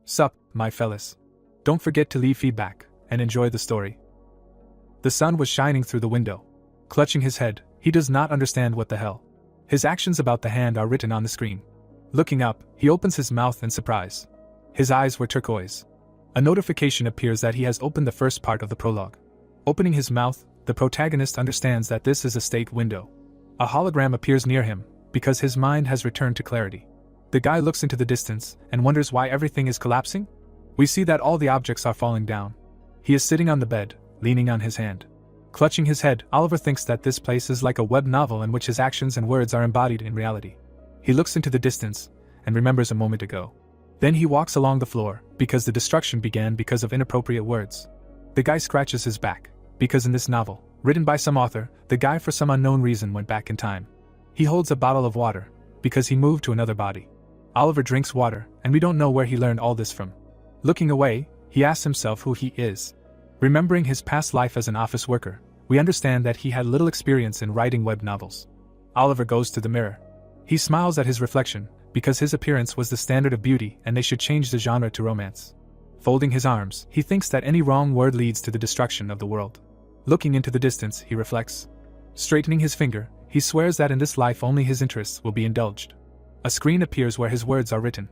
Sup, my fellas. Don't forget to leave feedback, and enjoy the story. The sun was shining through the window. Clutching his head, he does not understand what the hell. His actions about the hand are written on the screen. Looking up, he opens his mouth in surprise. His eyes were turquoise. A notification appears that he has opened the first part of the prologue. Opening his mouth, the protagonist understands that this is a state window. A hologram appears near him, because his mind has returned to clarity. The guy looks into the distance and wonders why everything is collapsing. We see that all the objects are falling down. He is sitting on the bed, leaning on his hand. Clutching his head, Oliver thinks that this place is like a web novel in which his actions and words are embodied in reality. He looks into the distance and remembers a moment ago. Then he walks along the floor, because the destruction began because of inappropriate words. The guy scratches his back, because in this novel, written by some author, the guy for some unknown reason went back in time. He holds a bottle of water, because he moved to another body. Oliver drinks water, and we don't know where he learned all this from. Looking away, he asks himself who he is. Remembering his past life as an office worker, we understand that he had little experience in writing web novels. Oliver goes to the mirror. He smiles at his reflection, because his appearance was the standard of beauty and they should change the genre to romance. Folding his arms, he thinks that any wrong word leads to the destruction of the world. Looking into the distance, he reflects. Straightening his finger, he swears that in this life only his interests will be indulged. A screen appears where his words are written.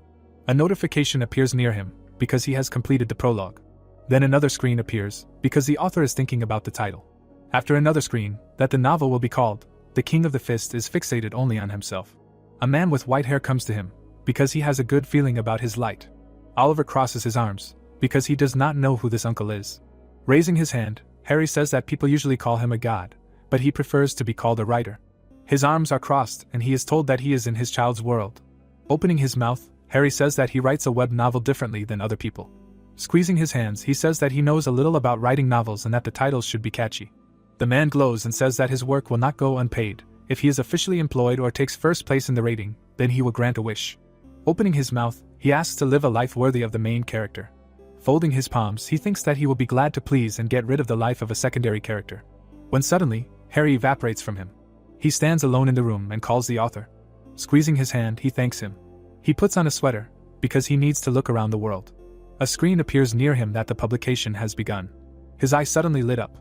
A notification appears near him, because he has completed the prologue. Then another screen appears, because the author is thinking about the title. After another screen, that the novel will be called, The King of the Fist is fixated only on himself. A man with white hair comes to him, because he has a good feeling about his light. Oliver crosses his arms, because he does not know who this uncle is. Raising his hand, Harry says that people usually call him a god, but he prefers to be called a writer. His arms are crossed and he is told that he is in his child's world. Opening his mouth, Harry says that he writes a web novel differently than other people. Squeezing his hands, he says that he knows a little about writing novels and that the titles should be catchy. The man glows and says that his work will not go unpaid. If he is officially employed or takes first place in the rating, then he will grant a wish. Opening his mouth, he asks to live a life worthy of the main character. Folding his palms, he thinks that he will be glad to please and get rid of the life of a secondary character. When suddenly, Harry evaporates from him. He stands alone in the room and calls the author. Squeezing his hand, he thanks him. He puts on a sweater, because he needs to look around the world. A screen appears near him that the publication has begun. His eye suddenly lit up.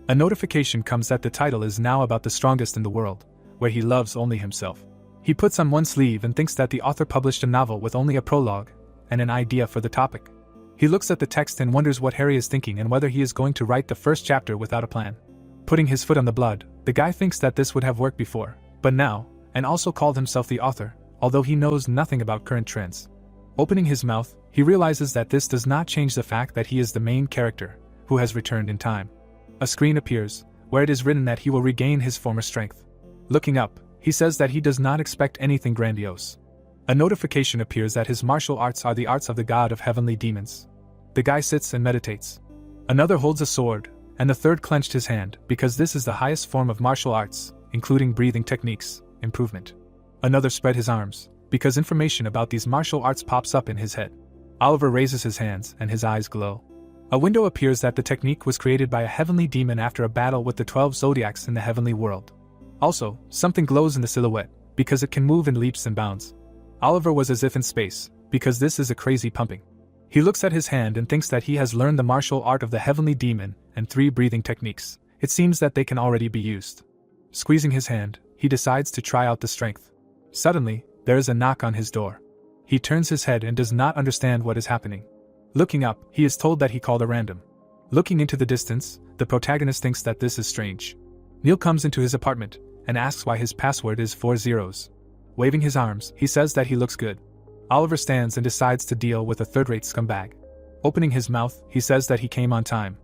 A notification comes that the title is now about the strongest in the world, where he loves only himself. He puts on one sleeve and thinks that the author published a novel with only a prologue and an idea for the topic. He looks at the text and wonders what Harry is thinking and whether he is going to write the first chapter without a plan. Putting his foot on the blood, the guy thinks that this would have worked before, but now, and also called himself the author, although he knows nothing about current trends. Opening his mouth, he realizes that this does not change the fact that he is the main character, who has returned in time. A screen appears, where it is written that he will regain his former strength. Looking up, he says that he does not expect anything grandiose. A notification appears that his martial arts are the arts of the god of heavenly demons. The guy sits and meditates. Another holds a sword, and the third clenched his hand, because this is the highest form of martial arts, including breathing techniques, improvement. Another spread his arms, because information about these martial arts pops up in his head. Oliver raises his hands and his eyes glow. A window appears that the technique was created by a heavenly demon after a battle with the 12 zodiacs in the heavenly world. Also, something glows in the silhouette, because it can move in leaps and bounds. Oliver was as if in space, because this is a crazy pumping. He looks at his hand and thinks that he has learned the martial art of the heavenly demon and 3 breathing techniques. It seems that they can already be used. Squeezing his hand, he decides to try out the strength. Suddenly, there is a knock on his door. He turns his head and does not understand what is happening. Looking up, he is told that he called a random. Looking into the distance, the protagonist thinks that this is strange. Neil comes into his apartment and asks why his password is 4 zeros. Waving his arms, he says that he looks good. Oliver stands and decides to deal with a third-rate scumbag. Opening his mouth, he says that he came on time.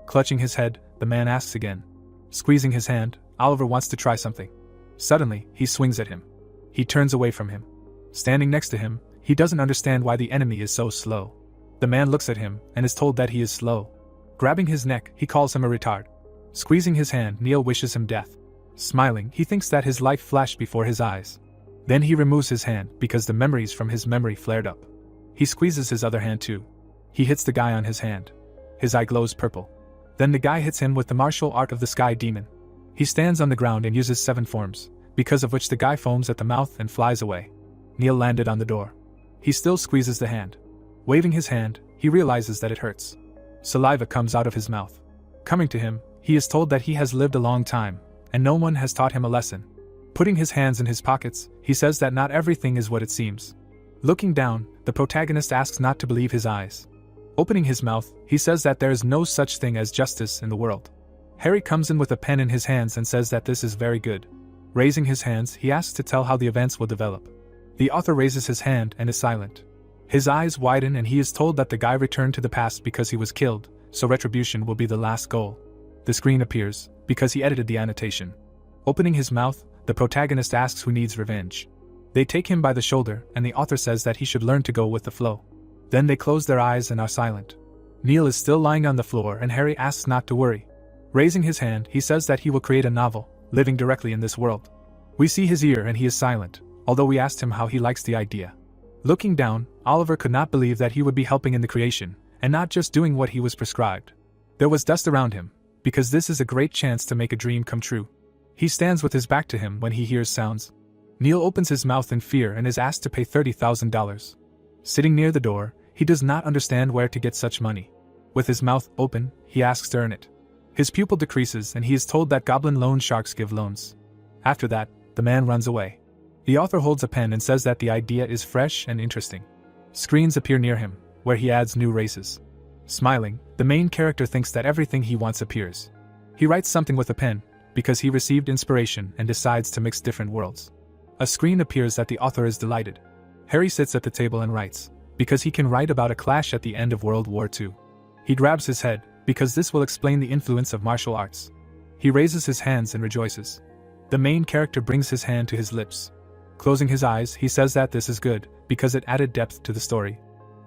Clutching his head, the man asks again. Squeezing his hand, Oliver wants to try something. Suddenly, he swings at him. He turns away from him. Standing next to him, he doesn't understand why the enemy is so slow. The man looks at him and is told that he is slow. Grabbing his neck, he calls him a retard. Squeezing his hand, Neil wishes him death. Smiling, he thinks that his life flashed before his eyes. Then he removes his hand because the memories from his memory flared up. He squeezes his other hand too. He hits the guy on his hand. His eye glows purple. Then the guy hits him with the martial art of the sky demon. He stands on the ground and uses 7 forms, because of which the guy foams at the mouth and flies away. Neil landed on the door. He still squeezes the hand. Waving his hand, he realizes that it hurts. Saliva comes out of his mouth. Coming to him, he is told that he has lived a long time, and no one has taught him a lesson. Putting his hands in his pockets, he says that not everything is what it seems. Looking down, the protagonist asks not to believe his eyes. Opening his mouth, he says that there is no such thing as justice in the world. Harry comes in with a pen in his hands and says that this is very good. Raising his hands, he asks to tell how the events will develop. The author raises his hand and is silent. His eyes widen and he is told that the guy returned to the past because he was killed, so retribution will be the last goal. The screen appears, because he edited the annotation. Opening his mouth, the protagonist asks who needs revenge. They take him by the shoulder and the author says that he should learn to go with the flow. Then they close their eyes and are silent. Neil is still lying on the floor and Harry asks not to worry. Raising his hand, he says that he will create a novel, living directly in this world. We see his ear and he is silent, although we asked him how he likes the idea. Looking down, Oliver could not believe that he would be helping in the creation, and not just doing what he was prescribed. There was dust around him, because this is a great chance to make a dream come true. He stands with his back to him when he hears sounds. Neil opens his mouth in fear and is asked to pay $30,000. Sitting near the door, he does not understand where to get such money. With his mouth open, he asks to earn it. His pupil decreases and he is told that goblin loan sharks give loans. After that, the man runs away. The author holds a pen and says that the idea is fresh and interesting. Screens appear near him, where he adds new races. Smiling, the main character thinks that everything he wants appears. He writes something with a pen, because he received inspiration and decides to mix different worlds. A screen appears that the author is delighted. Harry sits at the table and writes, because he can write about a clash at the end of World War II. He grabs his head, because this will explain the influence of martial arts. He raises his hands and rejoices. The main character brings his hand to his lips. Closing his eyes, he says that this is good, because it added depth to the story.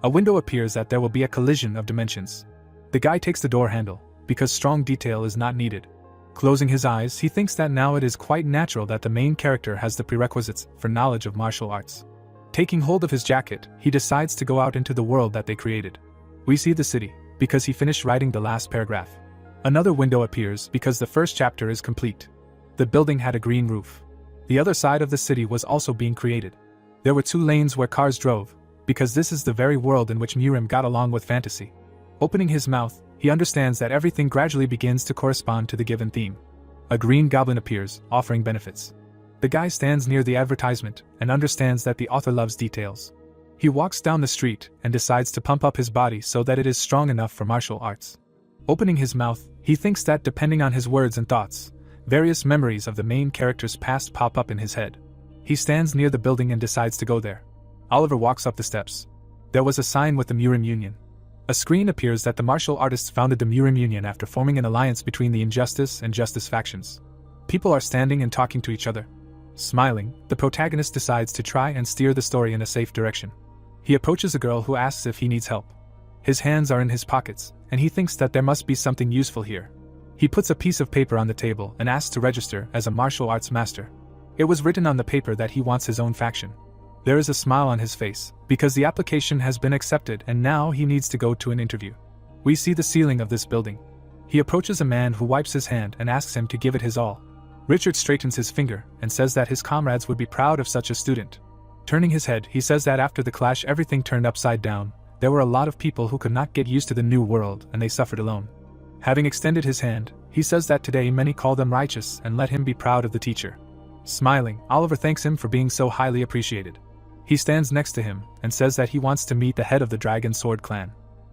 A window appears that there will be a collision of dimensions. The guy takes the door handle, because strong detail is not needed. Closing his eyes, he thinks that now it is quite natural that the main character has the prerequisites for knowledge of martial arts. Taking hold of his jacket, he decides to go out into the world that they created. We see the city, because he finished writing the last paragraph. Another window appears because the first chapter is complete. The building had a green roof. The other side of the city was also being created. There were 2 lanes where cars drove, because this is the very world in which Murim got along with fantasy. Opening his mouth, he understands that everything gradually begins to correspond to the given theme. A green goblin appears, offering benefits. The guy stands near the advertisement and understands that the author loves details. He walks down the street and decides to pump up his body so that it is strong enough for martial arts. Opening his mouth, he thinks that depending on his words and thoughts, various memories of the main character's past pop up in his head. He stands near the building and decides to go there. Oliver walks up the steps. There was a sign with the Murim Union. A screen appears that the martial artists founded the Murim Union after forming an alliance between the Injustice and Justice factions. People are standing and talking to each other. Smiling, the protagonist decides to try and steer the story in a safe direction. He approaches a girl who asks if he needs help. His hands are in his pockets, and he thinks that there must be something useful here. He puts a piece of paper on the table and asks to register as a martial arts master. It was written on the paper that he wants his own faction. There is a smile on his face, because the application has been accepted and now he needs to go to an interview. We see the ceiling of this building. He approaches a man who wipes his hand and asks him to give it his all. Richard straightens his finger and says that his comrades would be proud of such a student. Turning his head, he says that after the clash everything turned upside down. There were a lot of people who could not get used to the new world and they suffered alone. Having extended his hand, he says that today many call them righteous and let him be proud of the teacher. Smiling, Oliver thanks him for being so highly appreciated. He stands next to him and says that he wants to meet the head of the Dragon Sword clan.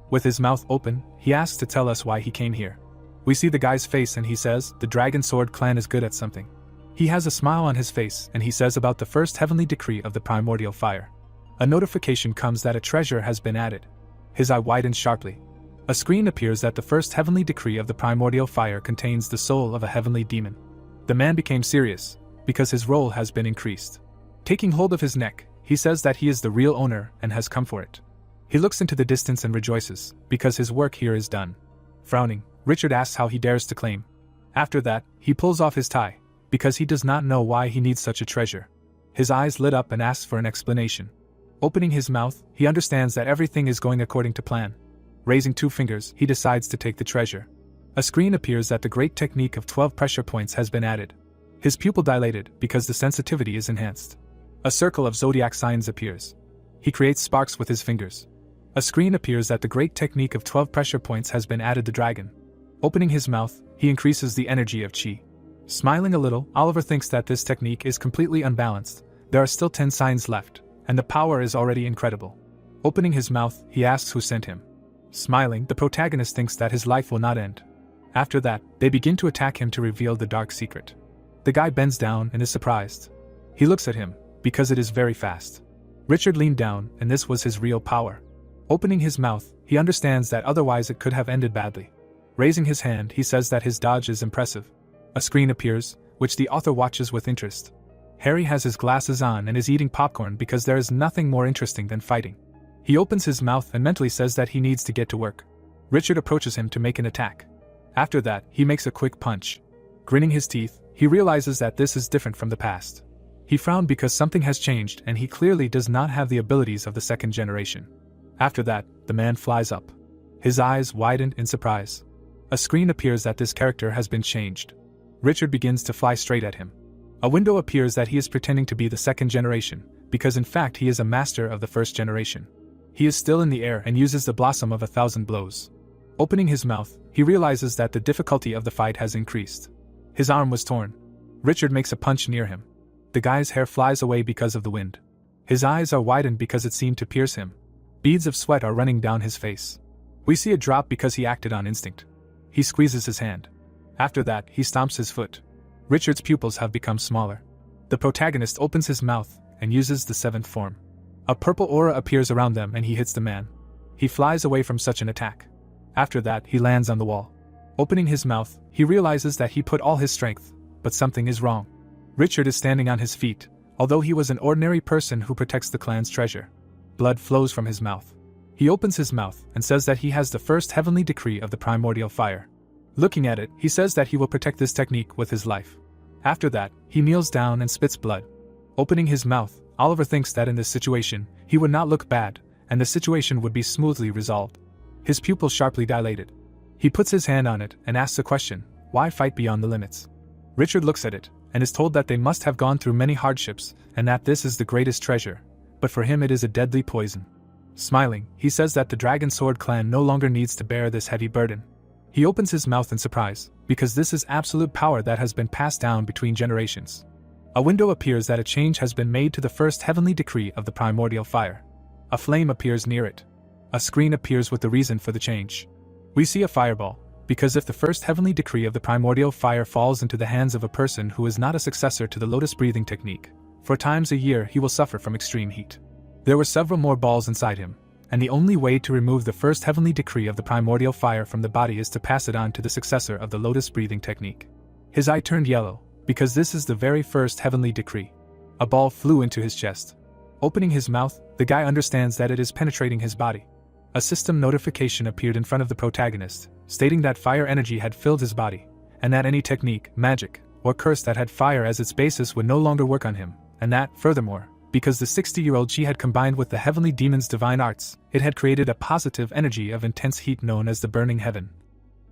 With his mouth open, he asks to tell us why he came here. We see the guy's face and he says, the Dragon Sword clan is good at something. He has a smile on his face and he says about the first heavenly decree of the primordial fire. A notification comes that a treasure has been added. His eye widens sharply. A screen appears that the first heavenly decree of the primordial fire contains the soul of a heavenly demon. The man became serious, because his role has been increased. Taking hold of his neck, he says that he is the real owner and has come for it. He looks into the distance and rejoices, because his work here is done. Frowning, Richard asks how he dares to claim. After that, he pulls off his tie, because he does not know why he needs such a treasure. His eyes lit up and asks for an explanation. Opening his mouth, he understands that everything is going according to plan. Raising 2 fingers, he decides to take the treasure. A screen appears that the great technique of 12 pressure points has been added. His pupil dilated because the sensitivity is enhanced. A circle of zodiac signs appears. He creates sparks with his fingers. A screen appears that the great technique of 12 pressure points has been added to the dragon. Opening his mouth, he increases the energy of chi. Smiling a little, Oliver thinks that this technique is completely unbalanced. There are still 10 signs left, and the power is already incredible. Opening his mouth, he asks who sent him. Smiling, the protagonist thinks that his life will not end. After that, they begin to attack him to reveal the dark secret. The guy bends down and is surprised. He looks at him, because it is very fast. Richard leaned down, and this was his real power. Opening his mouth, he understands that otherwise it could have ended badly. Raising his hand, he says that his dodge is impressive. A screen appears, which the author watches with interest. Harry has his glasses on and is eating popcorn because there is nothing more interesting than fighting. He opens his mouth and mentally says that he needs to get to work. Richard approaches him to make an attack. After that, he makes a quick punch. Grinning his teeth, he realizes that this is different from the past. He frowned because something has changed and he clearly does not have the abilities of the second generation. After that, the man flies up. His eyes widened in surprise. A screen appears that this character has been changed. Richard begins to fly straight at him. A window appears that he is pretending to be the second generation, because in fact he is a master of the first generation. He is still in the air and uses the blossom of 1,000 blows. Opening his mouth, he realizes that the difficulty of the fight has increased. His arm was torn. Richard makes a punch near him. The guy's hair flies away because of the wind. His eyes are widened because it seemed to pierce him. Beads of sweat are running down his face. We see a drop because he acted on instinct. He squeezes his hand. After that, he stomps his foot. Richard's pupils have become smaller. The protagonist opens his mouth and uses the seventh form. A purple aura appears around them and he hits the man. He flies away from such an attack. After that, he lands on the wall. Opening his mouth, he realizes that he put all his strength, but something is wrong. Richard is standing on his feet, although he was an ordinary person who protects the clan's treasure. Blood flows from his mouth. He opens his mouth and says that he has the first heavenly decree of the primordial fire. Looking at it, he says that he will protect this technique with his life. After that, he kneels down and spits blood. Opening his mouth, Oliver thinks that in this situation, he would not look bad, and the situation would be smoothly resolved. His pupils sharply dilated. He puts his hand on it and asks a question: why fight beyond the limits? Richard looks at it, and is told that they must have gone through many hardships, and that this is the greatest treasure, but for him it is a deadly poison. Smiling, he says that the Dragon Sword clan no longer needs to bear this heavy burden. He opens his mouth in surprise, because this is absolute power that has been passed down between generations. A window appears that a change has been made to the first heavenly decree of the primordial fire. A flame appears near it. A screen appears with the reason for the change. We see a fireball, because if the first heavenly decree of the primordial fire falls into the hands of a person who is not a successor to the lotus breathing technique, for times a year he will suffer from extreme heat. There were several more balls inside him, and the only way to remove the first heavenly decree of the primordial fire from the body is to pass it on to the successor of the lotus breathing technique. His eye turned yellow, because this is the very first heavenly decree. A ball flew into his chest. Opening his mouth, the guy understands that it is penetrating his body. A system notification appeared in front of the protagonist, stating that fire energy had filled his body, and that any technique, magic, or curse that had fire as its basis would no longer work on him, and that, furthermore, because the 60-year-old Chi had combined with the heavenly demon's divine arts, it had created a positive energy of intense heat known as the burning heaven.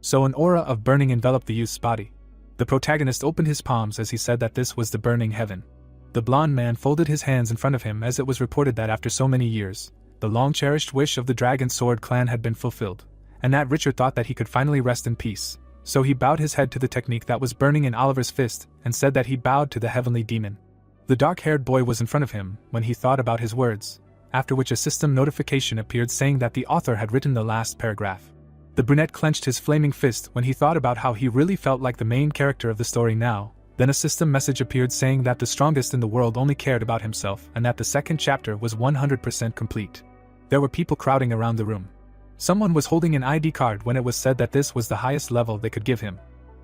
So an aura of burning enveloped the youth's body. The protagonist opened his palms as he said that this was the burning heaven. The blonde man folded his hands in front of him as it was reported that after so many years, the long-cherished wish of the Dragon Sword clan had been fulfilled, and that Richard thought that he could finally rest in peace. So he bowed his head to the technique that was burning in Oliver's fist and said that he bowed to the heavenly demon. The dark-haired boy was in front of him when he thought about his words, after which a system notification appeared saying that the author had written the last paragraph. The brunette clenched his flaming fist when he thought about how he really felt like the main character of the story now. Then a system message appeared saying that the strongest in the world only cared about himself and that the second chapter was 100% complete. There were people crowding around the room. Someone was holding an ID card when it was said that this was the highest level they could give him.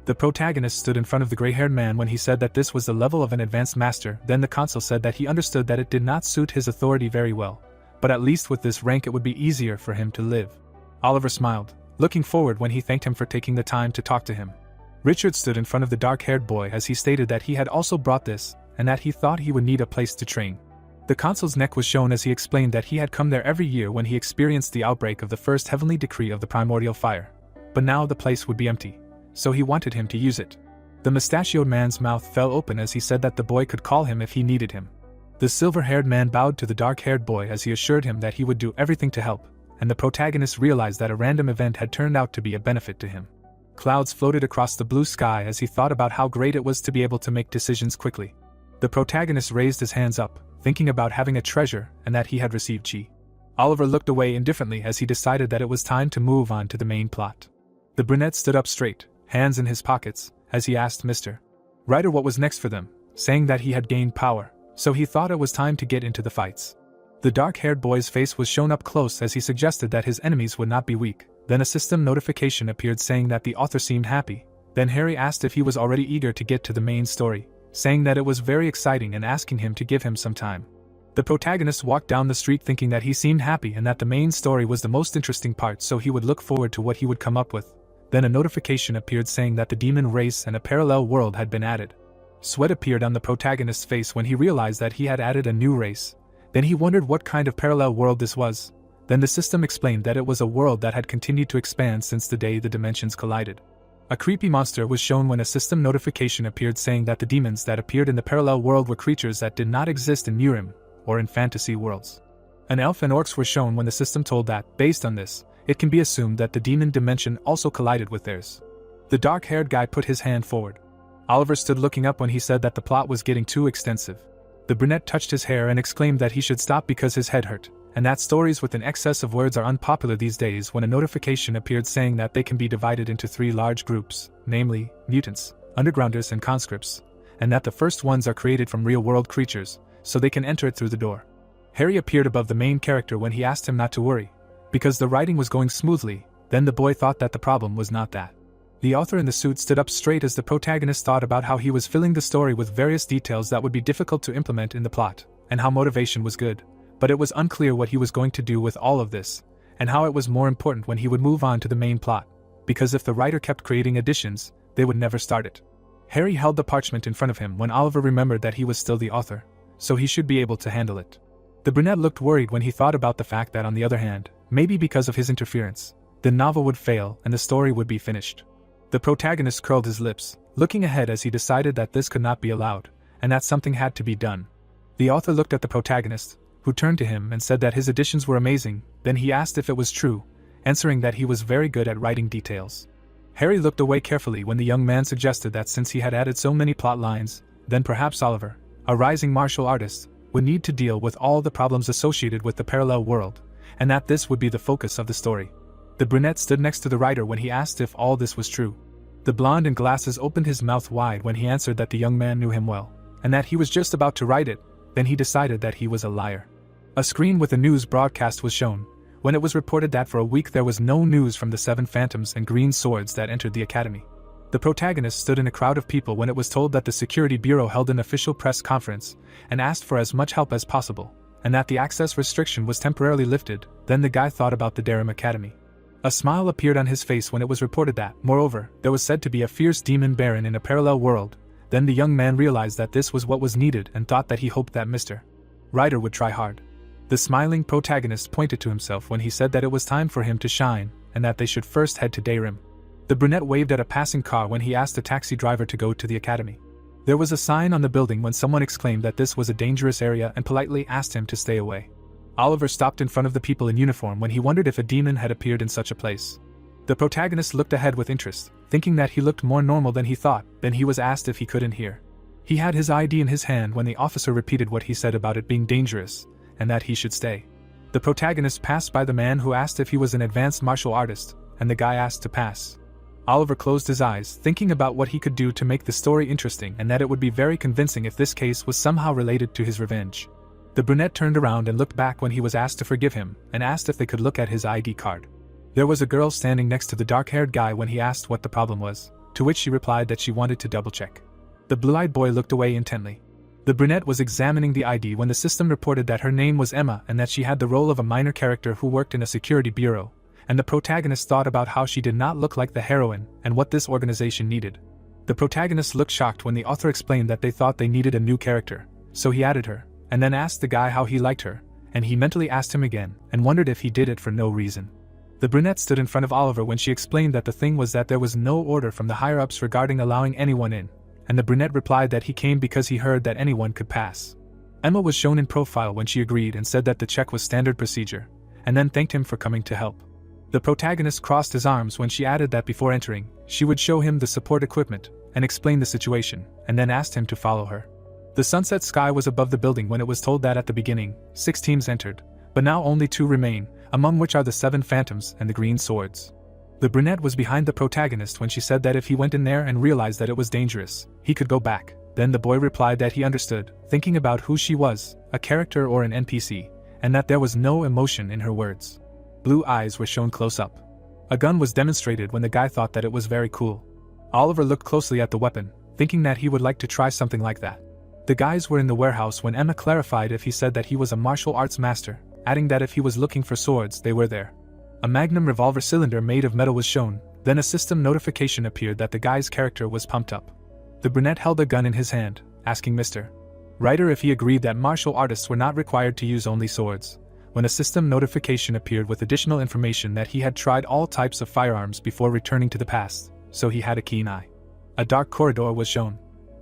The protagonist stood in front of the gray-haired man when he said that this was the level of an advanced master. Then the consul said that he understood that it did not suit his authority very well, but at least with this rank it would be easier for him to live. Oliver smiled, looking forward when he thanked him for taking the time to talk to him. Richard stood in front of the dark-haired boy as he stated that he had also brought this, and that he thought he would need a place to train. The consul's neck was shown as he explained that he had come there every year when he experienced the outbreak of the first heavenly decree of the primordial fire. But now the place would be empty, so he wanted him to use it. The mustachioed man's mouth fell open as he said that the boy could call him if he needed him. The silver-haired man bowed to the dark-haired boy as he assured him that he would do everything to help, and the protagonist realized that a random event had turned out to be a benefit to him. Clouds floated across the blue sky as he thought about how great it was to be able to make decisions quickly. The protagonist raised his hands up, thinking about having a treasure and that he had received chi. Oliver looked away indifferently as he decided that it was time to move on to the main plot. The brunette stood up straight, hands in his pockets, as he asked Mr. Ryder what was next for them, saying that he had gained power, so he thought it was time to get into the fights. The dark-haired boy's face was shown up close as he suggested that his enemies would not be weak. Then a system notification appeared saying that the author seemed happy. Then Harry asked if he was already eager to get to the main story, saying that it was very exciting and asking him to give him some time. The protagonist walked down the street thinking that he seemed happy and that the main story was the most interesting part, so he would look forward to what he would come up with. Then a notification appeared saying that the demon race and a parallel world had been added. Sweat appeared on the protagonist's face when he realized that he had added a new race. Then he wondered what kind of parallel world this was. Then the system explained that it was a world that had continued to expand since the day the dimensions collided. A creepy monster was shown when a system notification appeared saying that the demons that appeared in the parallel world were creatures that did not exist in Nurim, or in fantasy worlds. An elf and orcs were shown when the system told that, based on this, it can be assumed that the demon dimension also collided with theirs. The dark-haired guy put his hand forward. Oliver stood looking up when he said that the plot was getting too extensive. The brunette touched his hair and exclaimed that he should stop because his head hurt, and that stories with an excess of words are unpopular these days when a notification appeared saying that they can be divided into 3 large groups, namely, mutants, undergrounders and conscripts, and that the first ones are created from real-world creatures, so they can enter it through the door. Harry appeared above the main character when he asked him not to worry, because the writing was going smoothly. Then the boy thought that the problem was not that. The author in the suit stood up straight as the protagonist thought about how he was filling the story with various details that would be difficult to implement in the plot, and how motivation was good. But it was unclear what he was going to do with all of this, and how it was more important when he would move on to the main plot, because if the writer kept creating additions, they would never start it. Harry held the parchment in front of him when Oliver remembered that he was still the author, so he should be able to handle it. The brunette looked worried when he thought about the fact that on the other hand, maybe because of his interference, the novel would fail and the story would be finished. The protagonist curled his lips, looking ahead as he decided that this could not be allowed, and that something had to be done. The author looked at the protagonist, who turned to him and said that his additions were amazing. Then he asked if it was true, answering that he was very good at writing details. Harry looked away carefully when the young man suggested that since he had added so many plot lines, then perhaps Oliver, a rising martial artist, would need to deal with all the problems associated with the parallel world, and that this would be the focus of the story. The brunette stood next to the writer when he asked if all this was true. The blonde in glasses opened his mouth wide when he answered that the young man knew him well, and that he was just about to write it. Then he decided that he was a liar. A screen with a news broadcast was shown, when it was reported that for a week there was no news from the 7 phantoms and green swords that entered the academy. The protagonist stood in a crowd of people when it was told that the Security Bureau held an official press conference and asked for as much help as possible, and that the access restriction was temporarily lifted. Then the guy thought about the Durham Academy. A smile appeared on his face when it was reported that, moreover, there was said to be a fierce demon baron in a parallel world. Then the young man realized that this was what was needed and thought that he hoped that Mr. Ryder would try hard. The smiling protagonist pointed to himself when he said that it was time for him to shine, and that they should first head to Dayrim. The brunette waved at a passing car when he asked the taxi driver to go to the academy. There was a sign on the building when someone exclaimed that this was a dangerous area and politely asked him to stay away. Oliver stopped in front of the people in uniform when he wondered if a demon had appeared in such a place. The protagonist looked ahead with interest, thinking that he looked more normal than he thought. Then he was asked if he couldn't hear. He had his ID in his hand when the officer repeated what he said about it being dangerous, and that he should stay. The protagonist passed by the man who asked if he was an advanced martial artist, and the guy asked to pass. Oliver closed his eyes, thinking about what he could do to make the story interesting and that it would be very convincing if this case was somehow related to his revenge. The brunette turned around and looked back when he was asked to forgive him, and asked if they could look at his ID card. There was a girl standing next to the dark-haired guy when he asked what the problem was, to which she replied that she wanted to double-check. The blue-eyed boy looked away intently. The brunette was examining the ID when the system reported that her name was Emma and that she had the role of a minor character who worked in a security bureau, and the protagonist thought about how she did not look like the heroine and what this organization needed. The protagonist looked shocked when the author explained that they thought they needed a new character, so he added her, and then asked the guy how he liked her, and he mentally asked him again, and wondered if he did it for no reason. The brunette stood in front of Oliver when she explained that the thing was that there was no order from the higher-ups regarding allowing anyone in, and the brunette replied that he came because he heard that anyone could pass. Emma was shown in profile when she agreed and said that the check was standard procedure, and then thanked him for coming to help. The protagonist crossed his arms when she added that before entering, she would show him the support equipment and explain the situation, and then asked him to follow her. The sunset sky was above the building when it was told that at the beginning, 6 teams entered, but now only 2 remain, among which are the 7 phantoms and the green swords. The brunette was behind the protagonist when she said that if he went in there and realized that it was dangerous, he could go back. Then the boy replied that he understood, thinking about who she was, a character or an NPC, and that there was no emotion in her words. Blue eyes were shown close up. A gun was demonstrated when the guy thought that it was very cool. Oliver looked closely at the weapon, thinking that he would like to try something like that. The guys were in the warehouse when Emma clarified if he said that he was a martial arts master, adding that if he was looking for swords, they were there. A magnum revolver cylinder made of metal was shown, then a system notification appeared that the guy's character was pumped up. The brunette held a gun in his hand, asking Mr. Writer if he agreed that martial artists were not required to use only swords, when a system notification appeared with additional information that he had tried all types of firearms before returning to the past, so he had a keen eye. A dark corridor was shown.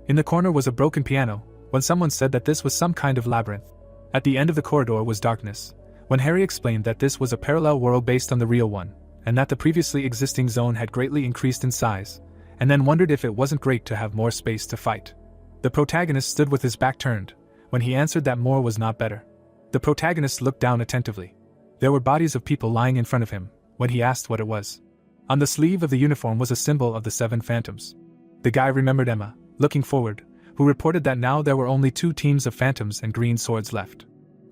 In the corner was a broken piano, when someone said that this was some kind of labyrinth. At the end of the corridor was darkness, when Harry explained that this was a parallel world based on the real one, and that the previously existing zone had greatly increased in size, and then wondered if it wasn't great to have more space to fight. The protagonist stood with his back turned, when he answered that more was not better. The protagonist looked down attentively. There were bodies of people lying in front of him, when he asked what it was. On the sleeve of the uniform was a symbol of the 7 phantoms. The guy remembered Emma, looking forward, who reported that now there were only 2 teams of phantoms and green swords left.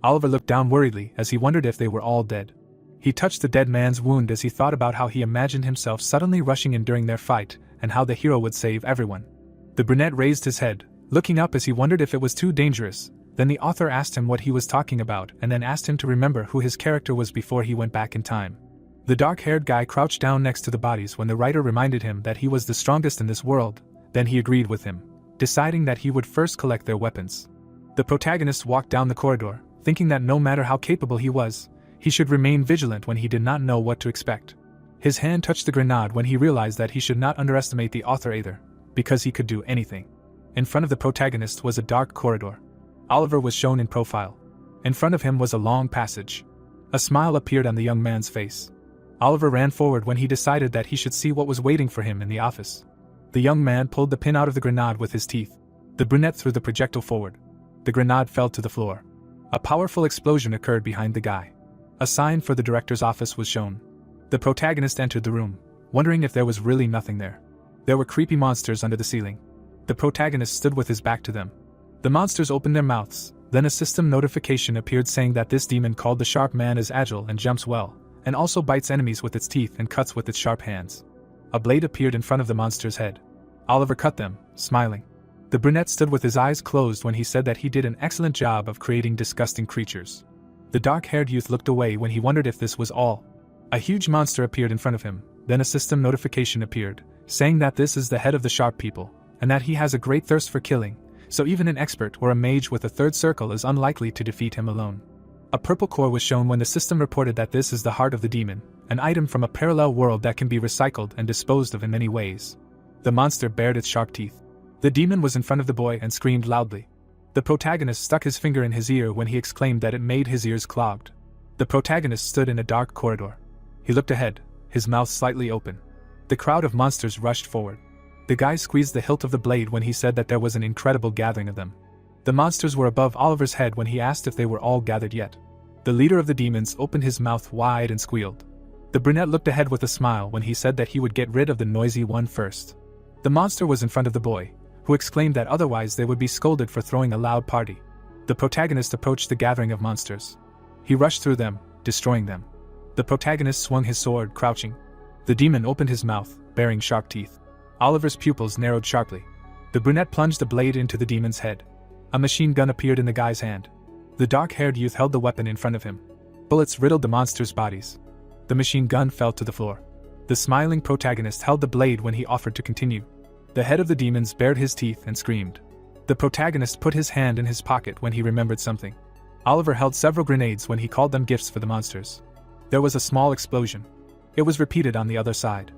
Oliver looked down worriedly as he wondered if they were all dead. He touched the dead man's wound as he thought about how he imagined himself suddenly rushing in during their fight, and how the hero would save everyone. The brunette raised his head, looking up as he wondered if it was too dangerous. Then the author asked him what he was talking about and then asked him to remember who his character was before he went back in time. The dark-haired guy crouched down next to the bodies when the writer reminded him that he was the strongest in this world. Then he agreed with him, deciding that he would first collect their weapons. The protagonist walked down the corridor, thinking that no matter how capable he was, he should remain vigilant when he did not know what to expect. His hand touched the grenade when he realized that he should not underestimate the author either, because he could do anything. In front of the protagonist was a dark corridor. Oliver was shown in profile. In front of him was a long passage. A smile appeared on the young man's face. Oliver ran forward when he decided that he should see what was waiting for him in the office. The young man pulled the pin out of the grenade with his teeth. The brunette threw the projectile forward. The grenade fell to the floor. A powerful explosion occurred behind the guy. A sign for the director's office was shown. The protagonist entered the room, wondering if there was really nothing there. There were creepy monsters under the ceiling. The protagonist stood with his back to them. The monsters opened their mouths, then a system notification appeared saying that this demon called the Sharp Man is agile and jumps well, and also bites enemies with its teeth and cuts with its sharp hands. A blade appeared in front of the monster's head. Oliver cut them, smiling. The brunette stood with his eyes closed when he said that he did an excellent job of creating disgusting creatures. The dark-haired youth looked away when he wondered if this was all. A huge monster appeared in front of him, then a system notification appeared, saying that this is the head of the Sharp people, and that he has a great thirst for killing, so even an expert or a mage with a third circle is unlikely to defeat him alone. A purple core was shown when the system reported that this is the heart of the demon, an item from a parallel world that can be recycled and disposed of in many ways. The monster bared its sharp teeth. The demon was in front of the boy and screamed loudly. The protagonist stuck his finger in his ear when he exclaimed that it made his ears clogged. The protagonist stood in a dark corridor. He looked ahead, his mouth slightly open. The crowd of monsters rushed forward. The guy squeezed the hilt of the blade when he said that there was an incredible gathering of them. The monsters were above Oliver's head when he asked if they were all gathered yet. The leader of the demons opened his mouth wide and squealed. The brunette looked ahead with a smile when he said that he would get rid of the noisy one first. The monster was in front of the boy, who exclaimed that otherwise they would be scolded for throwing a loud party. The protagonist approached the gathering of monsters. He rushed through them, destroying them. The protagonist swung his sword, crouching. The demon opened his mouth, bearing sharp teeth. Oliver's pupils narrowed sharply. The brunette plunged the blade into the demon's head. A machine gun appeared in the guy's hand. The dark-haired youth held the weapon in front of him. Bullets riddled the monsters' bodies. The machine gun fell to the floor. The smiling protagonist held the blade when he offered to continue. The head of the demons bared his teeth and screamed. The protagonist put his hand in his pocket when he remembered something. Oliver held several grenades when he called them gifts for the monsters. There was a small explosion. It was repeated on the other side.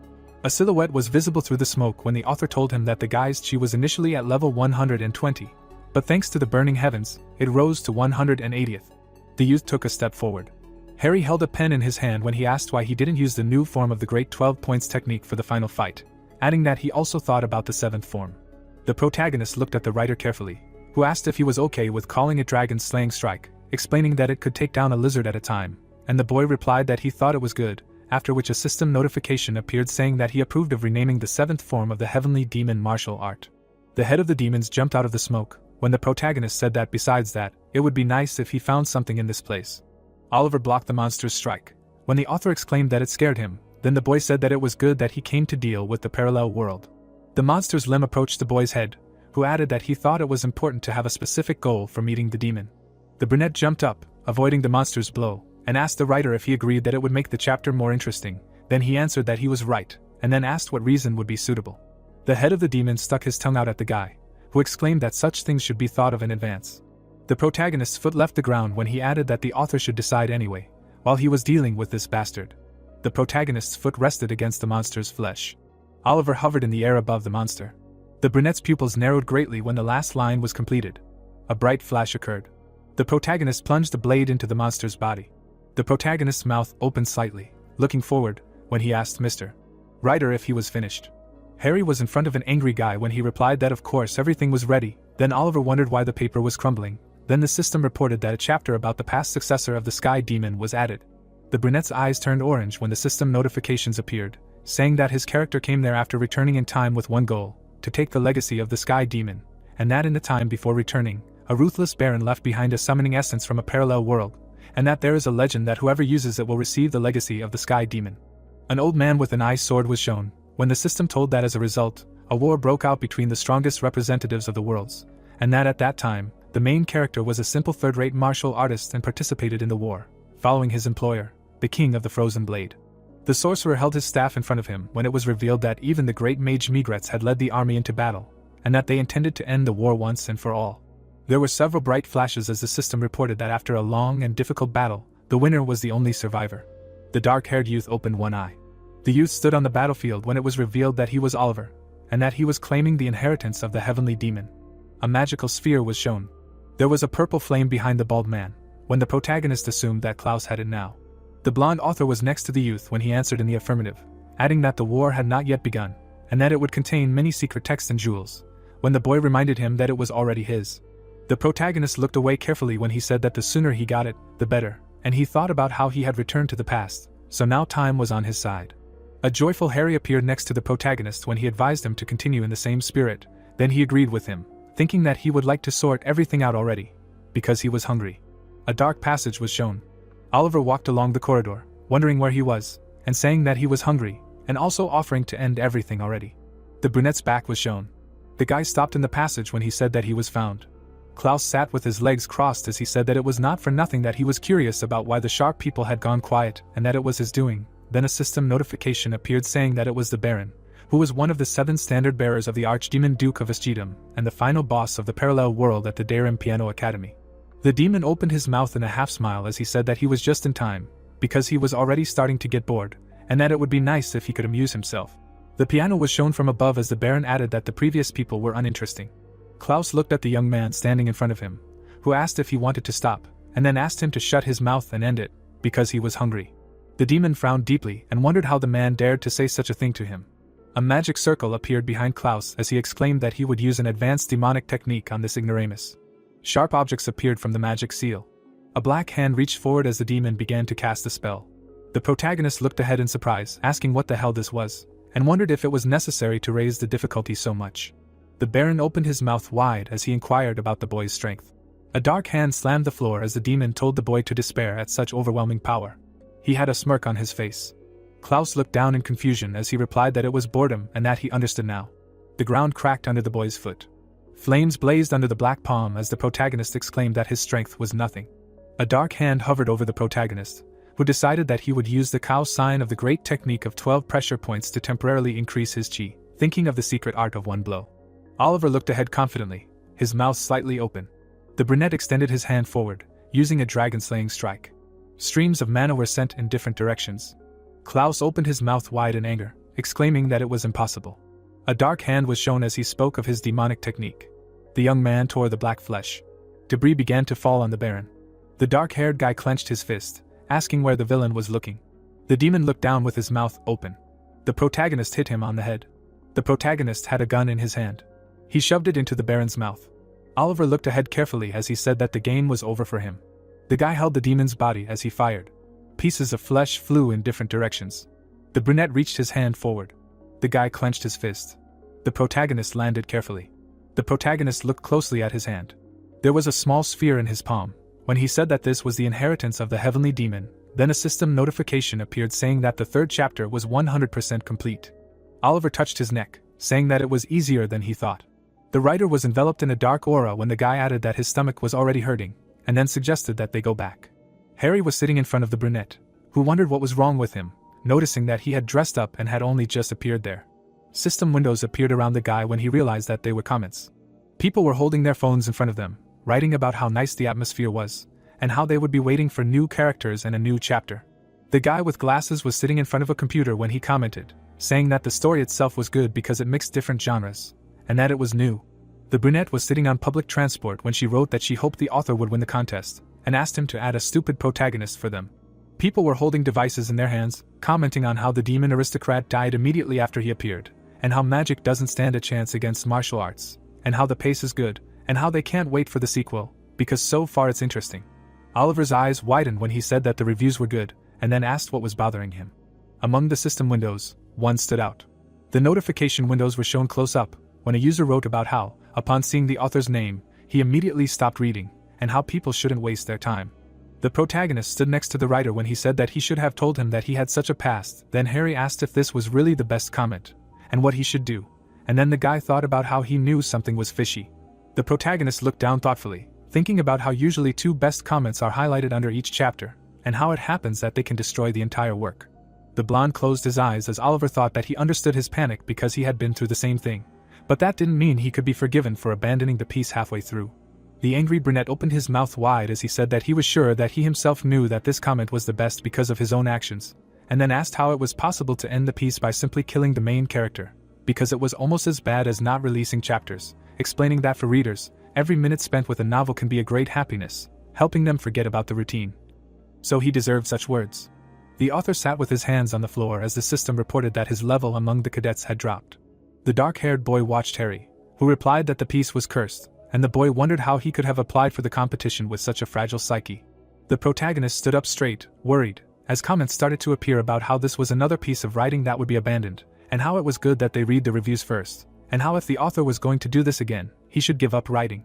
A silhouette was visible through the smoke when the author told him that the guy's chi was initially at level 120, but thanks to the burning heavens, it rose to 180th. The youth took a step forward. Harry held a pen in his hand when he asked why he didn't use the new form of the Great 12 Points technique for the final fight, adding that he also thought about the 7th form. The protagonist looked at the writer carefully, who asked if he was okay with calling it Dragon Slaying Strike, explaining that it could take down a lizard at a time, and the boy replied that he thought it was good, after which a system notification appeared saying that he approved of renaming the 7th form of the Heavenly Demon martial art. The head of the demons jumped out of the smoke, when the protagonist said that besides that, it would be nice if he found something in this place. Oliver blocked the monster's strike. When the author exclaimed that it scared him, then the boy said that it was good that he came to deal with the parallel world. The monster's limb approached the boy's head, who added that he thought it was important to have a specific goal for meeting the demon. The brunette jumped up, avoiding the monster's blow, and asked the writer if he agreed that it would make the chapter more interesting. Then he answered that he was right, and then asked what reason would be suitable. The head of the demon stuck his tongue out at the guy, who exclaimed that such things should be thought of in advance. The protagonist's foot left the ground when he added that the author should decide anyway, while he was dealing with this bastard. The protagonist's foot rested against the monster's flesh. Oliver hovered in the air above the monster. The brunette's pupils narrowed greatly when the last line was completed. A bright flash occurred. The protagonist plunged the blade into the monster's body. The protagonist's mouth opened slightly, looking forward, when he asked Mr. Writer if he was finished. Harry was in front of an angry guy when he replied that of course everything was ready. Then Oliver wondered why the paper was crumbling. Then the system reported that a chapter about the past successor of the Sky Demon was added. The brunette's eyes turned orange when the system notifications appeared, saying that his character came there after returning in time with one goal, to take the legacy of the Sky Demon, and that in the time before returning, a ruthless baron left behind a summoning essence from a parallel world, and that there is a legend that whoever uses it will receive the legacy of the Sky Demon. An old man with an ice sword was shown, when the system told that as a result, a war broke out between the strongest representatives of the worlds, and that at that time, the main character was a simple third-rate martial artist and participated in the war, following his employer, the King of the Frozen Blade. The sorcerer held his staff in front of him when it was revealed that even the great mage Migretz had led the army into battle, and that they intended to end the war once and for all. There were several bright flashes as the system reported that after a long and difficult battle, the winner was the only survivor. The dark-haired youth opened one eye. The youth stood on the battlefield when it was revealed that he was Oliver, and that he was claiming the inheritance of the Heavenly Demon. A magical sphere was shown. There was a purple flame behind the bald man, when the protagonist assumed that Klaus had it now. The blonde author was next to the youth when he answered in the affirmative, adding that the war had not yet begun, and that it would contain many secret texts and jewels, when the boy reminded him that it was already his. The protagonist looked away carefully when he said that the sooner he got it, the better, and he thought about how he had returned to the past, so now time was on his side. A joyful Harry appeared next to the protagonist when he advised him to continue in the same spirit, then he agreed with him, thinking that he would like to sort everything out already, because he was hungry. A dark passage was shown. Oliver walked along the corridor, wondering where he was, and saying that he was hungry, and also offering to end everything already. The brunette's back was shown. The guy stopped in the passage when he said that he was found. Klaus sat with his legs crossed as he said that it was not for nothing that he was curious about why the sharp people had gone quiet, and that it was his doing. Then a system notification appeared saying that it was the Baron, who was one of the 7 standard bearers of the Archdemon Duke of Esgidum, and the final boss of the parallel world at the Darim Piano Academy. The demon opened his mouth in a half-smile as he said that he was just in time, because he was already starting to get bored, and that it would be nice if he could amuse himself. The piano was shown from above as the Baron added that the previous people were uninteresting. Klaus looked at the young man standing in front of him, who asked if he wanted to stop, and then asked him to shut his mouth and end it, because he was hungry. The demon frowned deeply and wondered how the man dared to say such a thing to him. A magic circle appeared behind Klaus as he exclaimed that he would use an advanced demonic technique on this ignoramus. Sharp objects appeared from the magic seal. A black hand reached forward as the demon began to cast the spell. The protagonist looked ahead in surprise, asking what the hell this was, and wondered if it was necessary to raise the difficulty so much. The Baron opened his mouth wide as he inquired about the boy's strength. A dark hand slammed the floor as the demon told the boy to despair at such overwhelming power. He had a smirk on his face. Klaus looked down in confusion as he replied that it was boredom and that he understood now. The ground cracked under the boy's foot. Flames blazed under the black palm as the protagonist exclaimed that his strength was nothing. A dark hand hovered over the protagonist, who decided that he would use the cow sign of the great technique of 12 pressure points to temporarily increase his chi, thinking of the secret art of one blow. Oliver looked ahead confidently, his mouth slightly open. The brunette extended his hand forward, using a dragon-slaying strike. Streams of mana were sent in different directions. Klaus opened his mouth wide in anger, exclaiming that it was impossible. A dark hand was shown as he spoke of his demonic technique. The young man tore the black flesh. Debris began to fall on the Baron. The dark-haired guy clenched his fist, asking where the villain was looking. The demon looked down with his mouth open. The protagonist hit him on the head. The protagonist had a gun in his hand. He shoved it into the Baron's mouth. Oliver looked ahead carefully as he said that the game was over for him. The guy held the demon's body as he fired. Pieces of flesh flew in different directions. The brunette reached his hand forward. The guy clenched his fist. The protagonist landed carefully. The protagonist looked closely at his hand. There was a small sphere in his palm. When he said that this was the inheritance of the heavenly demon, then a system notification appeared saying that the third chapter was 100% complete. Oliver touched his neck, saying that it was easier than he thought. The writer was enveloped in a dark aura when the guy added that his stomach was already hurting, and then suggested that they go back. Harry was sitting in front of the brunette, who wondered what was wrong with him, noticing that he had dressed up and had only just appeared there. System windows appeared around the guy when he realized that they were comments. People were holding their phones in front of them, writing about how nice the atmosphere was, and how they would be waiting for new characters and a new chapter. The guy with glasses was sitting in front of a computer when he commented, saying that the story itself was good because it mixed different genres, and that it was new. The brunette was sitting on public transport when she wrote that she hoped the author would win the contest, and asked him to add a stupid protagonist for them. People were holding devices in their hands, commenting on how the demon aristocrat died immediately after he appeared, and how magic doesn't stand a chance against martial arts, and how the pace is good, and how they can't wait for the sequel, because so far it's interesting. Oliver's eyes widened when he said that the reviews were good, and then asked what was bothering him. Among the system windows, one stood out. The notification windows were shown close up, when a user wrote about how, upon seeing the author's name, he immediately stopped reading, and how people shouldn't waste their time. The protagonist stood next to the writer when he said that he should have told him that he had such a past. Then Harry asked if this was really the best comment, and what he should do, and then the guy thought about how he knew something was fishy. The protagonist looked down thoughtfully, thinking about how usually 2 best comments are highlighted under each chapter, and how it happens that they can destroy the entire work. The blonde closed his eyes as Oliver thought that he understood his panic because he had been through the same thing, but that didn't mean he could be forgiven for abandoning the piece halfway through. The angry brunette opened his mouth wide as he said that he was sure that he himself knew that this comment was the best because of his own actions, and then asked how it was possible to end the piece by simply killing the main character, because it was almost as bad as not releasing chapters, explaining that for readers, every minute spent with a novel can be a great happiness, helping them forget about the routine. So he deserved such words. The author sat with his hands on the floor as the system reported that his level among the cadets had dropped. The dark-haired boy watched Harry, who replied that the piece was cursed, and the boy wondered how he could have applied for the competition with such a fragile psyche. The protagonist stood up straight, worried, as comments started to appear about how this was another piece of writing that would be abandoned, and how it was good that they read the reviews first, and how if the author was going to do this again, he should give up writing.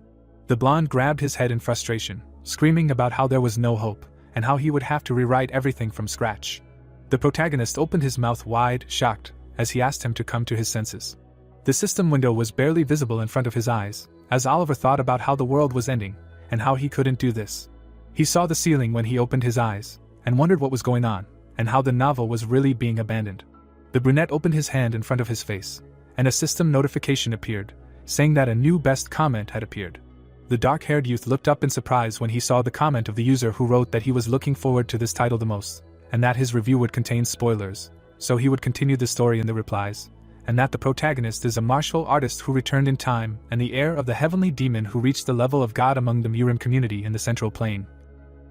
The blonde grabbed his head in frustration, screaming about how there was no hope, and how he would have to rewrite everything from scratch. The protagonist opened his mouth wide, shocked, as he asked him to come to his senses. The system window was barely visible in front of his eyes, as Oliver thought about how the world was ending, and how he couldn't do this. He saw the ceiling when he opened his eyes, and wondered what was going on, and how the novel was really being abandoned. The brunette opened his hand in front of his face, and a system notification appeared, saying that a new best comment had appeared. The dark-haired youth looked up in surprise when he saw the comment of the user who wrote that he was looking forward to this title the most, and that his review would contain spoilers, so he would continue the story in the replies, and that the protagonist is a martial artist who returned in time and the heir of the heavenly demon who reached the level of God among the Murim community in the Central Plain.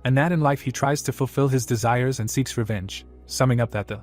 And that in life he tries to fulfill his desires and seeks revenge, summing up that the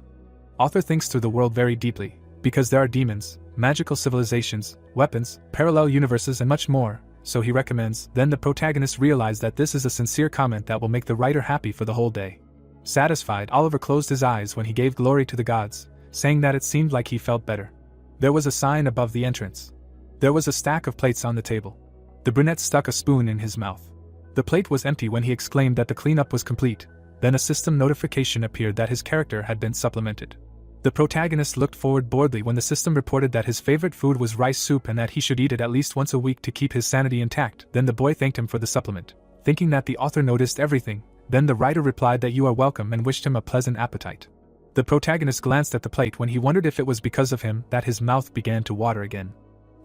author thinks through the world very deeply, because there are demons, magical civilizations, weapons, parallel universes and much more, so he recommends. Then the protagonist realized that this is a sincere comment that will make the writer happy for the whole day. Satisfied, Oliver closed his eyes when he gave glory to the gods, saying that it seemed like he felt better. There was a sign above the entrance. There was a stack of plates on the table. The brunette stuck a spoon in his mouth. The plate was empty when he exclaimed that the cleanup was complete. Then a system notification appeared that his character had been supplemented. The protagonist looked forward boredly when the system reported that his favorite food was rice soup and that he should eat it at least once a week to keep his sanity intact. Then the boy thanked him for the supplement, thinking that the author noticed everything. Then the writer replied that you are welcome and wished him a pleasant appetite. The protagonist glanced at the plate when he wondered if it was because of him that his mouth began to water again.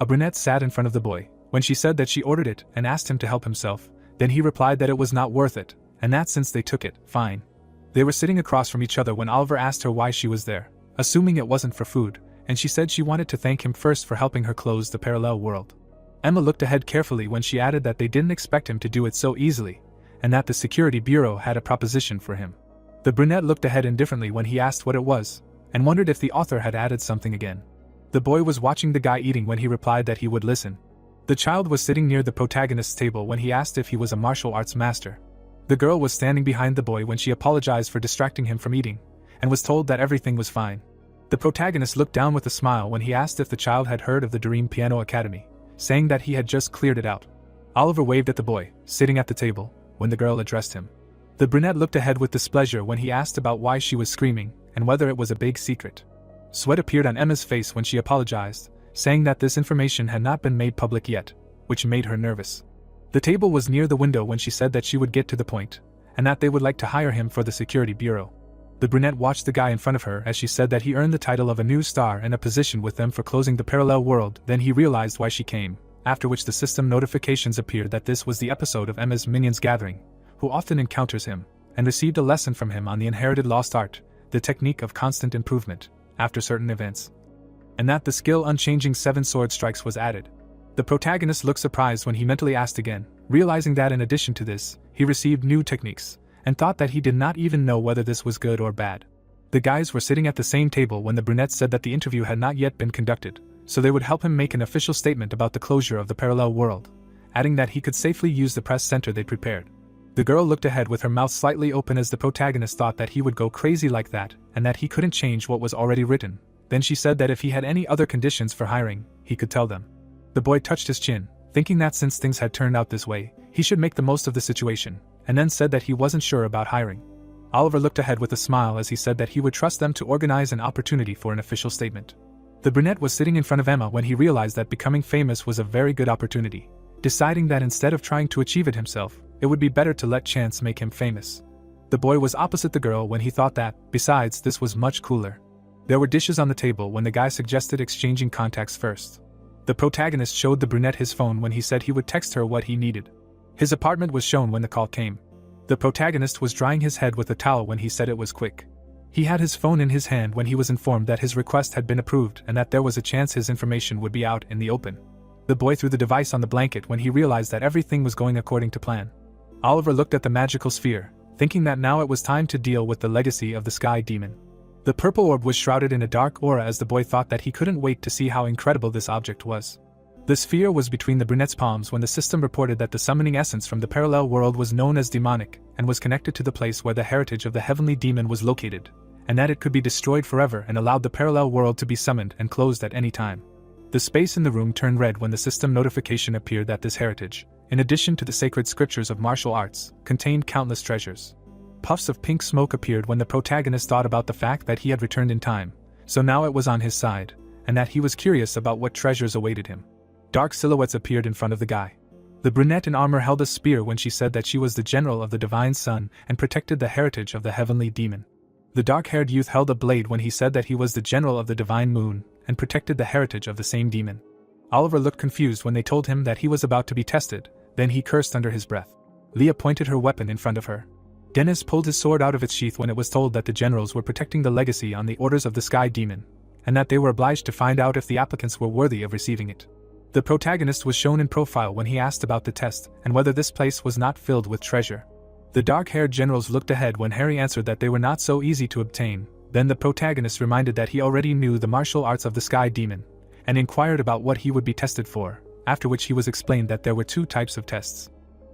A brunette sat in front of the boy when she said that she ordered it and asked him to help himself. Then he replied that it was not worth it, and that since they took it, fine. They were sitting across from each other when Oliver asked her why she was there, assuming it wasn't for food, and she said she wanted to thank him first for helping her close the parallel world. Emma looked ahead carefully when she added that they didn't expect him to do it so easily, and that the Security Bureau had a proposition for him. The brunette looked ahead indifferently when he asked what it was, and wondered if the author had added something again. The boy was watching the guy eating when he replied that he would listen. The child was sitting near the protagonist's table when he asked if he was a martial arts master. The girl was standing behind the boy when she apologized for distracting him from eating, and was told that everything was fine. The protagonist looked down with a smile when he asked if the child had heard of the Dream Piano Academy, saying that he had just cleared it out. Oliver waved at the boy, sitting at the table, when the girl addressed him. The brunette looked ahead with displeasure when he asked about why she was screaming, and whether it was a big secret. Sweat appeared on Emma's face when she apologized, saying that this information had not been made public yet, which made her nervous. The table was near the window when she said that she would get to the point, and that they would like to hire him for the security bureau. The brunette watched the guy in front of her as she said that he earned the title of a new star and a position with them for closing the parallel world. Then he realized why she came, after which the system notifications appeared that this was the episode of Emma's Minions Gathering, who often encounters him, and received a lesson from him on the inherited lost art, the technique of constant improvement, after certain events. And that the skill Unchanging 7 Sword Strikes was added. The protagonist looked surprised when he mentally asked again, realizing that in addition to this, he received new techniques, and thought that he did not even know whether this was good or bad. The guys were sitting at the same table when the brunette said that the interview had not yet been conducted, so they would help him make an official statement about the closure of the parallel world, adding that he could safely use the press center they prepared. The girl looked ahead with her mouth slightly open as the protagonist thought that he would go crazy like that, and that he couldn't change what was already written. Then she said that if he had any other conditions for hiring, he could tell them. The boy touched his chin, thinking that since things had turned out this way, he should make the most of the situation, and then said that he wasn't sure about hiring. Oliver looked ahead with a smile as he said that he would trust them to organize an opportunity for an official statement. The brunette was sitting in front of Emma when he realized that becoming famous was a very good opportunity, deciding that instead of trying to achieve it himself, it would be better to let chance make him famous. The boy was opposite the girl when he thought that, besides, this was much cooler. There were dishes on the table when the guy suggested exchanging contacts first. The protagonist showed the brunette his phone when he said he would text her what he needed. His apartment was shown when the call came. The protagonist was drying his head with a towel when he said it was quick. He had his phone in his hand when he was informed that his request had been approved and that there was a chance his information would be out in the open. The boy threw the device on the blanket when he realized that everything was going according to plan. Oliver looked at the magical sphere, thinking that now it was time to deal with the legacy of the sky demon. The purple orb was shrouded in a dark aura as the boy thought that he couldn't wait to see how incredible this object was. The sphere was between the brunette's palms when the system reported that the summoning essence from the parallel world was known as demonic, and was connected to the place where the heritage of the heavenly demon was located, and that it could be destroyed forever and allowed the parallel world to be summoned and closed at any time. The space in the room turned red when the system notification appeared that this heritage, in addition to the sacred scriptures of martial arts, contained countless treasures. Puffs of pink smoke appeared when the protagonist thought about the fact that he had returned in time, so now it was on his side, and that he was curious about what treasures awaited him. Dark silhouettes appeared in front of the guy. The brunette in armor held a spear when she said that she was the general of the divine sun and protected the heritage of the heavenly demon. The dark-haired youth held a blade when he said that he was the general of the divine moon and protected the heritage of the same demon. Oliver looked confused when they told him that he was about to be tested, then he cursed under his breath. Leah pointed her weapon in front of her. Dennis pulled his sword out of its sheath when it was told that the generals were protecting the legacy on the orders of the sky demon, and that they were obliged to find out if the applicants were worthy of receiving it. The protagonist was shown in profile when he asked about the test and whether this place was not filled with treasure. The dark-haired generals looked ahead when Harry answered that they were not so easy to obtain. Then the protagonist reminded that he already knew the martial arts of the sky demon, and inquired about what he would be tested for, after which he was explained that there were 2 types of tests.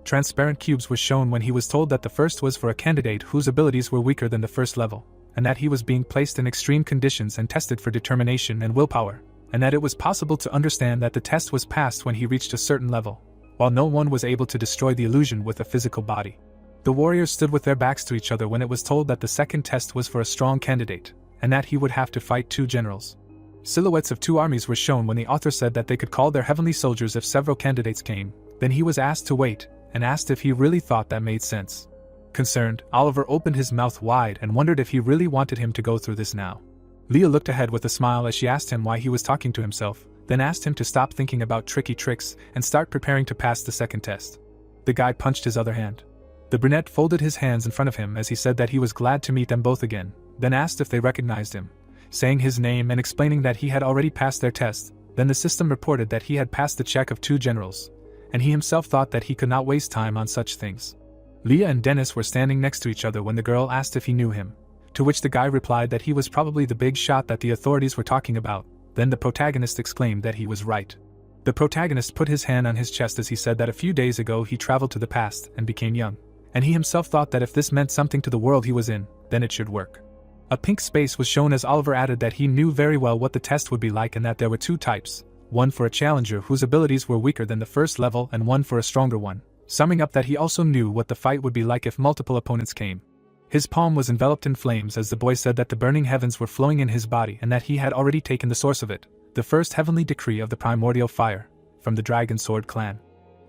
Transparent cubes was shown when he was told that the first was for a candidate whose abilities were weaker than the first level, and that he was being placed in extreme conditions and tested for determination and willpower, and that it was possible to understand that the test was passed when he reached a certain level, while no one was able to destroy the illusion with a physical body. The warriors stood with their backs to each other when it was told that the second test was for a strong candidate, and that he would have to fight 2 generals. Silhouettes of 2 armies were shown when the author said that they could call their heavenly soldiers if several candidates came. Then he was asked to wait, and asked if he really thought that made sense. Concerned, Oliver opened his mouth wide and wondered if he really wanted him to go through this now. Leah looked ahead with a smile as she asked him why he was talking to himself, then asked him to stop thinking about tricky tricks and start preparing to pass the second test. The guy punched his other hand. The brunette folded his hands in front of him as he said that he was glad to meet them both again, then asked if they recognized him, saying his name and explaining that he had already passed their test. Then the system reported that he had passed the check of 2 generals, and he himself thought that he could not waste time on such things. Leah and Dennis were standing next to each other when the girl asked if he knew him, to which the guy replied that he was probably the big shot that the authorities were talking about. Then the protagonist exclaimed that he was right. The protagonist put his hand on his chest as he said that a few days ago he traveled to the past and became young, and he himself thought that if this meant something to the world he was in, then it should work. A pink space was shown as Oliver added that he knew very well what the test would be like and that there were two types, one for a challenger whose abilities were weaker than the first level and one for a stronger one, summing up that he also knew what the fight would be like if multiple opponents came. His palm was enveloped in flames as the boy said that the burning heavens were flowing in his body and that he had already taken the source of it, the first heavenly decree of the primordial fire, from the Dragon Sword clan.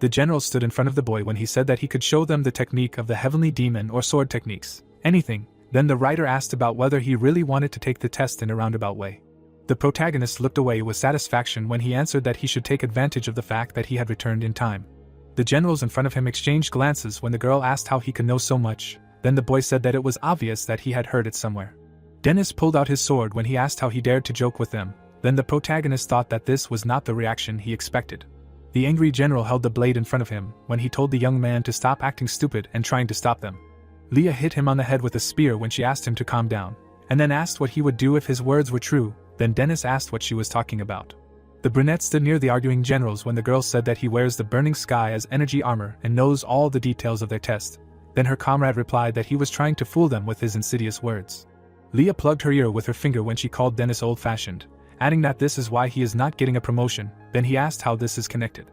The general stood in front of the boy when he said that he could show them the technique of the heavenly demon or sword techniques, anything. Then the writer asked about whether he really wanted to take the test in a roundabout way. The protagonist looked away with satisfaction when he answered that he should take advantage of the fact that he had returned in time. The generals in front of him exchanged glances when the girl asked how he could know so much. Then the boy said that it was obvious that he had heard it somewhere. Dennis pulled out his sword when he asked how he dared to joke with them. Then the protagonist thought that this was not the reaction he expected. The angry general held the blade in front of him when he told the young man to stop acting stupid and trying to stop them. Leah hit him on the head with a spear when she asked him to calm down, and then asked what he would do if his words were true. Then Dennis asked what she was talking about. The brunette stood near the arguing generals when the girl said that he wears the burning sky as energy armor and knows all the details of their test. Then her comrade replied that he was trying to fool them with his insidious words. Leah plugged her ear with her finger when she called Dennis old-fashioned, adding that this is why he is not getting a promotion. Then he asked how this is connected.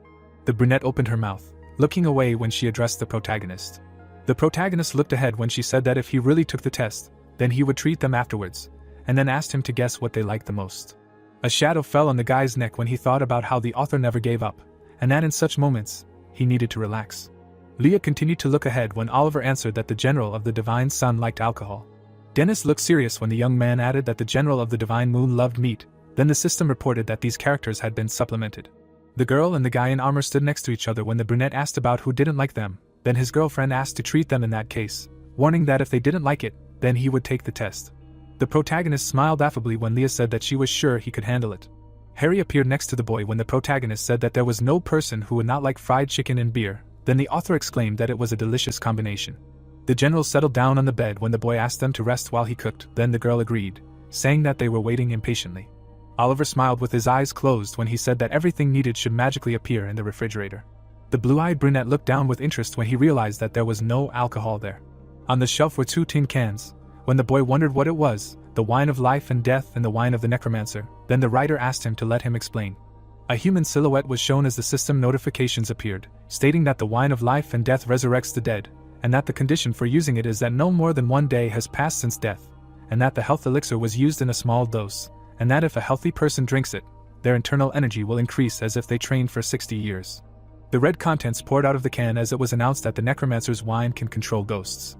The brunette opened her mouth, looking away when she addressed the protagonist. The protagonist looked ahead when she said that if he really took the test, then he would treat them afterwards, and then asked him to guess what they liked the most. A shadow fell on the guy's neck when he thought about how the author never gave up, and that in such moments, he needed to relax. Leah continued to look ahead when Oliver answered that the general of the Divine Sun liked alcohol. Dennis looked serious when the young man added that the general of the Divine Moon loved meat. Then the system reported that these characters had been supplemented. The girl and the guy in armor stood next to each other when the brunette asked about who didn't like them. Then his girlfriend asked to treat them in that case, warning that if they didn't like it, then he would take the test. The protagonist smiled affably when Leah said that she was sure he could handle it. Harry appeared next to the boy when the protagonist said that there was no person who would not like fried chicken and beer. Then the author exclaimed that it was a delicious combination. The general settled down on the bed when the boy asked them to rest while he cooked. Then the girl agreed, saying that they were waiting impatiently. Oliver smiled with his eyes closed when he said that everything needed should magically appear in the refrigerator. The blue-eyed brunette looked down with interest when he realized that there was no alcohol there. On the shelf were 2 tin cans. When the boy wondered what it was, the wine of life and death and the wine of the necromancer, then the writer asked him to let him explain. A human silhouette was shown as the system notifications appeared, stating that the wine of life and death resurrects the dead, and that the condition for using it is that no more than 1 day has passed since death, and that the health elixir was used in a small dose, and that if a healthy person drinks it, their internal energy will increase as if they trained for 60 years. The red contents poured out of the can as it was announced that the necromancer's wine can control ghosts.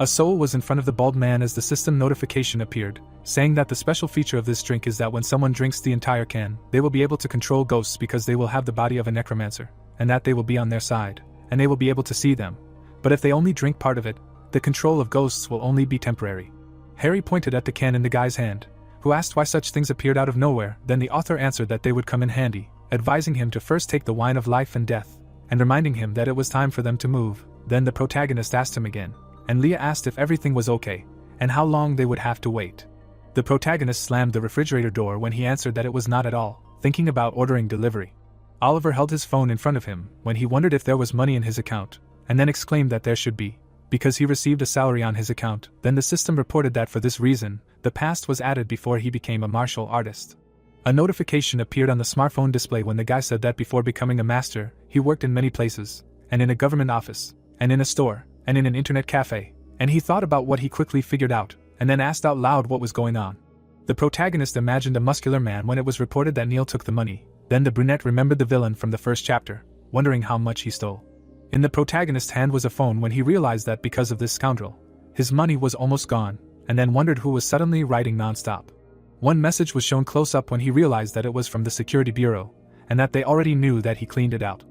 A soul was in front of the bald man as the system notification appeared, saying that the special feature of this drink is that when someone drinks the entire can, they will be able to control ghosts because they will have the body of a necromancer, and that they will be on their side, and they will be able to see them. But if they only drink part of it, the control of ghosts will only be temporary. Harry pointed at the can in the guy's hand, who asked why such things appeared out of nowhere. Then the author answered that they would come in handy, advising him to first take the wine of life and death, and reminding him that it was time for them to move. Then the protagonist asked him again, and Leah asked if everything was okay, and how long they would have to wait. The protagonist slammed the refrigerator door when he answered that it was not at all, thinking about ordering delivery. Oliver held his phone in front of him when he wondered if there was money in his account, and then exclaimed that there should be, because he received a salary on his account. Then the system reported that for this reason, the past was added before he became a martial artist. A notification appeared on the smartphone display when the guy said that before becoming a master, he worked in many places, and in a government office, and in a store, and in an internet cafe, and he thought about what he quickly figured out, and then asked out loud what was going on. The protagonist imagined a muscular man when it was reported that Neil took the money. Then the brunette remembered the villain from the first chapter, wondering how much he stole. In the protagonist's hand was a phone when he realized that because of this scoundrel, his money was almost gone, and then wondered who was suddenly writing non-stop. One message was shown close up when he realized that it was from the security bureau, and that they already knew that he cleaned it out.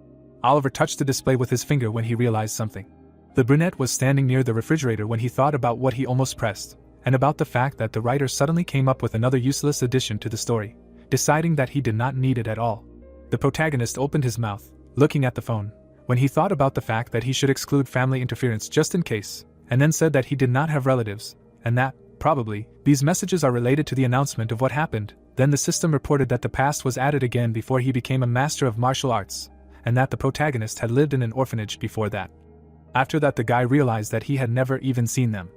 Oliver touched the display with his finger when he realized something. The brunette was standing near the refrigerator when he thought about what he almost pressed, and about the fact that the writer suddenly came up with another useless addition to the story, deciding that he did not need it at all. The protagonist opened his mouth, looking at the phone, when he thought about the fact that he should exclude family interference just in case, and then said that he did not have relatives, and that, probably, these messages are related to the announcement of what happened. Then the system reported that the past was added again before he became a master of martial arts, and that the protagonist had lived in an orphanage before that. After that, the guy realized that he had never even seen them.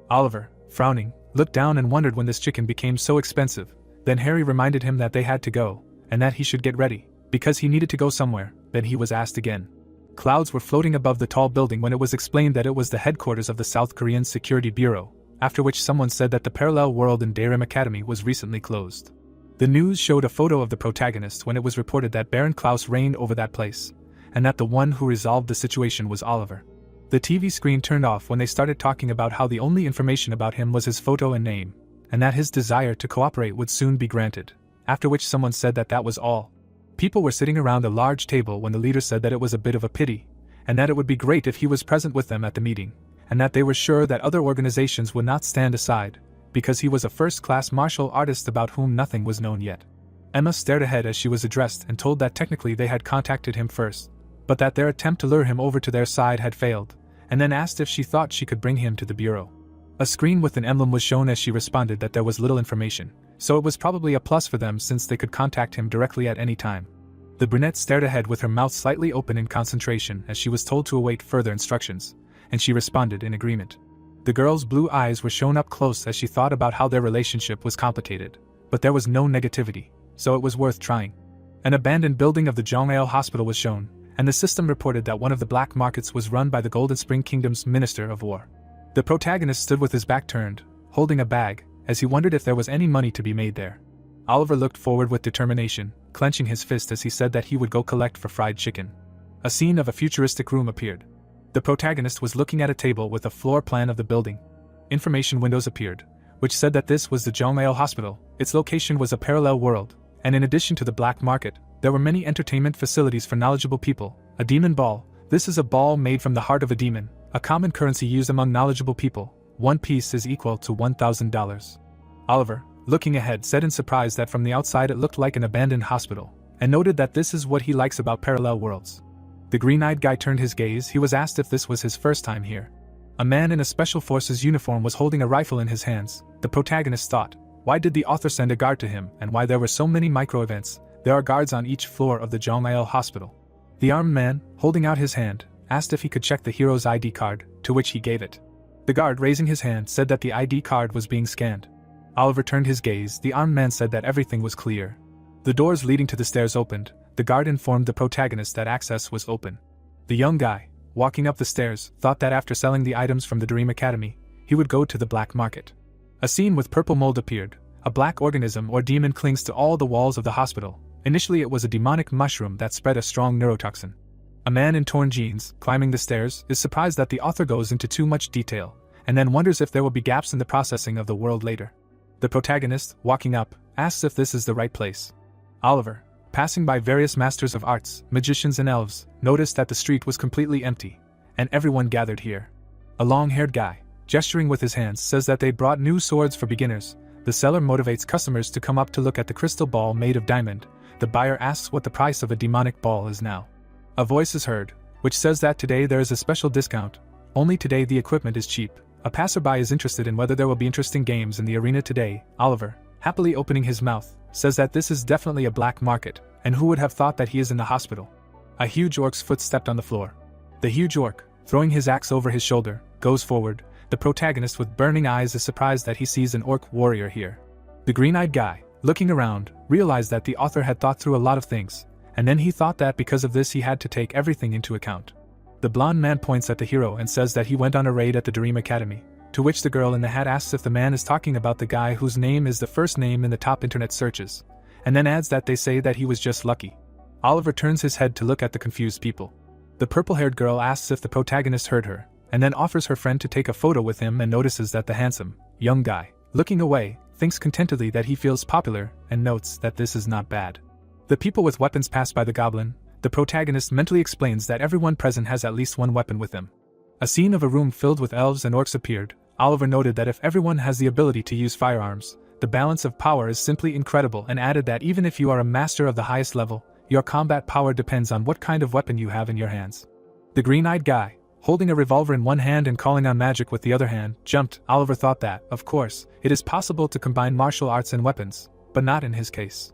Oliver, frowning, looked down and wondered when this chicken became so expensive. Then Harry reminded him that they had to go, and that he should get ready, because he needed to go somewhere. Then he was asked again. Clouds were floating above the tall building when it was explained that it was the headquarters of the South Korean Security Bureau, after which someone said that the parallel world in Darim Academy was recently closed. The news showed a photo of the protagonist when it was reported that Baron Klaus reigned over that place, and that the one who resolved the situation was Oliver. The TV screen turned off when they started talking about how the only information about him was his photo and name, and that his desire to cooperate would soon be granted, after which someone said that that was all. People were sitting around a large table when the leader said that it was a bit of a pity, and that it would be great if he was present with them at the meeting, and that they were sure that other organizations would not stand aside, because he was a first-class martial artist about whom nothing was known yet. Emma stared ahead as she was addressed and told that technically they had contacted him first, but that their attempt to lure him over to their side had failed, and then asked if she thought she could bring him to the bureau. A screen with an emblem was shown as she responded that there was little information, so it was probably a plus for them since they could contact him directly at any time. The brunette stared ahead with her mouth slightly open in concentration as she was told to await further instructions, and she responded in agreement. The girl's blue eyes were shown up close as she thought about how their relationship was complicated, but there was no negativity, so it was worth trying. An abandoned building of the Jongmail Hospital was shown, and the system reported that one of the black markets was run by the Golden Spring Kingdom's Minister of War. The protagonist stood with his back turned, holding a bag, as he wondered if there was any money to be made there. Oliver looked forward with determination, clenching his fist as he said that he would go collect for fried chicken. A scene of a futuristic room appeared. The protagonist was looking at a table with a floor plan of the building. Information windows appeared, which said that this was the Jongmail Hospital. Its location was a parallel world, and in addition to the black market, there were many entertainment facilities for knowledgeable people. A demon ball. This is a ball made from the heart of a demon, a common currency used among knowledgeable people. One piece is equal to $1,000. Oliver, looking ahead, said in surprise that from the outside it looked like an abandoned hospital, and noted that this is what he likes about parallel worlds. The green-eyed guy turned his gaze. He was asked if this was his first time here. A man in a special forces uniform was holding a rifle in his hands. The protagonist thought, why did the author send a guard to him, and why there were so many micro-events? There are guards on each floor of the Jongmail Hospital. The armed man, holding out his hand, asked if he could check the hero's ID card, to which he gave it. The guard, raising his hand, said that the ID card was being scanned. Oliver turned his gaze. The armed man said that everything was clear. The doors leading to the stairs opened. The guard informed the protagonist that access was open. The young guy, walking up the stairs, thought that after selling the items from the Dream Academy, he would go to the black market. A scene with purple mold appeared. A black organism or demon clings to all the walls of the hospital. Initially it was a demonic mushroom that spread a strong neurotoxin. A man in torn jeans, climbing the stairs, is surprised that the author goes into too much detail, and then wonders if there will be gaps in the processing of the world later. The protagonist, walking up, asks if this is the right place. Oliver, passing by various masters of arts, magicians and elves, noticed that the street was completely empty, and everyone gathered here. A long-haired guy, gesturing with his hands, says that they brought new swords for beginners. The seller motivates customers to come up to look at the crystal ball made of diamond. The buyer asks what the price of a demonic ball is now. A voice is heard, which says that today there is a special discount. Only today the equipment is cheap. A passerby is interested in whether there will be interesting games in the arena today. Oliver, happily opening his mouth, says that this is definitely a black market, and who would have thought that he is in the hospital. A huge orc's foot stepped on the floor. The huge orc, throwing his axe over his shoulder, goes forward. The protagonist with burning eyes is surprised that he sees an orc warrior here. The green-eyed guy, looking around, realized that the author had thought through a lot of things, and then he thought that because of this he had to take everything into account. The blonde man points at the hero and says that he went on a raid at the Dream Academy, to which the girl in the hat asks if the man is talking about the guy whose name is the first name in the top internet searches, and then adds that they say that he was just lucky. Oliver turns his head to look at the confused people. The purple-haired girl asks if the protagonist heard her, and then offers her friend to take a photo with him and notices that the handsome, young guy, looking away, thinks contentedly that he feels popular and notes that this is not bad. The people with weapons pass by the goblin. The protagonist mentally explains that everyone present has at least one weapon with them. A scene of a room filled with elves and orcs appeared. Oliver noted that if everyone has the ability to use firearms, the balance of power is simply incredible, and added that even if you are a master of the highest level, your combat power depends on what kind of weapon you have in your hands. The green-eyed guy, holding a revolver in one hand and calling on magic with the other hand, jumped. Oliver thought that, of course, it is possible to combine martial arts and weapons, but not in his case.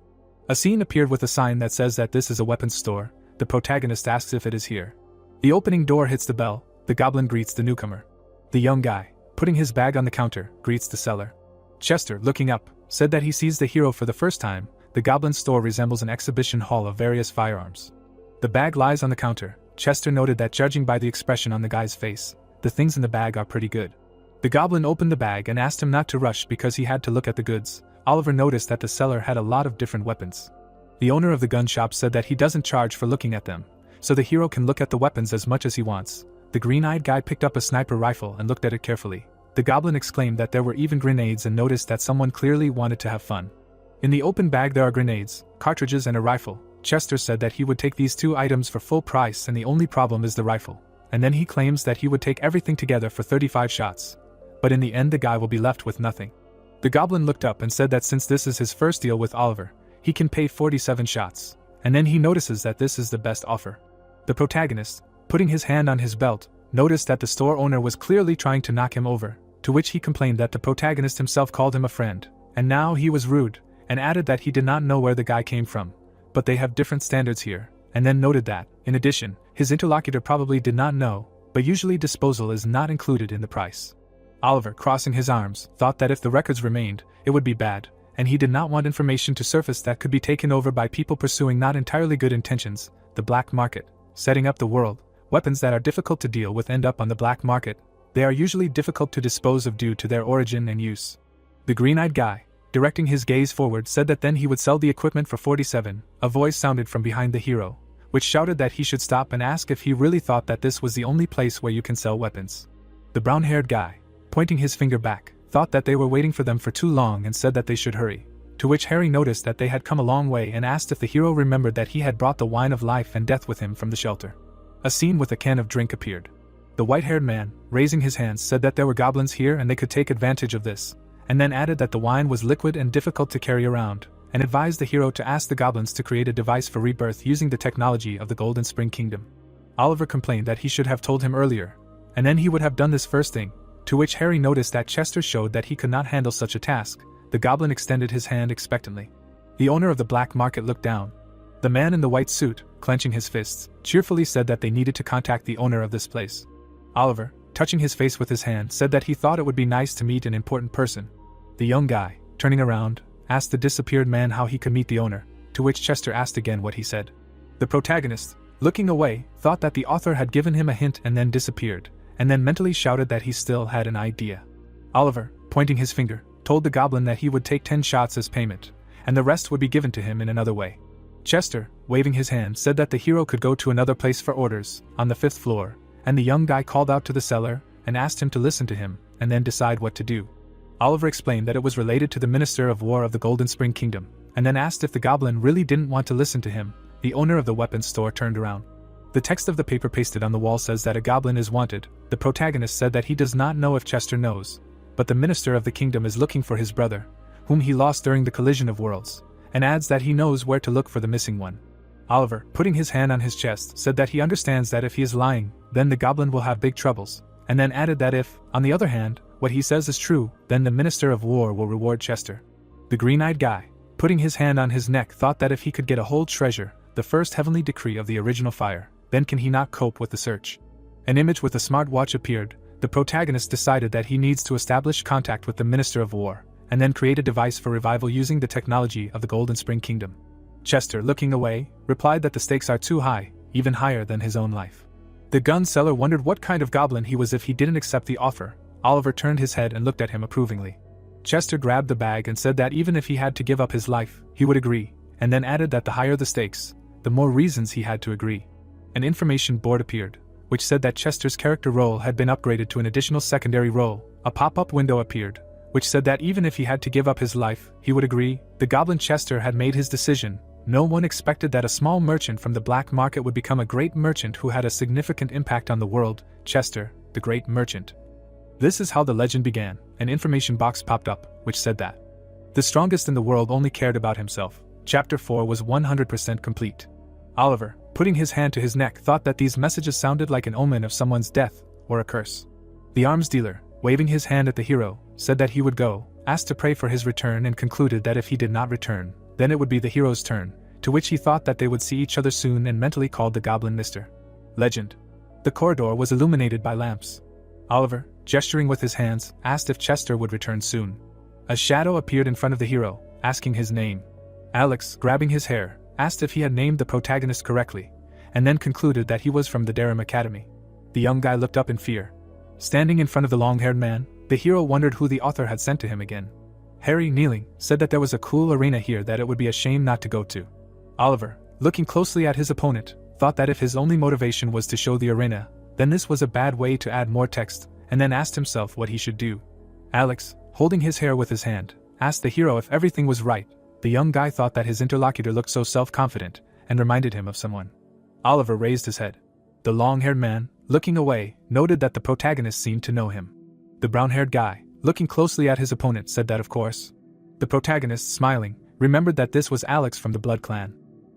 A scene appeared with a sign that says that this is a weapons store. The protagonist asks if it is here. The opening door hits the bell. The goblin greets the newcomer. The young guy, putting his bag on the counter, greets the seller. Chester, looking up, said that he sees the hero for the first time. The goblin store resembles an exhibition hall of various firearms. The bag lies on the counter. Chester noted that judging by the expression on the guy's face, the things in the bag are pretty good. The goblin opened the bag and asked him not to rush because he had to look at the goods. Oliver noticed that the seller had a lot of different weapons. The owner of the gun shop said that he doesn't charge for looking at them, so the hero can look at the weapons as much as he wants. The green-eyed guy picked up a sniper rifle and looked at it carefully. The goblin exclaimed that there were even grenades and noticed that someone clearly wanted to have fun. In the open bag there are grenades, cartridges and a rifle. Chester said that he would take these two items for full price and the only problem is the rifle. And then he claims that he would take everything together for 35 shots. But in the end the guy will be left with nothing. The goblin looked up and said that since this is his first deal with Oliver, he can pay 47 shots. And then he notices that this is the best offer. The protagonist, putting his hand on his belt, noticed that the store owner was clearly trying to knock him over, to which he complained that the protagonist himself called him a friend, and now he was rude, and added that he did not know where the guy came from. But they have different standards here, and then noted that, in addition, his interlocutor probably did not know, but usually disposal is not included in the price. Oliver, crossing his arms, thought that if the records remained, it would be bad, and he did not want information to surface that could be taken over by people pursuing not entirely good intentions. The black market, setting up the world, weapons that are difficult to deal with end up on the black market. They are usually difficult to dispose of due to their origin and use. The green-eyed guy, directing his gaze forward, said that then he would sell the equipment for 47. A voice sounded from behind the hero, which shouted that he should stop and ask if he really thought that this was the only place where you can sell weapons. The brown-haired guy, pointing his finger back, thought that they were waiting for them for too long and said that they should hurry, to which Harry noticed that they had come a long way and asked if the hero remembered that he had brought the wine of life and death with him from the shelter. A scene with a can of drink appeared. The white-haired man, raising his hands, said that there were goblins here and they could take advantage of this, and then added that the wine was liquid and difficult to carry around, and advised the hero to ask the goblins to create a device for rebirth using the technology of the Golden Spring Kingdom. Oliver complained that he should have told him earlier, and then he would have done this first thing, to which Harry noticed that Chester showed that he could not handle such a task. The goblin extended his hand expectantly. The owner of the black market looked down. The man in the white suit, clenching his fists, cheerfully said that they needed to contact the owner of this place. Oliver, touching his face with his hand, said that he thought it would be nice to meet an important person. The young guy, turning around, asked the disappeared man how he could meet the owner, to which Chester asked again what he said. The protagonist, looking away, thought that the author had given him a hint and then disappeared, and then mentally shouted that he still had an idea. Oliver, pointing his finger, told the goblin that he would take 10 shots as payment, and the rest would be given to him in another way. Chester, waving his hand, said that the hero could go to another place for orders, on the 5th floor, and the young guy called out to the seller, and asked him to listen to him, and then decide what to do. Oliver explained that it was related to the Minister of War of the Golden Spring Kingdom, and then asked if the goblin really didn't want to listen to him. The owner of the weapons store turned around. The text of the paper pasted on the wall says that a goblin is wanted. The protagonist said that he does not know if Chester knows, but the Minister of the Kingdom is looking for his brother, whom he lost during the collision of worlds, and adds that he knows where to look for the missing one. Oliver, putting his hand on his chest, said that he understands that if he is lying, then the goblin will have big troubles, and then added that if, on the other hand, what he says is true, then the Minister of War will reward Chester. The green-eyed guy, putting his hand on his neck, thought that if he could get a whole treasure, the first heavenly decree of the original fire, then can he not cope with the search? An image with a smartwatch appeared. The protagonist decided that he needs to establish contact with the Minister of War, and then create a device for revival using the technology of the Golden Spring Kingdom. Chester, looking away, replied that the stakes are too high, even higher than his own life. The gun seller wondered what kind of goblin he was if he didn't accept the offer. Oliver turned his head and looked at him approvingly. Chester grabbed the bag and said that even if he had to give up his life, he would agree, and then added that the higher the stakes, the more reasons he had to agree. An information board appeared, which said that Chester's character role had been upgraded to an additional secondary role. A pop-up window appeared, which said that even if he had to give up his life, he would agree. The goblin Chester had made his decision. No one expected that a small merchant from the black market would become a great merchant who had a significant impact on the world. Chester, the great merchant. This is how the legend began. An information box popped up, which said that the strongest in the world only cared about himself. Chapter 4 was 100% complete. Oliver, putting his hand to his neck, thought that these messages sounded like an omen of someone's death or a curse. The arms dealer, waving his hand at the hero, said that he would go, asked to pray for his return, and concluded that if he did not return, then it would be the hero's turn, to which he thought that they would see each other soon, and mentally called the goblin Mr. Legend. The corridor was illuminated by lamps. Oliver, gesturing with his hands, asked if Chester would return soon. A shadow appeared in front of the hero, asking his name. Alex, grabbing his hair, asked if he had named the protagonist correctly, and then concluded that he was from the Durham Academy. The young guy looked up in fear. Standing in front of the long-haired man, the hero wondered who the author had sent to him again. Harry, kneeling, said that there was a cool arena here that it would be a shame not to go to. Oliver, looking closely at his opponent, thought that if his only motivation was to show the arena, then this was a bad way to add more text, and then asked himself what he should do. Alex, holding his hair with his hand, asked the hero if everything was right. The young guy thought that his interlocutor looked so self-confident, and reminded him of someone. Oliver raised his head. The long-haired man, looking away, noted that the protagonist seemed to know him. The brown-haired guy, looking closely at his opponent, said that of course. The protagonist, smiling, remembered that this was Alex from the Blood Clan.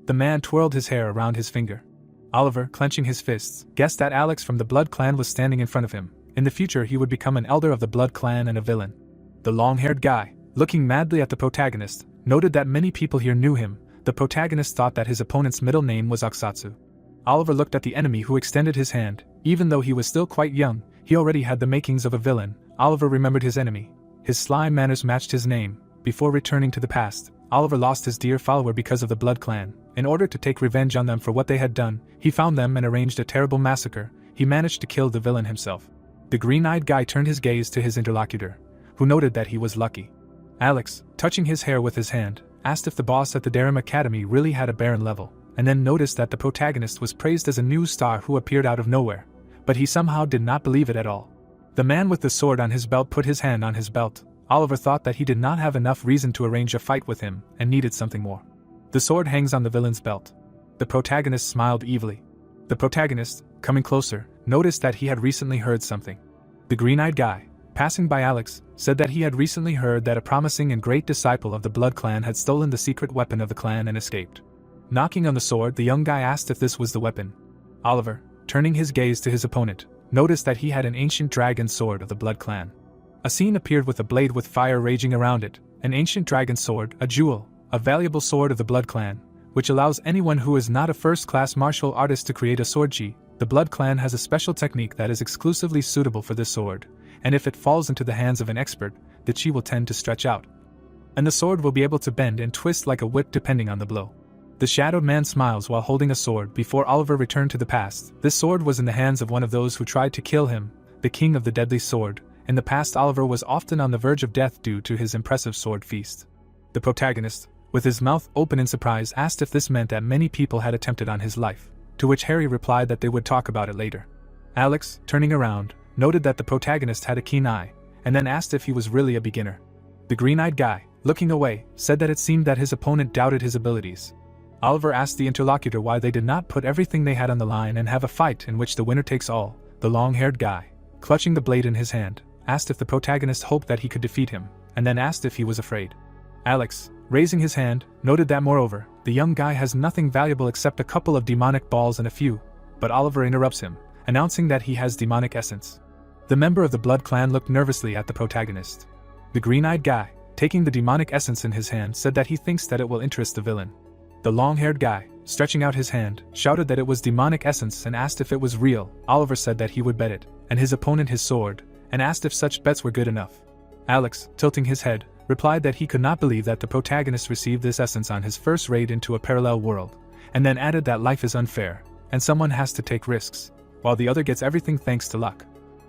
The man twirled his hair around his finger. Oliver, clenching his fists, guessed that Alex from the Blood Clan was standing in front of him. In the future he would become an elder of the Blood Clan and a villain. The long-haired guy, looking madly at the protagonist, noted that many people here knew him. The protagonist thought that his opponent's middle name was Oksatsu. Oliver looked at the enemy who extended his hand. Even though he was still quite young, he already had the makings of a villain. Oliver remembered his enemy. His sly manners matched his name. Before returning to the past, Oliver lost his dear follower because of the Blood Clan. In order to take revenge on them for what they had done, he found them and arranged a terrible massacre. He managed to kill the villain himself. The green-eyed guy turned his gaze to his interlocutor, who noted that he was lucky. Alex, touching his hair with his hand, asked if the boss at the Durham Academy really had a Baron level, and then noticed that the protagonist was praised as a new star who appeared out of nowhere, but he somehow did not believe it at all. The man with the sword on his belt put his hand on his belt. Oliver thought that he did not have enough reason to arrange a fight with him, and needed something more. The sword hangs on the villain's belt. The protagonist smiled evilly. The protagonist, coming closer, noticed that he had recently heard something. The green-eyed guy, passing by Alex, said that he had recently heard that a promising and great disciple of the Blood Clan had stolen the secret weapon of the clan and escaped. Knocking on the sword, the young guy asked if this was the weapon. Oliver, turning his gaze to his opponent, noticed that he had an ancient dragon sword of the Blood Clan. A scene appeared with a blade with fire raging around it, an ancient dragon sword, a jewel, a valuable sword of the Blood Clan, which allows anyone who is not a first-class martial artist to create a sword chi. The Blood Clan has a special technique that is exclusively suitable for this sword, and if it falls into the hands of an expert, the chi will tend to stretch out. And the sword will be able to bend and twist like a whip depending on the blow. The shadowed man smiles while holding a sword. Before Oliver returned to the past, this sword was in the hands of one of those who tried to kill him, the king of the deadly sword. In the past, Oliver was often on the verge of death due to his impressive sword feast. The protagonist, with his mouth open in surprise, asked if this meant that many people had attempted on his life, to which Harry replied that they would talk about it later. Alex, turning around, noted that the protagonist had a keen eye, and then asked if he was really a beginner. The green-eyed guy, looking away, said that it seemed that his opponent doubted his abilities. Oliver asked the interlocutor why they did not put everything they had on the line and have a fight in which the winner takes all. The long-haired guy, clutching the blade in his hand, asked if the protagonist hoped that he could defeat him, and then asked if he was afraid. Alex, raising his hand, noted that moreover, the young guy has nothing valuable except a couple of demonic balls and a few, but Oliver interrupts him, announcing that he has demonic essence. The member of the Blood Clan looked nervously at the protagonist. The green-eyed guy, taking the demonic essence in his hand, said that he thinks that it will interest the villain. The long-haired guy, stretching out his hand, shouted that it was demonic essence and asked if it was real. Oliver said that he would bet it, and his opponent his sword, and asked if such bets were good enough. Alex, tilting his head, replied that he could not believe that the protagonist received this essence on his first raid into a parallel world, and then added that life is unfair, and someone has to take risks, while the other gets everything thanks to luck.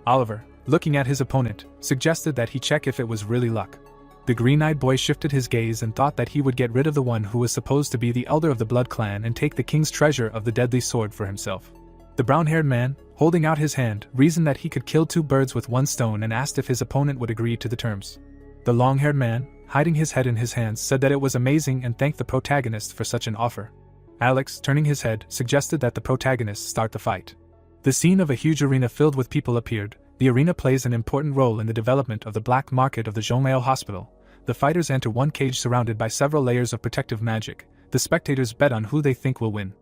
Oliver, looking at his opponent, suggested that he check if it was really luck. The green-eyed boy shifted his gaze and thought that he would get rid of the one who was supposed to be the elder of the Blood Clan and take the king's treasure of the deadly sword for himself. The brown-haired man, holding out his hand, reasoned that he could kill two birds with one stone and asked if his opponent would agree to the terms. The long-haired man, hiding his head in his hands, said that it was amazing and thanked the protagonist for such an offer. Alex, turning his head, suggested that the protagonist start the fight. The scene of a huge arena filled with people appeared. The arena plays an important role in the development of the black market of the Zhongmao Hospital. The fighters enter one cage surrounded by several layers of protective magic. The spectators bet on who they think will win.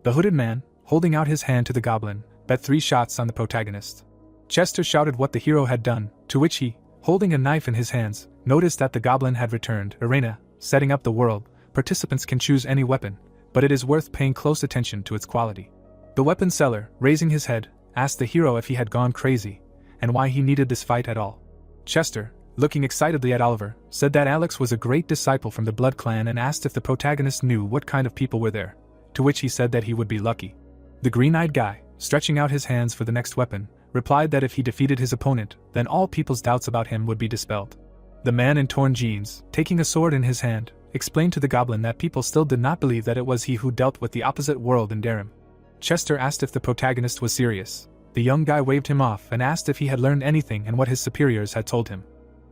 The hooded man, holding out his hand to the goblin, bet 3 shots on the protagonist. Chester shouted what the hero had done, to which he, holding a knife in his hands, noticed that the goblin had returned. Arena, setting up the world, participants can choose any weapon, but it is worth paying close attention to its quality. The weapon seller, raising his head, asked the hero if he had gone crazy, and why he needed this fight at all. Chester, looking excitedly at Oliver, said that Alex was a great disciple from the Blood Clan and asked if the protagonist knew what kind of people were there, to which he said that he would be lucky. The green-eyed guy, stretching out his hands for the next weapon, replied that if he defeated his opponent, then all people's doubts about him would be dispelled. The man in torn jeans, taking a sword in his hand, explained to the goblin that people still did not believe that it was he who dealt with the opposite world in Darim. Chester asked if the protagonist was serious. The young guy waved him off and asked if he had learned anything and what his superiors had told him.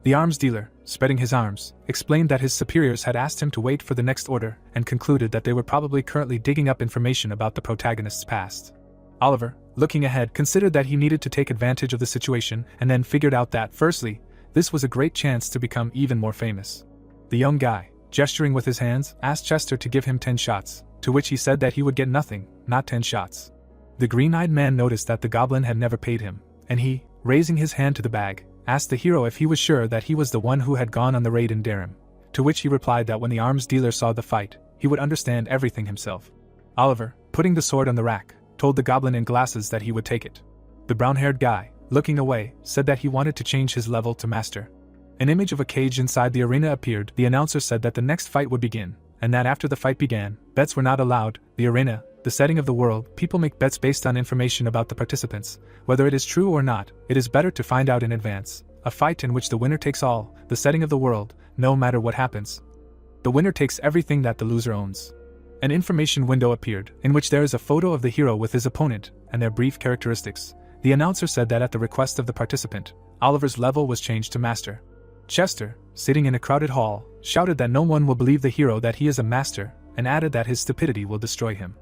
The arms dealer, spreading his arms, explained that his superiors had asked him to wait for the next order and concluded that they were probably currently digging up information about the protagonist's past. Oliver, looking ahead, considered that he needed to take advantage of the situation and then figured out that, firstly, this was a great chance to become even more famous. The young guy, gesturing with his hands, asked Chester to give him 10 shots, to which he said that he would get nothing, not 10 shots. The green-eyed man noticed that the goblin had never paid him, and he, raising his hand to the bag, asked the hero if he was sure that he was the one who had gone on the raid in Darim, to which he replied that when the arms dealer saw the fight, he would understand everything himself. Oliver, putting the sword on the rack, told the goblin in glasses that he would take it. The brown-haired guy, looking away, said that he wanted to change his level to master. An image of a cage inside the arena appeared. The announcer said that the next fight would begin, and that after the fight began, bets were not allowed. The arena, the setting of the world, people make bets based on information about the participants. Whether it is true or not, it is better to find out in advance. A fight in which the winner takes all, the setting of the world, no matter what happens. The winner takes everything that the loser owns. An information window appeared, in which there is a photo of the hero with his opponent, and their brief characteristics. The announcer said that at the request of the participant, Oliver's level was changed to master. Chester, sitting in a crowded hall, shouted that no one will believe the hero that he is a master, and added that his stupidity will destroy him.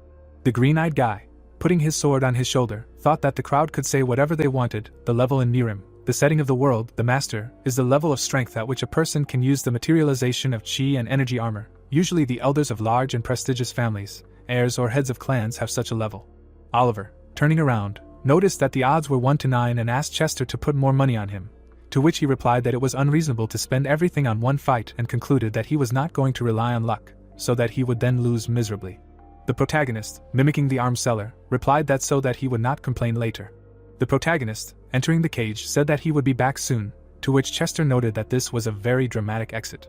The green-eyed guy, putting his sword on his shoulder, thought that the crowd could say whatever they wanted. The level in Nirim, the setting of the world, the master, is the level of strength at which a person can use the materialization of chi and energy armor. Usually the elders of large and prestigious families, heirs or heads of clans have such a level. Oliver, turning around, noticed that the odds were 1 to 9 and asked Chester to put more money on him, to which he replied that it was unreasonable to spend everything on one fight and concluded that he was not going to rely on luck, so that he would then lose miserably. The protagonist, mimicking the arms seller, replied that so that he would not complain later. The protagonist, entering the cage, said that he would be back soon, to which Chester noted that this was a very dramatic exit.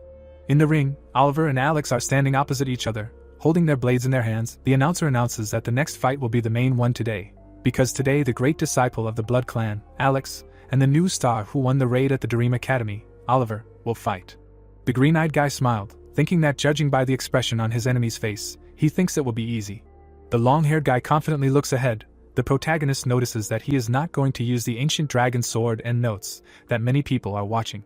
In the ring, Oliver and Alex are standing opposite each other, holding their blades in their hands. The announcer announces that the next fight will be the main one today, because today the great disciple of the Blood Clan, Alex, and the new star who won the raid at the Dream Academy, Oliver, will fight. The green-eyed guy smiled, thinking that judging by the expression on his enemy's face, he thinks it will be easy. The long-haired guy confidently looks ahead. The protagonist notices that he is not going to use the ancient dragon sword and notes that many people are watching.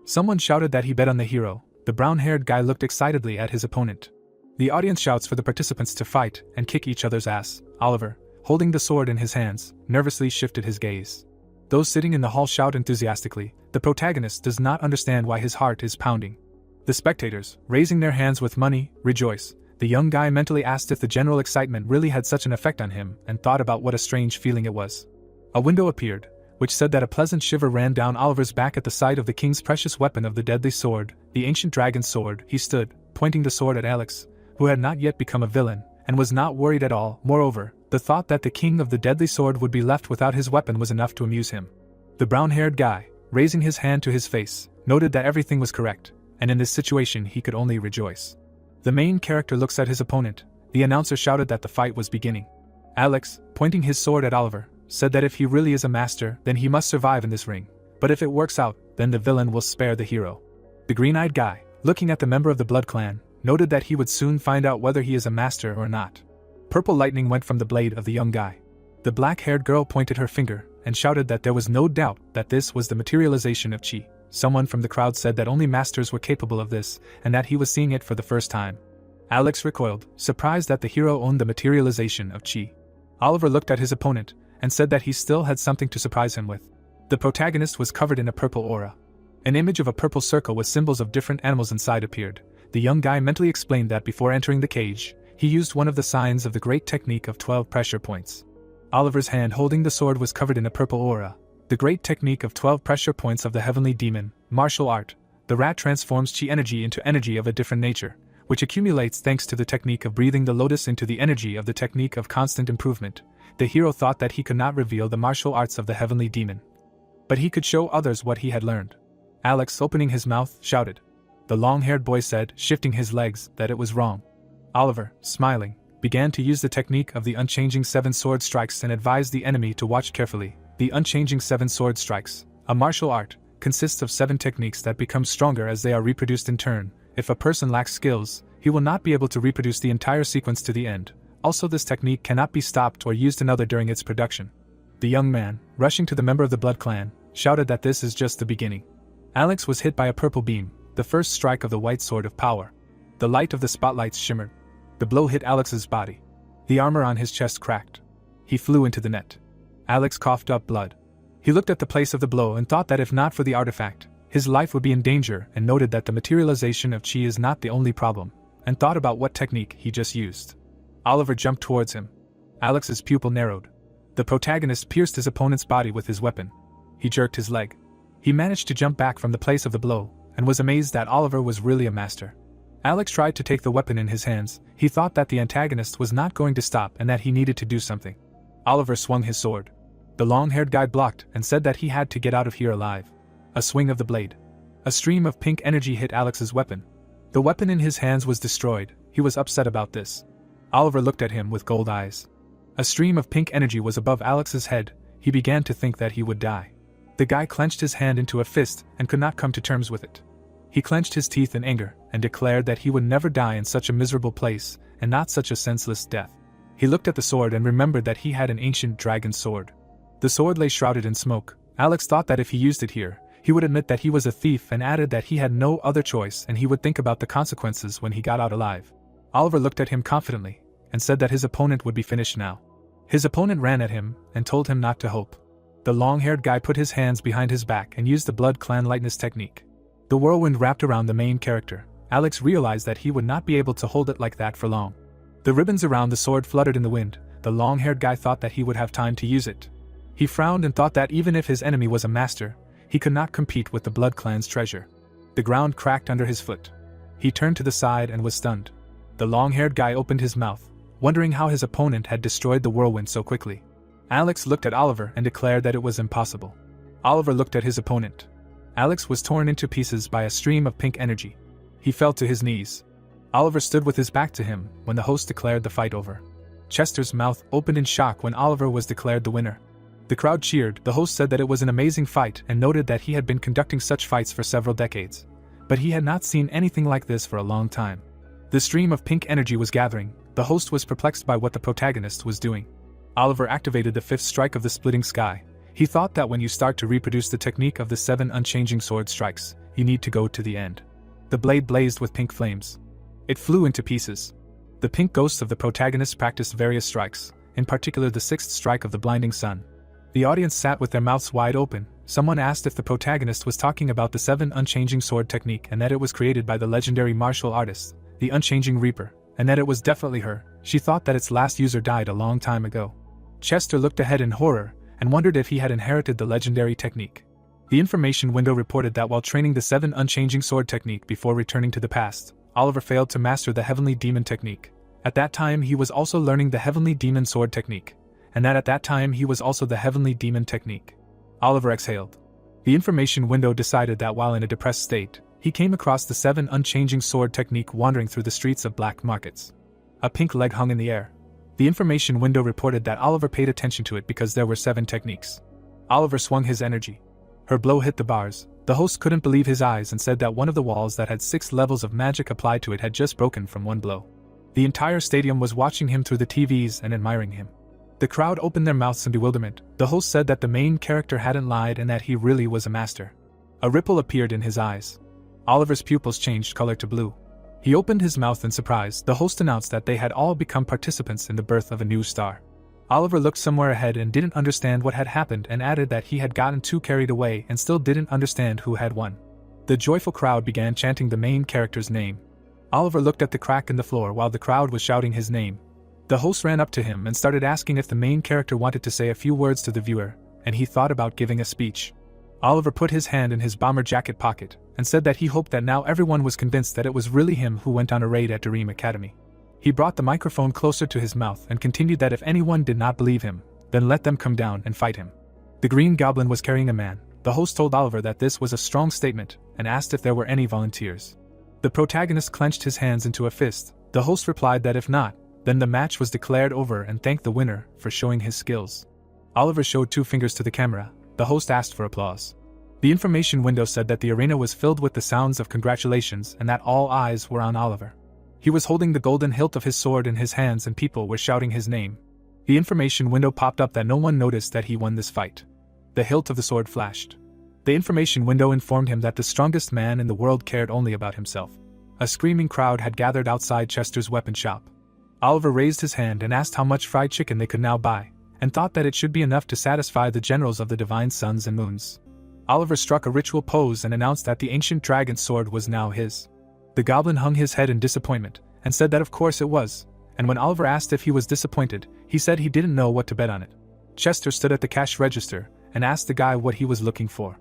Someone shouted that he bet on the hero. The brown-haired guy looked excitedly at his opponent. The audience shouts for the participants to fight and kick each other's ass. Oliver, holding the sword in his hands, nervously shifted his gaze. Those sitting in the hall shout enthusiastically. The protagonist does not understand why his heart is pounding. The spectators, raising their hands with money, rejoice. The young guy mentally asked if the general excitement really had such an effect on him and thought about what a strange feeling it was. A window appeared, which said that a pleasant shiver ran down Oliver's back at the sight of the king's precious weapon of the deadly sword, the ancient dragon sword. He stood, pointing the sword at Alex, who had not yet become a villain, and was not worried at all. Moreover, the thought that the king of the deadly sword would be left without his weapon was enough to amuse him. The brown-haired guy, raising his hand to his face, noted that everything was correct, and in this situation he could only rejoice. The main character looks at his opponent. The announcer shouted that the fight was beginning. Alex, pointing his sword at Oliver, said that if he really is a master, then he must survive in this ring. But if it works out, then the villain will spare the hero. The green-eyed guy, looking at the member of the Blood Clan, noted that he would soon find out whether he is a master or not. Purple lightning went from the blade of the young guy. The black-haired girl pointed her finger and shouted that there was no doubt that this was the materialization of chi. Someone from the crowd said that only masters were capable of this, and that he was seeing it for the first time. Alex recoiled, surprised that the hero owned the materialization of chi. Oliver looked at his opponent, and said that he still had something to surprise him with. The protagonist was covered in a purple aura. An image of a purple circle with symbols of different animals inside appeared. The young guy mentally explained that before entering the cage, He used one of the signs of the great technique of 12 pressure points. Oliver's hand holding the sword was covered in a purple aura. The great technique of 12 pressure points of the heavenly demon, martial art. The rat transforms chi energy into energy of a different nature, which accumulates thanks to the technique of breathing the lotus into the energy of the technique of constant improvement. The hero thought that he could not reveal the martial arts of the heavenly demon, but he could show others what he had learned. Alex, opening his mouth, shouted. The long-haired boy said, shifting his legs, that it was wrong. Oliver, smiling, began to use the technique of the unchanging 7 sword strikes and advised the enemy to watch carefully. The unchanging 7 sword strikes, a martial art, consists of 7 techniques that become stronger as they are reproduced in turn. If a person lacks skills, he will not be able to reproduce the entire sequence to the end. Also, this technique cannot be stopped or used another during its production. The young man, rushing to the member of the Blood Clan, shouted that this is just the beginning. Alex was hit by a purple beam, the first strike of the white sword of power. The light of the spotlights shimmered. The blow hit Alex's body. The armor on his chest cracked. He flew into the net. Alex coughed up blood. He looked at the place of the blow and thought that if not for the artifact, his life would be in danger, and noted that the materialization of chi is not the only problem, and thought about what technique he just used. Oliver jumped towards him. Alex's pupil narrowed. The protagonist pierced his opponent's body with his weapon. He jerked his leg. He managed to jump back from the place of the blow, and was amazed that Oliver was really a master. Alex tried to take the weapon in his hands. He thought that the antagonist was not going to stop and that he needed to do something. Oliver swung his sword. The long-haired guy blocked and said that he had to get out of here alive. A swing of the blade. A stream of pink energy hit Alex's weapon. The weapon in his hands was destroyed. He was upset about this. Oliver looked at him with gold eyes. A stream of pink energy was above Alex's head. He began to think that he would die. The guy clenched his hand into a fist and could not come to terms with it. He clenched his teeth in anger and declared that he would never die in such a miserable place, and not such a senseless death. He looked at the sword and remembered that he had an ancient dragon sword. The sword lay shrouded in smoke. Alex thought that if he used it here, he would admit that he was a thief, and added that he had no other choice and he would think about the consequences when he got out alive. Oliver looked at him confidently and said that his opponent would be finished now. His opponent ran at him and told him not to hope. The long-haired guy put his hands behind his back and used the Blood Clan lightness technique. The whirlwind wrapped around the main character. Alex realized that he would not be able to hold it like that for long. The ribbons around the sword fluttered in the wind. The long-haired guy thought that he would have time to use it. He frowned and thought that even if his enemy was a master, he could not compete with the Blood Clan's treasure. The ground cracked under his foot. He turned to the side and was stunned. The long-haired guy opened his mouth, wondering how his opponent had destroyed the whirlwind so quickly. Alex looked at Oliver and declared that it was impossible. Oliver looked at his opponent. Alex was torn into pieces by a stream of pink energy. He fell to his knees. Oliver stood with his back to him when the host declared the fight over. Chester's mouth opened in shock when Oliver was declared the winner. The crowd cheered. The host said that it was an amazing fight and noted that he had been conducting such fights for several decades, but he had not seen anything like this for a long time. The stream of pink energy was gathering. The host was perplexed by what the protagonist was doing. Oliver activated the 5th strike of the splitting sky. He thought that when you start to reproduce the technique of the 7 unchanging sword strikes, you need to go to the end. The blade blazed with pink flames. It flew into pieces. The pink ghosts of the protagonist practiced various strikes, in particular the 6th strike of the blinding sun. The audience sat with their mouths wide open. Someone asked if the protagonist was talking about the 7 unchanging sword technique and that it was created by the legendary martial artist, the Unchanging Reaper, and that it was definitely her. She thought that its last user died a long time ago. Chester looked ahead in horror and wondered if he had inherited the legendary technique. The information window reported that while training the 7 unchanging sword technique before returning to the past, Oliver failed to master the heavenly demon technique. At that time he was also learning the heavenly demon sword technique, and that at that time he was also the heavenly demon technique. Oliver exhaled. The information window decided that while in a depressed state, he came across the 7 unchanging sword technique wandering through the streets of black markets. A pink leg hung in the air. The information window reported that Oliver paid attention to it because there were 7 techniques. Oliver swung his energy. Her blow hit the bars. The host couldn't believe his eyes and said that one of the walls that had 6 levels of magic applied to it had just broken from one blow. The entire stadium was watching him through the TVs and admiring him. The crowd opened their mouths in bewilderment. The host said that the main character hadn't lied and that he really was a master. A ripple appeared in his eyes. Oliver's pupils changed color to blue. He opened his mouth in surprise. The host announced that they had all become participants in the birth of a new star. Oliver looked somewhere ahead and didn't understand what had happened and added that he had gotten too carried away and still didn't understand who had won. The joyful crowd began chanting the main character's name. Oliver looked at the crack in the floor while the crowd was shouting his name. The host ran up to him and started asking if the main character wanted to say a few words to the viewer, and he thought about giving a speech. Oliver put his hand in his bomber jacket pocket and said that he hoped that now everyone was convinced that it was really him who went on a raid at Dream Academy. He brought the microphone closer to his mouth and continued that if anyone did not believe him, then let them come down and fight him. The Green Goblin was carrying a man. The host told Oliver that this was a strong statement and asked if there were any volunteers. The protagonist clenched his hands into a fist. The host replied that if not, then the match was declared over and thanked the winner for showing his skills. Oliver showed 2 fingers to the camera. The host asked for applause. The information window said that the arena was filled with the sounds of congratulations and that all eyes were on Oliver. He was holding the golden hilt of his sword in his hands and people were shouting his name. The information window popped up that no one noticed that he won this fight. The hilt of the sword flashed. The information window informed him that the strongest man in the world cared only about himself. A screaming crowd had gathered outside Chester's weapon shop. Oliver raised his hand and asked how much fried chicken they could now buy, and thought that it should be enough to satisfy the generals of the divine suns and moons. Oliver struck a ritual pose and announced that the ancient dragon's sword was now his. The goblin hung his head in disappointment, and said that of course it was, and when Oliver asked if he was disappointed, he said he didn't know what to bet on it. Chester stood at the cash register, and asked the guy what he was looking for.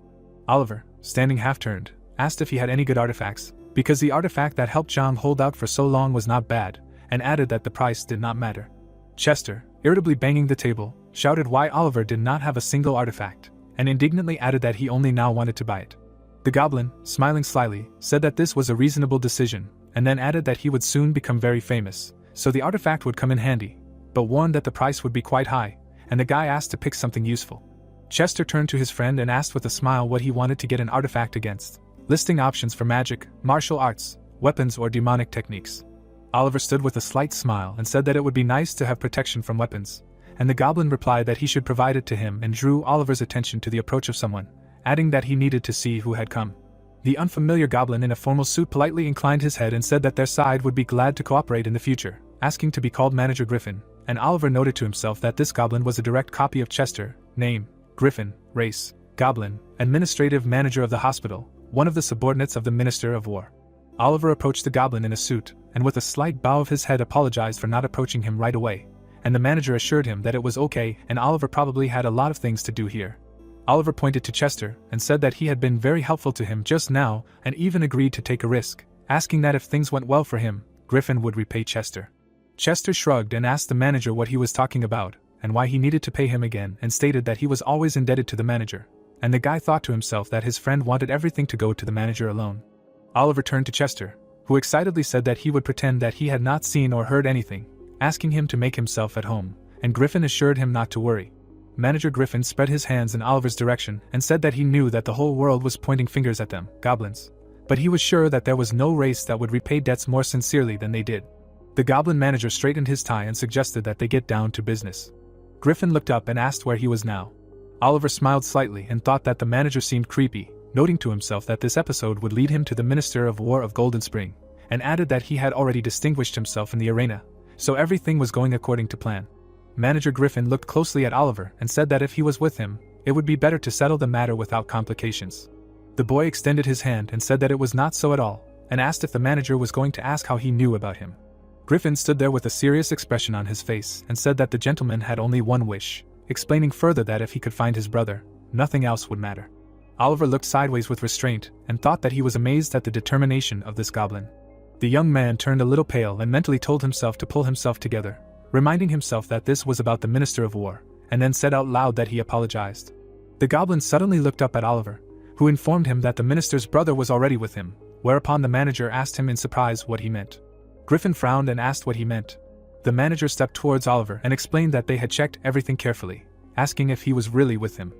Oliver, standing half-turned, asked if he had any good artifacts, because the artifact that helped Zhang hold out for so long was not bad, and added that the price did not matter. Chester, irritably banging the table, shouted why Oliver did not have a single artifact, and indignantly added that he only now wanted to buy it. The goblin, smiling slyly, said that this was a reasonable decision, and then added that he would soon become very famous, so the artifact would come in handy, but warned that the price would be quite high, and the guy asked to pick something useful. Chester turned to his friend and asked with a smile what he wanted to get an artifact against, listing options for magic, martial arts, weapons or demonic techniques. Oliver stood with a slight smile and said that it would be nice to have protection from weapons, and the goblin replied that he should provide it to him and drew Oliver's attention to the approach of someone, adding that he needed to see who had come. The unfamiliar goblin in a formal suit politely inclined his head and said that their side would be glad to cooperate in the future, asking to be called Manager Griffin, and Oliver noted to himself that this goblin was a direct copy of Chester, name, Griffin, race, goblin, administrative manager of the hospital, one of the subordinates of the Minister of War. Oliver approached the goblin in a suit, and with a slight bow of his head apologized for not approaching him right away, and the manager assured him that it was okay and Oliver probably had a lot of things to do here. Oliver pointed to Chester and said that he had been very helpful to him just now and even agreed to take a risk, asking that if things went well for him, Griffin would repay Chester. Chester shrugged and asked the manager what he was talking about and why he needed to pay him again, and stated that he was always indebted to the manager, and the guy thought to himself that his friend wanted everything to go to the manager alone. Oliver turned to Chester, who excitedly said that he would pretend that he had not seen or heard anything, asking him to make himself at home, and Griffin assured him not to worry. Manager Griffin spread his hands in Oliver's direction and said that he knew that the whole world was pointing fingers at them, goblins, but he was sure that there was no race that would repay debts more sincerely than they did. The goblin manager straightened his tie and suggested that they get down to business. Griffin looked up and asked where he was now. Oliver smiled slightly and thought that the manager seemed creepy, noting to himself that this episode would lead him to the Minister of War of Golden Spring, and added that he had already distinguished himself in the arena, so everything was going according to plan. Manager Griffin looked closely at Oliver and said that if he was with him, it would be better to settle the matter without complications. The boy extended his hand and said that it was not so at all, and asked if the manager was going to ask how he knew about him. Griffin stood there with a serious expression on his face and said that the gentleman had only one wish, explaining further that if he could find his brother, nothing else would matter. Oliver looked sideways with restraint and thought that he was amazed at the determination of this goblin. The young man turned a little pale and mentally told himself to pull himself together, reminding himself that this was about the Minister of War, and then said out loud that he apologized. The goblin suddenly looked up at Oliver, who informed him that the minister's brother was already with him, whereupon the manager asked him in surprise what he meant. Griffin frowned and asked what he meant. The manager stepped towards Oliver and explained that they had checked everything carefully, asking if he was really with him.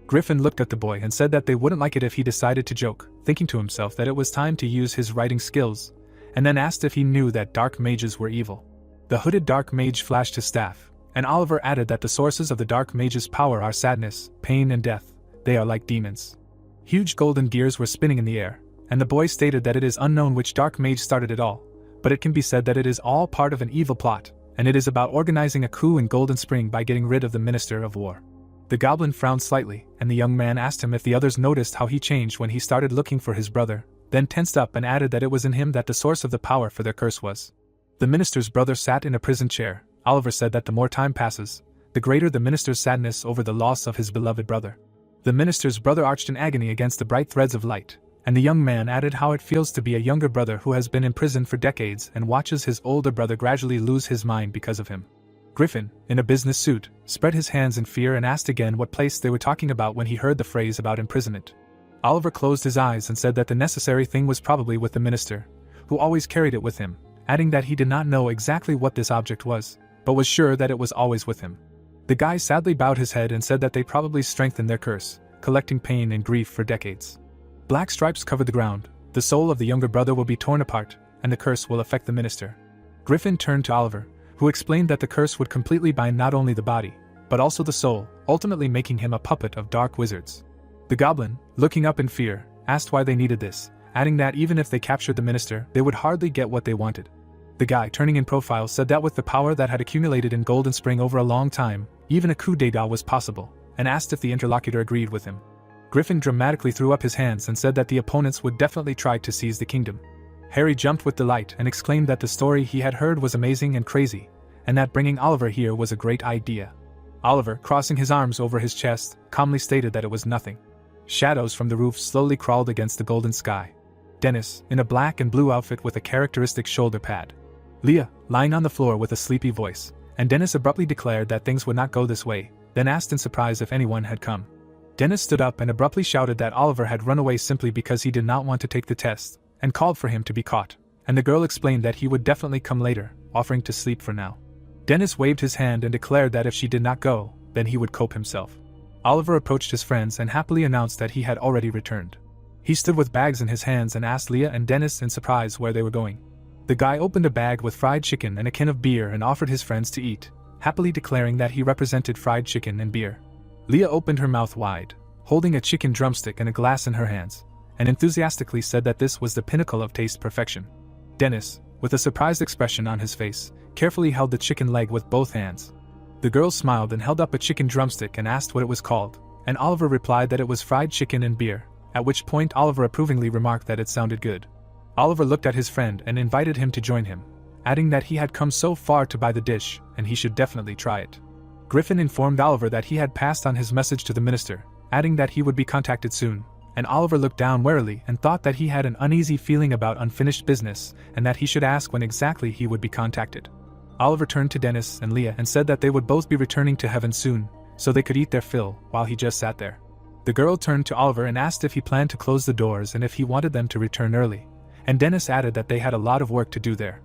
Griffin looked at the boy and said that they wouldn't like it if he decided to joke, thinking to himself that it was time to use his writing skills, and then asked if he knew that dark mages were evil. The hooded dark mage flashed his staff, and Oliver added that the sources of the dark mage's power are sadness, pain and death. They are like demons. Huge golden gears were spinning in the air, and the boy stated that it is unknown which dark mage started it all, but it can be said that it is all part of an evil plot, and it is about organizing a coup in Golden Spring by getting rid of the Minister of War. The goblin frowned slightly, and the young man asked him if the others noticed how he changed when he started looking for his brother, then tensed up and added that it was in him that the source of the power for their curse was. The minister's brother sat in a prison chair. Oliver said that the more time passes, the greater the minister's sadness over the loss of his beloved brother. The minister's brother arched in agony against the bright threads of light, and the young man added how it feels to be a younger brother who has been in prison for decades and watches his older brother gradually lose his mind because of him. Griffin, in a business suit, spread his hands in fear and asked again what place they were talking about when he heard the phrase about imprisonment. Oliver closed his eyes and said that the necessary thing was probably with the minister, who always carried it with him, adding that he did not know exactly what this object was, but was sure that it was always with him. The guy sadly bowed his head and said that they probably strengthened their curse, collecting pain and grief for decades. Black stripes covered the ground, the soul of the younger brother will be torn apart, and the curse will affect the minister. Griffin turned to Oliver, who explained that the curse would completely bind not only the body, but also the soul, ultimately making him a puppet of dark wizards. The goblin, looking up in fear, asked why they needed this, adding that even if they captured the minister, they would hardly get what they wanted. The guy, turning in profile, said that with the power that had accumulated in Golden Spring over a long time, even a coup d'état was possible, and asked if the interlocutor agreed with him. Griffin dramatically threw up his hands and said that the opponents would definitely try to seize the kingdom. Harry jumped with delight and exclaimed that the story he had heard was amazing and crazy, and that bringing Oliver here was a great idea. Oliver, crossing his arms over his chest, calmly stated that it was nothing. Shadows from the roof slowly crawled against the golden sky. Dennis, in a black and blue outfit with a characteristic shoulder pad. Leah, lying on the floor with a sleepy voice, and Dennis abruptly declared that things would not go this way, then asked in surprise if anyone had come. Dennis stood up and abruptly shouted that Oliver had run away simply because he did not want to take the test, and called for him to be caught, and the girl explained that he would definitely come later, offering to sleep for now. Dennis waved his hand and declared that if she did not go, then he would cope himself. Oliver approached his friends and happily announced that he had already returned. He stood with bags in his hands and asked Leah and Dennis in surprise where they were going. The guy opened a bag with fried chicken and a can of beer and offered his friends to eat, happily declaring that he represented fried chicken and beer. Leah opened her mouth wide, holding a chicken drumstick and a glass in her hands, and enthusiastically said that this was the pinnacle of taste perfection. Dennis, with a surprised expression on his face, carefully held the chicken leg with both hands. The girl smiled and held up a chicken drumstick and asked what it was called, and Oliver replied that it was fried chicken and beer, at which point Oliver approvingly remarked that it sounded good. Oliver looked at his friend and invited him to join him, adding that he had come so far to buy the dish, and he should definitely try it. Griffin informed Oliver that he had passed on his message to the minister, adding that he would be contacted soon, and Oliver looked down warily and thought that he had an uneasy feeling about unfinished business and that he should ask when exactly he would be contacted. Oliver turned to Dennis and Leah and said that they would both be returning to heaven soon, so they could eat their fill while he just sat there. The girl turned to Oliver and asked if he planned to close the doors and if he wanted them to return early, and Dennis added that they had a lot of work to do there.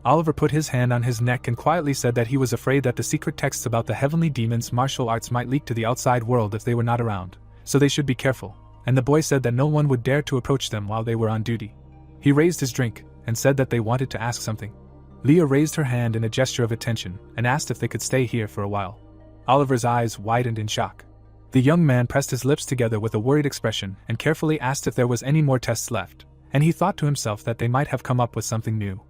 Oliver put his hand on his neck and quietly said that he was afraid that the secret texts about the heavenly demons' martial arts might leak to the outside world if they were not around, so they should be careful, and the boy said that no one would dare to approach them while they were on duty. He raised his drink and said that they wanted to ask something. Leah raised her hand in a gesture of attention and asked if they could stay here for a while. Oliver's eyes widened in shock. The young man pressed his lips together with a worried expression and carefully asked if there was any more tests left, and he thought to himself that they might have come up with something new.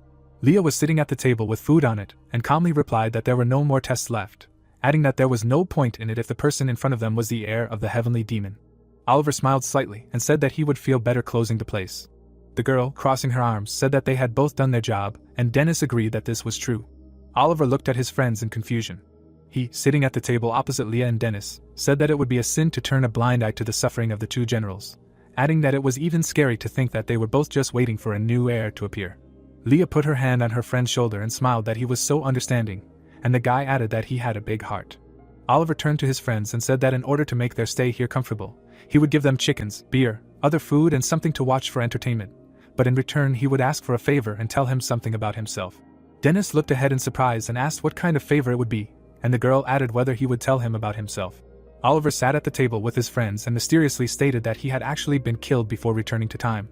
Leah was sitting at the table with food on it and calmly replied that there were no more tests left, adding that there was no point in it if the person in front of them was the heir of the heavenly demon. Oliver smiled slightly and said that he would feel better closing the place. The girl, crossing her arms, said that they had both done their job, and Dennis agreed that this was true. Oliver looked at his friends in confusion. He, sitting at the table opposite Leah and Dennis, said that it would be a sin to turn a blind eye to the suffering of the two generals, adding that it was even scary to think that they were both just waiting for a new heir to appear. Leah put her hand on her friend's shoulder and smiled that he was so understanding, and the guy added that he had a big heart. Oliver turned to his friends and said that in order to make their stay here comfortable, he would give them chickens, beer, other food and something to watch for entertainment, but in return he would ask for a favor and tell him something about himself. Dennis looked ahead in surprise and asked what kind of favor it would be, and the girl added whether he would tell him about himself. Oliver sat at the table with his friends and mysteriously stated that he had actually been killed before returning to time.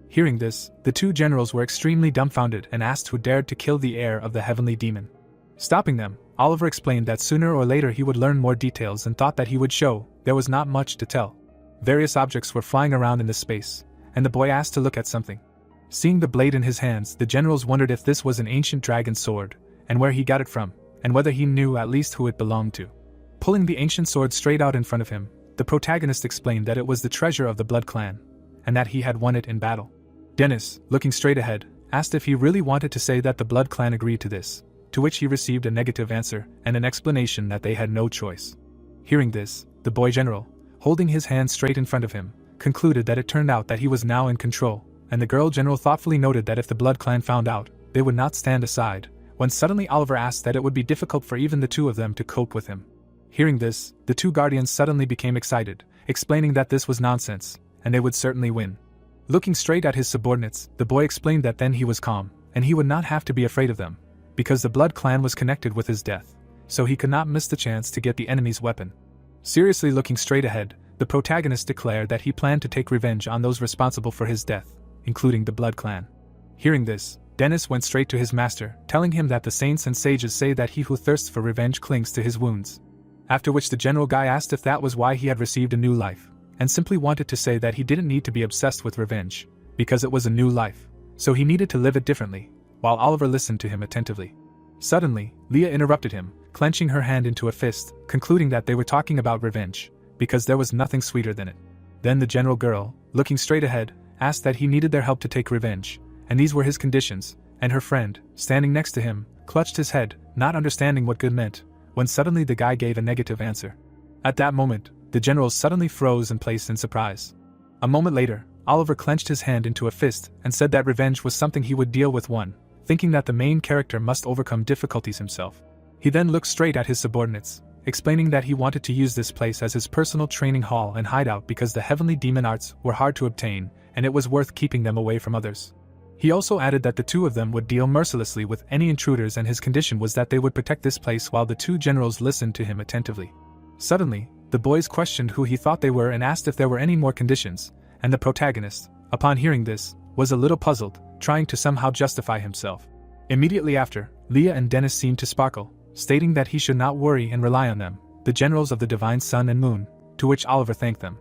Hearing this, the two generals were extremely dumbfounded and asked who dared to kill the heir of the heavenly demon. Stopping them, Oliver explained that sooner or later he would learn more details and thought that he would show there was not much to tell. Various objects were flying around in the space, and the boy asked to look at something. Seeing the blade in his hands, the generals wondered if this was an ancient dragon sword, and where he got it from, and whether he knew at least who it belonged to. Pulling the ancient sword straight out in front of him, the protagonist explained that it was the treasure of the Blood Clan, and that he had won it in battle. Dennis, looking straight ahead, asked if he really wanted to say that the Blood Clan agreed to this, to which he received a negative answer and an explanation that they had no choice. Hearing this, the boy general, holding his hand straight in front of him, concluded that it turned out that he was now in control, and the girl general thoughtfully noted that if the Blood Clan found out, they would not stand aside, when suddenly Oliver asked that it would be difficult for even the two of them to cope with him. Hearing this, the two guardians suddenly became excited, explaining that this was nonsense, and they would certainly win. Looking straight at his subordinates, the boy explained that then he was calm, and he would not have to be afraid of them, because the Blood Clan was connected with his death, so he could not miss the chance to get the enemy's weapon. Seriously looking straight ahead, the protagonist declared that he planned to take revenge on those responsible for his death, including the Blood Clan. Hearing this, Dennis went straight to his master, telling him that the saints and sages say that he who thirsts for revenge clings to his wounds. After which the general guy asked if that was why he had received a new life, and simply wanted to say that he didn't need to be obsessed with revenge, because it was a new life, so he needed to live it differently, while Oliver listened to him attentively. Suddenly, Leah interrupted him, clenching her hand into a fist, concluding that they were talking about revenge, because there was nothing sweeter than it. Then the general girl, looking straight ahead, asked that he needed their help to take revenge, and these were his conditions, and her friend, standing next to him, clutched his head, not understanding what good meant, when suddenly the guy gave a negative answer. At that moment, the general suddenly froze and placed in surprise. A moment later, Oliver clenched his hand into a fist and said that revenge was something he would deal with thinking that the main character must overcome difficulties himself. He then looked straight at his subordinates, explaining that he wanted to use this place as his personal training hall and hideout because the heavenly demon arts were hard to obtain, and it was worth keeping them away from others. He also added that the two of them would deal mercilessly with any intruders, and his condition was that they would protect this place while the two generals listened to him attentively. Suddenly, the boys questioned who he thought they were and asked if there were any more conditions, and the protagonist, upon hearing this, was a little puzzled, trying to somehow justify himself. Immediately after, Leah and Dennis seemed to sparkle, stating that he should not worry and rely on them, the generals of the divine sun and moon, to which Oliver thanked them.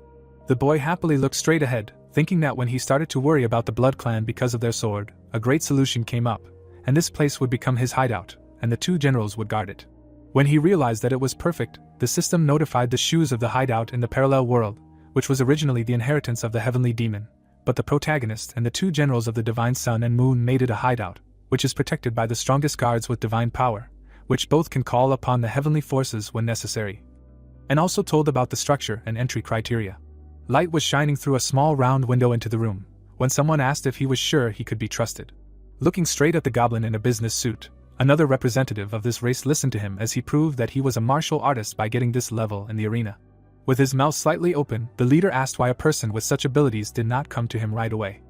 The boy happily looked straight ahead, thinking that when he started to worry about the Blood Clan because of their sword, a great solution came up, and this place would become his hideout, and the two generals would guard it. When he realized that it was perfect, the system notified the shoes of the hideout in the parallel world, which was originally the inheritance of the heavenly demon, but the protagonist and the two generals of the divine sun and moon made it a hideout, which is protected by the strongest guards with divine power, which both can call upon the heavenly forces when necessary. And also told about the structure and entry criteria. Light was shining through a small round window into the room, when someone asked if he was sure he could be trusted. Looking straight at the goblin in a business suit, another representative of this race listened to him as he proved that he was a martial artist by getting this level in the arena. With his mouth slightly open, the leader asked why a person with such abilities did not come to him right away.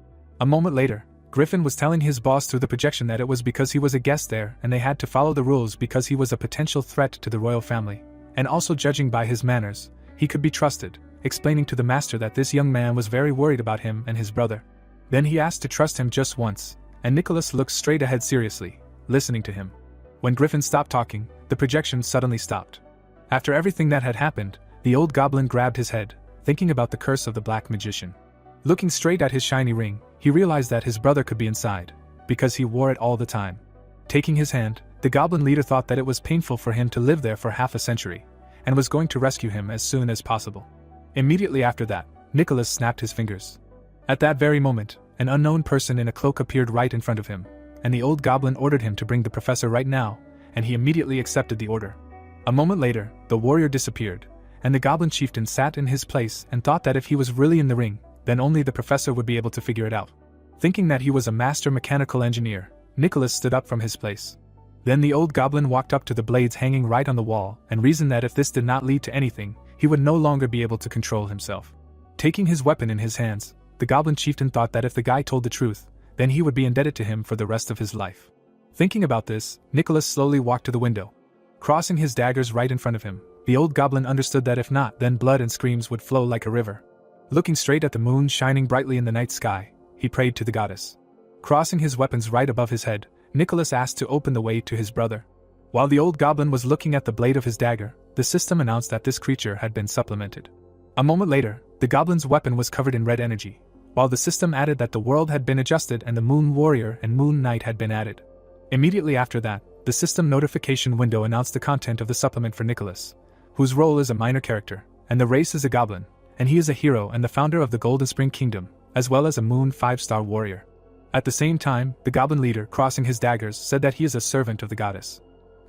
A moment later, Griffin was telling his boss through the projection that it was because he was a guest there and they had to follow the rules because he was a potential threat to the royal family, and also judging by his manners, he could be trusted, explaining to the master that this young man was very worried about him and his brother. Then he asked to trust him just once, and Nicholas looked straight ahead seriously, listening to him. When Griffin stopped talking, the projection suddenly stopped. After everything that had happened, the old goblin grabbed his head, thinking about the curse of the black magician. Looking straight at his shiny ring, he realized that his brother could be inside, because he wore it all the time. Taking his hand, the goblin leader thought that it was painful for him to live there for half a century, and was going to rescue him as soon as possible. Immediately after that, Nicholas snapped his fingers. At that very moment, an unknown person in a cloak appeared right in front of him, and the old goblin ordered him to bring the professor right now, and he immediately accepted the order. A moment later, the warrior disappeared, and the goblin chieftain sat in his place and thought that if he was really in the ring, then only the professor would be able to figure it out. Thinking that he was a master mechanical engineer, Nicholas stood up from his place. Then the old goblin walked up to the blades hanging right on the wall and reasoned that if this did not lead to anything, he would no longer be able to control himself. Taking his weapon in his hands, the goblin chieftain thought that if the guy told the truth, then he would be indebted to him for the rest of his life. Thinking about this, Nicholas slowly walked to the window. Crossing his daggers right in front of him, the old goblin understood that if not, then blood and screams would flow like a river. Looking straight at the moon shining brightly in the night sky, he prayed to the goddess. Crossing his weapons right above his head, Nicholas asked to open the way to his brother. While the old goblin was looking at the blade of his dagger, the system announced that this creature had been supplemented. A moment later, the goblin's weapon was covered in red energy, while the system added that the world had been adjusted and the Moon Warrior and Moon Knight had been added. Immediately after that, the system notification window announced the content of the supplement for Nicholas, whose role is a minor character, and the race is a goblin, and he is a hero and the founder of the Golden Spring Kingdom, as well as a Moon 5-star warrior. At the same time, the goblin leader, crossing his daggers, said that he is a servant of the goddess.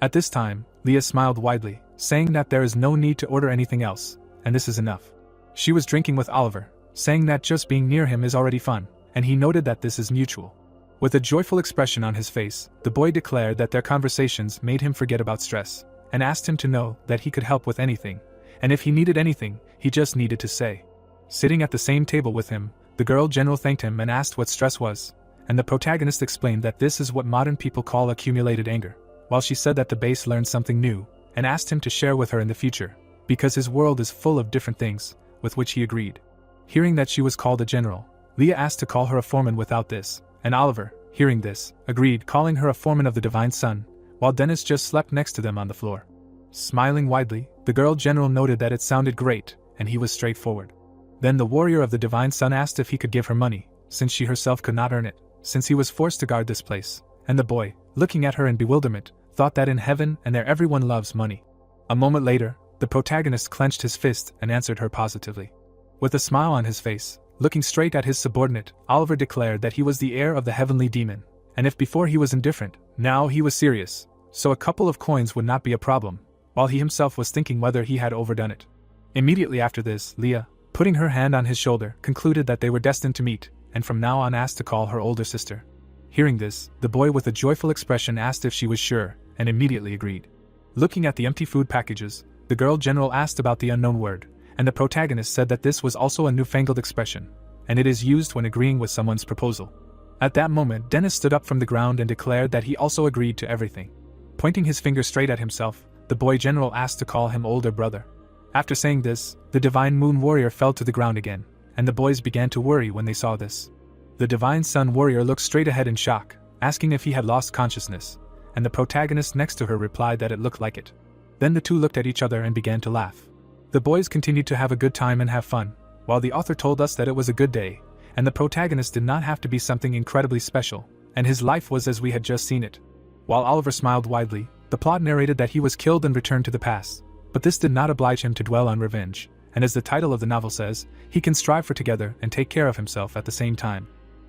At this time, Leah smiled widely, saying that there is no need to order anything else, and this is enough. She was drinking with Oliver, saying that just being near him is already fun, and he noted that this is mutual. With a joyful expression on his face, the boy declared that their conversations made him forget about stress, and asked him to know that he could help with anything, and if he needed anything, he just needed to say. Sitting at the same table with him, the girl general thanked him and asked what stress was, and the protagonist explained that this is what modern people call accumulated anger, while she said that the base learned something new, and asked him to share with her in the future, because his world is full of different things, with which he agreed. Hearing that she was called a general, Leah asked to call her a foreman without this, and Oliver, hearing this, agreed, calling her a foreman of the Divine Sun, while Dennis just slept next to them on the floor. Smiling widely, the girl general noted that it sounded great, and he was straightforward. Then the warrior of the Divine Sun asked if he could give her money, since she herself could not earn it, since he was forced to guard this place, and the boy, looking at her in bewilderment, thought that in heaven and there everyone loves money. A moment later, the protagonist clenched his fist and answered her positively. With a smile on his face, looking straight at his subordinate, Oliver declared that he was the heir of the heavenly demon, and if before he was indifferent, now he was serious, so a couple of coins would not be a problem, while he himself was thinking whether he had overdone it. Immediately after this, Leah, putting her hand on his shoulder, concluded that they were destined to meet, and from now on asked to call her older sister. Hearing this, the boy with a joyful expression asked if she was sure, and immediately agreed. Looking at the empty food packages, the girl general asked about the unknown word, and the protagonist said that this was also a newfangled expression, and it is used when agreeing with someone's proposal. At that moment, Dennis stood up from the ground and declared that he also agreed to everything. Pointing his finger straight at himself, the boy general asked to call him older brother. After saying this, the Divine Moon Warrior fell to the ground again, and the boys began to worry when they saw this. The Divine Sun Warrior looked straight ahead in shock, asking if he had lost consciousness, and the protagonist next to her replied that it looked like it. Then the two looked at each other and began to laugh. The boys continued to have a good time and have fun, while the author told us that it was a good day, and the protagonist did not have to be something incredibly special, and his life was as we had just seen it. While Oliver smiled widely, the plot narrated that he was killed and returned to the past, but this did not oblige him to dwell on revenge, and as the title of the novel says, he can strive for together and take care of himself at the same time.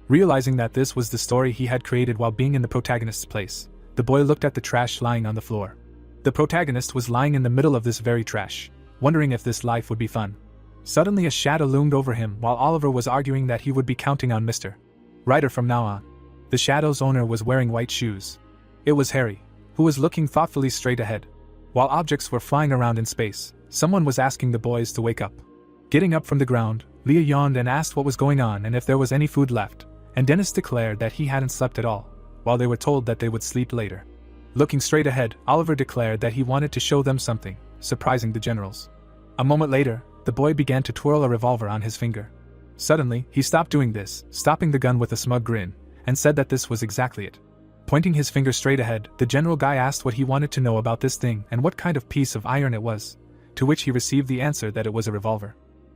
Realizing that this was the story he had created while being in the protagonist's place, the boy looked at the trash lying on the floor. The protagonist was lying in the middle of this very trash, wondering if this life would be fun. Suddenly a shadow loomed over him while Oliver was arguing that he would be counting on Mr. Ryder from now on. The shadow's owner was wearing white shoes. It was Harry, who was looking thoughtfully straight ahead. While objects were flying around in space, someone was asking the boys to wake up. Getting up from the ground, Leah yawned and asked what was going on and if there was any food left, and Dennis declared that he hadn't slept at all, while they were told that they would sleep later. Looking straight ahead, Oliver declared that he wanted to show them something, surprising the generals. A moment later, the boy began to twirl a revolver on his finger. Suddenly, he stopped doing this, stopping the gun with a smug grin, and said that this was exactly it. Pointing his finger straight ahead, the general guy asked what he wanted to know about this thing and what kind of piece of iron it was, to which he received the answer that it was a revolver.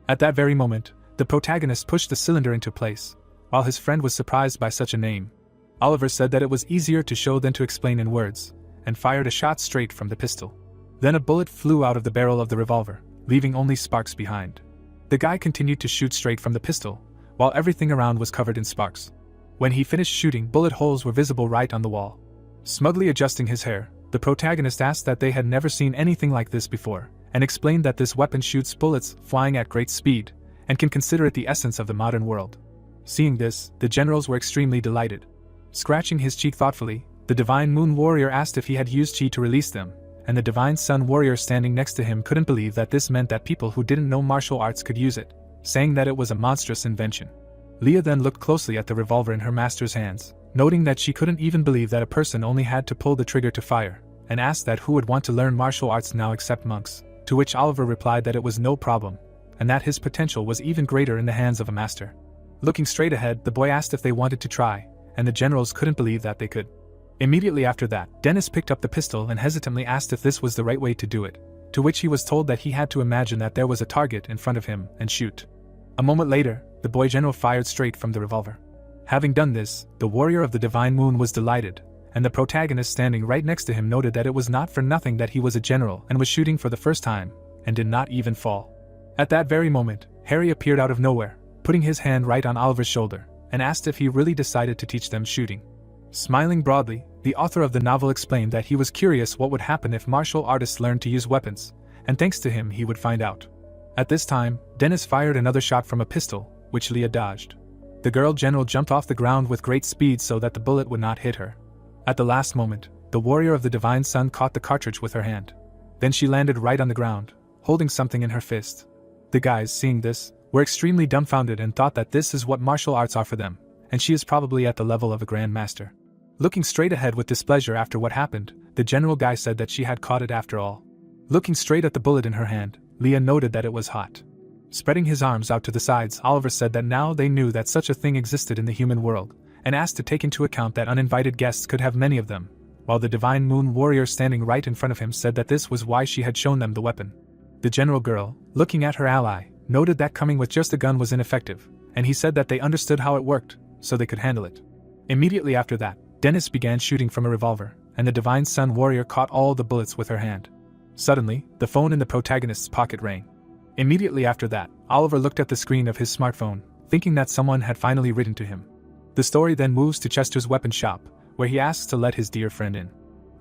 At that very moment, the protagonist pushed the cylinder into place, while his friend was surprised by such a name. Oliver said that it was easier to show than to explain in words, and fired a shot straight from the pistol. Then a bullet flew out of the barrel of the revolver, leaving only sparks behind. The guy continued to shoot straight from the pistol, while everything around was covered in sparks. When he finished shooting, bullet holes were visible right on the wall. Smugly adjusting his hair, the protagonist asked that they had never seen anything like this before, and explained that this weapon shoots bullets flying at great speed, and can consider it the essence of the modern world. Seeing this, the generals were extremely delighted. Scratching his cheek thoughtfully, the Divine Moon Warrior asked if he had used chi to release them, and the Divine Sun Warrior standing next to him couldn't believe that this meant that people who didn't know martial arts could use it, saying that it was a monstrous invention. Leah then looked closely at the revolver in her master's hands, noting that she couldn't even believe that a person only had to pull the trigger to fire, and asked that who would want to learn martial arts now except monks, to which Oliver replied that it was no problem, and that his potential was even greater in the hands of a master. Looking straight ahead, the boy asked if they wanted to try, and the generals couldn't believe that they could. Immediately after that, Dennis picked up the pistol and hesitantly asked if this was the right way to do it, to which he was told that he had to imagine that there was a target in front of him and shoot. A moment later, the boy general fired straight from the revolver. Having done this, the warrior of the Divine Moon was delighted, and the protagonist standing right next to him noted that it was not for nothing that he was a general and was shooting for the first time, and did not even fall. At that very moment, Harry appeared out of nowhere, putting his hand right on Oliver's shoulder, and asked if he really decided to teach them shooting. Smiling broadly, the author of the novel explained that he was curious what would happen if martial artists learned to use weapons, and thanks to him he would find out. At this time, Dennis fired another shot from a pistol, which Leah dodged. The girl general jumped off the ground with great speed so that the bullet would not hit her. At the last moment, the warrior of the Divine Sun caught the cartridge with her hand. Then she landed right on the ground, holding something in her fist. The guys, seeing this, were extremely dumbfounded and thought that this is what martial arts are for them, and she is probably at the level of a Grand Master. Looking straight ahead with displeasure after what happened, the general guy said that she had caught it after all. Looking straight at the bullet in her hand, Leah noted that it was hot. Spreading his arms out to the sides, Oliver said that now they knew that such a thing existed in the human world, and asked to take into account that uninvited guests could have many of them, while the Divine Moon warrior standing right in front of him said that this was why she had shown them the weapon. The general girl, looking at her ally, noted that coming with just a gun was ineffective, and he said that they understood how it worked, so they could handle it. Immediately after that, Dennis began shooting from a revolver, and the Divine Sun warrior caught all the bullets with her hand. Suddenly, the phone in the protagonist's pocket rang. Immediately after that, Oliver looked at the screen of his smartphone, thinking that someone had finally written to him. The story then moves to Chester's weapon shop, where he asks to let his dear friend in.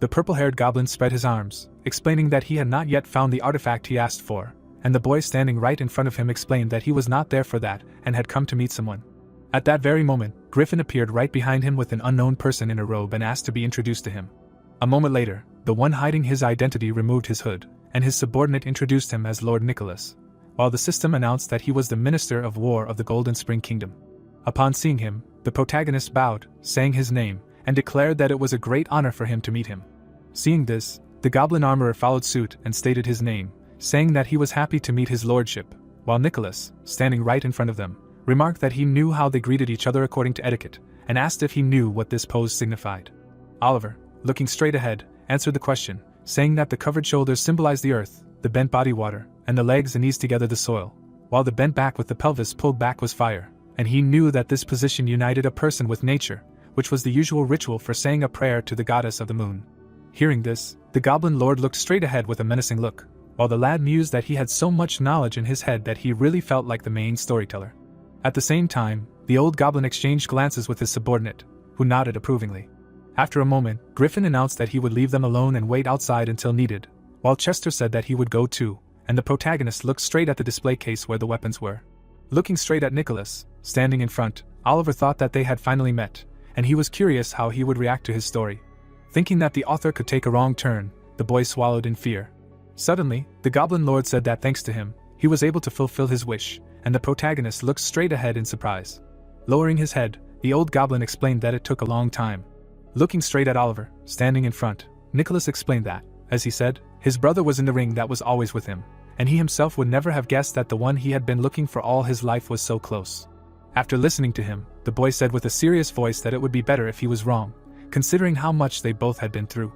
The purple-haired goblin spread his arms, explaining that he had not yet found the artifact he asked for, and the boy standing right in front of him explained that he was not there for that and had come to meet someone. At that very moment, Griffin appeared right behind him with an unknown person in a robe and asked to be introduced to him. A moment later, the one hiding his identity removed his hood, and his subordinate introduced him as Lord Nicholas, while the system announced that he was the Minister of War of the Golden Spring Kingdom. Upon seeing him, the protagonist bowed, saying his name, and declared that it was a great honor for him to meet him. Seeing this, the goblin armorer followed suit and stated his name, saying that he was happy to meet his lordship, while Nicholas, standing right in front of them, remarked that he knew how they greeted each other according to etiquette, and asked if he knew what this pose signified. Oliver, looking straight ahead, answered the question, saying that the covered shoulders symbolized the earth, the bent body water, and the legs and knees together the soil, while the bent back with the pelvis pulled back was fire, and he knew that this position united a person with nature, which was the usual ritual for saying a prayer to the goddess of the moon. Hearing this, the goblin lord looked straight ahead with a menacing look, while the lad mused that he had so much knowledge in his head that he really felt like the main storyteller. At the same time, the old goblin exchanged glances with his subordinate, who nodded approvingly. After a moment, Griffin announced that he would leave them alone and wait outside until needed, while Chester said that he would go too, and the protagonist looked straight at the display case where the weapons were. Looking straight at Nicholas, standing in front, Oliver thought that they had finally met, and he was curious how he would react to his story. Thinking that the author could take a wrong turn, the boy swallowed in fear. Suddenly, the goblin lord said that thanks to him, he was able to fulfill his wish, and the protagonist looked straight ahead in surprise. Lowering his head, the old goblin explained that it took a long time. Looking straight at Oliver, standing in front, Nicholas explained that, as he said, his brother was in the ring that was always with him, and he himself would never have guessed that the one he had been looking for all his life was so close. After listening to him, the boy said with a serious voice that it would be better if he was wrong, considering how much they both had been through.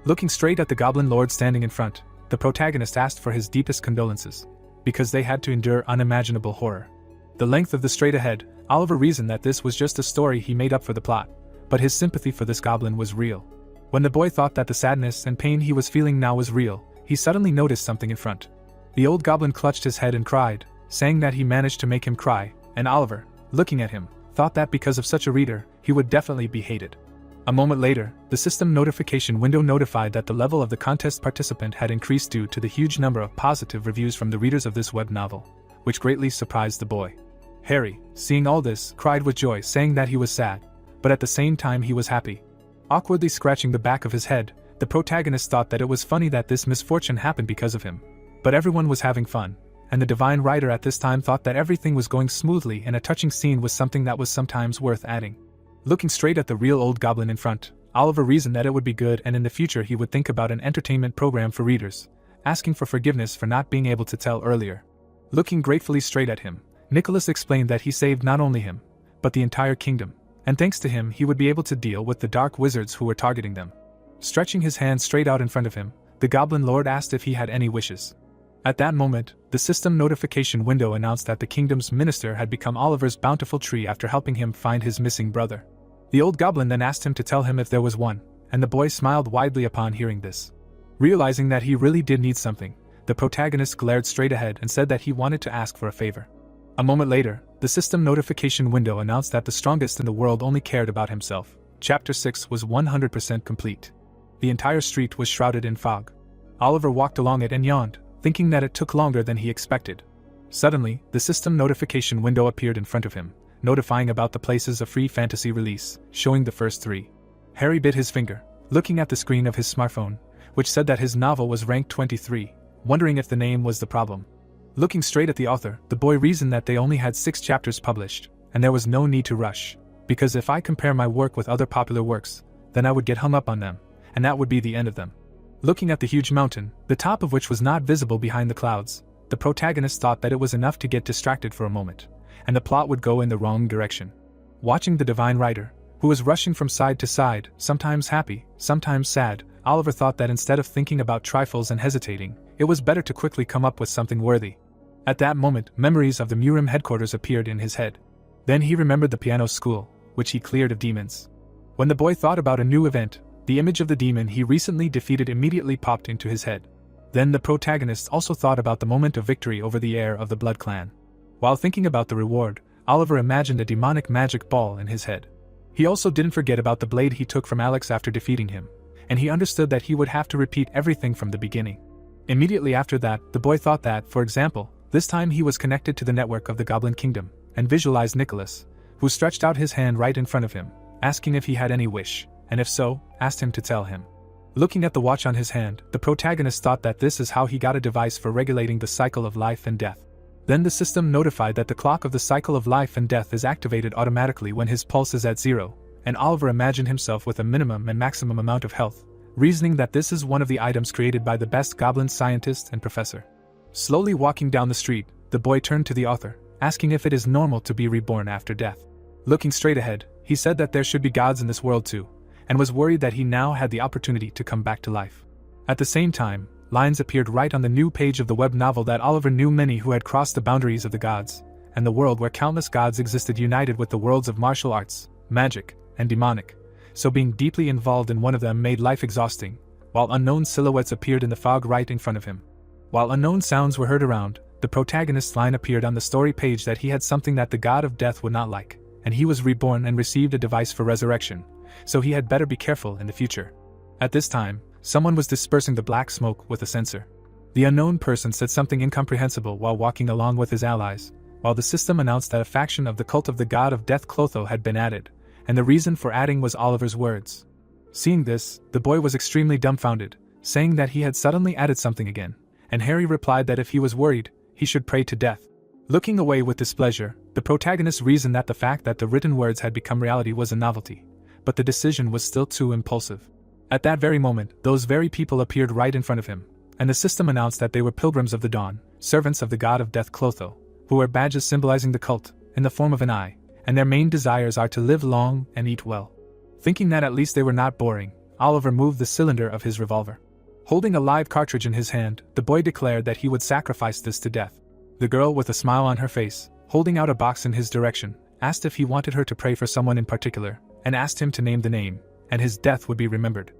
Looking straight at the goblin lord standing in front, the protagonist asked for his deepest condolences, because they had to endure unimaginable horror. The length of the straight ahead, Oliver reasoned that this was just a story he made up for the plot, but his sympathy for this goblin was real. When the boy thought that the sadness and pain he was feeling now was real, he suddenly noticed something in front. The old goblin clutched his head and cried, saying that he managed to make him cry, and Oliver, looking at him, thought that because of such a reader, he would definitely be hated. A moment later, the system notification window notified that the level of the contest participant had increased due to the huge number of positive reviews from the readers of this web novel, which greatly surprised the boy. Harry, seeing all this, cried with joy, saying that he was sad, but at the same time he was happy. Awkwardly scratching the back of his head, the protagonist thought that it was funny that this misfortune happened because of him. But everyone was having fun, and the divine writer at this time thought that everything was going smoothly and a touching scene was something that was sometimes worth adding. Looking straight at the real old goblin in front, Oliver reasoned that it would be good and in the future he would think about an entertainment program for readers, asking for forgiveness for not being able to tell earlier. Looking gratefully straight at him, Nicholas explained that he saved not only him, but the entire kingdom, and thanks to him he would be able to deal with the dark wizards who were targeting them. Stretching his hand straight out in front of him, the goblin lord asked if he had any wishes. At that moment, the system notification window announced that the kingdom's minister had become Oliver's bountiful tree after helping him find his missing brother. The old goblin then asked him to tell him if there was one, and the boy smiled widely upon hearing this. Realizing that he really did need something, the protagonist glared straight ahead and said that he wanted to ask for a favor. A moment later, the system notification window announced that the strongest in the world only cared about himself. Chapter 6 was 100% complete. The entire street was shrouded in fog. Oliver walked along it and yawned, thinking that it took longer than he expected. Suddenly, the system notification window appeared in front of him, notifying about the places of free fantasy release, showing the first 3. Harry bit his finger, looking at the screen of his smartphone, which said that his novel was ranked 23, wondering if the name was the problem. Looking straight at the author, the boy reasoned that they only had 6 chapters published, and there was no need to rush, because if I compare my work with other popular works, then I would get hung up on them, and that would be the end of them. Looking at the huge mountain, the top of which was not visible behind the clouds, the protagonist thought that it was enough to get distracted for a moment, and the plot would go in the wrong direction. Watching the divine writer, who was rushing from side to side, sometimes happy, sometimes sad, Oliver thought that instead of thinking about trifles and hesitating, it was better to quickly come up with something worthy. At that moment, memories of the Murim headquarters appeared in his head. Then he remembered the piano school, which he cleared of demons. When the boy thought about a new event, the image of the demon he recently defeated immediately popped into his head. Then the protagonist also thought about the moment of victory over the heir of the Blood Clan. While thinking about the reward, Oliver imagined a demonic magic ball in his head. He also didn't forget about the blade he took from Alex after defeating him, and he understood that he would have to repeat everything from the beginning. Immediately after that, the boy thought that, for example, this time he was connected to the network of the Goblin Kingdom, and visualized Nicholas, who stretched out his hand right in front of him, asking if he had any wish, and if so, asked him to tell him. Looking at the watch on his hand, the protagonist thought that this is how he got a device for regulating the cycle of life and death. Then the system notified that the clock of the cycle of life and death is activated automatically when his pulse is at 0, and Oliver imagined himself with a minimum and maximum amount of health, reasoning that this is one of the items created by the best goblin scientist and professor. Slowly walking down the street, the boy turned to the author, asking if it is normal to be reborn after death. Looking straight ahead, he said that there should be gods in this world too, and was worried that he now had the opportunity to come back to life. At the same time, lines appeared right on the new page of the web novel that Oliver knew many who had crossed the boundaries of the gods, and the world where countless gods existed united with the worlds of martial arts, magic, and demonic, so being deeply involved in one of them made life exhausting, while unknown silhouettes appeared in the fog right in front of him. While unknown sounds were heard around, the protagonist's line appeared on the story page that he had something that the god of death would not like, and he was reborn and received a device for resurrection, so he had better be careful in the future. At this time, someone was dispersing the black smoke with a censer. The unknown person said something incomprehensible while walking along with his allies, while the system announced that a faction of the cult of the god of death Clotho had been added, and the reason for adding was Oliver's words. Seeing this, the boy was extremely dumbfounded, saying that he had suddenly added something again, and Harry replied that if he was worried, he should pray to death. Looking away with displeasure, the protagonist reasoned that the fact that the written words had become reality was a novelty, but the decision was still too impulsive. At that very moment, those very people appeared right in front of him, and the system announced that they were pilgrims of the dawn, servants of the god of death Clotho, who wear badges symbolizing the cult, in the form of an eye, and their main desires are to live long and eat well. Thinking that at least they were not boring, Oliver moved the cylinder of his revolver. Holding a live cartridge in his hand, the boy declared that he would sacrifice this to death. The girl, with a smile on her face, holding out a box in his direction, asked if he wanted her to pray for someone in particular, and asked him to name the name, and his death would be remembered.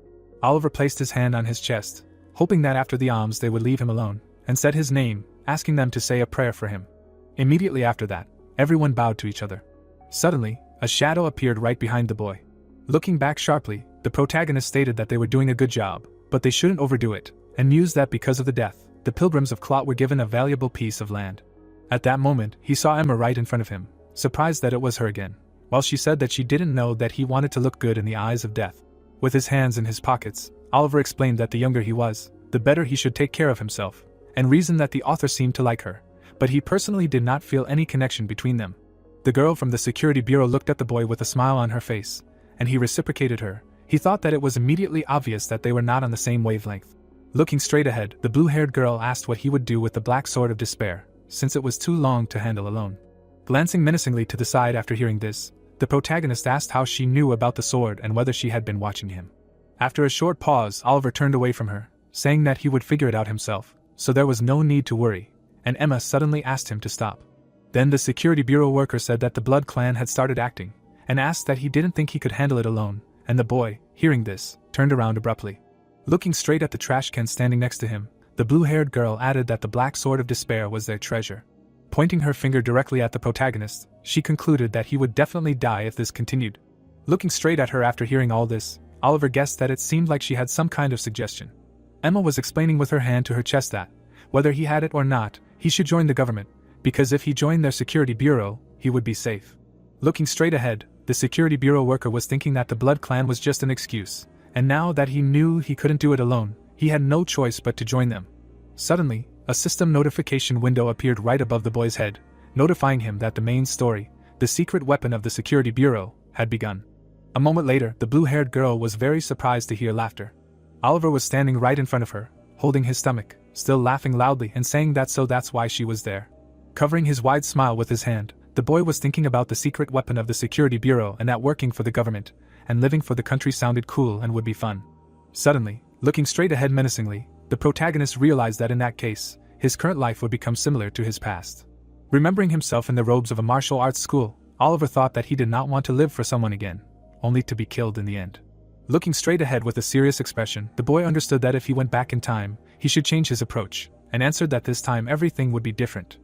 Oliver placed his hand on his chest, hoping that after the alms they would leave him alone, and said his name, asking them to say a prayer for him. Immediately after that, everyone bowed to each other. Suddenly, a shadow appeared right behind the boy. Looking back sharply, the protagonist stated that they were doing a good job, but they shouldn't overdo it, and mused that because of the death, the pilgrims of Clot were given a valuable piece of land. At that moment, he saw Emma right in front of him, surprised that it was her again, while she said that she didn't know that he wanted to look good in the eyes of death. With his hands in his pockets, Oliver explained that the younger he was, the better he should take care of himself, and reasoned that the author seemed to like her, but he personally did not feel any connection between them. The girl from the security bureau looked at the boy with a smile on her face, and he reciprocated her. He thought that it was immediately obvious that they were not on the same wavelength. Looking straight ahead, the blue-haired girl asked what he would do with the black sword of despair, since it was too long to handle alone. Glancing menacingly to the side after hearing this, the protagonist asked how she knew about the sword and whether she had been watching him. After a short pause, Oliver turned away from her, saying that he would figure it out himself, so there was no need to worry, and Emma suddenly asked him to stop. Then the security bureau worker said that the Blood Clan had started acting, and asked that he didn't think he could handle it alone, and the boy, hearing this, turned around abruptly. Looking straight at the trash can standing next to him, the blue-haired girl added that the black sword of despair was their treasure. Pointing her finger directly at the protagonist, she concluded that he would definitely die if this continued. Looking straight at her after hearing all this, Oliver guessed that it seemed like she had some kind of suggestion. Emma was explaining with her hand to her chest that, whether he had it or not, he should join the government, because if he joined their security bureau, he would be safe. Looking straight ahead, the security bureau worker was thinking that the Blood Clan was just an excuse, and now that he knew he couldn't do it alone, he had no choice but to join them. Suddenly, a system notification window appeared right above the boy's head, notifying him that the main story, the secret weapon of the security bureau, had begun. A moment later, the blue-haired girl was very surprised to hear laughter. Oliver was standing right in front of her, holding his stomach, still laughing loudly and saying that's why she was there. Covering his wide smile with his hand, the boy was thinking about the secret weapon of the security bureau and that working for the government and living for the country sounded cool and would be fun. Suddenly, looking straight ahead menacingly, the protagonist realized that in that case, his current life would become similar to his past. Remembering himself in the robes of a martial arts school, Oliver thought that he did not want to live for someone again, only to be killed in the end. Looking straight ahead with a serious expression, the boy understood that if he went back in time, he should change his approach, and answered that this time everything would be different.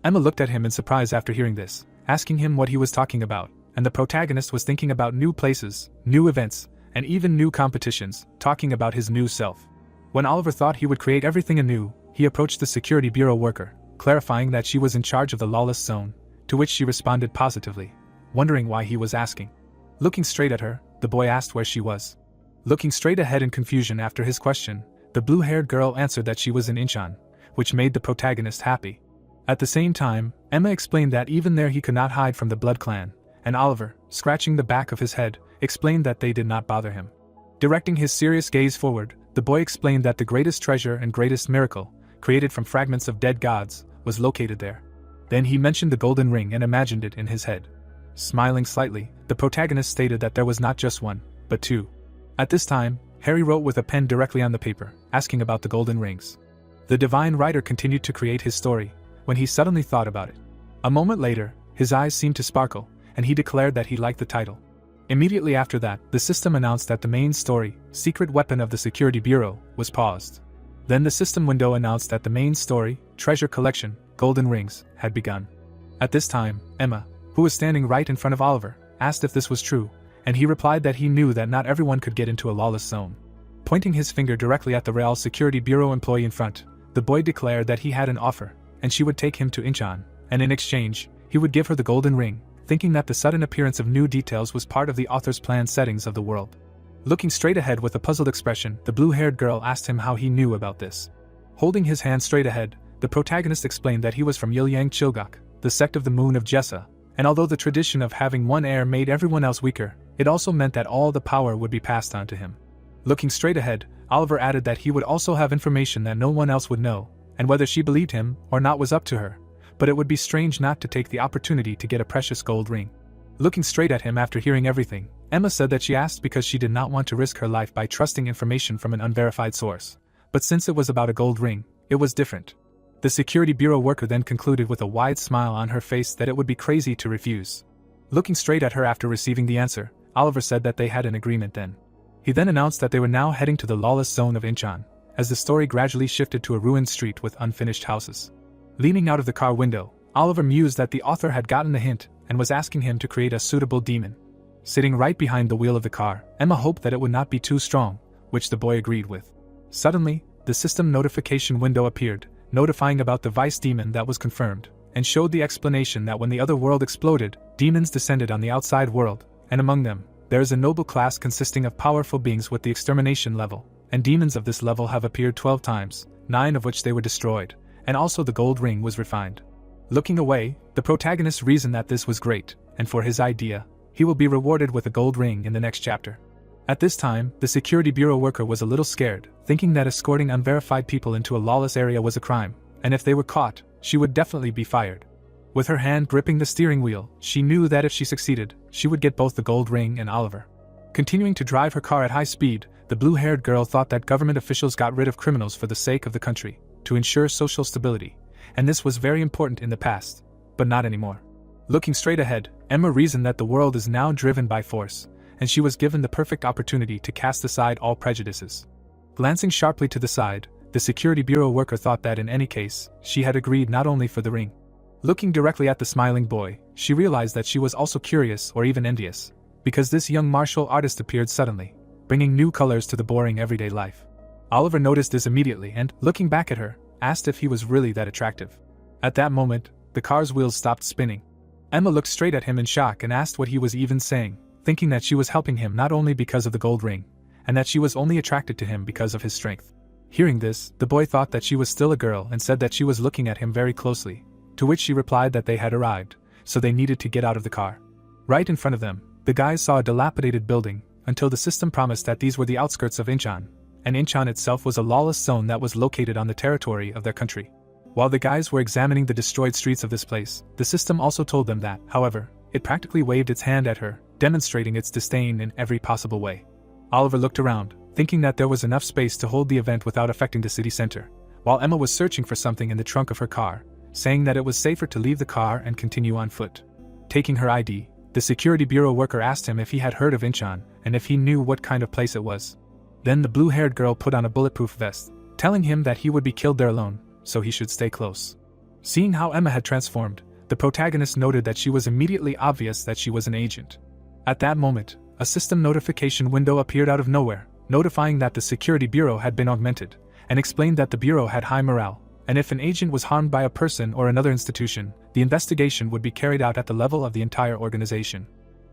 Emma looked at him in surprise after hearing this, asking him what he was talking about, and the protagonist was thinking about new places, new events, and even new competitions, talking about his new self. When Oliver thought he would create everything anew, he approached the security bureau worker, clarifying that she was in charge of the lawless zone, to which she responded positively, wondering why he was asking. Looking straight at her, the boy asked where she was. Looking straight ahead in confusion after his question, the blue-haired girl answered that she was in Incheon, which made the protagonist happy. At the same time, Emma explained that even there he could not hide from the Blood Clan, and Oliver, scratching the back of his head, explained that they did not bother him. Directing his serious gaze forward, the boy explained that the greatest treasure and greatest miracle, created from fragments of dead gods, was located there. Then he mentioned the golden ring and imagined it in his head. Smiling slightly, the protagonist stated that there was not just one, but two. At this time, Harry wrote with a pen directly on the paper, asking about the golden rings. The divine writer continued to create his story, when he suddenly thought about it. A moment later, his eyes seemed to sparkle, and he declared that he liked the title. Immediately after that, the system announced that the main story, Secret Weapon of the Security Bureau, was paused. Then the system window announced that the main story, Treasure Collection, Golden Rings, had begun. At this time, Emma, who was standing right in front of Oliver, asked if this was true, and he replied that he knew that not everyone could get into a lawless zone. Pointing his finger directly at the Real Security Bureau employee in front, the boy declared that he had an offer, and she would take him to Incheon, and in exchange, he would give her the golden ring, thinking that the sudden appearance of new details was part of the author's planned settings of the world. Looking straight ahead with a puzzled expression, the blue-haired girl asked him how he knew about this. Holding his hand straight ahead, the protagonist explained that he was from Yilyang Chilgok, the sect of the moon of Jessa, and although the tradition of having one heir made everyone else weaker, it also meant that all the power would be passed on to him. Looking straight ahead, Oliver added that he would also have information that no one else would know, and whether she believed him or not was up to her, but it would be strange not to take the opportunity to get a precious gold ring. Looking straight at him after hearing everything, Emma said that she asked because she did not want to risk her life by trusting information from an unverified source, but since it was about a gold ring, it was different. The security bureau worker then concluded with a wide smile on her face that it would be crazy to refuse. Looking straight at her after receiving the answer, Oliver said that they had an agreement then. He then announced that they were now heading to the lawless zone of Incheon, as the story gradually shifted to a ruined street with unfinished houses. Leaning out of the car window, Oliver mused that the author had gotten the hint and was asking him to create a suitable demon. Sitting right behind the wheel of the car, Emma hoped that it would not be too strong, which the boy agreed with. Suddenly, the system notification window appeared, notifying about the vice demon that was confirmed, and showed the explanation that when the other world exploded, demons descended on the outside world, and among them, there is a noble class consisting of powerful beings with the extermination level, and demons of this level have appeared 12 times, 9 of which they were destroyed, and also the gold ring was refined. Looking away, the protagonist reasoned that this was great, and for his idea, he will be rewarded with a gold ring in the next chapter. At this time, the security bureau worker was a little scared, thinking that escorting unverified people into a lawless area was a crime, and if they were caught, she would definitely be fired. With her hand gripping the steering wheel, she knew that if she succeeded, she would get both the gold ring and Oliver. Continuing to drive her car at high speed, the blue-haired girl thought that government officials got rid of criminals for the sake of the country, to ensure social stability, and this was very important in the past, but not anymore. Looking straight ahead, Emma reasoned that the world is now driven by force, and she was given the perfect opportunity to cast aside all prejudices. Glancing sharply to the side, the security bureau worker thought that in any case, she had agreed not only for the ring, Looking directly at the smiling boy, she realized that she was also curious or even envious, because this young martial artist appeared suddenly, bringing new colors to the boring everyday life. Oliver noticed this immediately and, looking back at her, asked if he was really that attractive. At that moment, the car's wheels stopped spinning. Emma looked straight at him in shock and asked what he was even saying, thinking that she was helping him not only because of the gold ring, and that she was only attracted to him because of his strength. Hearing this, the boy thought that she was still a girl and said that she was looking at him very closely, to which she replied that they had arrived, so they needed to get out of the car. Right in front of them, the guys saw a dilapidated building, until the system promised that these were the outskirts of Incheon, and Incheon itself was a lawless zone that was located on the territory of their country. While the guys were examining the destroyed streets of this place, the system also told them that, however, it practically waved its hand at her, demonstrating its disdain in every possible way. Oliver looked around, thinking that there was enough space to hold the event without affecting the city center, while Emma was searching for something in the trunk of her car, saying that it was safer to leave the car and continue on foot. Taking her ID, the security bureau worker asked him if he had heard of Incheon and if he knew what kind of place it was. Then the blue-haired girl put on a bulletproof vest, telling him that he would be killed there alone, so he should stay close. Seeing how Emma had transformed, the protagonist noted that she was immediately obvious that she was an agent. At that moment, a system notification window appeared out of nowhere, notifying that the security bureau had been augmented, and explained that the bureau had high morale, and if an agent was harmed by a person or another institution, the investigation would be carried out at the level of the entire organization.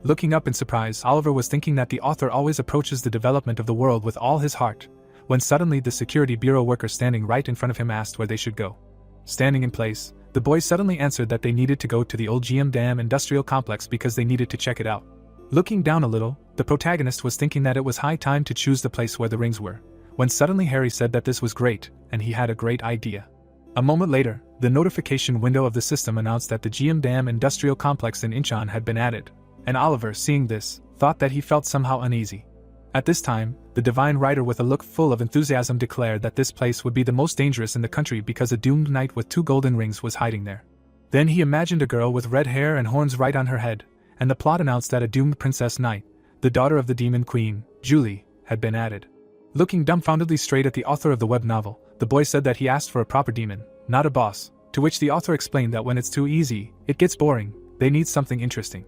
Looking up in surprise, Oliver was thinking that the author always approaches the development of the world with all his heart, when suddenly the security bureau worker standing right in front of him asked where they should go. Standing in place, the boy suddenly answered that they needed to go to the old GM Dam industrial complex because they needed to check it out. Looking down a little, the protagonist was thinking that it was high time to choose the place where the rings were, when suddenly Harry said that this was great, and he had a great idea. A moment later, the notification window of the system announced that the GM Dam industrial complex in Incheon had been added, and Oliver, seeing this, thought that he felt somehow uneasy. At this time, the divine writer with a look full of enthusiasm declared that this place would be the most dangerous in the country because a doomed knight with 2 golden rings was hiding there. Then he imagined a girl with red hair and horns right on her head, and the plot announced that a doomed princess knight, the daughter of the demon queen, Julie, had been added. Looking dumbfoundedly straight at the author of the web novel, the boy said that he asked for a proper demon, not a boss, to which the author explained that when it's too easy, it gets boring, they need something interesting.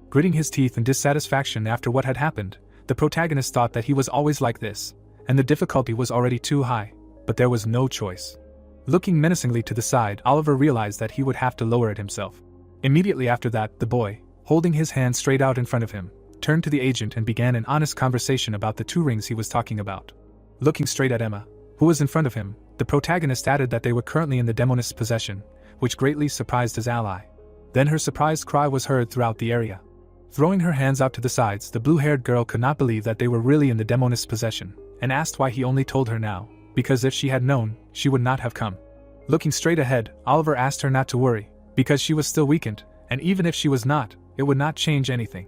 Gritting his teeth in dissatisfaction after what had happened, the protagonist thought that he was always like this, and the difficulty was already too high, but there was no choice. Looking menacingly to the side, Oliver realized that he would have to lower it himself. Immediately after that, the boy, holding his hand straight out in front of him, turned to the agent and began an honest conversation about the 2 rings he was talking about. Looking straight at Emma, who was in front of him, the protagonist added that they were currently in the demonist's possession, which greatly surprised his ally. Then her surprised cry was heard throughout the area. Throwing her hands out to the sides, the blue-haired girl could not believe that they were really in the demonist's possession, and asked why he only told her now, because if she had known, she would not have come. Looking straight ahead, Oliver asked her not to worry, because she was still weakened, and even if she was not, it would not change anything.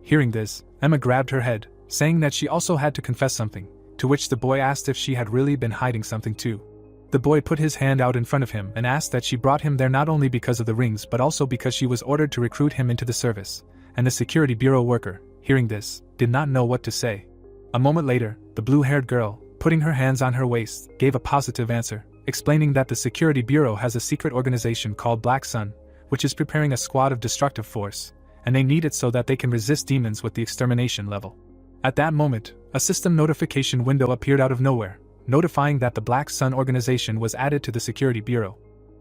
Hearing this, Emma grabbed her head, saying that she also had to confess something, to which the boy asked if she had really been hiding something too. The boy put his hand out in front of him and asked that she brought him there not only because of the rings but also because she was ordered to recruit him into the service, and the security bureau worker, hearing this, did not know what to say. A moment later, the blue-haired girl, putting her hands on her waist, gave a positive answer, explaining that the security bureau has a secret organization called Black Sun, which is preparing a squad of destructive force, and they need it so that they can resist demons with the extermination level. At that moment, a system notification window appeared out of nowhere, notifying that the Black Sun organization was added to the security bureau.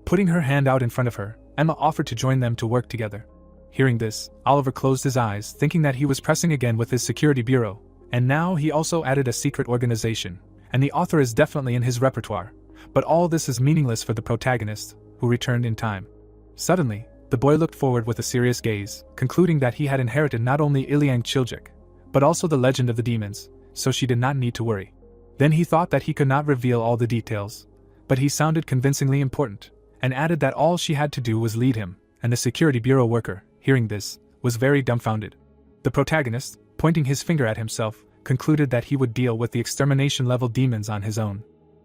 Putting her hand out in front of her, Emma offered to join them to work together. Hearing this, Oliver closed his eyes, thinking that he was pressing again with his security bureau, and now he also added a secret organization, and the author is definitely in his repertoire, but all this is meaningless for the protagonist, who returned in time. Suddenly, the boy looked forward with a serious gaze, concluding that he had inherited not only Ilyang Chiljik, but also the legend of the demons, so she did not need to worry. Then he thought that he could not reveal all the details, but he sounded convincingly important, and added that all she had to do was lead him, and the security bureau worker, hearing this, was very dumbfounded. The protagonist, pointing his finger at himself, concluded that he would deal with the extermination-level demons on his own.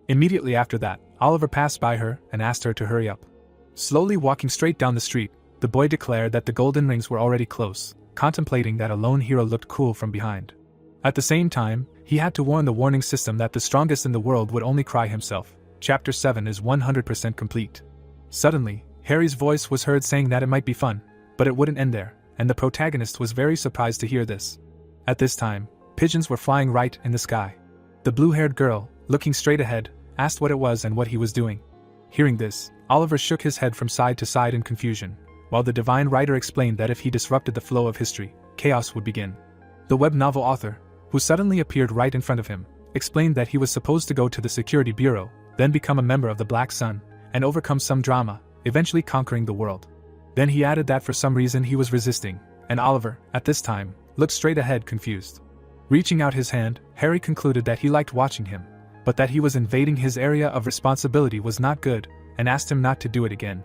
Immediately after that, Oliver passed by her and asked her to hurry up. Slowly walking straight down the street, the boy declared that the golden rings were already close, contemplating that a lone hero looked cool from behind. At the same time, he had to warn the warning system that the strongest in the world would only cry himself. Chapter 7 is 100% complete. Suddenly, Harry's voice was heard saying that it might be fun, but it wouldn't end there, and the protagonist was very surprised to hear this. At this time, pigeons were flying right in the sky. The blue-haired girl, looking straight ahead, asked what it was and what he was doing. Hearing this, Oliver shook his head from side to side in confusion, while the divine writer explained that if he disrupted the flow of history, chaos would begin. The web novel author, who suddenly appeared right in front of him, explained that he was supposed to go to the security bureau, then become a member of the Black Sun, and overcome some drama, eventually conquering the world. Then he added that for some reason he was resisting, and Oliver, at this time, looked straight ahead confused. Reaching out his hand, Harry concluded that he liked watching him, but that he was invading his area of responsibility was not good, and asked him not to do it again.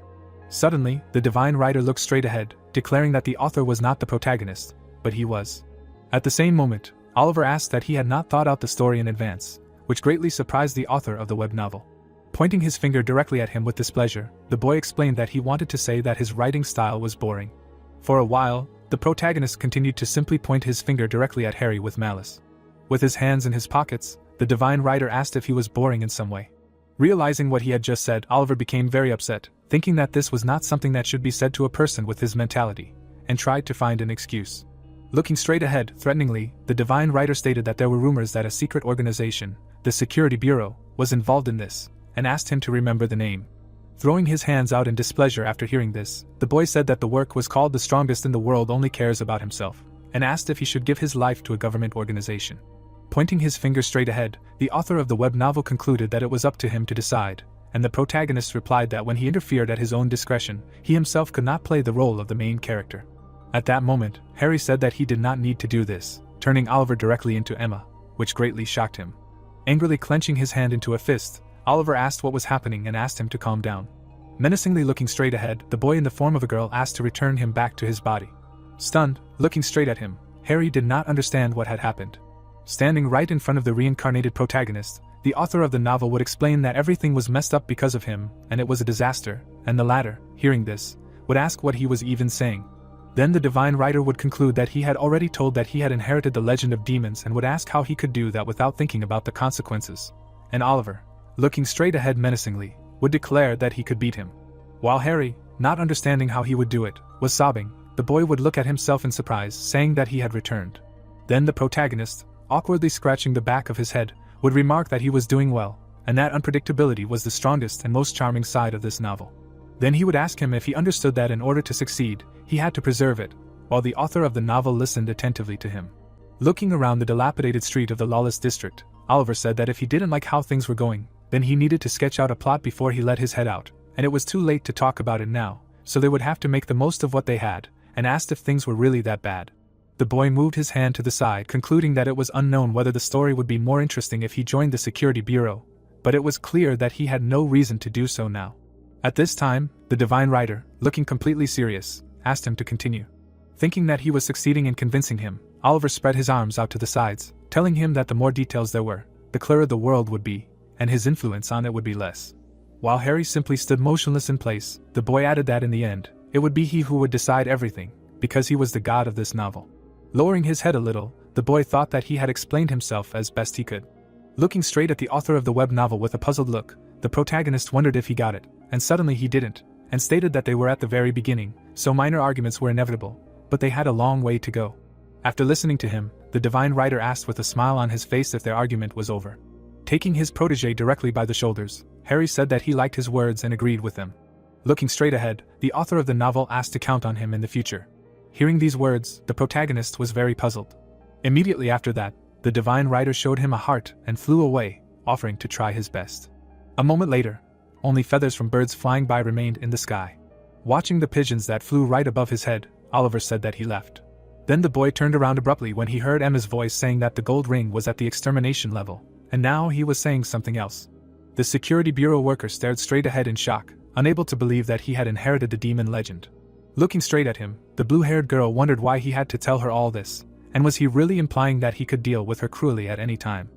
Suddenly, the divine writer looked straight ahead, declaring that the author was not the protagonist, but he was. At the same moment, Oliver asked that he had not thought out the story in advance, which greatly surprised the author of the web novel. Pointing his finger directly at him with displeasure, the boy explained that he wanted to say that his writing style was boring. For a while, the protagonist continued to simply point his finger directly at Harry with malice. With his hands in his pockets, the divine writer asked if he was boring in some way. Realizing what he had just said, Oliver became very upset, thinking that this was not something that should be said to a person with his mentality, and tried to find an excuse. Looking straight ahead, threateningly, the divine writer stated that there were rumors that a secret organization, the Security Bureau, was involved in this, and asked him to remember the name. Throwing his hands out in displeasure after hearing this, the boy said that the work was called The Strongest in the World Only Cares About Himself, and asked if he should give his life to a government organization. Pointing his finger straight ahead, the author of the web novel concluded that it was up to him to decide, and the protagonist replied that when he interfered at his own discretion, he himself could not play the role of the main character. At that moment, Harry said that he did not need to do this, turning Oliver directly into Emma, which greatly shocked him. Angrily clenching his hand into a fist, Oliver asked what was happening and asked him to calm down. Menacingly looking straight ahead, the boy in the form of a girl asked to return him back to his body. Stunned, looking straight at him, Harry did not understand what had happened. Standing right in front of the reincarnated protagonist, the author of the novel would explain that everything was messed up because of him, and it was a disaster, and the latter, hearing this, would ask what he was even saying. Then the divine writer would conclude that he had already told that he had inherited the legend of demons and would ask how he could do that without thinking about the consequences. And Oliver, looking straight ahead menacingly, would declare that he could beat him. While Harry, not understanding how he would do it, was sobbing, the boy would look at himself in surprise, saying that he had returned. Then the protagonist, awkwardly scratching the back of his head, would remark that he was doing well, and that unpredictability was the strongest and most charming side of this novel. Then he would ask him if he understood that in order to succeed, he had to preserve it, while the author of the novel listened attentively to him. Looking around the dilapidated street of the lawless district, Oliver said that if he didn't like how things were going, then he needed to sketch out a plot before he let his head out, and it was too late to talk about it now, so they would have to make the most of what they had, and asked if things were really that bad. The boy moved his hand to the side, concluding that it was unknown whether the story would be more interesting if he joined the Security Bureau, but it was clear that he had no reason to do so now. At this time, the divine writer, looking completely serious, asked him to continue. Thinking that he was succeeding in convincing him, Oliver spread his arms out to the sides, telling him that the more details there were, the clearer the world would be, and his influence on it would be less. While Harry simply stood motionless in place, the boy added that in the end, it would be he who would decide everything, because he was the god of this novel. Lowering his head a little, the boy thought that he had explained himself as best he could. Looking straight at the author of the web novel with a puzzled look, the protagonist wondered if he got it, and suddenly he didn't, and stated that they were at the very beginning, so minor arguments were inevitable, but they had a long way to go. After listening to him, the divine writer asked with a smile on his face if their argument was over. Taking his protege directly by the shoulders, Harry said that he liked his words and agreed with them. Looking straight ahead, the author of the novel asked to count on him in the future. Hearing these words, the protagonist was very puzzled. Immediately after that, the divine writer showed him a heart and flew away, offering to try his best. A moment later, only feathers from birds flying by remained in the sky. Watching the pigeons that flew right above his head, Oliver said that he left. Then the boy turned around abruptly when he heard Emma's voice saying that the gold ring was at the extermination level, and now he was saying something else. The Security Bureau worker stared straight ahead in shock, unable to believe that he had inherited the demon legend. Looking straight at him, the blue-haired girl wondered why he had to tell her all this, and was he really implying that he could deal with her cruelly at any time?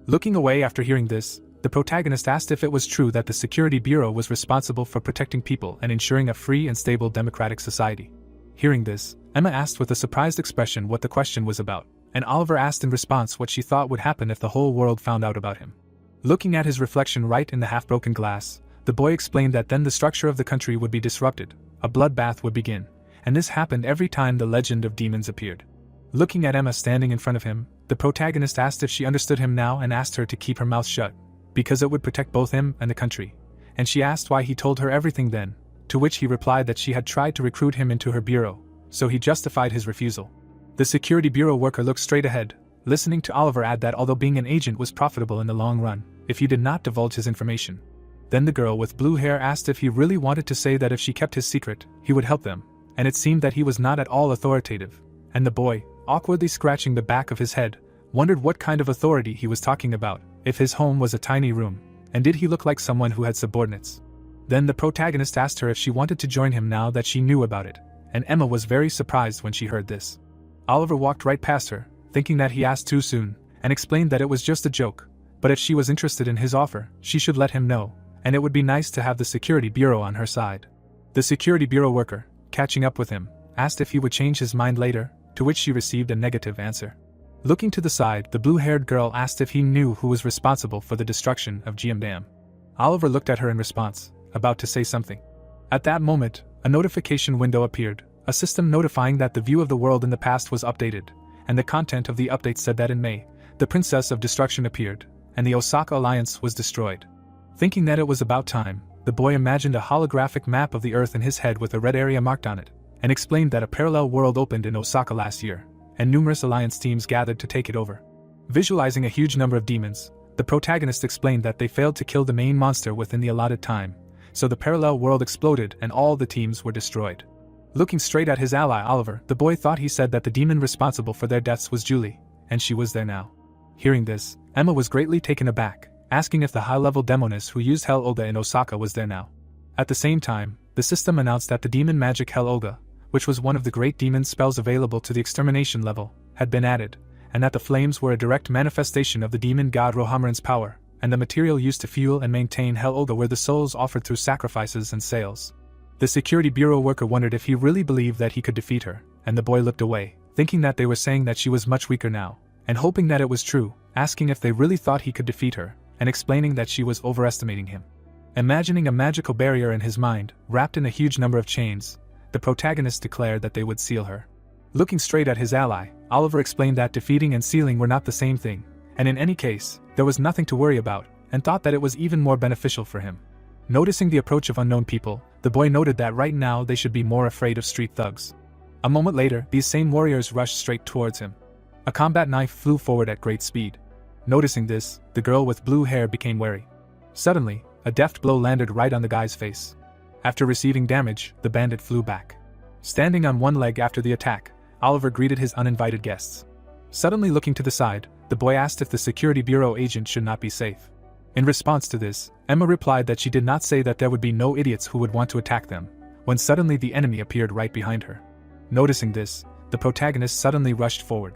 Looking away after hearing this, the protagonist asked if it was true that the Security Bureau was responsible for protecting people and ensuring a free and stable democratic society. Hearing this, Emma asked with a surprised expression what the question was about, and Oliver asked in response what she thought would happen if the whole world found out about him. Looking at his reflection right in the half-broken glass, The boy explained that then the structure of the country would be disrupted, a bloodbath would begin, and this happened every time the legend of demons appeared. Looking at Emma standing in front of him, the protagonist asked if she understood him now and asked her to keep her mouth shut, because it would protect both him and the country, and she asked why he told her everything then, to which he replied that she had tried to recruit him into her bureau, so he justified his refusal. The security bureau worker looked straight ahead, listening to Oliver add that although being an agent was profitable in the long run, if he did not divulge his information. Then the girl with blue hair asked if he really wanted to say that if she kept his secret, he would help them, and it seemed that he was not at all authoritative, and the boy, awkwardly scratching the back of his head, wondered what kind of authority he was talking about, if his home was a tiny room, and did he look like someone who had subordinates. Then the protagonist asked her if she wanted to join him now that she knew about it, and Emma was very surprised when she heard this. Oliver walked right past her, thinking that he asked too soon, and explained that it was just a joke, but if she was interested in his offer, she should let him know, and it would be nice to have the security bureau on her side. The security bureau worker, catching up with him, asked if he would change his mind later, to which she received a negative answer. Looking to the side, the blue-haired girl asked if he knew who was responsible for the destruction of GM Dam. Oliver looked at her in response, about to say something. At that moment, a notification window appeared, a system notifying that the view of the world in the past was updated, and the content of the update said that in May, the Princess of Destruction appeared, and the Osaka Alliance was destroyed. Thinking that it was about time, the boy imagined a holographic map of the Earth in his head with a red area marked on it, and explained that a parallel world opened in Osaka last year, and numerous Alliance teams gathered to take it over. Visualizing a huge number of demons, the protagonist explained that they failed to kill the main monster within the allotted time, so the parallel world exploded and all the teams were destroyed. Looking straight at his ally Oliver, the boy thought he said that the demon responsible for their deaths was Julie, and she was there now. Hearing this, Emma was greatly taken aback, asking if the high-level demoness who used Hell Olga in Osaka was there now. At the same time, the system announced that the demon magic Hell Olga, which was one of the great demon spells available to the extermination level, had been added, and that the flames were a direct manifestation of the demon god Rohamaran's power, and the material used to fuel and maintain Hell Olga were the souls offered through sacrifices and sales. The security bureau worker wondered if he really believed that he could defeat her, and the boy looked away, thinking that they were saying that she was much weaker now, and hoping that it was true, asking if they really thought he could defeat her, and explaining that she was overestimating him. Imagining a magical barrier in his mind, wrapped in a huge number of chains, the protagonist declared that they would seal her. Looking straight at his ally, Oliver explained that defeating and sealing were not the same thing, and in any case, there was nothing to worry about, and thought that it was even more beneficial for him. Noticing the approach of unknown people, the boy noted that right now they should be more afraid of street thugs. A moment later, these same warriors rushed straight towards him. A combat knife flew forward at great speed. Noticing this, the girl with blue hair became wary. Suddenly, a deft blow landed right on the guy's face. After receiving damage, the bandit flew back. Standing on one leg after the attack, Oliver greeted his uninvited guests. Suddenly looking to the side, the boy asked if the security bureau agent should not be safe. In response to this, Emma replied that she did not say that there would be no idiots who would want to attack them, when suddenly the enemy appeared right behind her. Noticing this, the protagonist suddenly rushed forward.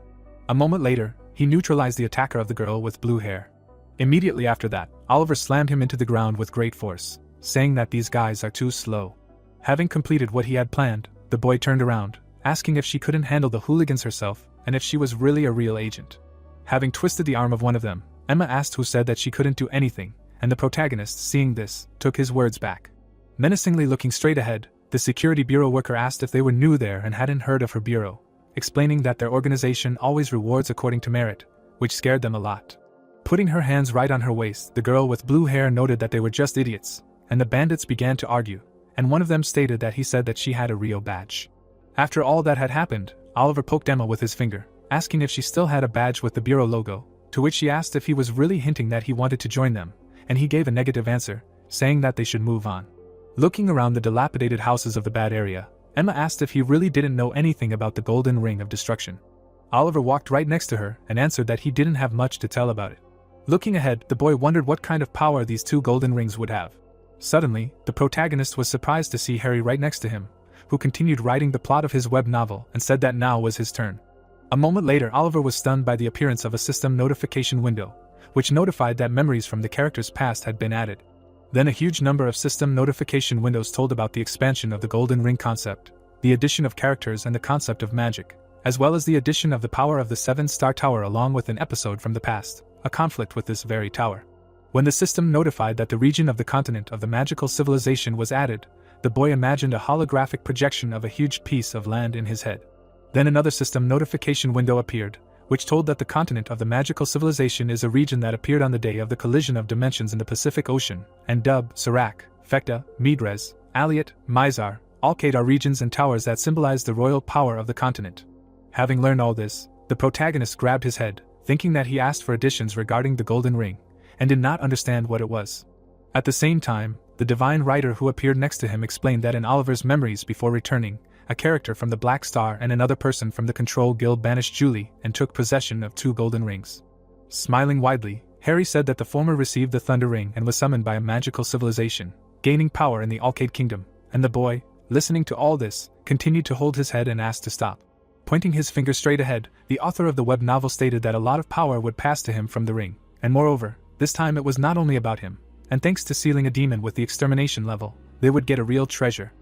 A moment later, he neutralized the attacker of the girl with blue hair. Immediately after that, Oliver slammed him into the ground with great force, saying that these guys are too slow. Having completed what he had planned, the boy turned around, asking if she couldn't handle the hooligans herself, and if she was really a real agent. Having twisted the arm of one of them, Emma asked who said that she couldn't do anything, and the protagonist, seeing this, took his words back. Menacingly looking straight ahead, the security bureau worker asked if they were new there and hadn't heard of her bureau, explaining that their organization always rewards according to merit, which scared them a lot. Putting her hands right on her waist, the girl with blue hair noted that they were just idiots, and the bandits began to argue, and one of them stated that he said that she had a Rio badge. After all that had happened, Oliver poked Emma with his finger, asking if she still had a badge with the bureau logo, to which she asked if he was really hinting that he wanted to join them, and he gave a negative answer, saying that they should move on. Looking around the dilapidated houses of the bad area, Emma asked if he really didn't know anything about the golden ring of destruction. Oliver walked right next to her and answered that he didn't have much to tell about it. Looking ahead, the boy wondered what kind of power these two golden rings would have. Suddenly, the protagonist was surprised to see Harry right next to him, who continued writing the plot of his web novel and said that now was his turn. A moment later, Oliver was stunned by the appearance of a system notification window, which notified that memories from the character's past had been added. Then a huge number of system notification windows told about the expansion of the golden ring concept, the addition of characters and the concept of magic, as well as the addition of the power of the 7-star tower along with an episode from the past, a conflict with this very tower. When the system notified that the region of the continent of the magical civilization was added, the boy imagined a holographic projection of a huge piece of land in his head. Then another system notification window appeared, which told that the continent of the magical civilization is a region that appeared on the day of the collision of dimensions in the Pacific Ocean, and Dub, Serac, Fekta, Midrez, Aliot, Mizar, Alkade are regions and towers that symbolize the royal power of the continent. Having learned all this, the protagonist grabbed his head, thinking that he asked for additions regarding the golden ring, and did not understand what it was. At the same time, the divine writer who appeared next to him explained that in Oliver's memories before returning, a character from the Black Star and another person from the Control Guild banished Julie and took possession of 2 golden rings. Smiling widely, Harry said that the former received the Thunder Ring and was summoned by a magical civilization, gaining power in the Alkade Kingdom, and the boy, listening to all this, continued to hold his head and asked to stop. Pointing his finger straight ahead, the author of the web novel stated that a lot of power would pass to him from the ring, and moreover, this time it was not only about him, and thanks to sealing a demon with the extermination level, they would get a real treasure.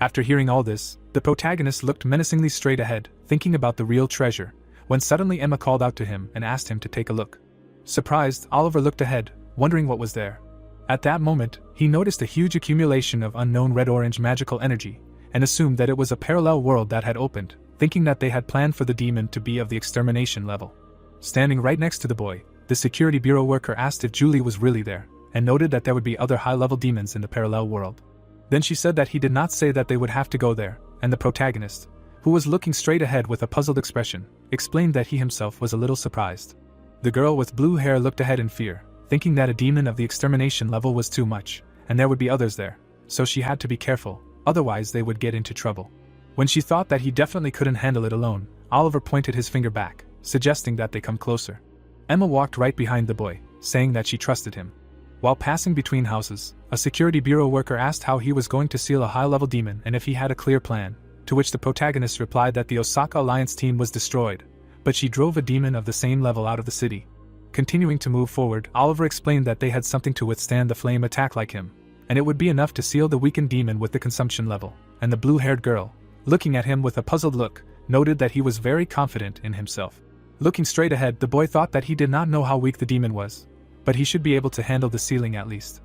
After hearing all this, the protagonist looked menacingly straight ahead, thinking about the real treasure, when suddenly Emma called out to him and asked him to take a look. Surprised, Oliver looked ahead, wondering what was there. At that moment, he noticed a huge accumulation of unknown red-orange magical energy, and assumed that it was a parallel world that had opened, thinking that they had planned for the demon to be of the extermination level. Standing right next to the boy, the security bureau worker asked if Julie was really there, and noted that there would be other high-level demons in the parallel world. Then she said that he did not say that they would have to go there, and the protagonist, who was looking straight ahead with a puzzled expression, explained that he himself was a little surprised. The girl with blue hair looked ahead in fear, thinking that a demon of the extermination level was too much, and there would be others there, so she had to be careful, otherwise they would get into trouble. When she thought that he definitely couldn't handle it alone, Oliver pointed his finger back, suggesting that they come closer. Emma walked right behind the boy, saying that she trusted him. While passing between houses, a security bureau worker asked how he was going to seal a high-level demon and if he had a clear plan, to which the protagonist replied that the Osaka Alliance team was destroyed, but she drove a demon of the same level out of the city. Continuing to move forward, Oliver explained that they had something to withstand the flame attack like him, and it would be enough to seal the weakened demon with the consumption level, and the blue-haired girl, looking at him with a puzzled look, noted that he was very confident in himself. Looking straight ahead, the boy thought that he did not know how weak the demon was, but he should be able to handle the ceiling at least.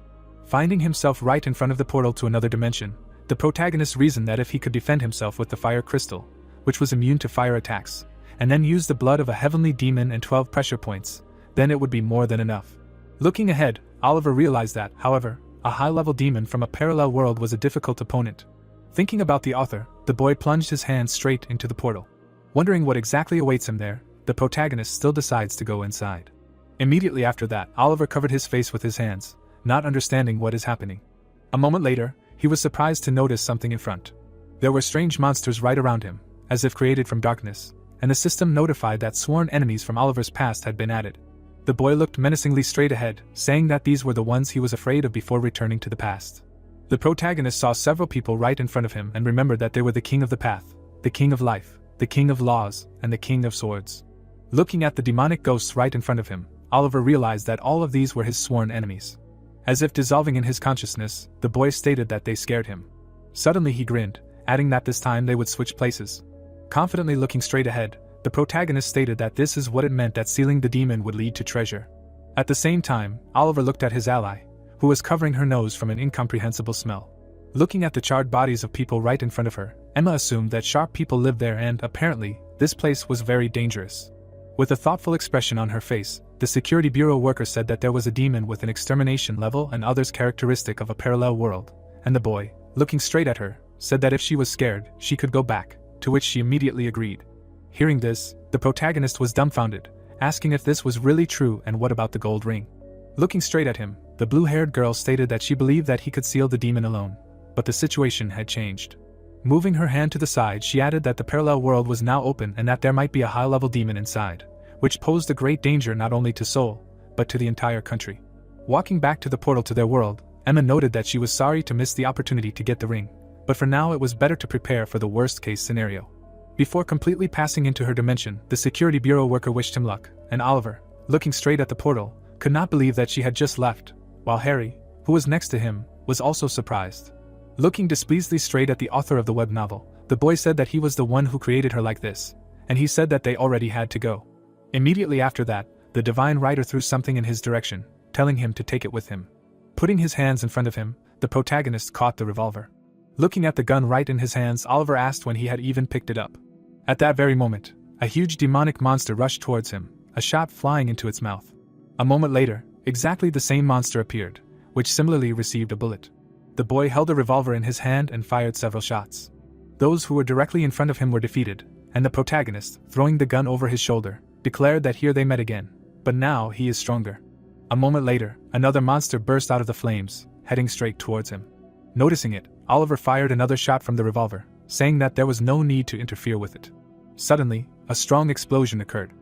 Finding himself right in front of the portal to another dimension, the protagonist reasoned that if he could defend himself with the fire crystal, which was immune to fire attacks, and then use the blood of a heavenly demon and 12 pressure points, then it would be more than enough. Looking ahead, Oliver realized that, however, a high-level demon from a parallel world was a difficult opponent. Thinking about the author, the boy plunged his hand straight into the portal. Wondering what exactly awaits him there, the protagonist still decides to go inside. Immediately after that, Oliver covered his face with his hands, not understanding what is happening. A moment later, he was surprised to notice something in front. There were strange monsters right around him, as if created from darkness, and the system notified that sworn enemies from Oliver's past had been added. The boy looked menacingly straight ahead, saying that these were the ones he was afraid of before returning to the past. The protagonist saw several people right in front of him and remembered that they were the king of the path, the king of life, the king of laws, and the king of swords. Looking at the demonic ghosts right in front of him, Oliver realized that all of these were his sworn enemies. As if dissolving in his consciousness, the boy stated that they scared him. Suddenly he grinned, adding that this time they would switch places. Confidently looking straight ahead, the protagonist stated that this is what it meant that sealing the demon would lead to treasure. At the same time, Oliver looked at his ally, who was covering her nose from an incomprehensible smell. Looking at the charred bodies of people right in front of her, Emma assumed that sharp people lived there and, apparently, this place was very dangerous. With a thoughtful expression on her face, the security bureau worker said that there was a demon with an extermination level and others characteristic of a parallel world, and the boy, looking straight at her, said that if she was scared, she could go back, to which she immediately agreed. Hearing this, the protagonist was dumbfounded, asking if this was really true and what about the gold ring. Looking straight at him, the blue-haired girl stated that she believed that he could seal the demon alone, but the situation had changed. Moving her hand to the side, she added that the parallel world was now open and that there might be a high-level demon inside, which posed a great danger not only to Seoul, but to the entire country. Walking back to the portal to their world, Emma noted that she was sorry to miss the opportunity to get the ring, but for now it was better to prepare for the worst-case scenario. Before completely passing into her dimension, the security bureau worker wished him luck, and Oliver, looking straight at the portal, could not believe that she had just left, while Harry, who was next to him, was also surprised. Looking displeasedly straight at the author of the web novel, the boy said that he was the one who created her like this, and he said that they already had to go. Immediately after that, the divine writer threw something in his direction, telling him to take it with him. Putting his hands in front of him, the protagonist caught the revolver. Looking at the gun right in his hands, Oliver asked when he had even picked it up. At that very moment, a huge demonic monster rushed towards him, a shot flying into its mouth. A moment later, exactly the same monster appeared, which similarly received a bullet. The boy held a revolver in his hand and fired several shots. Those who were directly in front of him were defeated, and the protagonist, throwing the gun over his shoulder, declared that here they met again, but now he is stronger. A moment later, another monster burst out of the flames, heading straight towards him. Noticing it, Oliver fired another shot from the revolver, saying that there was no need to interfere with it. Suddenly, a strong explosion occurred.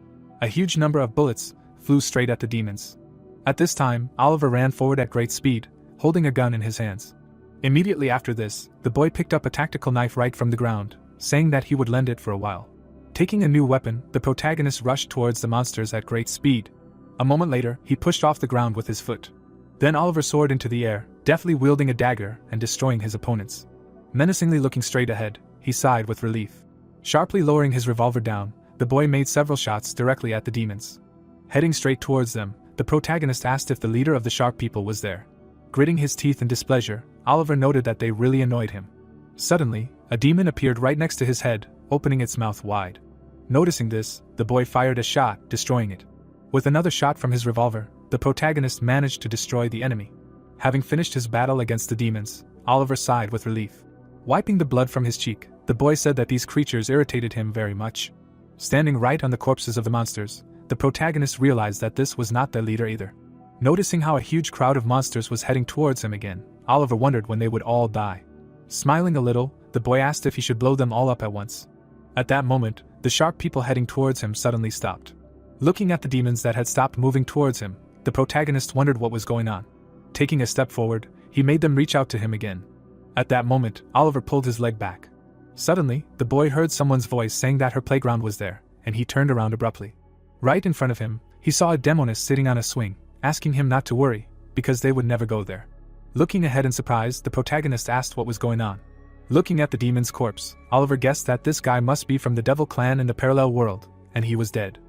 A huge number of bullets flew straight at the demons. At this time, Oliver ran forward at great speed, holding a gun in his hands. Immediately after this, the boy picked up a tactical knife right from the ground, saying that he would lend it for a while. Taking a new weapon, the protagonist rushed towards the monsters at great speed. A moment later, he pushed off the ground with his foot. Then Oliver soared into the air, deftly wielding a dagger and destroying his opponents. Menacingly looking straight ahead, he sighed with relief. Sharply lowering his revolver down, the boy made several shots directly at the demons. Heading straight towards them, the protagonist asked if the leader of the shark people was there. Gritting his teeth in displeasure, Oliver noted that they really annoyed him. Suddenly, a demon appeared right next to his head, opening its mouth wide. Noticing this, the boy fired a shot, destroying it. With another shot from his revolver, the protagonist managed to destroy the enemy. Having finished his battle against the demons, Oliver sighed with relief. Wiping the blood from his cheek, the boy said that these creatures irritated him very much. Standing right on the corpses of the monsters, the protagonist realized that this was not their leader either. Noticing how a huge crowd of monsters was heading towards him again, Oliver wondered when they would all die. Smiling a little, the boy asked if he should blow them all up at once. At that moment, the shark people heading towards him suddenly stopped. Looking at the demons that had stopped moving towards him, the protagonist wondered what was going on. Taking a step forward, he made them reach out to him again. At that moment, Oliver pulled his leg back. Suddenly, the boy heard someone's voice saying that her playground was there, and he turned around abruptly. Right in front of him, he saw a demoness sitting on a swing, asking him not to worry, because they would never go there. Looking ahead in surprise, the protagonist asked what was going on. Looking at the demon's corpse, Oliver guessed that this guy must be from the Devil clan in the parallel world, and he was dead.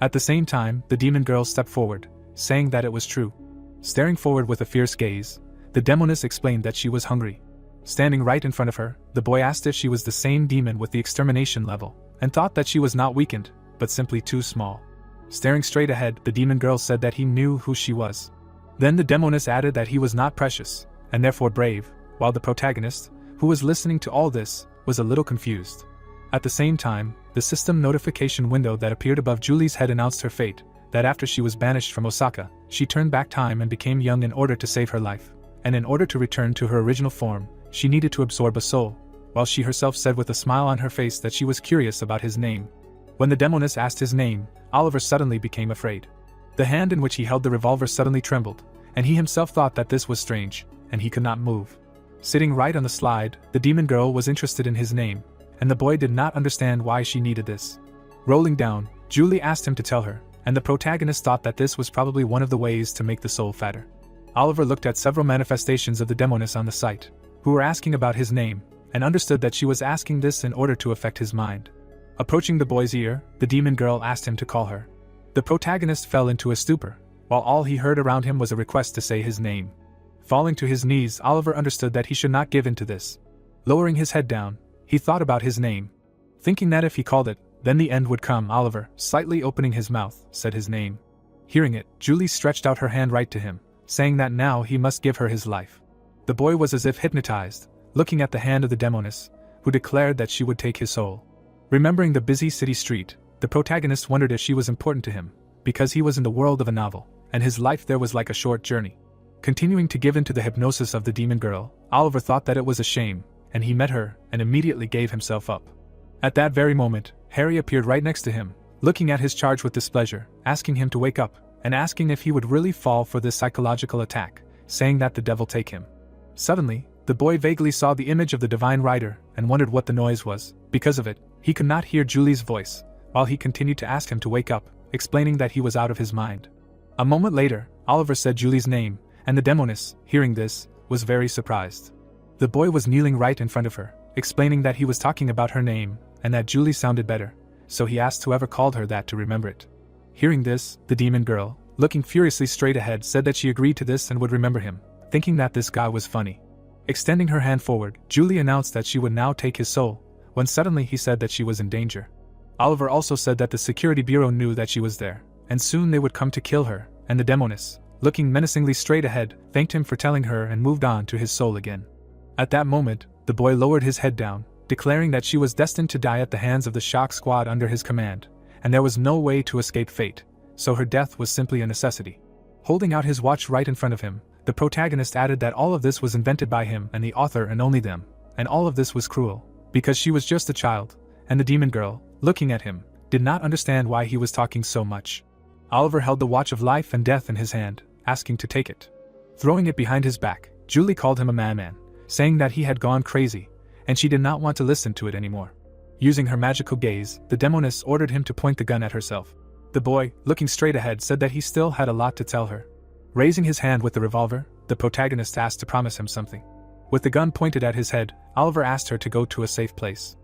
At the same time, the demon girl stepped forward, saying that it was true. Staring forward with a fierce gaze, the demoness explained that she was hungry. Standing right in front of her, the boy asked if she was the same demon with the extermination level, and thought that she was not weakened, but simply too small. Staring straight ahead, the demon girl said that he knew who she was. Then the demoness added that he was not precious, and therefore brave, while the protagonist, who was listening to all this, was a little confused. At the same time, the system notification window that appeared above Julie's head announced her fate, that after she was banished from Osaka, she turned back time and became young in order to save her life, and in order to return to her original form, she needed to absorb a soul, while she herself said with a smile on her face that she was curious about his name. When the demoness asked his name, Oliver suddenly became afraid. The hand in which he held the revolver suddenly trembled, and he himself thought that this was strange, and he could not move. Sitting right on the slide, the demon girl was interested in his name, and the boy did not understand why she needed this. Rolling down, Julie asked him to tell her, and the protagonist thought that this was probably one of the ways to make the soul fatter. Oliver looked at several manifestations of the demoness on the site, who were asking about his name, and understood that she was asking this in order to affect his mind. Approaching the boy's ear, the demon girl asked him to call her. The protagonist fell into a stupor, while all he heard around him was a request to say his name. Falling to his knees, Oliver understood that he should not give in to this. Lowering his head down, he thought about his name. Thinking that if he called it, then the end would come, Oliver, slightly opening his mouth, said his name. Hearing it, Julie stretched out her hand right to him, saying that now he must give her his life. The boy was as if hypnotized, looking at the hand of the demoness, who declared that she would take his soul. Remembering the busy city street, the protagonist wondered if she was important to him, because he was in the world of a novel, and his life there was like a short journey. Continuing to give in to the hypnosis of the demon girl, Oliver thought that it was a shame, and he met her and immediately gave himself up. At that very moment, Harry appeared right next to him, looking at his charge with displeasure, asking him to wake up, and asking if he would really fall for this psychological attack, saying that the devil take him. Suddenly, the boy vaguely saw the image of the divine rider and wondered what the noise was. Because of it, he could not hear Julie's voice, while he continued to ask him to wake up, explaining that he was out of his mind. A moment later, Oliver said Julie's name, and the demoness, hearing this, was very surprised. The boy was kneeling right in front of her, explaining that he was talking about her name, and that Julie sounded better, so he asked whoever called her that to remember it. Hearing this, the demon girl, looking furiously straight ahead, said that she agreed to this and would remember him, thinking that this guy was funny. Extending her hand forward, Julie announced that she would now take his soul, when suddenly he said that she was in danger. Oliver also said that the security bureau knew that she was there, and soon they would come to kill her, and the demoness, looking menacingly straight ahead, thanked him for telling her and moved on to his soul again. At that moment, the boy lowered his head down, declaring that she was destined to die at the hands of the shock squad under his command, and there was no way to escape fate, so her death was simply a necessity. Holding out his watch right in front of him, the protagonist added that all of this was invented by him and the author and only them, and all of this was cruel, because she was just a child, and the demon girl, looking at him, did not understand why he was talking so much. Oliver held the watch of life and death in his hand, asking to take it. Throwing it behind his back, Julie called him a madman, saying that he had gone crazy, and she did not want to listen to it anymore. Using her magical gaze, the demoness ordered him to point the gun at herself. The boy, looking straight ahead, said that he still had a lot to tell her. Raising his hand with the revolver, the protagonist asked to promise him something. With the gun pointed at his head, Oliver asked her to go to a safe place.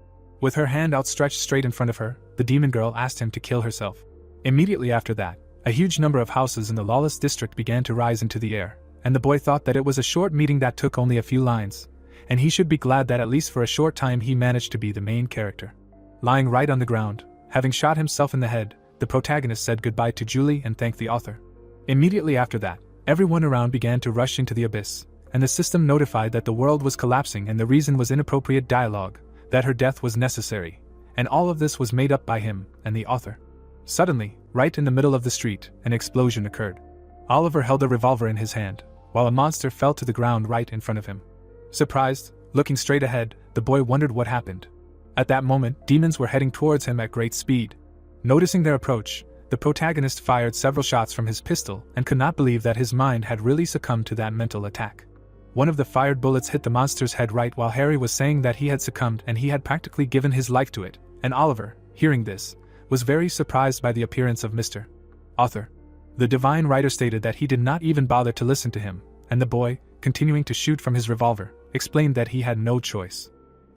With her hand outstretched straight in front of her, the demon girl asked him to kill herself. Immediately after that, a huge number of houses in the lawless district began to rise into the air, and the boy thought that it was a short meeting that took only a few lines, and he should be glad that at least for a short time he managed to be the main character. Lying right on the ground, having shot himself in the head, the protagonist said goodbye to Julie and thanked the author. Immediately after that, everyone around began to rush into the abyss, and the system notified that the world was collapsing and the reason was inappropriate dialogue, that her death was necessary, and all of this was made up by him and the author. Suddenly, right in the middle of the street, an explosion occurred. Oliver held a revolver in his hand, while a monster fell to the ground right in front of him. Surprised, looking straight ahead, the boy wondered what happened. At that moment, demons were heading towards him at great speed. Noticing their approach, the protagonist fired several shots from his pistol and could not believe that his mind had really succumbed to that mental attack. One of the fired bullets hit the monster's head right while Harry was saying that he had succumbed and he had practically given his life to it, and Oliver, hearing this, was very surprised by the appearance of Mr. Author. The divine writer stated that he did not even bother to listen to him, and the boy, continuing to shoot from his revolver, explained that he had no choice.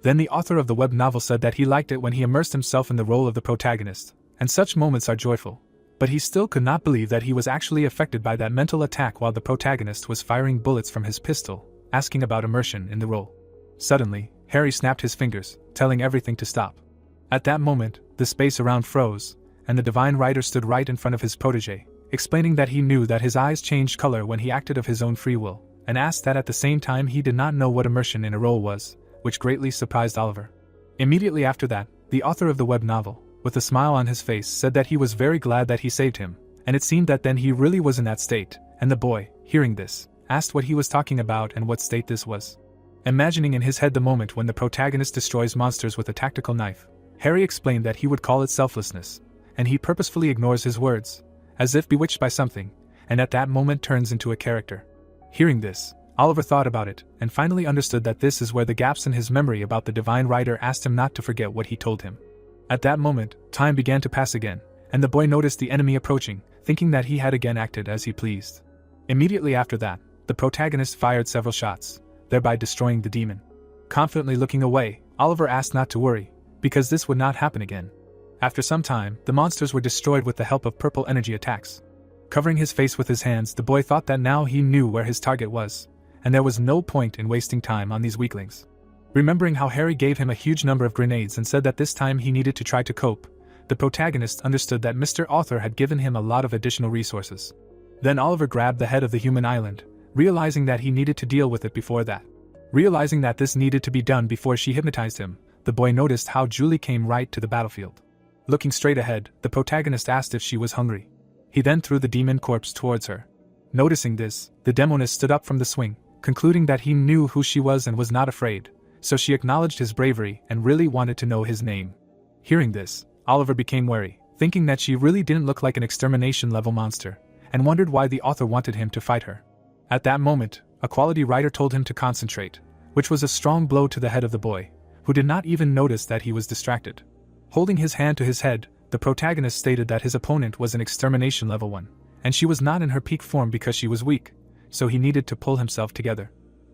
Then the author of the web novel said that he liked it when he immersed himself in the role of the protagonist, and such moments are joyful, but he still could not believe that he was actually affected by that mental attack while the protagonist was firing bullets from his pistol, asking about immersion in the role. Suddenly, Harry snapped his fingers, telling everything to stop. At that moment, the space around froze, and the divine writer stood right in front of his protege, explaining that he knew that his eyes changed color when he acted of his own free will, and asked that at the same time he did not know what immersion in a role was, which greatly surprised Oliver. Immediately after that, the author of the web novel, with a smile on his face, said that he was very glad that he saved him, and it seemed that then he really was in that state, and the boy, hearing this, asked what he was talking about and what state this was. Imagining in his head the moment when the protagonist destroys monsters with a tactical knife, Harry explained that he would call it selflessness, and he purposefully ignores his words, as if bewitched by something, and at that moment turns into a character. Hearing this, Oliver thought about it, and finally understood that this is where the gaps in his memory about the divine writer asked him not to forget what he told him. At that moment, time began to pass again, and the boy noticed the enemy approaching, thinking that he had again acted as he pleased. Immediately after that, the protagonist fired several shots, thereby destroying the demon. Confidently looking away, Oliver asked not to worry, because this would not happen again. After some time, the monsters were destroyed with the help of purple energy attacks. Covering his face with his hands, the boy thought that now he knew where his target was, and there was no point in wasting time on these weaklings. Remembering how Harry gave him a huge number of grenades and said that this time he needed to try to cope, the protagonist understood that Mr. Author had given him a lot of additional resources. Then Oliver grabbed the head of the human island, realizing that he needed to deal with it before that. Realizing that this needed to be done before she hypnotized him, the boy noticed how Julie came right to the battlefield. Looking straight ahead, the protagonist asked if she was hungry. He then threw the demon corpse towards her. Noticing this, the demoness stood up from the swing, concluding that he knew who she was and was not afraid, so she acknowledged his bravery and really wanted to know his name. Hearing this, Oliver became wary, thinking that she really didn't look like an extermination-level monster, and wondered why the author wanted him to fight her. At that moment, a quality writer told him to concentrate, which was a strong blow to the head of the boy, who did not even notice that he was distracted. Holding his hand to his head, the protagonist stated that his opponent was an extermination level 1, and she was not in her peak form because she was weak, so he needed to pull himself together.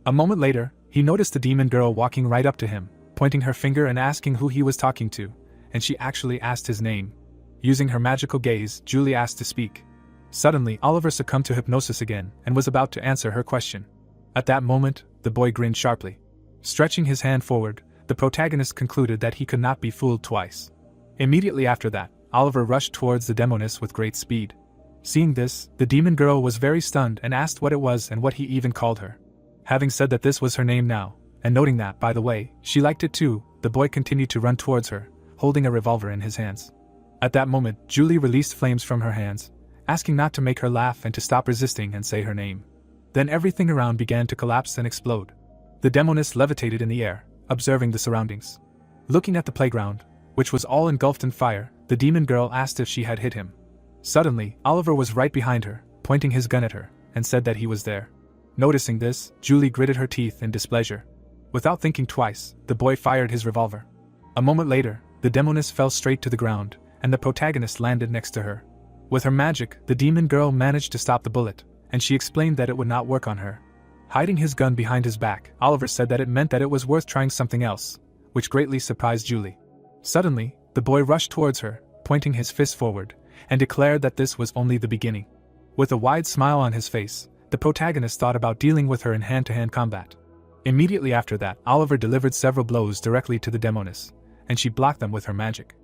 A moment later, he noticed the demon girl walking right up to him, pointing her finger and asking who he was talking to, and she actually asked his name. Using her magical gaze, Julie asked to speak. Suddenly, Oliver succumbed to hypnosis again and was about to answer her question. At that moment, the boy grinned sharply. Stretching his hand forward, the protagonist concluded that he could not be fooled twice. Immediately after that, Oliver rushed towards the demoness with great speed. Seeing this, the demon girl was very stunned and asked what it was and what he even called her. Having said that this was her name now, and noting that, by the way, she liked it too, the boy continued to run towards her, holding a revolver in his hands. At that moment, Julie released flames from her hands, asking not to make her laugh and to stop resisting and say her name. Then everything around began to collapse and explode. The demoness levitated in the air, observing the surroundings. Looking at the playground, which was all engulfed in fire, the demon girl asked if she had hit him. Suddenly, Oliver was right behind her, pointing his gun at her, and said that he was there. Noticing this, Julie gritted her teeth in displeasure. Without thinking twice, the boy fired his revolver. A moment later, the demoness fell straight to the ground, and the protagonist landed next to her. With her magic, the demon girl managed to stop the bullet, and she explained that it would not work on her. Hiding his gun behind his back, Oliver said that it meant that it was worth trying something else, which greatly surprised Julie. Suddenly, the boy rushed towards her, pointing his fist forward, and declared that this was only the beginning. With a wide smile on his face, the protagonist thought about dealing with her in hand-to-hand combat. Immediately after that, Oliver delivered several blows directly to the demoness, and she blocked them with her magic.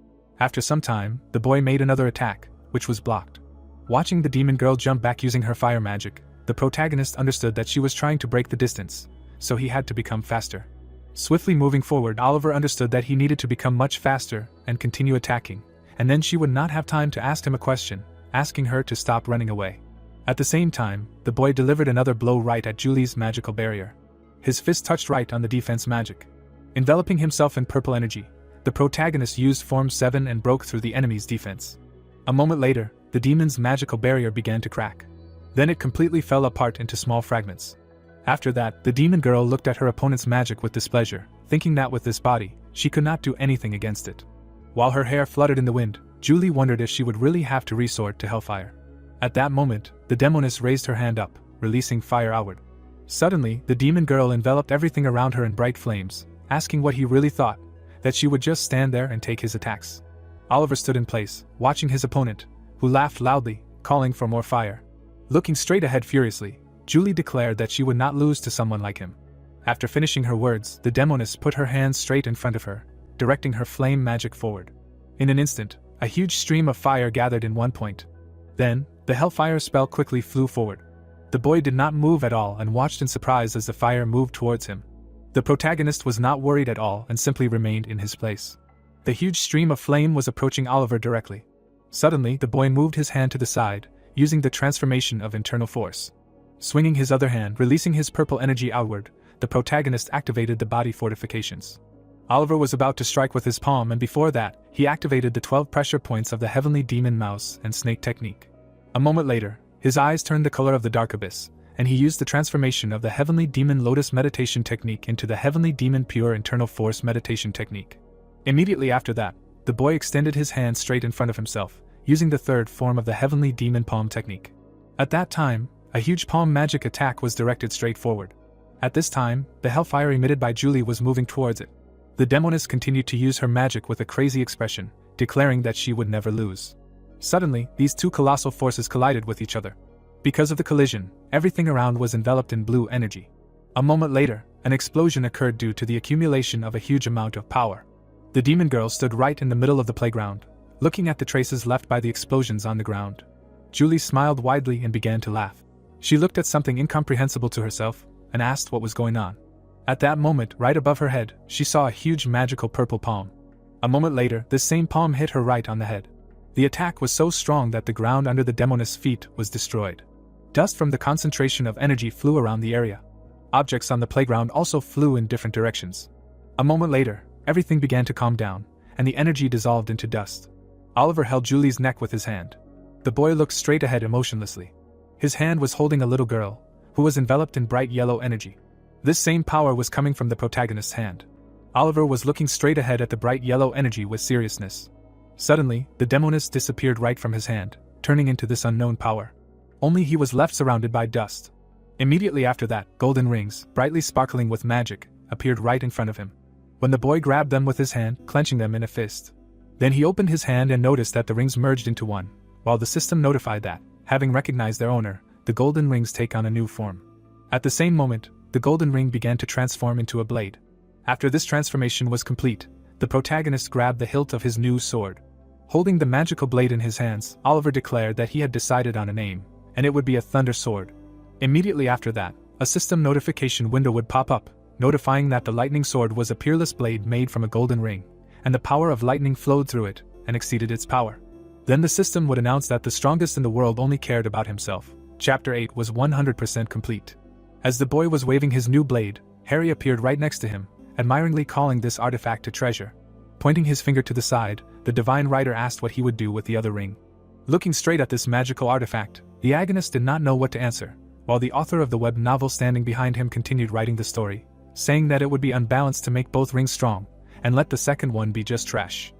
After some time, the boy made another attack, which was blocked. Watching the demon girl jump back using her fire magic, the protagonist understood that she was trying to break the distance, so he had to become faster. Swiftly moving forward, Oliver understood that he needed to become much faster and continue attacking, and then she would not have time to ask him a question, asking her to stop running away. At the same time, the boy delivered another blow right at Julie's magical barrier. His fist touched right on the defense magic. Enveloping himself in purple energy, the protagonist used Form 7 and broke through the enemy's defense. A moment later, the demon's magical barrier began to crack. Then it completely fell apart into small fragments. After that, the demon girl looked at her opponent's magic with displeasure, thinking that with this body, she could not do anything against it. While her hair fluttered in the wind, Julie wondered if she would really have to resort to hellfire. At that moment, the demoness raised her hand up, releasing fire outward. Suddenly, the demon girl enveloped everything around her in bright flames, asking what he really thought, that she would just stand there and take his attacks. Oliver stood in place, watching his opponent, who laughed loudly, calling for more fire. Looking straight ahead furiously, Julie declared that she would not lose to someone like him. After finishing her words, the demoness put her hands straight in front of her, directing her flame magic forward. In an instant, a huge stream of fire gathered in one point. Then, the hellfire spell quickly flew forward. The boy did not move at all and watched in surprise as the fire moved towards him. The protagonist was not worried at all and simply remained in his place. The huge stream of flame was approaching Oliver directly. Suddenly, the boy moved his hand to the side, using the transformation of internal force. Swinging his other hand, releasing his purple energy outward, the protagonist activated the body fortifications. Oliver was about to strike with his palm, and before that, he activated the 12 pressure points of the heavenly demon mouse and snake technique. A moment later, his eyes turned the color of the dark abyss, and he used the transformation of the heavenly demon lotus meditation technique into the heavenly demon pure internal force meditation technique. Immediately after that, the boy extended his hand straight in front of himself, using the third form of the heavenly demon palm technique. At that time, a huge palm magic attack was directed straight forward. At this time, the hellfire emitted by Julie was moving towards it. The demoness continued to use her magic with a crazy expression, declaring that she would never lose. Suddenly, these two colossal forces collided with each other. Because of the collision, everything around was enveloped in blue energy. A moment later, an explosion occurred due to the accumulation of a huge amount of power. The demon girl stood right in the middle of the playground, looking at the traces left by the explosions on the ground. Julie smiled widely and began to laugh. She looked at something incomprehensible to herself, and asked what was going on. At that moment, right above her head, she saw a huge magical purple palm. A moment later, this same palm hit her right on the head. The attack was so strong that the ground under the demoness' feet was destroyed. Dust from the concentration of energy flew around the area. Objects on the playground also flew in different directions. A moment later, everything began to calm down, and the energy dissolved into dust. Oliver held Julie's neck with his hand. The boy looked straight ahead emotionlessly. His hand was holding a little girl, who was enveloped in bright yellow energy. This same power was coming from the protagonist's hand. Oliver was looking straight ahead at the bright yellow energy with seriousness. Suddenly, the demoness disappeared right from his hand, turning into this unknown power. Only he was left surrounded by dust. Immediately after that, golden rings, brightly sparkling with magic, appeared right in front of him. When the boy grabbed them with his hand, clenching them in a fist. Then he opened his hand and noticed that the rings merged into one, while the system notified that, having recognized their owner, the golden rings take on a new form. At the same moment, the golden ring began to transform into a blade. After this transformation was complete, the protagonist grabbed the hilt of his new sword. Holding the magical blade in his hands, Oliver declared that he had decided on a name, and it would be a Thunder Sword. Immediately after that, a system notification window would pop up, notifying that the lightning sword was a peerless blade made from a golden ring, and the power of lightning flowed through it, and exceeded its power. Then the system would announce that the strongest in the world only cared about himself. Chapter 8 was 100% complete. As the boy was waving his new blade, Harry appeared right next to him, admiringly calling this artifact a treasure. Pointing his finger to the side, the divine writer asked what he would do with the other ring. Looking straight at this magical artifact, the agonist did not know what to answer, while the author of the web novel standing behind him continued writing the story, saying that it would be unbalanced to make both rings strong, and let the second one be just trash.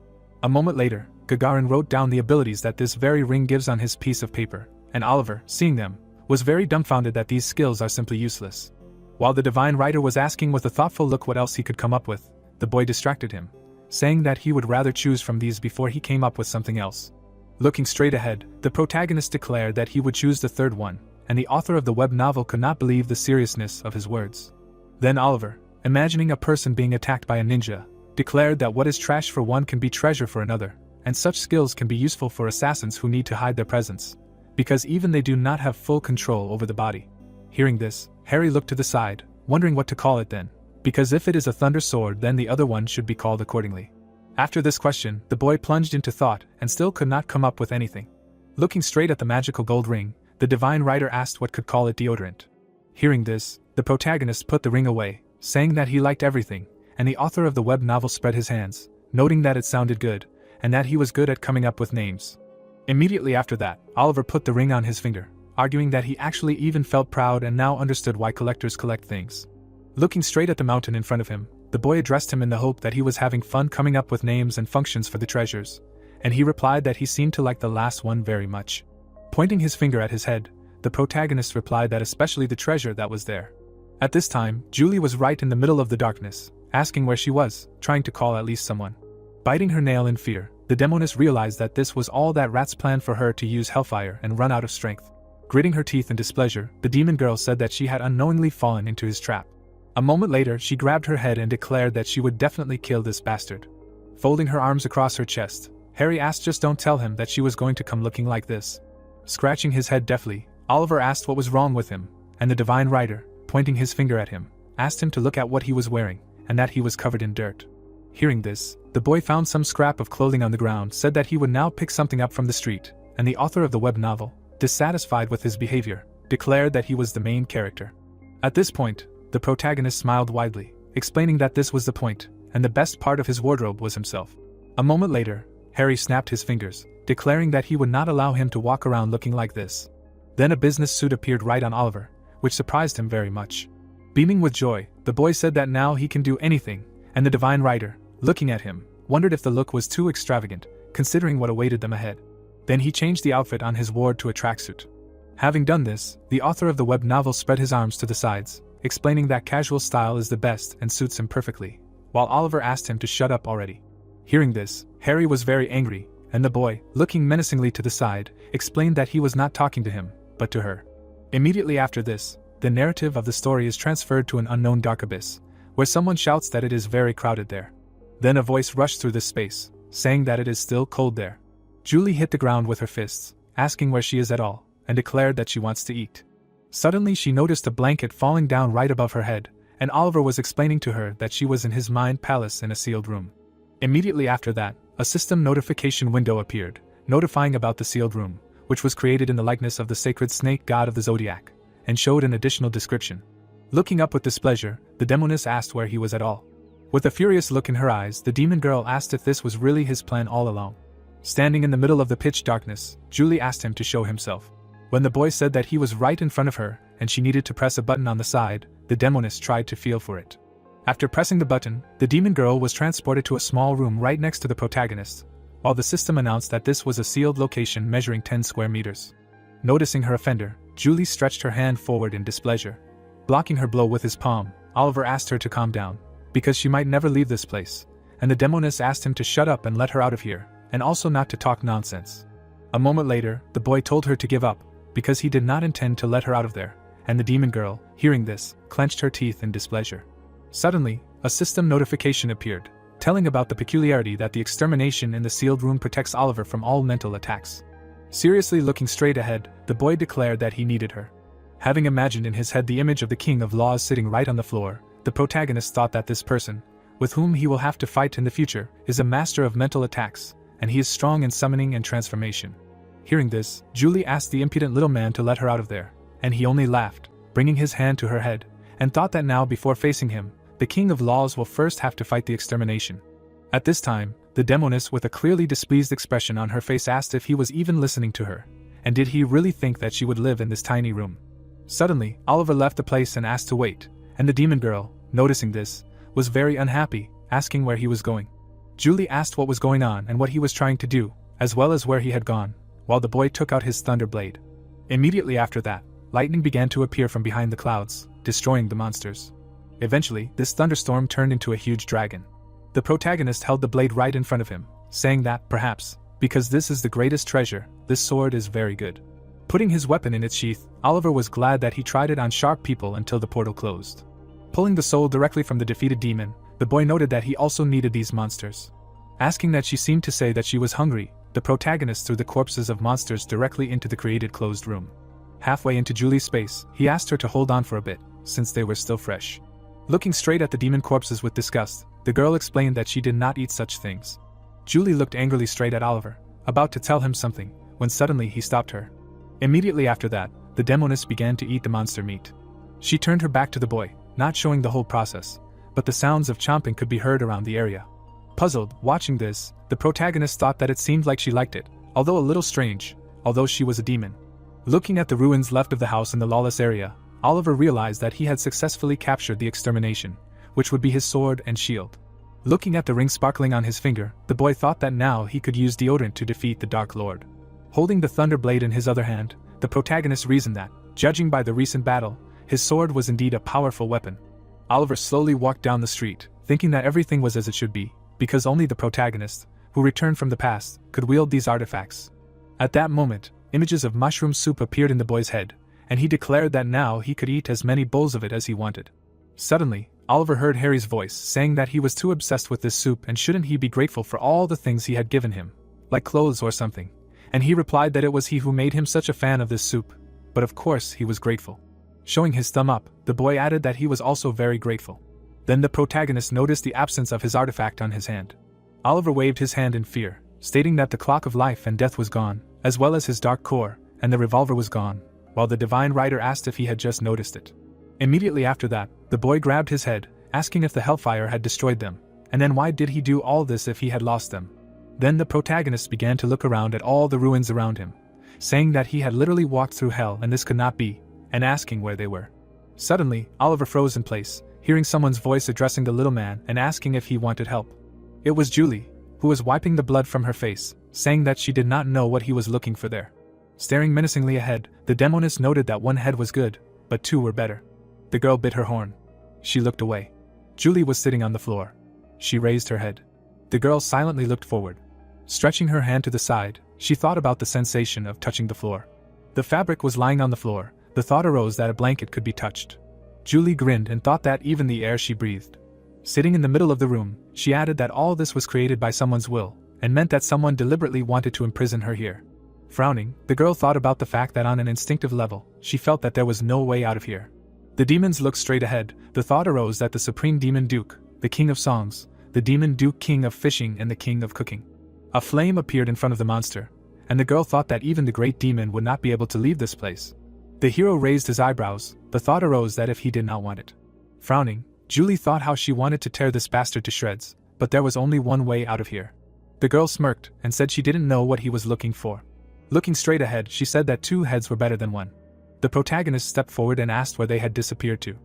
A moment later, Gagarin wrote down the abilities that this very ring gives on his piece of paper, and Oliver, seeing them, was very dumbfounded that these skills are simply useless. While the divine writer was asking with a thoughtful look what else he could come up with, the boy distracted him, saying that he would rather choose from these before he came up with something else. Looking straight ahead, the protagonist declared that he would choose the third one, and the author of the web novel could not believe the seriousness of his words. Then Oliver, imagining a person being attacked by a ninja, declared that what is trash for one can be treasure for another, and such skills can be useful for assassins who need to hide their presence, because even they do not have full control over the body. Hearing this, Harry looked to the side, wondering what to call it then, because if it is a thunder sword then the other one should be called accordingly. After this question, the boy plunged into thought and still could not come up with anything. Looking straight at the magical gold ring, the divine writer asked what could call it deodorant. Hearing this, the protagonist put the ring away, saying that he liked everything, and the author of the web novel spread his hands, noting that it sounded good, and that he was good at coming up with names. Immediately after that, Oliver put the ring on his finger, arguing that he actually even felt proud and now understood why collectors collect things. Looking straight at the mountain in front of him, the boy addressed him in the hope that he was having fun coming up with names and functions for the treasures, and he replied that he seemed to like the last one very much. Pointing his finger at his head, the protagonist replied that especially the treasure that was there. At this time, Julie was right in the middle of the darkness, asking where she was, trying to call at least someone. Biting her nail in fear, the demoness realized that this was all that Rats planned for her to use hellfire and run out of strength. Gritting her teeth in displeasure, the demon girl said that she had unknowingly fallen into his trap. A moment later, she grabbed her head and declared that she would definitely kill this bastard. Folding her arms across her chest, Harry asked just don't tell him that she was going to come looking like this. Scratching his head deftly, Oliver asked what was wrong with him, and the divine writer, pointing his finger at him, asked him to look at what he was wearing, and that he was covered in dirt. Hearing this, the boy found some scrap of clothing on the ground, said that he would now pick something up from the street, and the author of the web novel, dissatisfied with his behavior, declared that he was the main character. At this point, the protagonist smiled widely, explaining that this was the point, and the best part of his wardrobe was himself. A moment later, Harry snapped his fingers, declaring that he would not allow him to walk around looking like this. Then a business suit appeared right on Oliver, which surprised him very much. Beaming with joy, the boy said that now he can do anything, and the divine writer, looking at him, wondered if the look was too extravagant, considering what awaited them ahead. Then he changed the outfit on his ward to a tracksuit. Having done this, the author of the web novel spread his arms to the sides, explaining that casual style is the best and suits him perfectly, while Oliver asked him to shut up already. Hearing this, Harry was very angry, and the boy, looking menacingly to the side, explained that he was not talking to him, but to her. Immediately after this, the narrative of the story is transferred to an unknown dark abyss, where someone shouts that it is very crowded there. Then a voice rushed through this space, saying that it is still cold there. Julie hit the ground with her fists, asking where she is at all, and declared that she wants to eat. Suddenly she noticed a blanket falling down right above her head, and Oliver was explaining to her that she was in his mind palace in a sealed room. Immediately after that, a system notification window appeared, notifying about the sealed room, which was created in the likeness of the sacred snake god of the zodiac, and showed an additional description. Looking up with displeasure, the demoness asked where he was at all. With a furious look in her eyes, the demon girl asked if this was really his plan all along. Standing in the middle of the pitch darkness, Julie asked him to show himself. When the boy said that he was right in front of her, and she needed to press a button on the side, the demoness tried to feel for it. After pressing the button, the demon girl was transported to a small room right next to the protagonist, while the system announced that this was a sealed location measuring 10 square meters. Noticing her offender, Julie stretched her hand forward in displeasure. Blocking her blow with his palm, Oliver asked her to calm down, because she might never leave this place, and the demoness asked him to shut up and let her out of here, and also not to talk nonsense. A moment later, the boy told her to give up, because he did not intend to let her out of there, and the demon girl, hearing this, clenched her teeth in displeasure. Suddenly, a system notification appeared, telling about the peculiarity that the extermination in the sealed room protects Oliver from all mental attacks. Seriously looking straight ahead, the boy declared that he needed her. Having imagined in his head the image of the King of Laws sitting right on the floor, the protagonist thought that this person, with whom he will have to fight in the future, is a master of mental attacks, and he is strong in summoning and transformation. Hearing this, Julie asked the impudent little man to let her out of there, and he only laughed, bringing his hand to her head, and thought that now before facing him, the King of Laws will first have to fight the extermination. At this time, the demoness with a clearly displeased expression on her face asked if he was even listening to her, and did he really think that she would live in this tiny room. Suddenly, Oliver left the place and asked to wait, and the demon girl, noticing this, was very unhappy, asking where he was going. Julie asked what was going on and what he was trying to do, as well as where he had gone, while the boy took out his thunder blade. Immediately after that, lightning began to appear from behind the clouds, destroying the monsters. Eventually, this thunderstorm turned into a huge dragon. The protagonist held the blade right in front of him, saying that, perhaps, because this is the greatest treasure, this sword is very good. Putting his weapon in its sheath, Oliver was glad that he tried it on sharp people until the portal closed. Pulling the soul directly from the defeated demon, the boy noted that he also needed these monsters. Asking that she seemed to say that she was hungry, the protagonist threw the corpses of monsters directly into the created closed room. Halfway into Julie's space, he asked her to hold on for a bit, since they were still fresh. Looking straight at the demon corpses with disgust, the girl explained that she did not eat such things. Julie looked angrily straight at Oliver, about to tell him something, when suddenly he stopped her. Immediately after that, the demoness began to eat the monster meat. She turned her back to the boy, not showing the whole process, but the sounds of chomping could be heard around the area. Puzzled, watching this, the protagonist thought that it seemed like she liked it, although a little strange, although she was a demon. Looking at the ruins left of the house in the lawless area, Oliver realized that he had successfully captured the extermination, which would be his sword and shield. Looking at the ring sparkling on his finger, the boy thought that now he could use deodorant to defeat the Dark Lord. Holding the thunder blade in his other hand, the protagonist reasoned that, judging by the recent battle, his sword was indeed a powerful weapon. Oliver slowly walked down the street, thinking that everything was as it should be, because only the protagonist, who returned from the past, could wield these artifacts. At that moment, images of mushroom soup appeared in the boy's head, and he declared that now he could eat as many bowls of it as he wanted. Suddenly, Oliver heard Harry's voice saying that he was too obsessed with this soup and shouldn't he be grateful for all the things he had given him, like clothes or something, and he replied that it was he who made him such a fan of this soup, but of course he was grateful. Showing his thumb up, the boy added that he was also very grateful. Then the protagonist noticed the absence of his artifact on his hand. Oliver waved his hand in fear, stating that the clock of life and death was gone, as well as his dark core, and the revolver was gone, while the divine writer asked if he had just noticed it. Immediately after that, the boy grabbed his head, asking if the hellfire had destroyed them, and then why did he do all this if he had lost them. Then the protagonist began to look around at all the ruins around him, saying that he had literally walked through hell and this could not be, and asking where they were. Suddenly, Oliver froze in place, hearing someone's voice addressing the little man and asking if he wanted help. It was Julie, who was wiping the blood from her face, saying that she did not know what he was looking for there. Staring menacingly ahead, the demoness noted that one head was good, but two were better. The girl bit her horn. She looked away. Julie was sitting on the floor. She raised her head. The girl silently looked forward. Stretching her hand to the side, she thought about the sensation of touching the floor. The fabric was lying on the floor. The thought arose that a blanket could be touched. Julie grinned and thought that even the air she breathed. Sitting in the middle of the room, she added that all this was created by someone's will, and meant that someone deliberately wanted to imprison her here. Frowning, the girl thought about the fact that on an instinctive level, she felt that there was no way out of here. The demons looked straight ahead. The thought arose that the Supreme Demon Duke, the King of Songs, the Demon Duke King of Fishing and the King of Cooking. A flame appeared in front of the monster, and the girl thought that even the great demon would not be able to leave this place. The hero raised his eyebrows. The thought arose that if he did not want it. Frowning, Julie thought how she wanted to tear this bastard to shreds, but there was only one way out of here. The girl smirked and said she didn't know what he was looking for. Looking straight ahead, she said that two heads were better than one. The protagonist stepped forward and asked where they had disappeared to.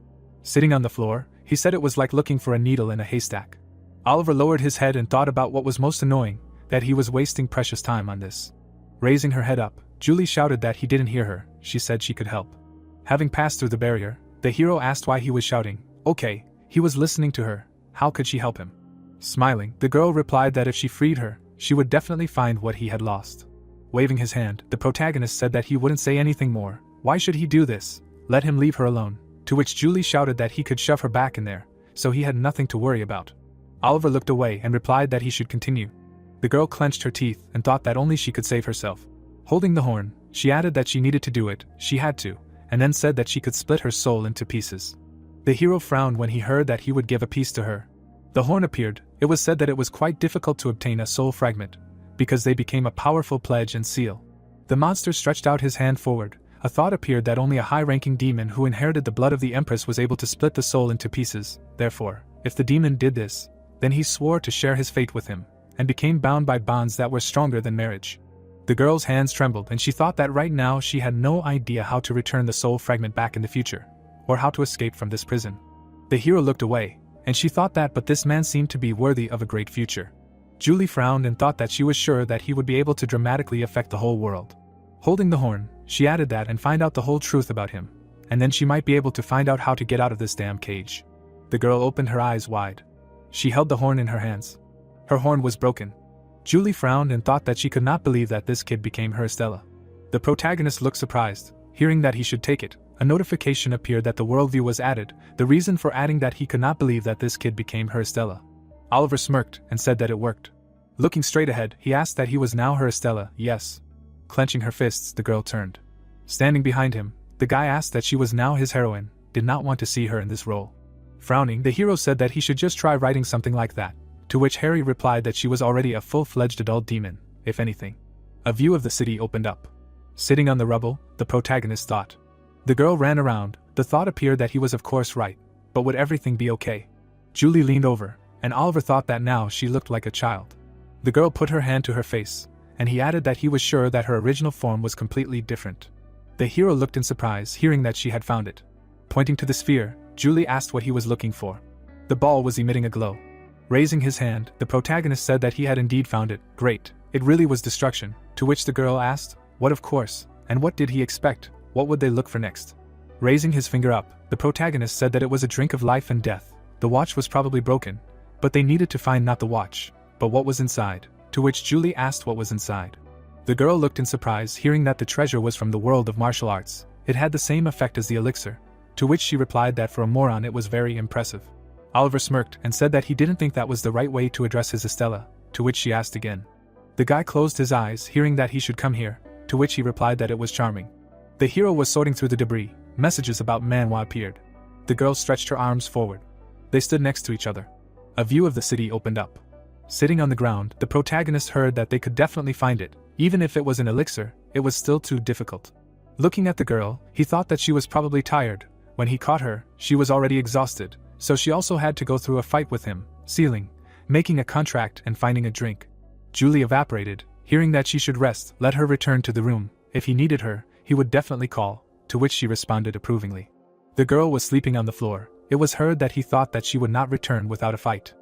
Sitting on the floor, he said it was like looking for a needle in a haystack. Oliver lowered his head and thought about what was most annoying, that he was wasting precious time on this. Raising her head up, Julie shouted that he didn't hear her. She said she could help. Having passed through the barrier, the hero asked why he was shouting. Okay, he was listening to her. How could she help him? Smiling, the girl replied that if she freed her, she would definitely find what he had lost. Waving his hand, the protagonist said that he wouldn't say anything more. Why should he do this? Let him leave her alone. To which Julie shouted that he could shove her back in there, so he had nothing to worry about. Oliver looked away and replied that he should continue. The girl clenched her teeth and thought that only she could save herself. Holding the horn, she added that she needed to do it, she had to, and then said that she could split her soul into pieces. The hero frowned when he heard that he would give a piece to her. The horn appeared. It was said that it was quite difficult to obtain a soul fragment, because they became a powerful pledge and seal. The monster stretched out his hand forward. A thought appeared that only a high-ranking demon who inherited the blood of the Empress was able to split the soul into pieces. Therefore, if the demon did this, then he swore to share his fate with him, and became bound by bonds that were stronger than marriage. The girl's hands trembled and she thought that right now she had no idea how to return the soul fragment back in the future, or how to escape from this prison. The hero looked away, and she thought that but this man seemed to be worthy of a great future. Julie frowned and thought that she was sure that he would be able to dramatically affect the whole world. Holding the horn, she added that and find out the whole truth about him, and then she might be able to find out how to get out of this damn cage. The girl opened her eyes wide. She held the horn in her hands. Her horn was broken. Julie frowned and thought that she could not believe that this kid became her Estella. The protagonist looked surprised. Hearing that he should take it, a notification appeared that the worldview was added, the reason for adding that he could not believe that this kid became her Estella. Oliver smirked and said that it worked. Looking straight ahead, he asked that he was now her Estella. Yes. Clenching her fists, the girl turned. Standing behind him, the guy asked that she was now his heroine, did not want to see her in this role. Frowning, the hero said that he should just try writing something like that, to which Harry replied that she was already a full-fledged adult demon, if anything. A view of the city opened up. Sitting on the rubble, the protagonist thought. The girl ran around. The thought appeared that he was of course right, but would everything be okay? Julie leaned over, and Oliver thought that now she looked like a child. The girl put her hand to her face, and he added that he was sure that her original form was completely different. The hero looked in surprise, hearing that she had found it. Pointing to the sphere, Julie asked what he was looking for. The ball was emitting a glow. Raising his hand, the protagonist said that he had indeed found it. Great, it really was destruction, to which the girl asked, what of course, and what did he expect, what would they look for next? Raising his finger up, the protagonist said that it was a drink of life and death. The watch was probably broken, but they needed to find not the watch, but what was inside, to which Julie asked what was inside. The girl looked in surprise, hearing that the treasure was from the world of martial arts. It had the same effect as the elixir, to which she replied that for a moron it was very impressive. Oliver smirked and said that he didn't think that was the right way to address his Estella, to which she asked again. The guy closed his eyes, hearing that he should come here, to which he replied that it was charming. The hero was sorting through the debris. Messages about Manhwa appeared. The girl stretched her arms forward. They stood next to each other. A view of the city opened up. Sitting on the ground, the protagonist heard that they could definitely find it. Even if it was an elixir, it was still too difficult. Looking at the girl, he thought that she was probably tired. When he caught her, she was already exhausted, so she also had to go through a fight with him, sealing, making a contract and finding a drink. Julie evaporated, hearing that she should rest, let her return to the room. If he needed her, he would definitely call, to which she responded approvingly. The girl was sleeping on the floor. It was heard that he thought that she would not return without a fight.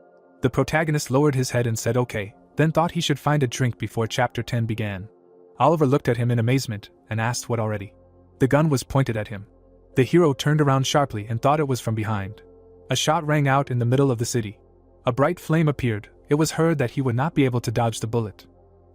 The protagonist lowered his head and said okay, then thought he should find a drink before chapter 10 began. Oliver looked at him in amazement, and asked what already. The gun was pointed at him. The hero turned around sharply and thought it was from behind. A shot rang out in the middle of the city. A bright flame appeared. It was heard that he would not be able to dodge the bullet.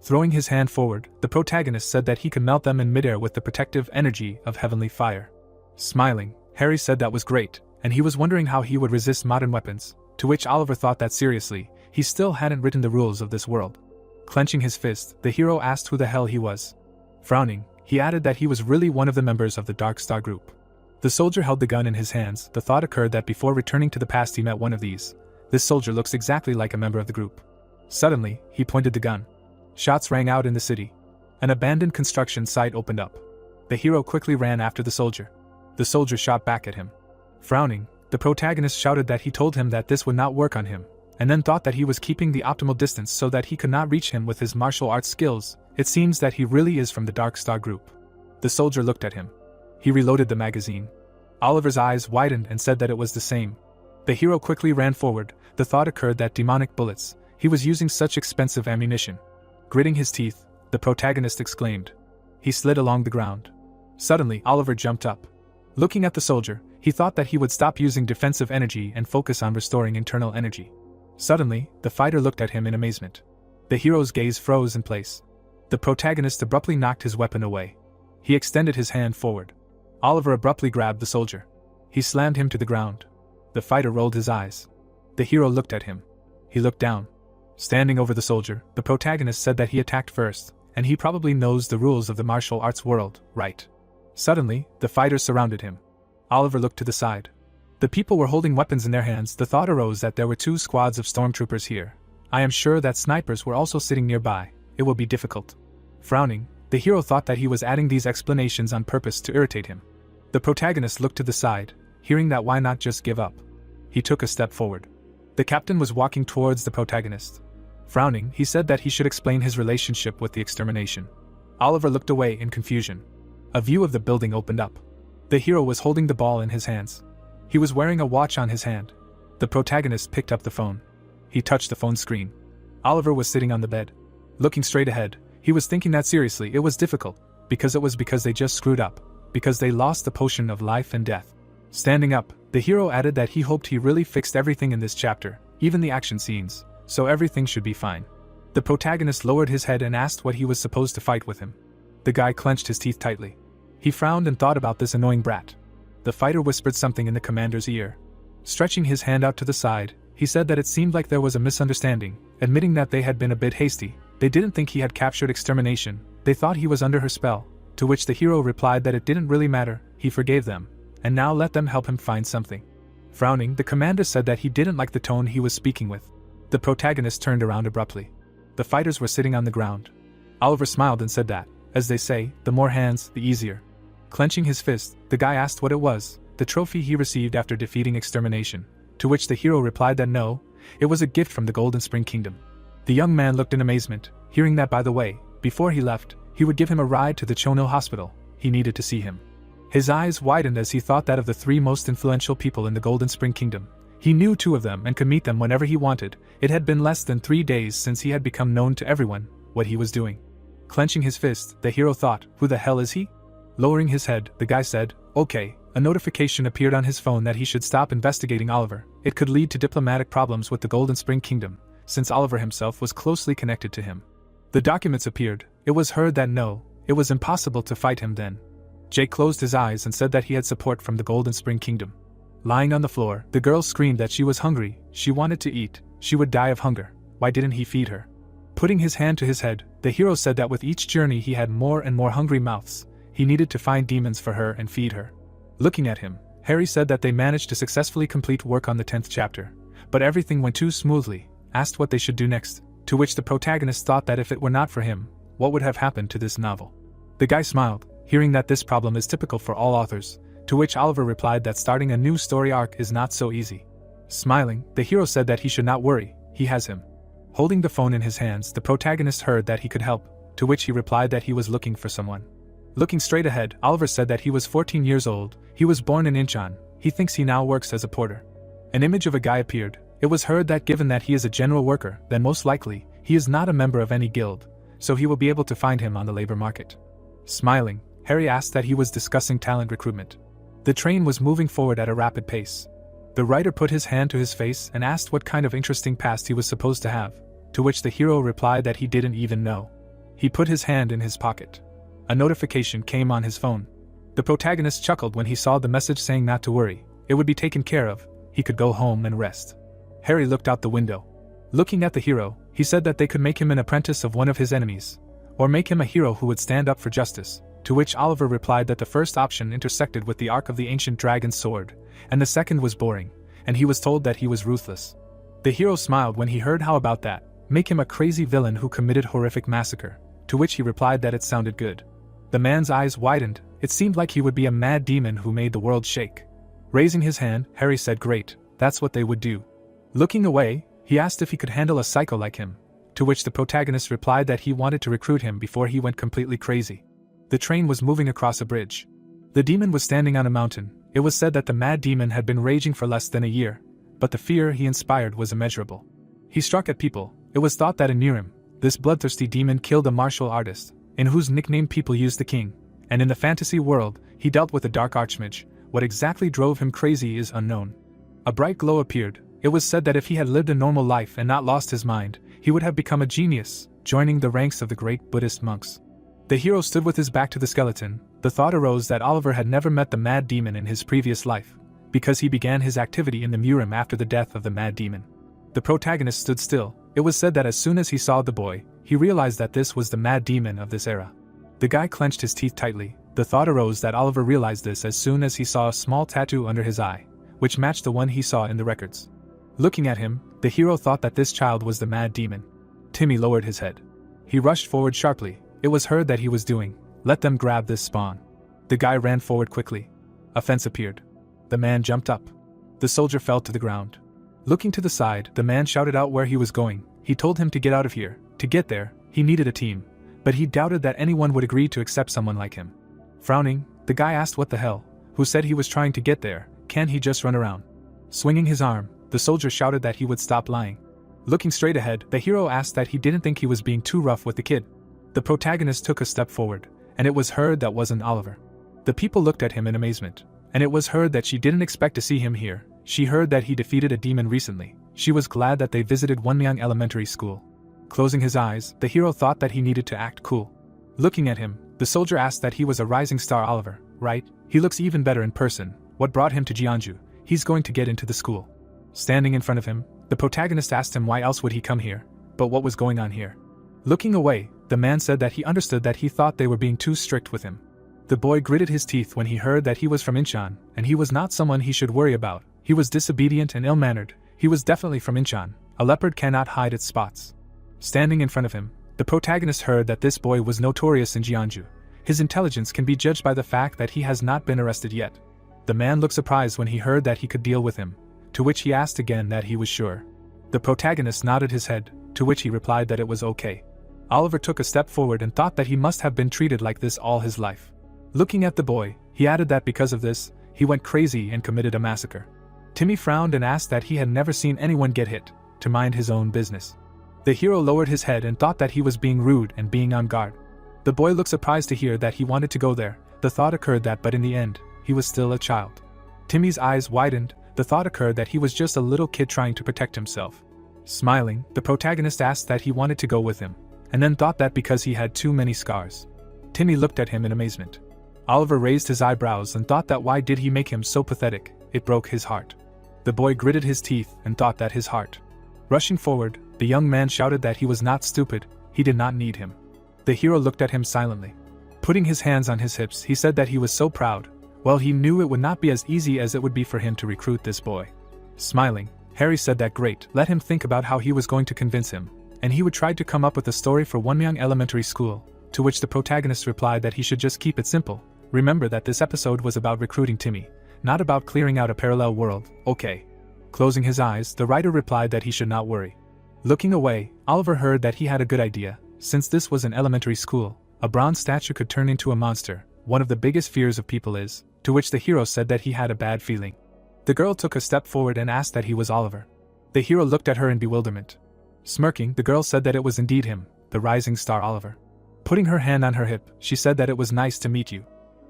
Throwing his hand forward, the protagonist said that he could melt them in midair with the protective energy of heavenly fire. Smiling, Harry said that was great, and he was wondering how he would resist modern weapons, to which Oliver thought that seriously, he still hadn't written the rules of this world. Clenching his fist, the hero asked who the hell he was. Frowning, he added that he was really one of the members of the Dark Star group. The soldier held the gun in his hands. The thought occurred that before returning to the past he met one of these. This soldier looks exactly like a member of the group. Suddenly, he pointed the gun. Shots rang out in the city. An abandoned construction site opened up. The hero quickly ran after the soldier. The soldier shot back at him. Frowning, the protagonist shouted that he told him that this would not work on him, and then thought that he was keeping the optimal distance so that he could not reach him with his martial arts skills. It seems that he really is from the Dark Star group. The soldier looked at him. He reloaded the magazine. Oliver's eyes widened and said that it was the same. The hero quickly ran forward. The thought occurred that demonic bullets. He was using such expensive ammunition. Gritting his teeth, the protagonist exclaimed. He slid along the ground. Suddenly, Oliver jumped up. Looking at the soldier, he thought that he would stop using defensive energy and focus on restoring internal energy. Suddenly, the fighter looked at him in amazement. The hero's gaze froze in place. The protagonist abruptly knocked his weapon away. He extended his hand forward. Oliver abruptly grabbed the soldier. He slammed him to the ground. The fighter rolled his eyes. The hero looked at him. He looked down. Standing over the soldier, the protagonist said that he attacked first, and he probably knows the rules of the martial arts world, right? Suddenly, the fighters surrounded him. Oliver looked to the side. The people were holding weapons in their hands. The thought arose that there were 2 squads of stormtroopers here. I am sure that snipers were also sitting nearby. It will be difficult. Frowning, the hero thought that he was adding these explanations on purpose to irritate him. The protagonist looked to the side, hearing that why not just give up. He took a step forward. The captain was walking towards the protagonist. Frowning, he said that he should explain his relationship with the extermination. Oliver looked away in confusion. A view of the building opened up. The hero was holding the ball in his hands. He was wearing a watch on his hand. The protagonist picked up the phone. He touched the phone screen. Oliver was sitting on the bed. Looking straight ahead, he was thinking that seriously it was difficult, because they just screwed up, because they lost the potion of life and death. Standing up, the hero added that he hoped he really fixed everything in this chapter, even the action scenes, so everything should be fine. The protagonist lowered his head and asked what he was supposed to fight with him. The guy clenched his teeth tightly. He frowned and thought about this annoying brat. The fighter whispered something in the commander's ear. Stretching his hand out to the side, he said that it seemed like there was a misunderstanding, admitting that they had been a bit hasty. They didn't think he had captured extermination, they thought he was under her spell, to which the hero replied that it didn't really matter, he forgave them, and now let them help him find something. Frowning, the commander said that he didn't like the tone he was speaking with. The protagonist turned around abruptly. The fighters were sitting on the ground. Oliver smiled and said that, as they say, the more hands, the easier. Clenching his fist, the guy asked what it was, the trophy he received after defeating extermination, to which the hero replied that no, it was a gift from the Golden Spring Kingdom. The young man looked in amazement, hearing that by the way, before he left, he would give him a ride to the Chono hospital. He needed to see him. His eyes widened as he thought that of the 3 most influential people in the Golden Spring Kingdom, he knew 2 of them and could meet them whenever he wanted. It had been less than 3 days since he had become known to everyone, what he was doing. Clenching his fist, the hero thought, who the hell is he? Lowering his head, the guy said, okay. A notification appeared on his phone that he should stop investigating Oliver. It could lead to diplomatic problems with the Golden Spring Kingdom, since Oliver himself was closely connected to him. The documents appeared. It was heard that no, it was impossible to fight him then. Jake closed his eyes and said that he had support from the Golden Spring Kingdom. Lying on the floor, the girl screamed that she was hungry, she wanted to eat, she would die of hunger. Why didn't he feed her? Putting his hand to his head, the hero said that with each journey he had more and more hungry mouths. He needed to find demons for her and feed her. Looking at him, Harry said that they managed to successfully complete work on the 10th chapter, but everything went too smoothly, asked what they should do next, to which the protagonist thought that if it were not for him, what would have happened to this novel? The guy smiled, hearing that this problem is typical for all authors, to which Oliver replied that starting a new story arc is not so easy. Smiling, the hero said that he should not worry, he has him. Holding the phone in his hands, the protagonist heard that he could help, to which he replied that he was looking for someone. Looking straight ahead, Oliver said that he was 14 years old, he was born in Incheon, he thinks he now works as a porter. An image of a guy appeared. It was heard that given that he is a general worker, then most likely, he is not a member of any guild, so he will be able to find him on the labor market. Smiling, Harry asked that he was discussing talent recruitment. The train was moving forward at a rapid pace. The writer put his hand to his face and asked what kind of interesting past he was supposed to have, to which the hero replied that he didn't even know. He put his hand in his pocket. A notification came on his phone. The protagonist chuckled when he saw the message saying not to worry, it would be taken care of, he could go home and rest. Harry looked out the window. Looking at the hero, he said that they could make him an apprentice of one of his enemies, or make him a hero who would stand up for justice, to which Oliver replied that the first option intersected with the arc of the ancient dragon's sword, and the second was boring, and he was told that he was ruthless. The hero smiled when he heard how about that, make him a crazy villain who committed horrific massacre, to which he replied that it sounded good. The man's eyes widened, it seemed like he would be a mad demon who made the world shake. Raising his hand, Harry said great, that's what they would do. Looking away, he asked if he could handle a psycho like him, to which the protagonist replied that he wanted to recruit him before he went completely crazy. The train was moving across a bridge. The demon was standing on a mountain. It was said that the mad demon had been raging for less than a year, but the fear he inspired was immeasurable. He struck at people. It was thought that in Nirim, this bloodthirsty demon killed a martial artist, in whose nickname people used the king, and in the fantasy world, he dealt with a dark archmage. What exactly drove him crazy is unknown. A bright glow appeared. It was said that if he had lived a normal life and not lost his mind, he would have become a genius, joining the ranks of the great Buddhist monks. The hero stood with his back to the skeleton. The thought arose that Oliver had never met the mad demon in his previous life, because he began his activity in the Murim after the death of the mad demon. The protagonist stood still. It was said that as soon as he saw the boy, he realized that this was the mad demon of this era. The guy clenched his teeth tightly. The thought arose that Oliver realized this as soon as he saw a small tattoo under his eye, which matched the one he saw in the records. Looking at him, the hero thought that this child was the mad demon. Timmy lowered his head. He rushed forward sharply. It was heard that he was doing, "Let them grab this spawn." The guy ran forward quickly. A fence appeared. The man jumped up. The soldier fell to the ground. Looking to the side, the man shouted out where he was going. He told him to get out of here. To get there, he needed a team, but he doubted that anyone would agree to accept someone like him. Frowning, the guy asked what the hell, who said he was trying to get there, can't he just run around? Swinging his arm, the soldier shouted that he would stop lying. Looking straight ahead, the hero asked that he didn't think he was being too rough with the kid. The protagonist took a step forward, and it was heard that wasn't Oliver. The people looked at him in amazement, and it was heard that she didn't expect to see him here. She heard that he defeated a demon recently. She was glad that they visited Wonmyang Elementary School. Closing his eyes, the hero thought that he needed to act cool. Looking at him, the soldier asked that he was a rising star Oliver, right? He looks even better in person. What brought him to Jeonju? He's going to get into the school. Standing in front of him, the protagonist asked him why else would he come here, but what was going on here? Looking away, the man said that he understood that he thought they were being too strict with him. The boy gritted his teeth when he heard that he was from Incheon, and he was not someone he should worry about. He was disobedient and ill-mannered. He was definitely from Incheon. A leopard cannot hide its spots. Standing in front of him, the protagonist heard that this boy was notorious in Jeonju. His intelligence can be judged by the fact that he has not been arrested yet. The man looked surprised when he heard that he could deal with him, to which he asked again that he was sure. The protagonist nodded his head, to which he replied that it was okay. Oliver took a step forward and thought that he must have been treated like this all his life. Looking at the boy, he added that because of this, he went crazy and committed a massacre. Timmy frowned and asked that he had never seen anyone get hit, to mind his own business. The hero lowered his head and thought that he was being rude and being on guard. The boy looked surprised to hear that he wanted to go there. The thought occurred that but in the end, he was still a child. Timmy's eyes widened. The thought occurred that he was just a little kid trying to protect himself. Smiling, the protagonist asked that he wanted to go with him, and then thought that because he had too many scars. Timmy looked at him in amazement. Oliver raised his eyebrows and thought that why did he make him so pathetic? It broke his heart. The boy gritted his teeth and thought that his heart. Rushing forward, the young man shouted that he was not stupid, he did not need him. The hero looked at him silently. Putting his hands on his hips, he said that he was so proud. Well, he knew it would not be as easy as it would be for him to recruit this boy. Smiling, Harry said that great, let him think about how he was going to convince him, and he would try to come up with a story for Wonmyang Elementary School, to which the protagonist replied that he should just keep it simple. Remember that this episode was about recruiting Timmy, not about clearing out a parallel world, okay. Closing his eyes, the writer replied that he should not worry. Looking away, Oliver heard that he had a good idea. Since this was an elementary school, a bronze statue could turn into a monster. One of the biggest fears of people is, to which the hero said that he had a bad feeling. The girl took a step forward and asked that he was Oliver. The hero looked at her in bewilderment. Smirking, the girl said that it was indeed him, the rising star Oliver. Putting her hand on her hip, she said that it was nice to meet you.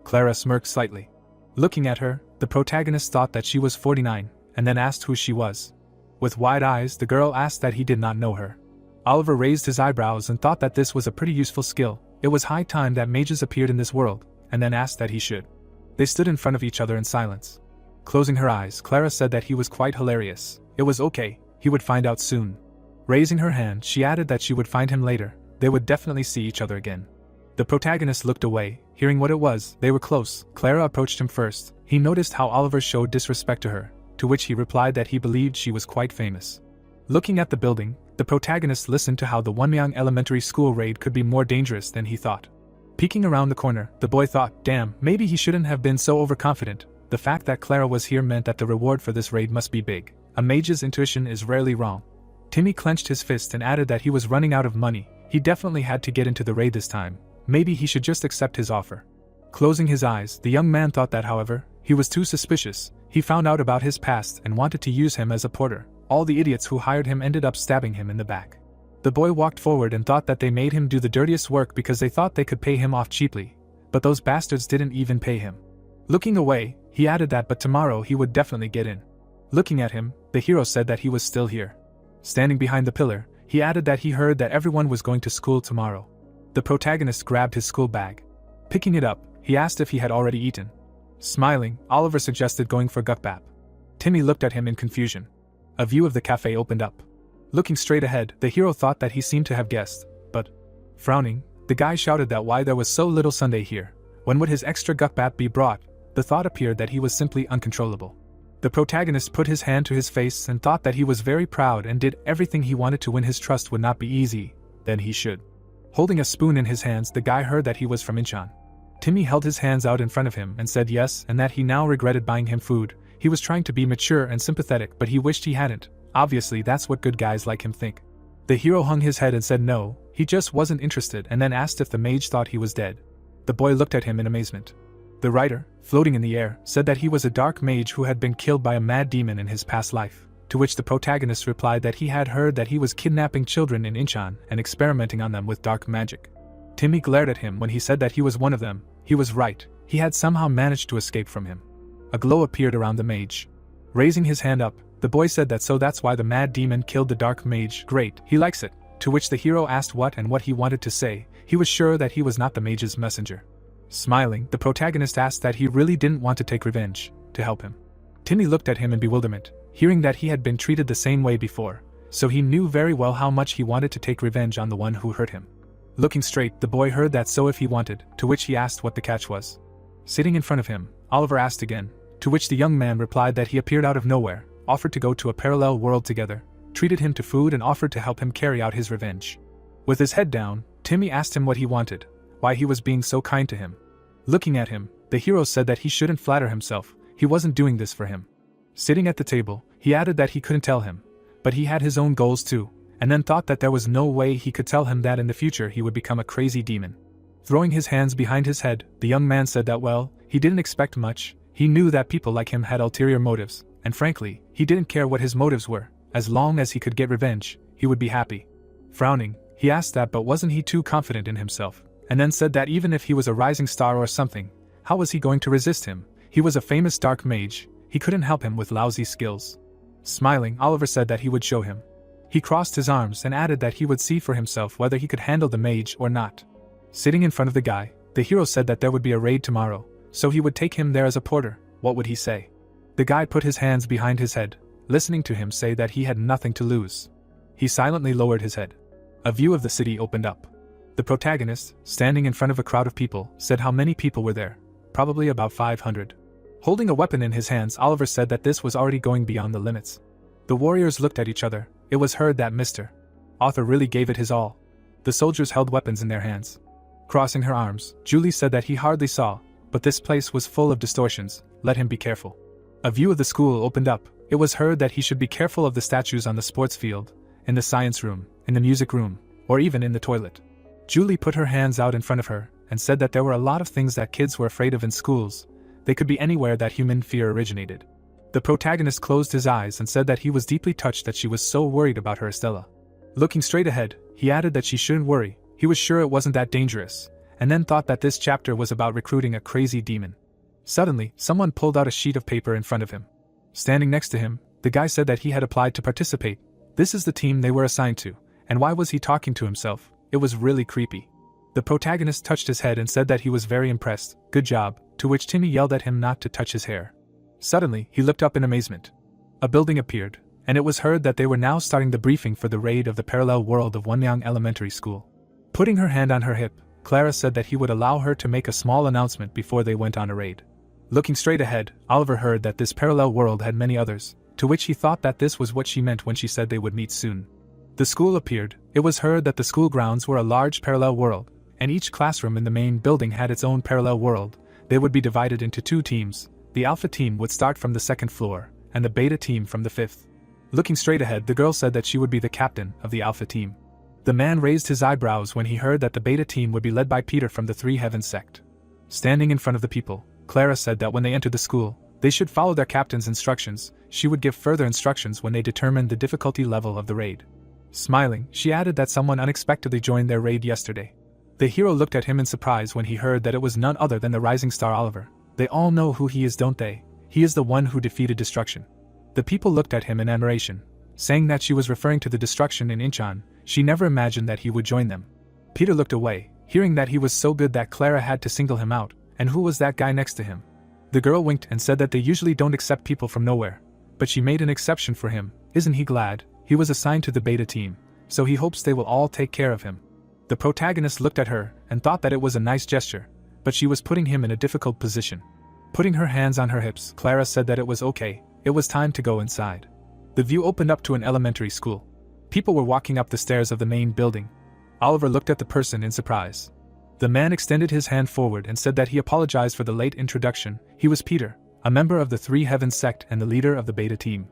Clara smirked slightly. Looking at her, the protagonist thought that she was 49, and then asked who she was. With wide eyes, the girl asked that he did not know her. Oliver raised his eyebrows and thought that this was a pretty useful skill. It was high time that mages appeared in this world, and then asked that he should. They stood in front of each other in silence. Closing her eyes, Clara said that he was quite hilarious. It was okay, he would find out soon. Raising her hand, she added that she would find him later. They would definitely see each other again. The protagonist looked away, hearing what it was. They were close. Clara approached him first. He noticed how Oliver showed disrespect to her, to which he replied that he believed she was quite famous. Looking at the building, the protagonist listened to how the Wonmyang Elementary School raid could be more dangerous than he thought. Peeking around the corner, the boy thought, damn, maybe he shouldn't have been so overconfident. The fact that Clara was here meant that the reward for this raid must be big. A mage's intuition is rarely wrong. Timmy clenched his fist and added that he was running out of money. He definitely had to get into the raid this time. Maybe he should just accept his offer. Closing his eyes, the young man thought that, however, he was too suspicious. He found out about his past and wanted to use him as a porter. All the idiots who hired him ended up stabbing him in the back. The boy walked forward and thought that they made him do the dirtiest work because they thought they could pay him off cheaply. But those bastards didn't even pay him. Looking away, he added that but tomorrow he would definitely get in. Looking at him, the hero said that he was still here. Standing behind the pillar, He added that he heard that everyone was going to school tomorrow. The protagonist grabbed his school bag. Picking it up, he asked if he had already eaten. Smiling, Oliver suggested going for gukbap. Timmy looked at him in confusion. A view of the cafe opened up. Looking straight ahead, the hero thought that he seemed to have guessed, but, frowning, the guy shouted that why there was so little sundae here. When would his extra gukbap be brought? The thought appeared that he was simply uncontrollable. The protagonist put his hand to his face and thought that he was very proud and did everything he wanted to win. His trust would not be easy, then he should. Holding a spoon in his hands, the guy heard that he was from Incheon. Timmy held his hands out in front of him and said yes, and that he now regretted buying him food. He was trying to be mature and sympathetic, but he wished he hadn't. Obviously, that's what good guys like him think. The hero hung his head and said no, he just wasn't interested, and then asked if the mage thought he was dead. The boy looked at him in amazement. The writer, floating in the air, said that he was a dark mage who had been killed by a mad demon in his past life, to which the protagonist replied that he had heard that he was kidnapping children in Incheon and experimenting on them with dark magic. Timmy glared at him when he said that he was one of them. He was right, he had somehow managed to escape from him. A glow appeared around the mage. Raising his hand up, the boy said that so that's why the mad demon killed the dark mage. Great, he likes it. To which the hero asked what and what he wanted to say. He was sure that he was not the mage's messenger. Smiling, the protagonist asked that he really didn't want to take revenge, to help him. Timmy looked at him in bewilderment, hearing that he had been treated the same way before, so he knew very well how much he wanted to take revenge on the one who hurt him. Looking straight, the boy heard that so if he wanted, to which he asked what the catch was. Sitting in front of him, Oliver asked again, to which the young man replied that he appeared out of nowhere, offered to go to a parallel world together, treated him to food and offered to help him carry out his revenge. With his head down, Timmy asked him what he wanted, why he was being so kind to him. Looking at him, the hero said that he shouldn't flatter himself, he wasn't doing this for him. Sitting at the table, he added that he couldn't tell him, but he had his own goals too, and then thought that there was no way he could tell him that in the future he would become a crazy demon. Throwing his hands behind his head, the young man said that well, he didn't expect much, he knew that people like him had ulterior motives, and frankly, he didn't care what his motives were, as long as he could get revenge, he would be happy. Frowning, he asked that but wasn't he too confident in himself, and then said that even if he was a rising star or something, how was he going to resist him? He was a famous dark mage, he couldn't help him with lousy skills. Smiling, Oliver said that he would show him. He crossed his arms and added that he would see for himself whether he could handle the mage or not. Sitting in front of the guy, the hero said that there would be a raid tomorrow, so he would take him there as a porter. What would he say? The guy put his hands behind his head, listening to him say that he had nothing to lose. He silently lowered his head. A view of the city opened up. The protagonist, standing in front of a crowd of people, said how many people were there. Probably about 500. Holding a weapon in his hands, Oliver said that this was already going beyond the limits. The warriors looked at each other. It was heard that Mr. Arthur really gave it his all. The soldiers held weapons in their hands. Crossing her arms, Julie said that he hardly saw, but this place was full of distortions, let him be careful. A view of the school opened up. It was heard that he should be careful of the statues on the sports field, in the science room, in the music room, or even in the toilet. Julie put her hands out in front of her, and said that there were a lot of things that kids were afraid of in schools. They could be anywhere that human fear originated. The protagonist closed his eyes and said that he was deeply touched that she was so worried about her Estella. Looking straight ahead, he added that she shouldn't worry, he was sure it wasn't that dangerous, and then thought that this chapter was about recruiting a crazy demon. Suddenly, someone pulled out a sheet of paper in front of him. Standing next to him, the guy said that he had applied to participate. This is the team they were assigned to, and why was he talking to himself? It was really creepy. The protagonist touched his head and said that he was very impressed, good job, to which Timmy yelled at him not to touch his hair. Suddenly, he looked up in amazement. A building appeared, and it was heard that they were now starting the briefing for the raid of the parallel world of Wonmyang Elementary School. Putting her hand on her hip, Clara said that he would allow her to make a small announcement before they went on a raid. Looking straight ahead, Oliver heard that this parallel world had many others, to which he thought that this was what she meant when she said they would meet soon. The school appeared. It was heard that the school grounds were a large parallel world, and each classroom in the main building had its own parallel world. They would be divided into two teams. The Alpha team would start from the second floor, and the Beta team from the fifth. Looking straight ahead, the girl said that she would be the captain of the Alpha team. The man raised his eyebrows when he heard that the Beta team would be led by Peter from the Three Heavens sect. Standing in front of the people, Clara said that when they entered the school, they should follow their captain's instructions. She would give further instructions when they determined the difficulty level of the raid. Smiling, she added that someone unexpectedly joined their raid yesterday. The hero looked at him in surprise when he heard that it was none other than the rising star Oliver. They all know who he is, don't they? He is the one who defeated destruction. The people looked at him in admiration, saying that she was referring to the destruction in Incheon. She never imagined that he would join them. Peter looked away, hearing that he was so good that Clara had to single him out, and who was that guy next to him? The girl winked and said that they usually don't accept people from nowhere, but she made an exception for him. Isn't he glad? He was assigned to the beta team, so he hopes they will all take care of him. The protagonist looked at her and thought that it was a nice gesture, but she was putting him in a difficult position. Putting her hands on her hips, Clara said that it was okay, it was time to go inside. The view opened up to an elementary school. People were walking up the stairs of the main building. Oliver looked at the person in surprise. The man extended his hand forward and said that he apologized for the late introduction. He was Peter, a member of the Three Heavens sect and the leader of the beta team.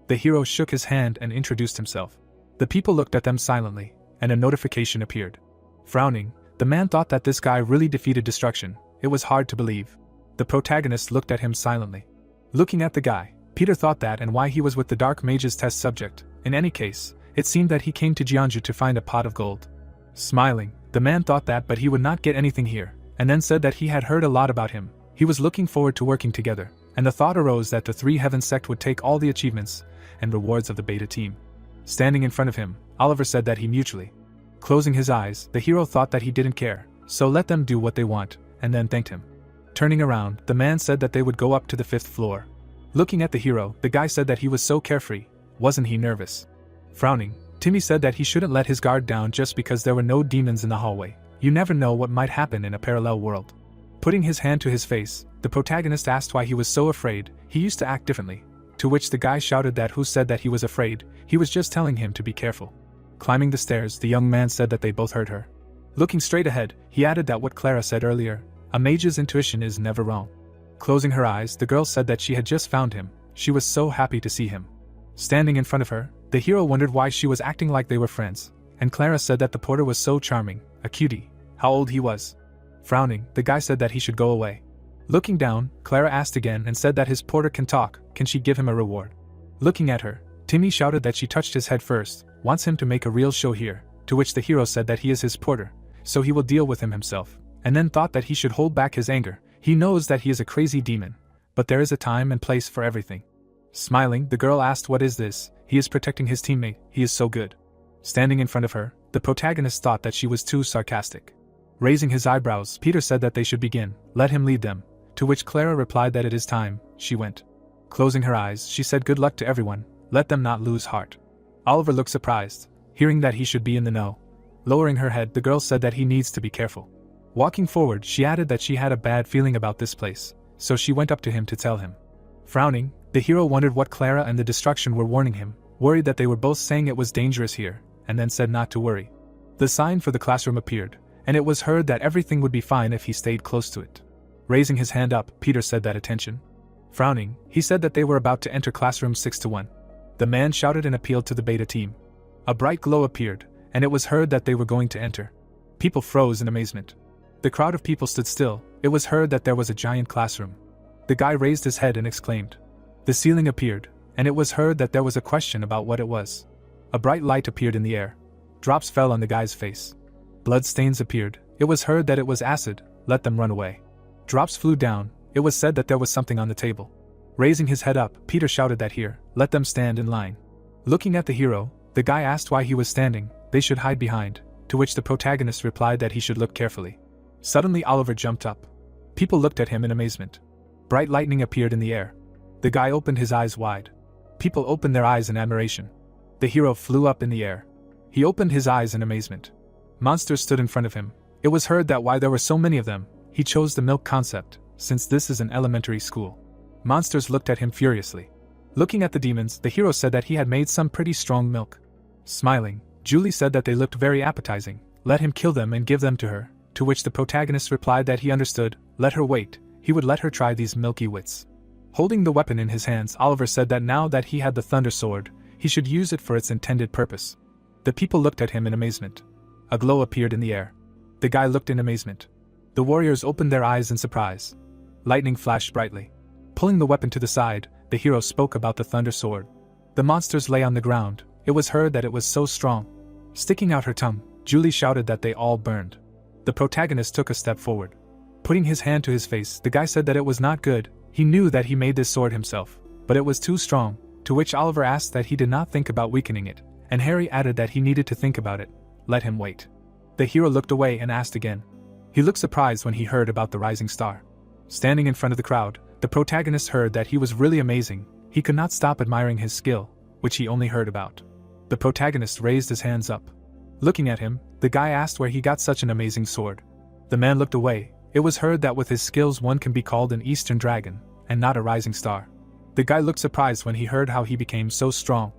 The hero shook his hand and introduced himself. The people looked at them silently, and a notification appeared. Frowning, the man thought that this guy really defeated destruction. It was hard to believe. The protagonist looked at him silently. Looking at the guy, Peter thought that and why he was with the Dark Mage's test subject. In any case, it seemed that he came to Jeonju to find a pot of gold. Smiling, the man thought that but he would not get anything here, and then said that he had heard a lot about him. He was looking forward to working together, and the thought arose that the Three Heavens sect would take all the achievements and rewards of the beta team. Standing in front of him, Oliver said that he mutually. Closing his eyes, the hero thought that he didn't care, so let them do what they want, and then thanked him. Turning around, the man said that they would go up to the 5th floor. Looking at the hero, the guy said that he was so carefree. Wasn't he nervous? Frowning, Timmy said that he shouldn't let his guard down just because there were no demons in the hallway. You never know what might happen in a parallel world. Putting his hand to his face, the protagonist asked why he was so afraid. He used to act differently. To which the guy shouted that who said that he was afraid, he was just telling him to be careful. Climbing the stairs, the young man said that they both heard her. Looking straight ahead, he added that what Clara said earlier, a mage's intuition is never wrong. Closing her eyes, the girl said that she had just found him. She was so happy to see him. Standing in front of her, the hero wondered why she was acting like they were friends, and Clara said that the porter was so charming, a cutie, how old he was. Frowning, the guy said that he should go away. Looking down, Clara asked again and said that his porter can talk, can she give him a reward? Looking at her, Timmy shouted that she touched his head first, wants him to make a real show here, to which the hero said that he is his porter, so he will deal with him himself, and then thought that he should hold back his anger. He knows that he is a crazy demon, but there is a time and place for everything. Smiling, the girl asked what is this? He is protecting his teammate, he is so good. Standing in front of her, the protagonist thought that she was too sarcastic. Raising his eyebrows, Peter said that they should begin, let him lead them, to which Clara replied that it is time. She went. Closing her eyes, she said good luck to everyone, let them not lose heart. Oliver looked surprised, hearing that he should be in the know. Lowering her head, the girl said that he needs to be careful. Walking forward, she added that she had a bad feeling about this place, so she went up to him to tell him. Frowning, the hero wondered what Clara and the destruction were warning him, worried that they were both saying it was dangerous here, and then said not to worry. The sign for the classroom appeared, and it was heard that everything would be fine if he stayed close to it. Raising his hand up, Peter said that attention. Frowning, he said that they were about to enter classroom 6-1. The man shouted and appealed to the beta team. A bright glow appeared, and it was heard that they were going to enter. People froze in amazement. The crowd of people stood still. It was heard that there was a giant classroom. The guy raised his head and exclaimed. The ceiling appeared, and it was heard that there was a question about what it was. A bright light appeared in the air. Drops fell on the guy's face. Blood stains appeared. It was heard that it was acid. Let them run away. Drops flew down. It was said that there was something on the table. Raising his head up, Peter shouted that here, let them stand in line. Looking at the hero, the guy asked why he was standing. They should hide behind, to which the protagonist replied that he should look carefully. Suddenly Oliver jumped up. People looked at him in amazement. Bright lightning appeared in the air. The guy opened his eyes wide. People opened their eyes in admiration. The hero flew up in the air. He opened his eyes in amazement. Monsters stood in front of him. It was heard that why there were so many of them, he chose the milk concept, since this is an elementary school. Monsters looked at him furiously. Looking at the demons, the hero said that he had made some pretty strong milk. Smiling, Julie said that they looked very appetizing. Let him kill them and give them to her, to which the protagonist replied that he understood, let her wait, he would let her try these milky wits. Holding the weapon in his hands, Oliver said that now that he had the Thunder Sword, he should use it for its intended purpose. The people looked at him in amazement. A glow appeared in the air. The guy looked in amazement. The warriors opened their eyes in surprise. Lightning flashed brightly. Pulling the weapon to the side, the hero spoke about the Thunder Sword. The monsters lay on the ground. It was heard that it was so strong. Sticking out her tongue, Julie shouted that they all burned. The protagonist took a step forward. Putting his hand to his face, the guy said that it was not good. He knew that he made this sword himself, but it was too strong, to which Oliver asked that he did not think about weakening it, and Harry added that he needed to think about it. Let him wait. The hero looked away and asked again. He looked surprised when he heard about the rising star. Standing in front of the crowd, the protagonist heard that he was really amazing. He could not stop admiring his skill, which he only heard about. The protagonist raised his hands up. Looking at him, the guy asked where he got such an amazing sword. The man looked away. It was heard that with his skills one can be called an Eastern dragon, and not a rising star. The guy looked surprised when he heard how he became so strong.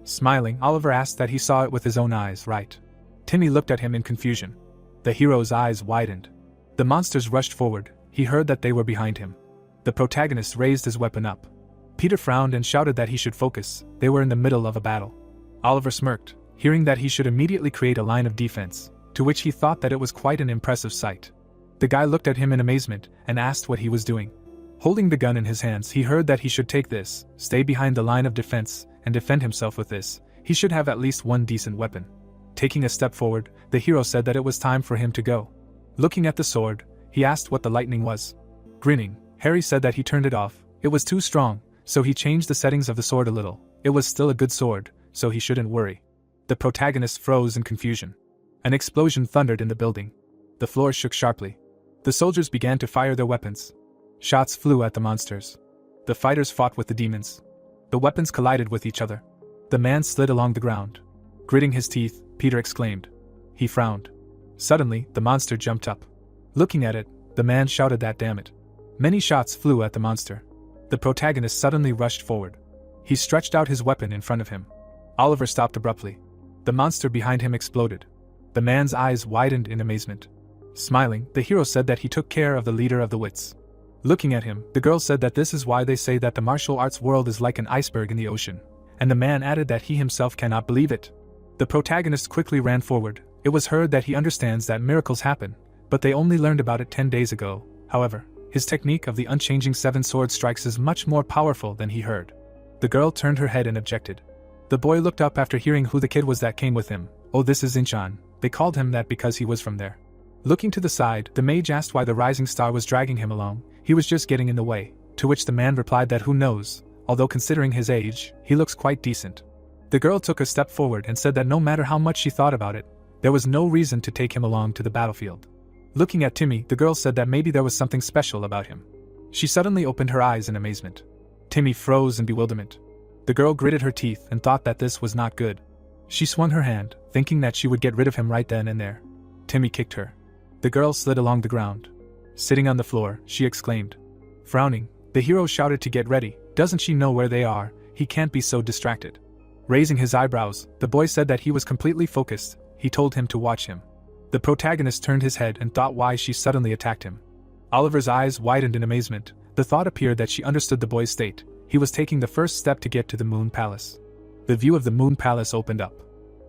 Smiling, Oliver asked that he saw it with his own eyes, right? Timmy looked at him in confusion. The hero's eyes widened. The monsters rushed forward. He heard that they were behind him. The protagonist raised his weapon up. Peter frowned and shouted that he should focus. They were in the middle of a battle. Oliver smirked, hearing that he should immediately create a line of defense, to which he thought that it was quite an impressive sight. The guy looked at him in amazement and asked what he was doing. Holding the gun in his hands, he heard that he should take this, stay behind the line of defense, and defend himself with this. He should have at least one decent weapon. Taking a step forward, the hero said that it was time for him to go. Looking at the sword, he asked what the lightning was. Grinning, Harry said that he turned it off. It was too strong, so he changed the settings of the sword a little. It was still a good sword, so he shouldn't worry. The protagonist froze in confusion. An explosion thundered in the building. The floor shook sharply. The soldiers began to fire their weapons. Shots flew at the monsters. The fighters fought with the demons. The weapons collided with each other. The man slid along the ground. Gritting his teeth, Peter exclaimed. He frowned. Suddenly, the monster jumped up. Looking at it, the man shouted that damn it. Many shots flew at the monster. The protagonist suddenly rushed forward. He stretched out his weapon in front of him. Oliver stopped abruptly. The monster behind him exploded. The man's eyes widened in amazement. Smiling, the hero said that he took care of the leader of the wits. Looking at him, the girl said that this is why they say that the martial arts world is like an iceberg in the ocean, and the man added that he himself cannot believe it. The protagonist quickly ran forward. It was heard that he understands that miracles happen, but they only learned about it 10 days ago. However, his technique of the unchanging 7 sword strikes is much more powerful than he heard. The girl turned her head and objected. The boy looked up after hearing who the kid was that came with him. Oh, this is Inchan. They called him that because he was from there. Looking to the side, the mage asked why the rising star was dragging him along. He was just getting in the way, to which the man replied that who knows, although considering his age, he looks quite decent. The girl took a step forward and said that no matter how much she thought about it, there was no reason to take him along to the battlefield. Looking at Timmy, the girl said that maybe there was something special about him. She suddenly opened her eyes in amazement. Timmy froze in bewilderment. The girl gritted her teeth and thought that this was not good. She swung her hand, thinking that she would get rid of him right then and there. Timmy kicked her. The girl slid along the ground. Sitting on the floor, she exclaimed. Frowning, the hero shouted to get ready. Doesn't she know where they are? He can't be so distracted. Raising his eyebrows, the boy said that he was completely focused. He told him to watch him. The protagonist turned his head and thought why she suddenly attacked him. Oliver's eyes widened in amazement. The thought appeared that she understood the boy's state. He was taking the first step to get to the Moon Palace. The view of the Moon Palace opened up.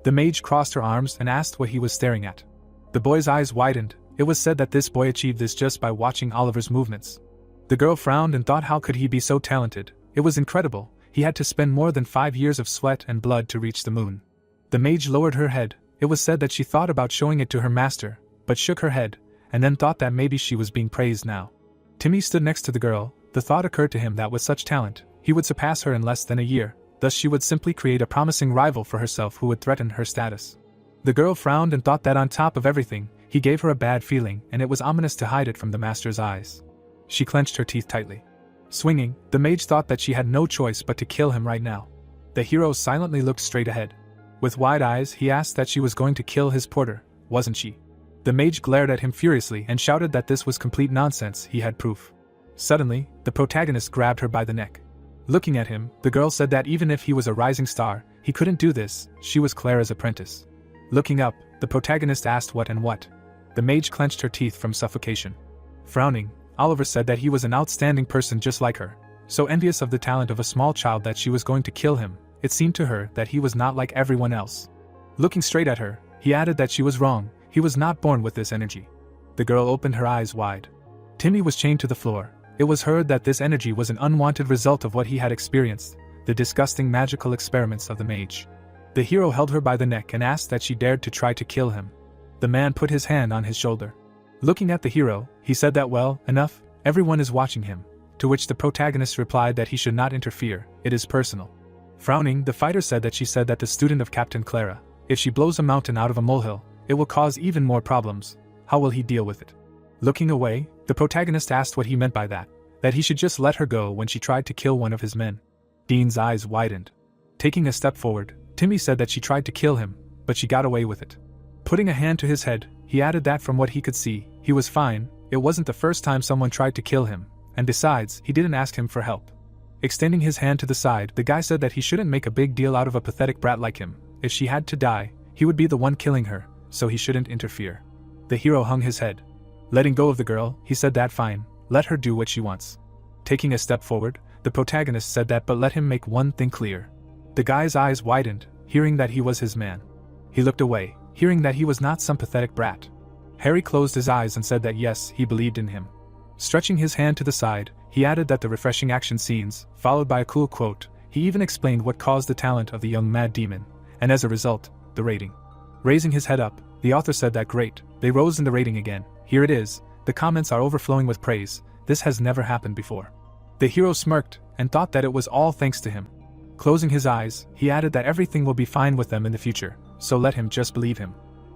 The mage crossed her arms and asked what he was staring at. The boy's eyes widened. It was said that this boy achieved this just by watching Oliver's movements. The girl frowned and thought how could he be so talented. It was incredible. He had to spend more than 5 years of sweat and blood to reach the moon. The mage lowered her head. It was said that she thought about showing it to her master, but shook her head, and then thought that maybe she was being praised now. Timmy stood next to the girl. The thought occurred to him that with such talent, he would surpass her in less than a year, thus she would simply create a promising rival for herself who would threaten her status. The girl frowned and thought that on top of everything, he gave her a bad feeling and it was ominous to hide it from the master's eyes. She clenched her teeth tightly. Swinging, the mage thought that she had no choice but to kill him right now. The hero silently looked straight ahead. With wide eyes, he asked that she was going to kill his porter, wasn't she? The mage glared at him furiously and shouted that this was complete nonsense. He had proof. Suddenly, the protagonist grabbed her by the neck. Looking at him, the girl said that even if he was a rising star, he couldn't do this. She was Clara's apprentice. Looking up, the protagonist asked what and what. The mage clenched her teeth from suffocation. Frowning, Oliver said that he was an outstanding person just like her, so envious of the talent of a small child that she was going to kill him. It seemed to her that he was not like everyone else. Looking straight at her, he added that she was wrong. He was not born with this energy. The girl opened her eyes wide. Timmy was chained to the floor. It was heard that this energy was an unwanted result of what he had experienced, the disgusting magical experiments of the mage. The hero held her by the neck and asked that she dared to try to kill him. The man put his hand on his shoulder. Looking at the hero, he said that well, enough, everyone is watching him, to which the protagonist replied that he should not interfere, it is personal. Frowning, the fighter said that she said that the student of Captain Clara, if she blows a mountain out of a molehill, it will cause even more problems. How will he deal with it? Looking away, the protagonist asked what he meant by that he should just let her go when she tried to kill one of his men. Dean's eyes widened. Taking a step forward, Timmy said that she tried to kill him, but she got away with it. Putting a hand to his head, he added that from what he could see, he was fine. It wasn't the first time someone tried to kill him, and besides, he didn't ask him for help. Extending his hand to the side, the guy said that he shouldn't make a big deal out of a pathetic brat like him. If she had to die, he would be the one killing her, so he shouldn't interfere. The hero hung his head. Letting go of the girl, he said that fine, let her do what she wants. Taking a step forward, the protagonist said that but let him make one thing clear. The guy's eyes widened, hearing that he was his man. He looked away, hearing that he was not some pathetic brat. Harry closed his eyes and said that yes, he believed in him. Stretching his hand to the side, he added that the refreshing action scenes, followed by a cool quote, he even explained what caused the talent of the young mad demon, and as a result, the rating. Raising his head up, the author said that great, they rose in the rating again, here it is, the comments are overflowing with praise, this has never happened before. The hero smirked, and thought that it was all thanks to him. Closing his eyes, he added that everything will be fine with them in the future, so let him just believe him.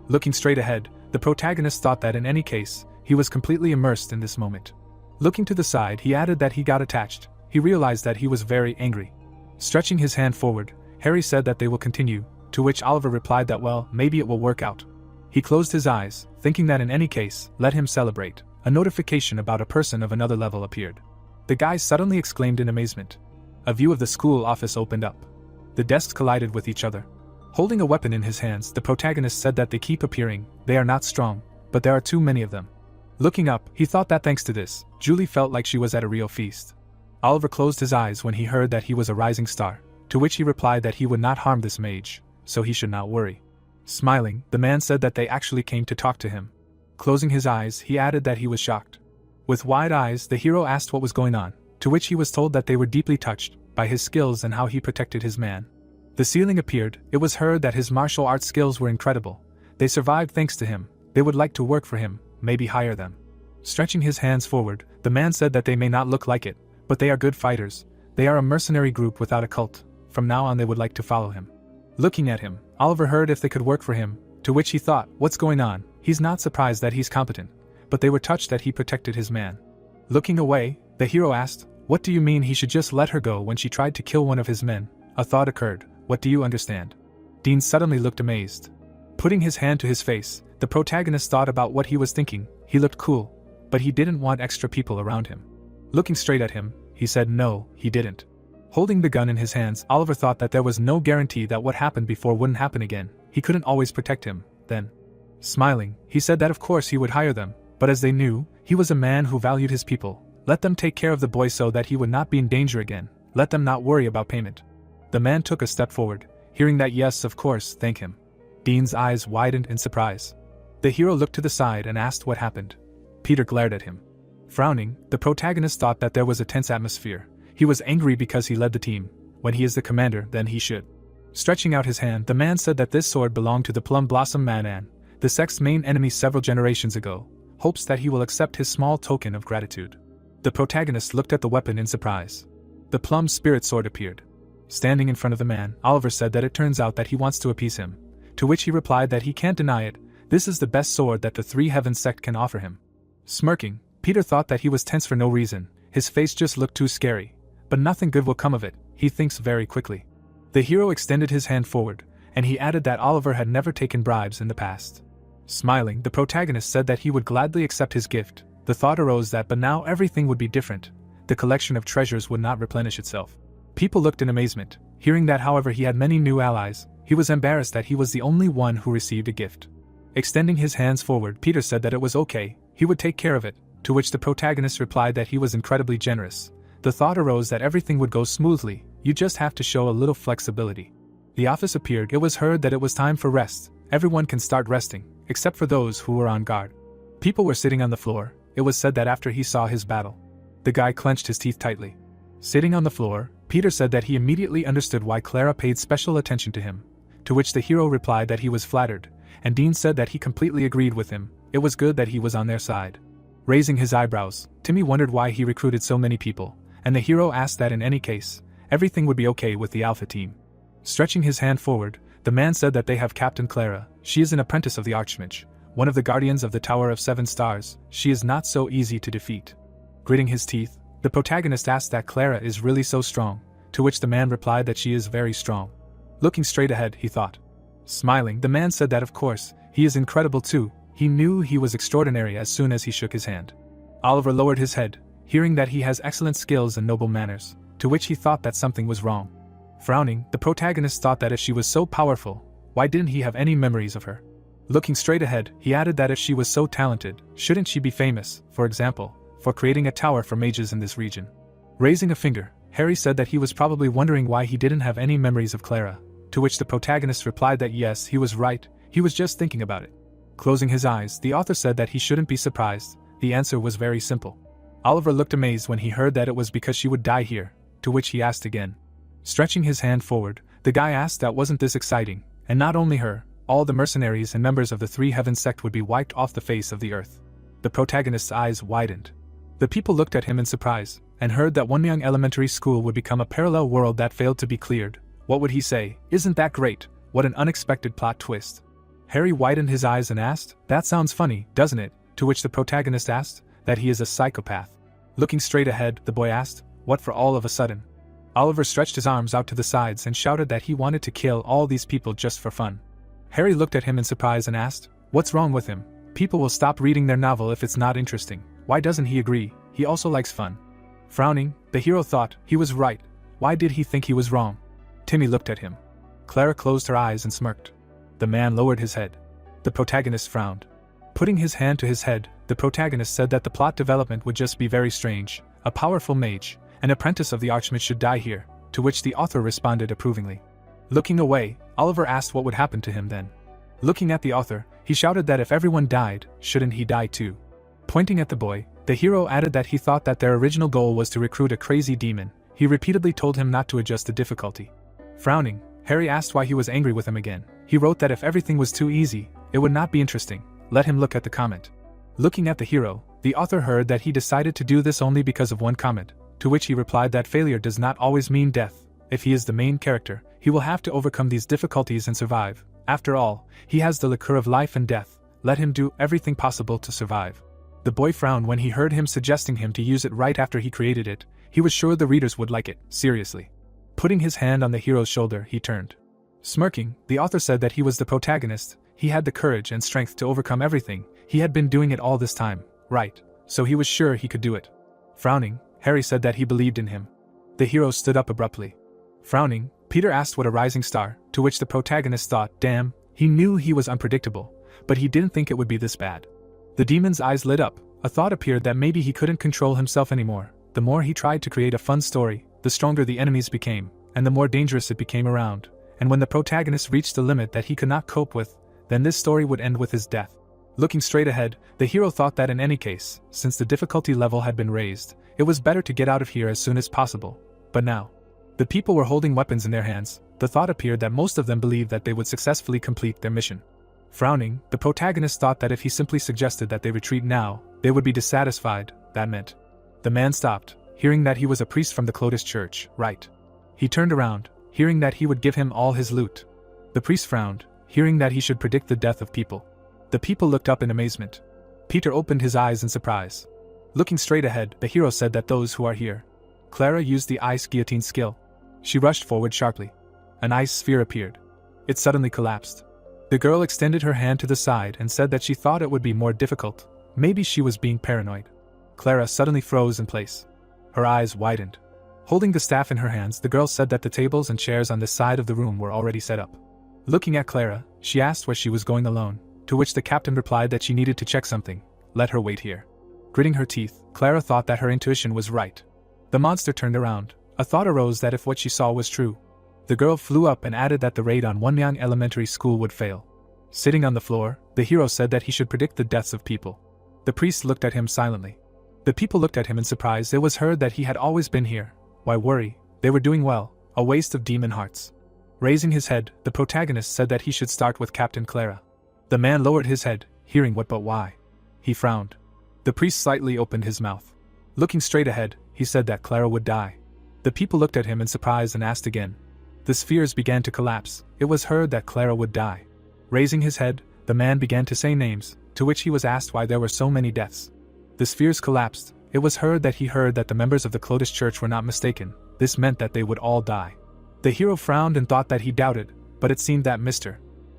Looking straight ahead, the protagonist thought that in any case, he was completely immersed in this moment. Looking to the side, he added that he got attached, he realized that he was very angry. Stretching his hand forward, Harry said that they will continue, to which Oliver replied that well, maybe it will work out. He closed his eyes, thinking that in any case, let him celebrate. A notification about a person of another level appeared. The guy suddenly exclaimed in amazement. A view of the school office opened up. The desks collided with each other. Holding a weapon in his hands, the protagonist said that they keep appearing, they are not strong, but there are too many of them. Looking up, he thought that thanks to this, Julie felt like she was at a real feast. Oliver closed his eyes when he heard that he was a rising star, to which he replied that he would not harm this mage, so he should not worry. Smiling, the man said that they actually came to talk to him. Closing his eyes, he added that he was shocked. With wide eyes, the hero asked what was going on, to which he was told that they were deeply touched by his skills and how he protected his man. The ceiling appeared, it was heard that his martial arts skills were incredible. They survived thanks to him, they would like to work for him, maybe hire them. Stretching his hands forward, the man said that they may not look like it, but they are good fighters, they are a mercenary group without a cult, from now on they would like to follow him. Looking at him, Oliver heard if they could work for him, to which he thought, what's going on, he's not surprised that he's competent, but they were touched that he protected his man. Looking away, the hero asked, what do you mean he should just let her go when she tried to kill one of his men? A thought occurred, what do you understand? Dean suddenly looked amazed. Putting his hand to his face, the protagonist thought about what he was thinking, he looked cool, but he didn't want extra people around him. Looking straight at him, he said no, he didn't. Holding the gun in his hands, Oliver thought that there was no guarantee that what happened before wouldn't happen again, he couldn't always protect him, then. Smiling, he said that of course he would hire them, but as they knew, he was a man who valued his people. Let them take care of the boy so that he would not be in danger again, let them not worry about payment. The man took a step forward, hearing that yes, of course, thank him. Dean's eyes widened in surprise. The hero looked to the side and asked what happened. Peter glared at him. Frowning, the protagonist thought that there was a tense atmosphere. He was angry because he led the team. When he is the commander, then he should. Stretching out his hand, the man said that this sword belonged to the Plum Blossom Man, the sect's main enemy several generations ago, hopes that he will accept his small token of gratitude. The protagonist looked at the weapon in surprise. The Plum Spirit Sword appeared. Standing in front of the man, Oliver said that it turns out that he wants to appease him, to which he replied that he can't deny it, this is the best sword that the Three Heavens sect can offer him. Smirking, Peter thought that he was tense for no reason, his face just looked too scary, but nothing good will come of it, he thinks very quickly. The hero extended his hand forward, and he added that Oliver had never taken bribes in the past. Smiling, the protagonist said that he would gladly accept his gift. The thought arose that but now everything would be different, the collection of treasures would not replenish itself. People looked in amazement, hearing that however he had many new allies, he was embarrassed that he was the only one who received a gift. Extending his hands forward, Peter said that it was okay, he would take care of it, to which the protagonist replied that he was incredibly generous. The thought arose that everything would go smoothly, you just have to show a little flexibility. The office appeared, it was heard that it was time for rest, everyone can start resting, except for those who were on guard. People were sitting on the floor, it was said that after he saw his battle. The guy clenched his teeth tightly. Sitting on the floor, Peter said that he immediately understood why Clara paid special attention to him, to which the hero replied that he was flattered, and Dean said that he completely agreed with him, it was good that he was on their side. Raising his eyebrows, Timmy wondered why he recruited so many people, and the hero asked that in any case, everything would be okay with the Alpha team. Stretching his hand forward, the man said that they have Captain Clara. She is an apprentice of the Archmage, one of the guardians of the Tower of 7 Stars. She is not so easy to defeat. Gritting his teeth, the protagonist asked that Clara is really so strong, to which the man replied that she is very strong. Looking straight ahead, he thought. Smiling, the man said that of course, he is incredible too. He knew he was extraordinary as soon as he shook his hand. Oliver lowered his head, hearing that he has excellent skills and noble manners, to which he thought that something was wrong. Frowning, the protagonist thought that if she was so powerful, why didn't he have any memories of her? Looking straight ahead, he added that if she was so talented, shouldn't she be famous, for example, for creating a tower for mages in this region? Raising a finger, Harry said that he was probably wondering why he didn't have any memories of Clara, to which the protagonist replied that yes, he was right, he was just thinking about it. Closing his eyes, the author said that he shouldn't be surprised. The answer was very simple. Oliver looked amazed when he heard that it was because she would die here, to which he asked again. Stretching his hand forward, the guy asked that wasn't this exciting, and not only her, all the mercenaries and members of the Three Heavens sect would be wiped off the face of the earth. The protagonist's eyes widened. The people looked at him in surprise, and heard that Wonmyang Elementary School would become a parallel world that failed to be cleared. What would he say? Isn't that great? What an unexpected plot twist. Harry widened his eyes and asked, that sounds funny, doesn't it? To which the protagonist asked, that he is a psychopath. Looking straight ahead, the boy asked, what for all of a sudden? Oliver stretched his arms out to the sides and shouted that he wanted to kill all these people just for fun. Harry looked at him in surprise and asked, what's wrong with him? People will stop reading their novel if it's not interesting. Why doesn't he agree? He also likes fun. Frowning, the hero thought, he was right. Why did he think he was wrong? Timmy looked at him. Clara closed her eyes and smirked. The man lowered his head. The protagonist frowned. Putting his hand to his head, the protagonist said that the plot development would just be very strange. A powerful mage, an apprentice of the Archmage should die here, to which the author responded approvingly. Looking away, Oliver asked what would happen to him then. Looking at the author, he shouted that if everyone died, shouldn't he die too? Pointing at the boy, the hero added that he thought that their original goal was to recruit a crazy demon. He repeatedly told him not to adjust the difficulty. Frowning, Harry asked why he was angry with him again. He wrote that if everything was too easy, it would not be interesting. Let him look at the comment. Looking at the hero, the author heard that he decided to do this only because of one comment, to which he replied that failure does not always mean death. If he is the main character, he will have to overcome these difficulties and survive. After all, he has the liqueur of life and death. Let him do everything possible to survive. The boy frowned when he heard him suggesting him to use it right after he created it. He was sure the readers would like it, seriously. Putting his hand on the hero's shoulder, he turned. Smirking, the author said that he was the protagonist. He had the courage and strength to overcome everything. He had been doing it all this time, right? So he was sure he could do it. Frowning, Harry said that he believed in him. The hero stood up abruptly. Frowning, Peter asked what a rising star, to which the protagonist thought, damn, he knew he was unpredictable, but he didn't think it would be this bad. The demon's eyes lit up. A thought appeared that maybe he couldn't control himself anymore. The more he tried to create a fun story, the stronger the enemies became, and the more dangerous it became around. And when the protagonist reached the limit that he could not cope with, then this story would end with his death. Looking straight ahead, the hero thought that in any case, since the difficulty level had been raised, it was better to get out of here as soon as possible. But now, the people were holding weapons in their hands. The thought appeared that most of them believed that they would successfully complete their mission. Frowning, the protagonist thought that if he simply suggested that they retreat now, they would be dissatisfied. That meant. The man stopped, hearing that he was a priest from the Clotis Church, right? He turned around, hearing that he would give him all his loot. The priest frowned, hearing that he should predict the death of people. The people looked up in amazement. Peter opened his eyes in surprise. Looking straight ahead, the hero said that those who are here. Clara used the ice guillotine skill. She rushed forward sharply. An ice sphere appeared. It suddenly collapsed. The girl extended her hand to the side and said that she thought it would be more difficult. Maybe she was being paranoid. Clara suddenly froze in place. Her eyes widened. Holding the staff in her hands, the girl said that the tables and chairs on this side of the room were already set up. Looking at Clara, she asked where she was going alone, to which the captain replied that she needed to check something. Let her wait here. Gritting her teeth, Clara thought that her intuition was right. The monster turned around. A thought arose that if what she saw was true. The girl flew up and added that the raid on Wonmyang Elementary School would fail. Sitting on the floor, the hero said that he should predict the deaths of people. The priest looked at him silently. The people looked at him in surprise. It was heard that he had always been here. Why worry? They were doing well. A waste of demon hearts. Raising his head, the protagonist said that he should start with Captain Clara. The man lowered his head, hearing what but why. He frowned. The priest slightly opened his mouth. Looking straight ahead, he said that Clara would die. The people looked at him in surprise and asked again. The spheres began to collapse. It was heard that Clara would die. Raising his head, the man began to say names, to which he was asked why there were so many deaths. The spheres collapsed. It was heard that the members of the Clotis Church were not mistaken. This meant that they would all die. The hero frowned and thought that he doubted, but it seemed that Mr.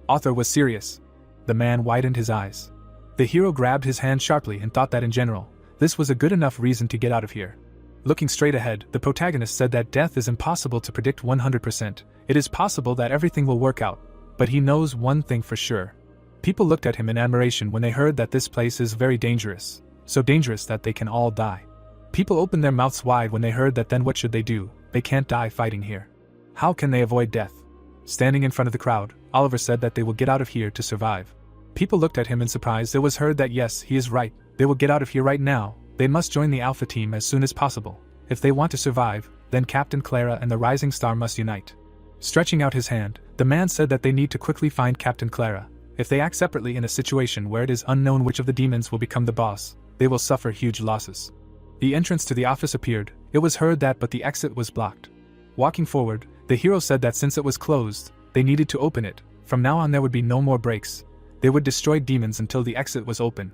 Author was serious. The man widened his eyes. The hero grabbed his hand sharply and thought that in general, this was a good enough reason to get out of here. Looking straight ahead, the protagonist said that death is impossible to predict 100%. It is possible that everything will work out, but he knows one thing for sure. People looked at him in admiration when they heard that this place is very dangerous, so dangerous that they can all die. People opened their mouths wide when they heard that. Then what should they do? They can't die fighting here. How can they avoid death? Standing in front of the crowd, Oliver said that they will get out of here to survive. People looked at him in surprise. It was heard that yes, he is right. They will get out of here right now. They must join the Alpha team as soon as possible. If they want to survive, then Captain Clara and the Rising Star must unite. Stretching out his hand, the man said that they need to quickly find Captain Clara. If they act separately in a situation where it is unknown which of the demons will become the boss, they will suffer huge losses. The entrance to the office appeared. It was heard that but the exit was blocked. Walking forward, the hero said that since it was closed, they needed to open it. From now on there would be no more breaks. They would destroy demons until the exit was open.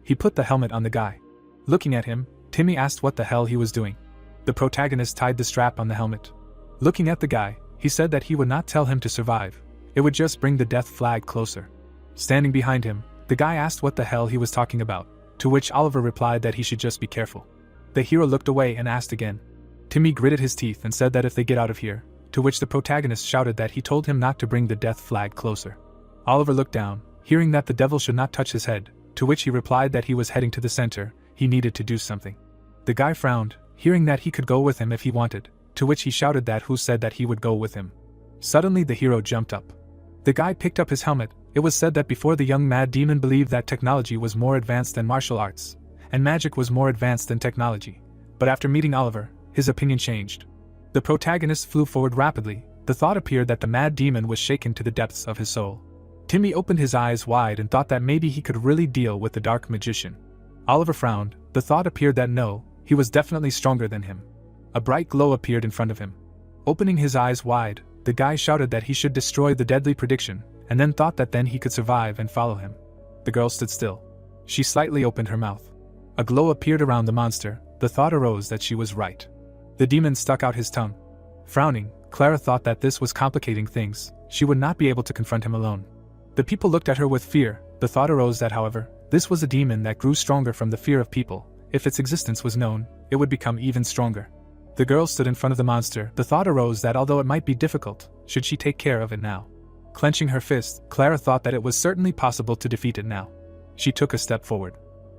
He put the helmet on the guy. Looking at him, Timmy asked what the hell he was doing. The protagonist tied the strap on the helmet. Looking at the guy, he said that he would not tell him to survive. It would just bring the death flag closer. Standing behind him, the guy asked what the hell he was talking about, to which Oliver replied that he should just be careful. The hero looked away and asked again. Timmy gritted his teeth and said that if they get out of here, to which the protagonist shouted that he told him not to bring the death flag closer. Oliver looked down, hearing that the devil should not touch his head, to which he replied that he was heading to the center. He needed to do something. The guy frowned, hearing that he could go with him if he wanted, to which he shouted that who said that he would go with him. Suddenly the hero jumped up. The guy picked up his helmet. It was said that before the young mad demon believed that technology was more advanced than martial arts, and magic was more advanced than technology. But after meeting Oliver, his opinion changed. The protagonist flew forward rapidly. The thought appeared that the mad demon was shaken to the depths of his soul. Timmy opened his eyes wide and thought that maybe he could really deal with the dark magician. Oliver frowned. The thought appeared that no, he was definitely stronger than him. A bright glow appeared in front of him. Opening his eyes wide, the guy shouted that he should destroy the deadly prediction, and then thought that then he could survive and follow him. The girl stood still. She slightly opened her mouth. A glow appeared around the monster. The thought arose that she was right. The demon stuck out his tongue. Frowning, Clara thought that this was complicating things. She would not be able to confront him alone. The people looked at her with fear. The thought arose that, however, this was a demon that grew stronger from the fear of people. If its existence was known, it would become even stronger. The girl stood in front of the monster. The thought arose that although it might be difficult, should she take care of it now? Clenching her fist, Clara thought that it was certainly possible to defeat it now. She took a step forward.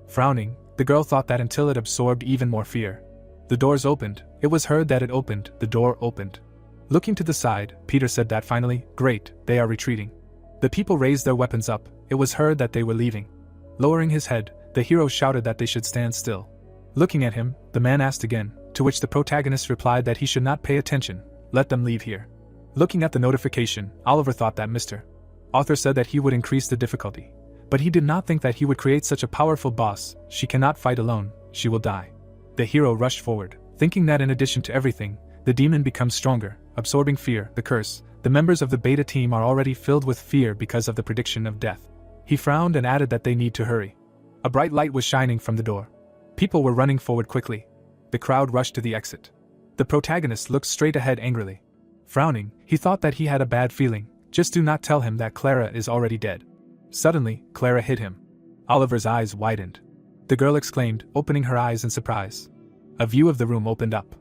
Frowning, the girl thought that until it absorbed even more fear. The doors opened. It was heard that it opened. The door opened. Looking to the side, Peter said that finally, great, they are retreating. The people raised their weapons up. It was heard that they were leaving. Lowering his head, the hero shouted that they should stand still. Looking at him, the man asked again, to which the protagonist replied that he should not pay attention. Let them leave here. Looking at the notification, Oliver thought that Mr. Author said that he would increase the difficulty. But he did not think that he would create such a powerful boss. She cannot fight alone, she will die. The hero rushed forward, thinking that in addition to everything, the demon becomes stronger, absorbing fear, the curse. The members of the beta team are already filled with fear because of the prediction of death. He frowned and added that they need to hurry. A bright light was shining from the door. People were running forward quickly. The crowd rushed to the exit. The protagonist looked straight ahead angrily. Frowning, he thought that he had a bad feeling. Just do not tell him that Clara is already dead. Suddenly, Clara hit him. Oliver's eyes widened. The girl exclaimed, opening her eyes in surprise. A view of the room opened up.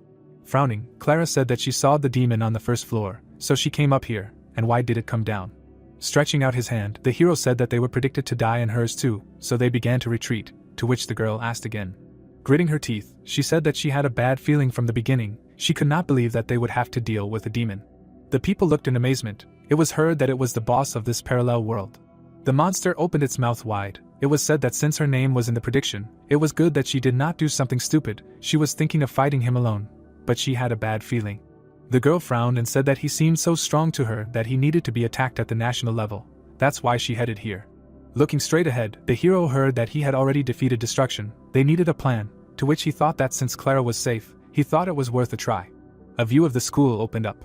Frowning, Clara said that she saw the demon on the first floor, so she came up here, and why did it come down? Stretching out his hand, the hero said that they were predicted to die and hers too, so they began to retreat, to which the girl asked again. Gritting her teeth, she said that she had a bad feeling from the beginning. She could not believe that they would have to deal with a demon. The people looked in amazement. It was heard that it was the boss of this parallel world. The monster opened its mouth wide. It was said that since her name was in the prediction, it was good that she did not do something stupid. She was thinking of fighting him alone, but she had a bad feeling. The girl frowned and said that he seemed so strong to her that he needed to be attacked at the national level. That's why she headed here. Looking straight ahead, the hero heard that he had already defeated destruction. They needed a plan, to which he thought that since Clara was safe, he thought it was worth a try. A view of the school opened up.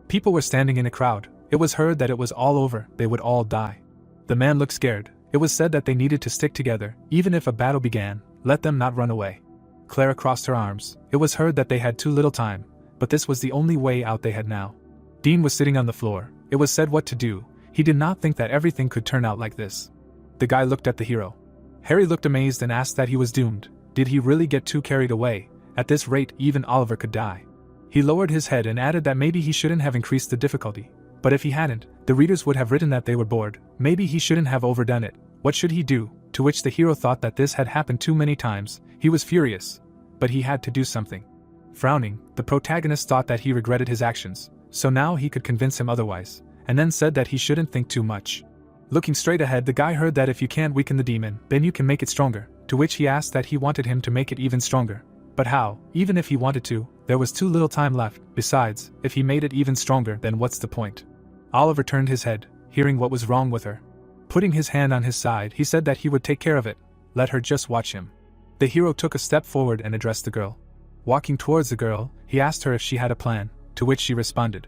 People were standing in a crowd. It was heard that it was all over, they would all die. The man looked scared. It was said that they needed to stick together, even if a battle began, let them not run away. Clara crossed her arms. It was heard that they had too little time, but this was the only way out they had now. Dean was sitting on the floor. It was said what to do. He did not think that everything could turn out like this. The guy looked at the hero. Harry looked amazed and asked that he was doomed. Did he really get too carried away? At this rate, even Oliver could die. He lowered his head and added that maybe he shouldn't have increased the difficulty. But if he hadn't, the readers would have written that they were bored. Maybe he shouldn't have overdone it. What should he do? To which the hero thought that this had happened too many times. He was furious. But he had to do something. Frowning, the protagonist thought that he regretted his actions, so now he could convince him otherwise, and then said that he shouldn't think too much. Looking straight ahead, the guy heard that if you can't weaken the demon, then you can make it stronger, to which he asked that he wanted him to make it even stronger. But how? Even if he wanted to, there was too little time left. Besides, if he made it even stronger, then what's the point? Oliver turned his head, hearing what was wrong with her. Putting his hand on his side, he said that he would take care of it. Let her just watch him. The hero took a step forward and addressed the girl. Walking towards the girl, he asked her if she had a plan, to which she responded.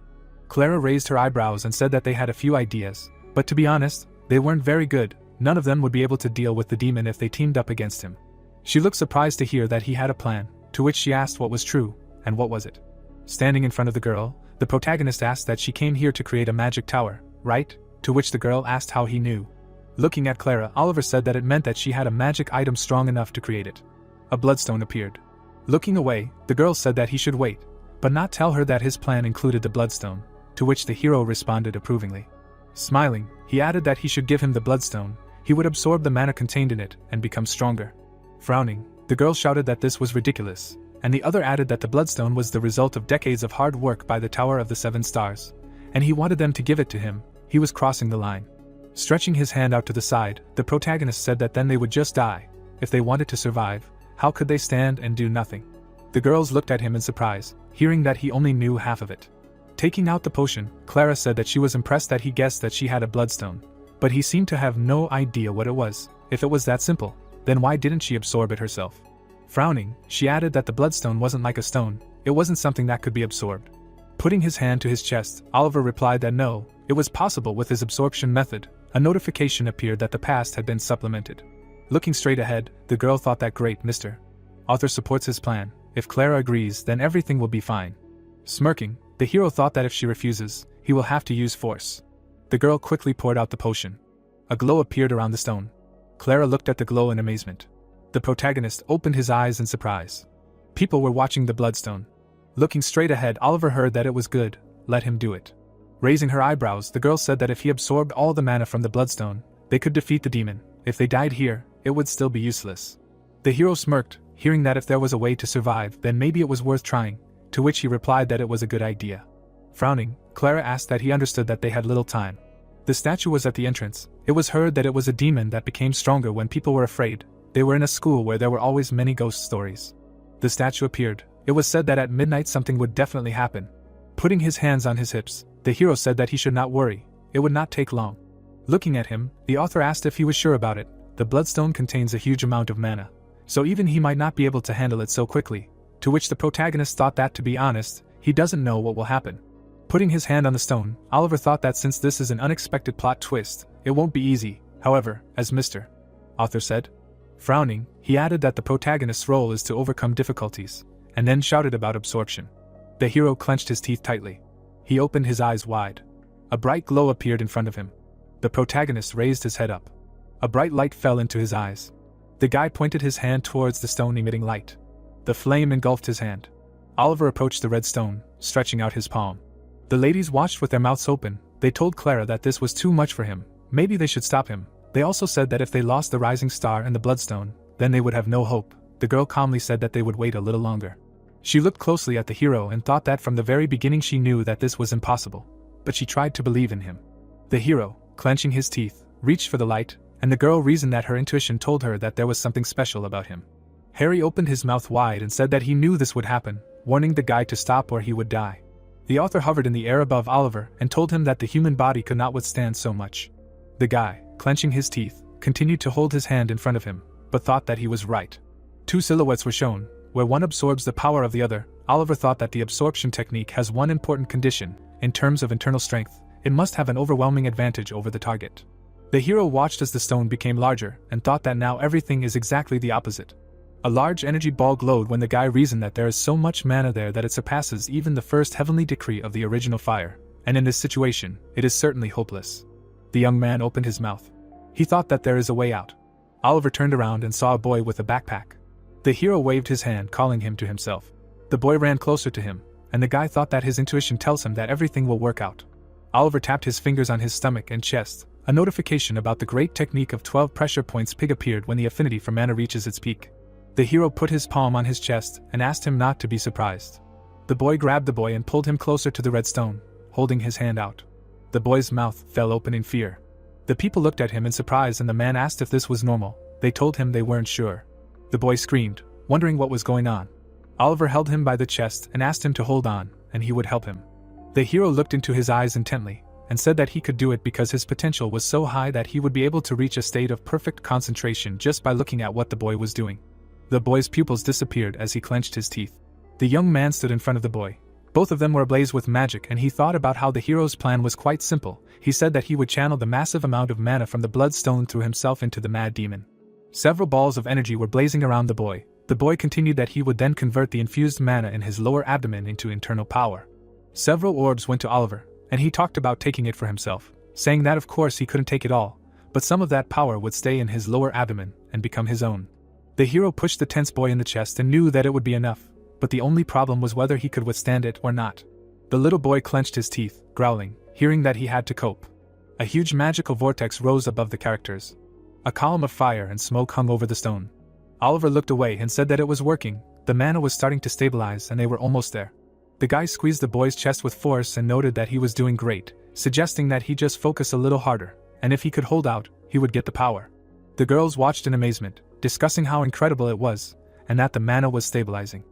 Clara raised her eyebrows and said that they had a few ideas, but to be honest, they weren't very good. None of them would be able to deal with the demon if they teamed up against him. She looked surprised to hear that he had a plan, to which she asked what was true, and what was it. Standing in front of the girl, the protagonist asked that she came here to create a magic tower, right? To which the girl asked how he knew. Looking at Clara, Oliver said that it meant that she had a magic item strong enough to create it. A bloodstone appeared. Looking away, the girl said that he should wait, but not tell her that his plan included the bloodstone, to which the hero responded approvingly. Smiling, he added that he should give him the bloodstone. He would absorb the mana contained in it and become stronger. Frowning, the girl shouted that this was ridiculous, and the other added that the bloodstone was the result of decades of hard work by the Tower of the Seven Stars, and he wanted them to give it to him. He was crossing the line. Stretching his hand out to the side, the protagonist said that then they would just die. If they wanted to survive, how could they stand and do nothing? The girls looked at him in surprise, hearing that he only knew half of it. Taking out the potion, Clara said that she was impressed that he guessed that she had a bloodstone, but he seemed to have no idea what it was. If it was that simple, then why didn't she absorb it herself? Frowning, she added that the bloodstone wasn't like a stone, it wasn't something that could be absorbed. Putting his hand to his chest, Oliver replied that no, it was possible with his absorption method. A notification appeared that the past had been supplemented. Looking straight ahead, the girl thought that great, Mr. Author supports his plan. If Clara agrees, then everything will be fine. Smirking, the hero thought that if she refuses, he will have to use force. The girl quickly poured out the potion. A glow appeared around the stone. Clara looked at the glow in amazement. The protagonist opened his eyes in surprise. People were watching the bloodstone. Looking straight ahead, Oliver heard that it was good. Let him do it. Raising her eyebrows, the girl said that if he absorbed all the mana from the bloodstone, they could defeat the demon. If they died here, it would still be useless. The hero smirked, hearing that if there was a way to survive, then maybe it was worth trying, to which he replied that it was a good idea. Frowning, Clara asked that he understood that they had little time. The statue was at the entrance. It was heard that it was a demon that became stronger when people were afraid. They were in a school where there were always many ghost stories. The statue appeared. It was said that at midnight something would definitely happen. Putting his hands on his hips, the hero said that he should not worry. It would not take long. Looking at him, the author asked if he was sure about it. The bloodstone contains a huge amount of mana, so even he might not be able to handle it so quickly, to which the protagonist thought that, to be honest, he doesn't know what will happen. Putting his hand on the stone, Oliver thought that since this is an unexpected plot twist, it won't be easy. However, as Mr. Author said. Frowning, he added that the protagonist's role is to overcome difficulties, and then shouted about absorption. The hero clenched his teeth tightly. He opened his eyes wide. A bright glow appeared in front of him. The protagonist raised his head up. A bright light fell into his eyes. The guy pointed his hand towards the stone emitting light. The flame engulfed his hand. Oliver approached the red stone, stretching out his palm. The ladies watched with their mouths open. They told Clara that this was too much for him. Maybe they should stop him. They also said that if they lost the rising star and the bloodstone, then they would have no hope. The girl calmly said that they would wait a little longer. She looked closely at the hero and thought that from the very beginning she knew that this was impossible. But she tried to believe in him. The hero, clenching his teeth, reached for the light, and the girl reasoned that her intuition told her that there was something special about him. Harry opened his mouth wide and said that he knew this would happen, warning the guy to stop or he would die. The author hovered in the air above Oliver and told him that the human body could not withstand so much. The guy, clenching his teeth, continued to hold his hand in front of him, but thought that he was right. Two silhouettes were shown, where one absorbs the power of the other. Oliver thought that the absorption technique has one important condition: in terms of internal strength, it must have an overwhelming advantage over the target. The hero watched as the stone became larger and thought that now everything is exactly the opposite. A large energy ball glowed when the guy reasoned that there is so much mana there that it surpasses even the first heavenly decree of the original fire, and in this situation, it is certainly hopeless. The young man opened his mouth. He thought that there is a way out. Oliver turned around and saw a boy with a backpack. The hero waved his hand, calling him to himself. The boy ran closer to him, and the guy thought that his intuition tells him that everything will work out. Oliver tapped his fingers on his stomach and chest. A notification about the great technique of 12 pressure points pig appeared when the affinity for mana reaches its peak. The hero put his palm on his chest and asked him not to be surprised. The boy grabbed the boy and pulled him closer to the red stone, holding his hand out. The boy's mouth fell open in fear. The people looked at him in surprise and the man asked if this was normal. They told him they weren't sure. The boy screamed, wondering what was going on. Oliver held him by the chest and asked him to hold on, and he would help him. The hero looked into his eyes intently, and said that he could do it because his potential was so high that he would be able to reach a state of perfect concentration just by looking at what the boy was doing. The boy's pupils disappeared as he clenched his teeth. The young man stood in front of the boy. Both of them were ablaze with magic, and he thought about how the hero's plan was quite simple. He said that he would channel the massive amount of mana from the bloodstone through himself into the mad demon. Several balls of energy were blazing around the boy. The boy continued that he would then convert the infused mana in his lower abdomen into internal power. Several orbs went to Oliver, and he talked about taking it for himself, saying that of course he couldn't take it all, but some of that power would stay in his lower abdomen and become his own. The hero pushed the tense boy in the chest and knew that it would be enough, but the only problem was whether he could withstand it or not. The little boy clenched his teeth, growling, hearing that he had to cope. A huge magical vortex rose above the characters. A column of fire and smoke hung over the stone. Oliver looked away and said that it was working. The mana was starting to stabilize and they were almost there. The guy squeezed the boy's chest with force and noted that he was doing great, suggesting that he just focus a little harder, and if he could hold out, he would get the power. The girls watched in amazement, discussing how incredible it was, and that the mana was stabilizing.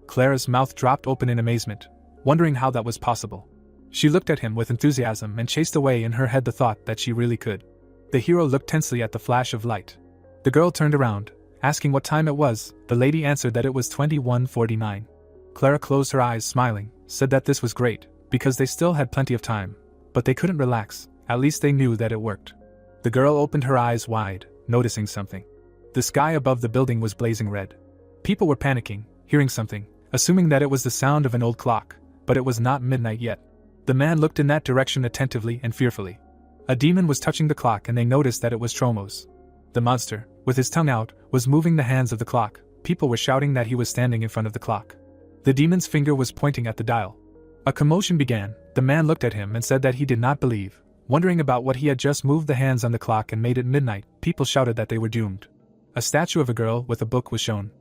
Clara's mouth dropped open in amazement, wondering how that was possible. She looked at him with enthusiasm and chased away in her head the thought that she really could. The hero looked tensely at the flash of light. The girl turned around, asking what time it was. The lady answered that it was 21:49. Clara closed her eyes, smiling, said that this was great, because they still had plenty of time, but they couldn't relax. At least they knew that it worked. The girl opened her eyes wide, noticing something. The sky above the building was blazing red. People were panicking, hearing something, assuming that it was the sound of an old clock, but it was not midnight yet. The man looked in that direction attentively and fearfully. A demon was touching the clock and they noticed that it was Tromos. The monster, with his tongue out, was moving the hands of the clock. People were shouting that he was standing in front of the clock. The demon's finger was pointing at the dial. A commotion began. The man looked at him and said that he did not believe, wondering about what he had just moved the hands on the clock and made it midnight. People shouted that they were doomed. A statue of a girl with a book was shown.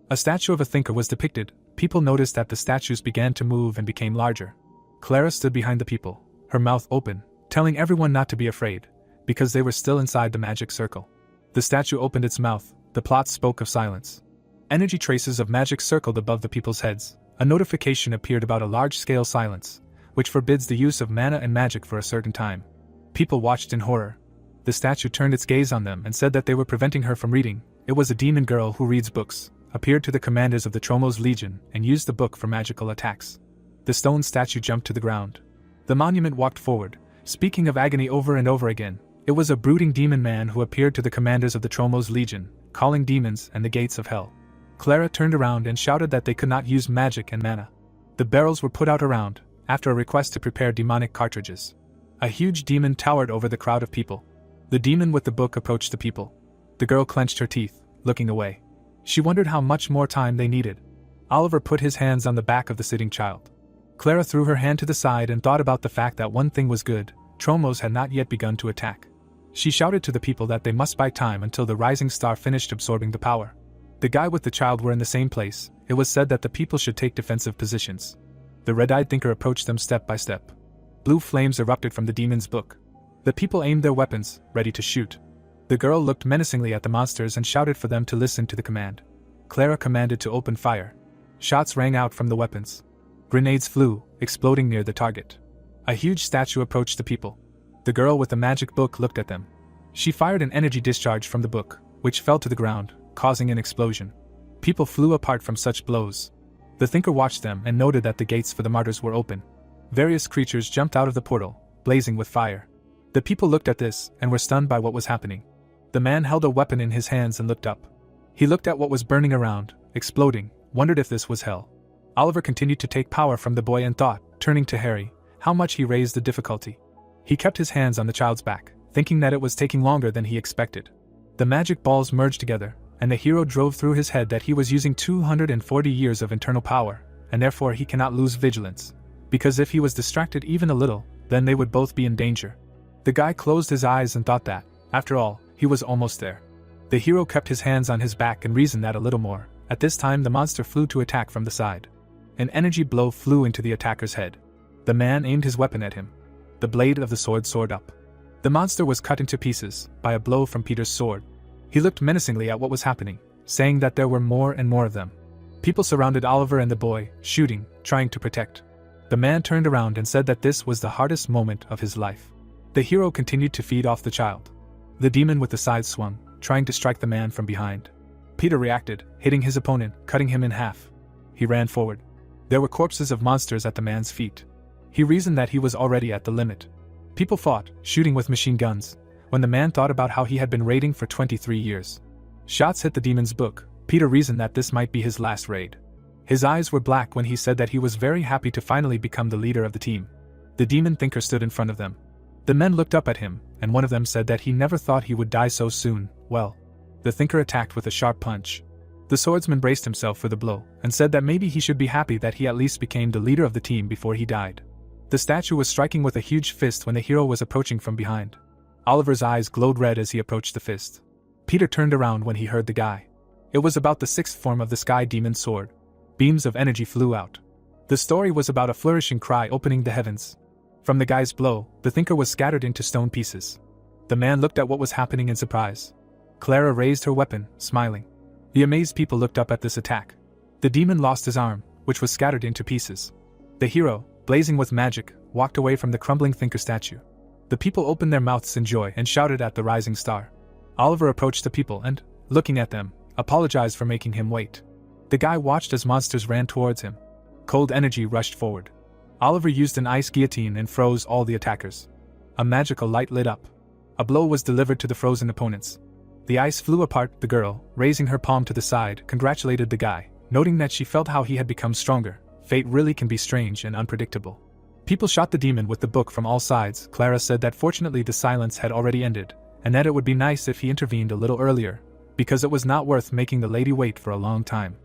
A statue of a thinker was depicted. People noticed that the statues began to move and became larger. Clara stood behind the people, her mouth open, telling everyone not to be afraid, because they were still inside the magic circle. The statue opened its mouth. The plot spoke of silence. Energy traces of magic circled above the people's heads. A notification appeared about a large-scale silence, which forbids the use of mana and magic for a certain time. People watched in horror. The statue turned its gaze on them and said that they were preventing her from reading. It was a demon girl who reads books, appeared to the commanders of the Tromos Legion, and used the book for magical attacks. The stone statue jumped to the ground. The monument walked forward, speaking of agony over and over again. It was a brooding demon man who appeared to the commanders of the Tromos Legion, calling demons and the gates of hell. Clara turned around and shouted that they could not use magic and mana. The barrels were put out around, after a request to prepare demonic cartridges. A huge demon towered over the crowd of people. The demon with the book approached the people. The girl clenched her teeth, looking away. She wondered how much more time they needed. Oliver put his hands on the back of the sitting child. Clara threw her hand to the side and thought about the fact that one thing was good: Tromos had not yet begun to attack. She shouted to the people that they must buy time until the rising star finished absorbing the power. The guy with the child were in the same place. It was said that the people should take defensive positions. The red-eyed thinker approached them step by step. Blue flames erupted from the demon's book. The people aimed their weapons, ready to shoot. The girl looked menacingly at the monsters and shouted for them to listen to the command. Clara commanded to open fire. Shots rang out from the weapons. Grenades flew, exploding near the target. A huge statue approached the people. The girl with the magic book looked at them. She fired an energy discharge from the book, which fell to the ground, causing an explosion. People flew apart from such blows. The thinker watched them and noted that the gates for the martyrs were open. Various creatures jumped out of the portal, blazing with fire. The people looked at this and were stunned by what was happening. The man held a weapon in his hands and looked up. He looked at what was burning around, exploding, wondered if this was hell. Oliver continued to take power from the boy and thought, turning to Harry, how much he raised the difficulty. He kept his hands on the child's back, thinking that it was taking longer than he expected. The magic balls merged together, and the hero drove through his head that he was using 240 years of internal power, and therefore he cannot lose vigilance. Because if he was distracted even a little, then they would both be in danger. The guy closed his eyes and thought that, after all, he was almost there. The hero kept his hands on his back and reasoned that a little more. At this time the monster flew to attack from the side. An energy blow flew into the attacker's head. The man aimed his weapon at him. The blade of the sword soared up. The monster was cut into pieces by a blow from Peter's sword. He looked menacingly at what was happening, saying that there were more and more of them. People surrounded Oliver and the boy, shooting, trying to protect. The man turned around and said that this was the hardest moment of his life. The hero continued to feed off the child. The demon with the scythe swung, trying to strike the man from behind. Peter reacted, hitting his opponent, cutting him in half. He ran forward. There were corpses of monsters at the man's feet. He reasoned that he was already at the limit. People fought, shooting with machine guns, when the man thought about how he had been raiding for 23 years. Shots hit the demon's book. Peter reasoned that this might be his last raid. His eyes were black when he said that he was very happy to finally become the leader of the team. The demon thinker stood in front of them. The men looked up at him, and one of them said that he never thought he would die so soon. Well, the thinker attacked with a sharp punch. The swordsman braced himself for the blow, and said that maybe he should be happy that he at least became the leader of the team before he died. The statue was striking with a huge fist when the hero was approaching from behind. Oliver's eyes glowed red as he approached the fist. Peter turned around when he heard the guy. It was about the sixth form of the sky demon's sword. Beams of energy flew out. The story was about a flourishing cry opening the heavens. From the guy's blow, the thinker was scattered into stone pieces. The man looked at what was happening in surprise. Clara raised her weapon, smiling. The amazed people looked up at this attack. The demon lost his arm, which was scattered into pieces. The hero, blazing with magic, walked away from the crumbling thinker statue. The people opened their mouths in joy and shouted at the rising star. Oliver approached the people and, looking at them, apologized for making him wait. The guy watched as monsters ran towards him. Cold energy rushed forward. Oliver used an ice guillotine and froze all the attackers. A magical light lit up. A blow was delivered to the frozen opponents. The ice flew apart. The girl, raising her palm to the side, congratulated the guy, noting that she felt how he had become stronger. Fate really can be strange and unpredictable. People shot the demon with the book from all sides. Clara said that fortunately the silence had already ended, and that it would be nice if he intervened a little earlier, because it was not worth making the lady wait for a long time.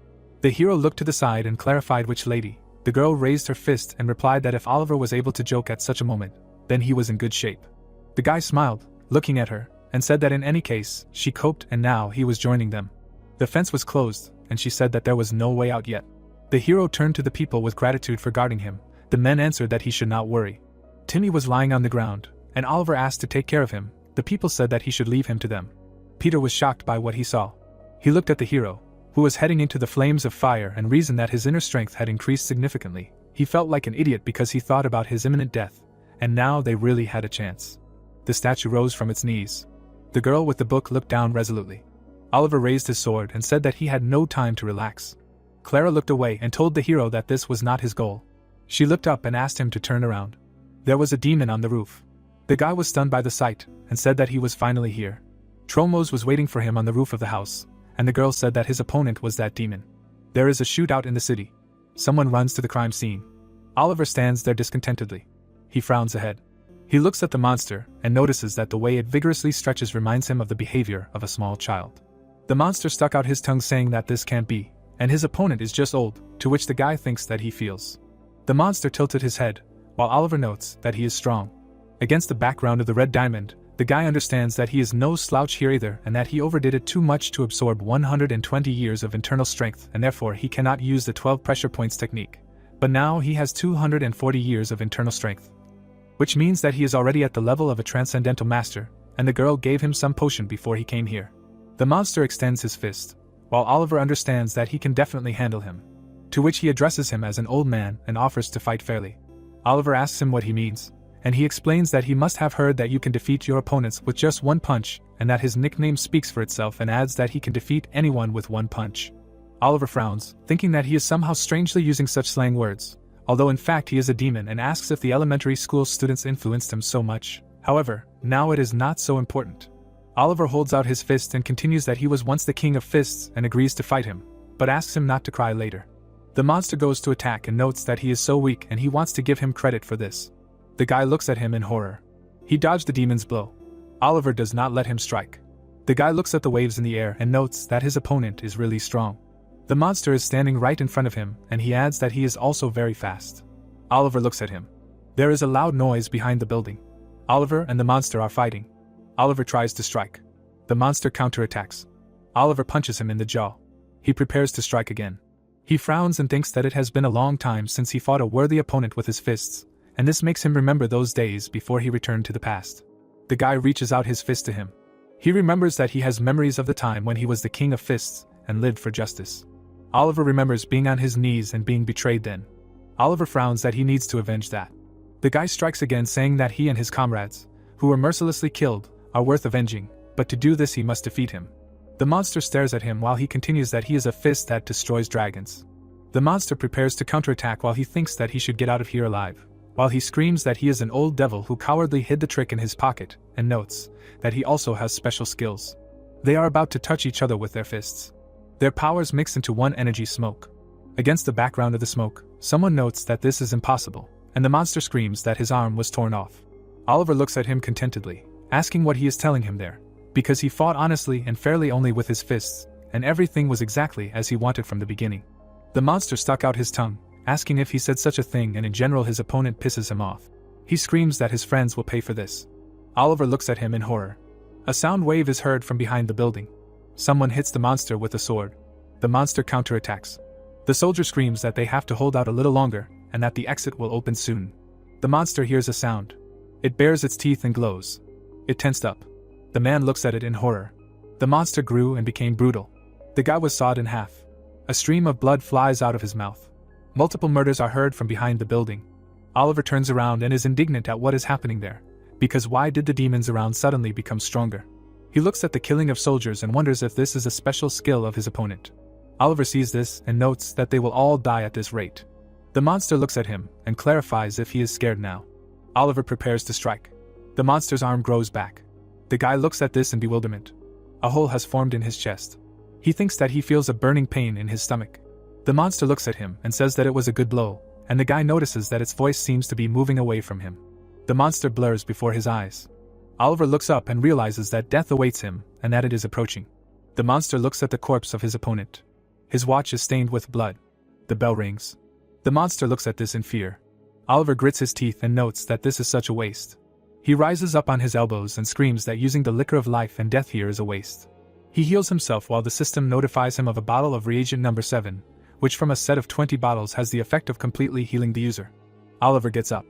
The hero looked to the side and clarified which lady. The girl raised her fist and replied that if Oliver was able to joke at such a moment, then he was in good shape. The guy smiled, looking at her, and said that in any case, she coped and now he was joining them. The fence was closed, and she said that there was no way out yet. The hero turned to the people with gratitude for guarding him. The men answered that he should not worry. Timmy was lying on the ground, and Oliver asked to take care of him. The people said that he should leave him to them. Peter was shocked by what he saw. He looked at the hero, who was heading into the flames of fire, and reasoned that his inner strength had increased significantly. He felt like an idiot because he thought about his imminent death, and now they really had a chance. The statue rose from its knees. The girl with the book looked down resolutely. Oliver raised his sword and said that he had no time to relax. Clara looked away and told the hero that this was not his goal. She looked up and asked him to turn around. There was a demon on the roof. The guy was stunned by the sight, and said that he was finally here. Tromos was waiting for him on the roof of the house, and the girl said that his opponent was that demon. There is a shootout in the city. Someone runs to the crime scene. Oliver stands there discontentedly. He frowns ahead. He looks at the monster, and notices that the way it vigorously stretches reminds him of the behavior of a small child. The monster stuck out his tongue saying that this can't be, and his opponent is just old, to which the guy thinks that he feels. The monster tilted his head, while Oliver notes that he is strong. Against the background of the red diamond, the guy understands that he is no slouch here either, and that he overdid it too much to absorb 120 years of internal strength, and therefore he cannot use the 12 pressure points technique. But now he has 240 years of internal strength, which means that he is already at the level of a transcendental master, and the girl gave him some potion before he came here. The monster extends his fist, while Oliver understands that he can definitely handle him, to which he addresses him as an old man and offers to fight fairly. Oliver asks him what he means, and he explains that he must have heard that you can defeat your opponents with just one punch, and that his nickname speaks for itself, and adds that he can defeat anyone with one punch. Oliver frowns, thinking that he is somehow strangely using such slang words, although in fact he is a demon, and asks if the elementary school students influenced him so much. However, now it is not so important. Oliver holds out his fist and continues that he was once the king of fists and agrees to fight him, but asks him not to cry later. The monster goes to attack and notes that he is so weak and he wants to give him credit for this. The guy looks at him in horror. He dodged the demon's blow. Oliver does not let him strike. The guy looks at the waves in the air and notes that his opponent is really strong. The monster is standing right in front of him, and he adds that he is also very fast. Oliver looks at him. There is a loud noise behind the building. Oliver and the monster are fighting. Oliver tries to strike. The monster counterattacks. Oliver punches him in the jaw. He prepares to strike again. He frowns and thinks that it has been a long time since he fought a worthy opponent with his fists, and this makes him remember those days before he returned to the past. The guy reaches out his fist to him. He remembers that he has memories of the time when he was the king of fists and lived for justice. Oliver remembers being on his knees and being betrayed then. Oliver frowns that he needs to avenge that. The guy strikes again, saying that he and his comrades, who were mercilessly killed, are worth avenging, but to do this he must defeat him. The monster stares at him while he continues that he is a fist that destroys dragons. The monster prepares to counterattack while he thinks that he should get out of here alive, while he screams that he is an old devil who cowardly hid the trick in his pocket, and notes that he also has special skills. They are about to touch each other with their fists. Their powers mix into one energy smoke. Against the background of the smoke, someone notes that this is impossible, and the monster screams that his arm was torn off. Oliver looks at him contentedly, asking what he is telling him there, because he fought honestly and fairly only with his fists, and everything was exactly as he wanted from the beginning. The monster stuck out his tongue, asking if he said such a thing, and in general his opponent pisses him off. He screams that his friends will pay for this. Oliver looks at him in horror. A sound wave is heard from behind the building. Someone hits the monster with a sword. The monster counterattacks. The soldier screams that they have to hold out a little longer, and that the exit will open soon. The monster hears a sound. It bares its teeth and glows. It tensed up. The man looks at it in horror. The monster grew and became brutal. The guy was sawed in half. A stream of blood flies out of his mouth. Multiple murders are heard from behind the building. Oliver turns around and is indignant at what is happening there, because why did the demons around suddenly become stronger? He looks at the killing of soldiers and wonders if this is a special skill of his opponent. Oliver sees this and notes that they will all die at this rate. The monster looks at him and clarifies if he is scared now. Oliver prepares to strike. The monster's arm grows back. The guy looks at this in bewilderment. A hole has formed in his chest. He thinks that he feels a burning pain in his stomach. The monster looks at him and says that it was a good blow, and the guy notices that its voice seems to be moving away from him. The monster blurs before his eyes. Oliver looks up and realizes that death awaits him and that it is approaching. The monster looks at the corpse of his opponent. His watch is stained with blood. The bell rings. The monster looks at this in fear. Oliver grits his teeth and notes that this is such a waste. He rises up on his elbows and screams that using the liquor of life and death here is a waste. He heals himself while the system notifies him of a bottle of reagent number 7, which from a set of 20 bottles has the effect of completely healing the user. Oliver gets up.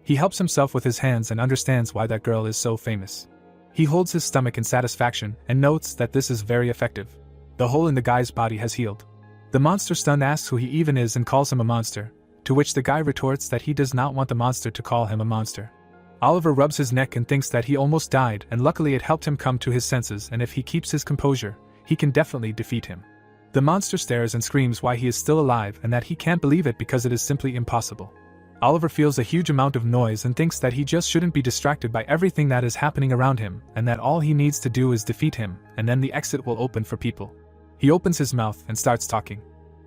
He helps himself with his hands and understands why that girl is so famous. He holds his stomach in satisfaction and notes that this is very effective. The hole in the guy's body has healed. The monster stunned asks who he even is and calls him a monster, to which the guy retorts that he does not want the monster to call him a monster. Oliver rubs his neck and thinks that he almost died, and luckily it helped him come to his senses, and if he keeps his composure, he can definitely defeat him. The monster stares and screams why he is still alive and that he can't believe it because it is simply impossible. Oliver feels a huge amount of noise and thinks that he just shouldn't be distracted by everything that is happening around him, and that all he needs to do is defeat him, and then the exit will open for people. He opens his mouth and starts talking.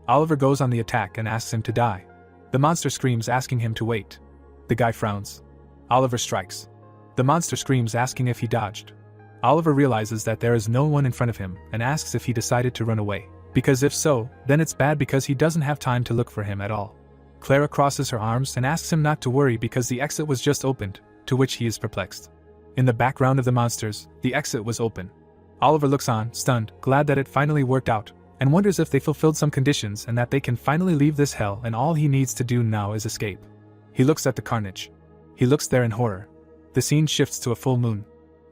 Oliver goes on the attack and asks him to die. The monster screams, asking him to wait. The guy frowns. Oliver strikes. The monster screams, asking if he dodged. Oliver realizes that there is no one in front of him and asks if he decided to run away, because if so, then it's bad because he doesn't have time to look for him at all. Clara crosses her arms and asks him not to worry because the exit was just opened, to which he is perplexed. In the background of the monsters, the exit was open. Oliver looks on, stunned, glad that it finally worked out, and wonders if they fulfilled some conditions and that they can finally leave this hell, and all he needs to do now is escape. He looks at the carnage. He looks there in horror. The scene shifts to a full moon.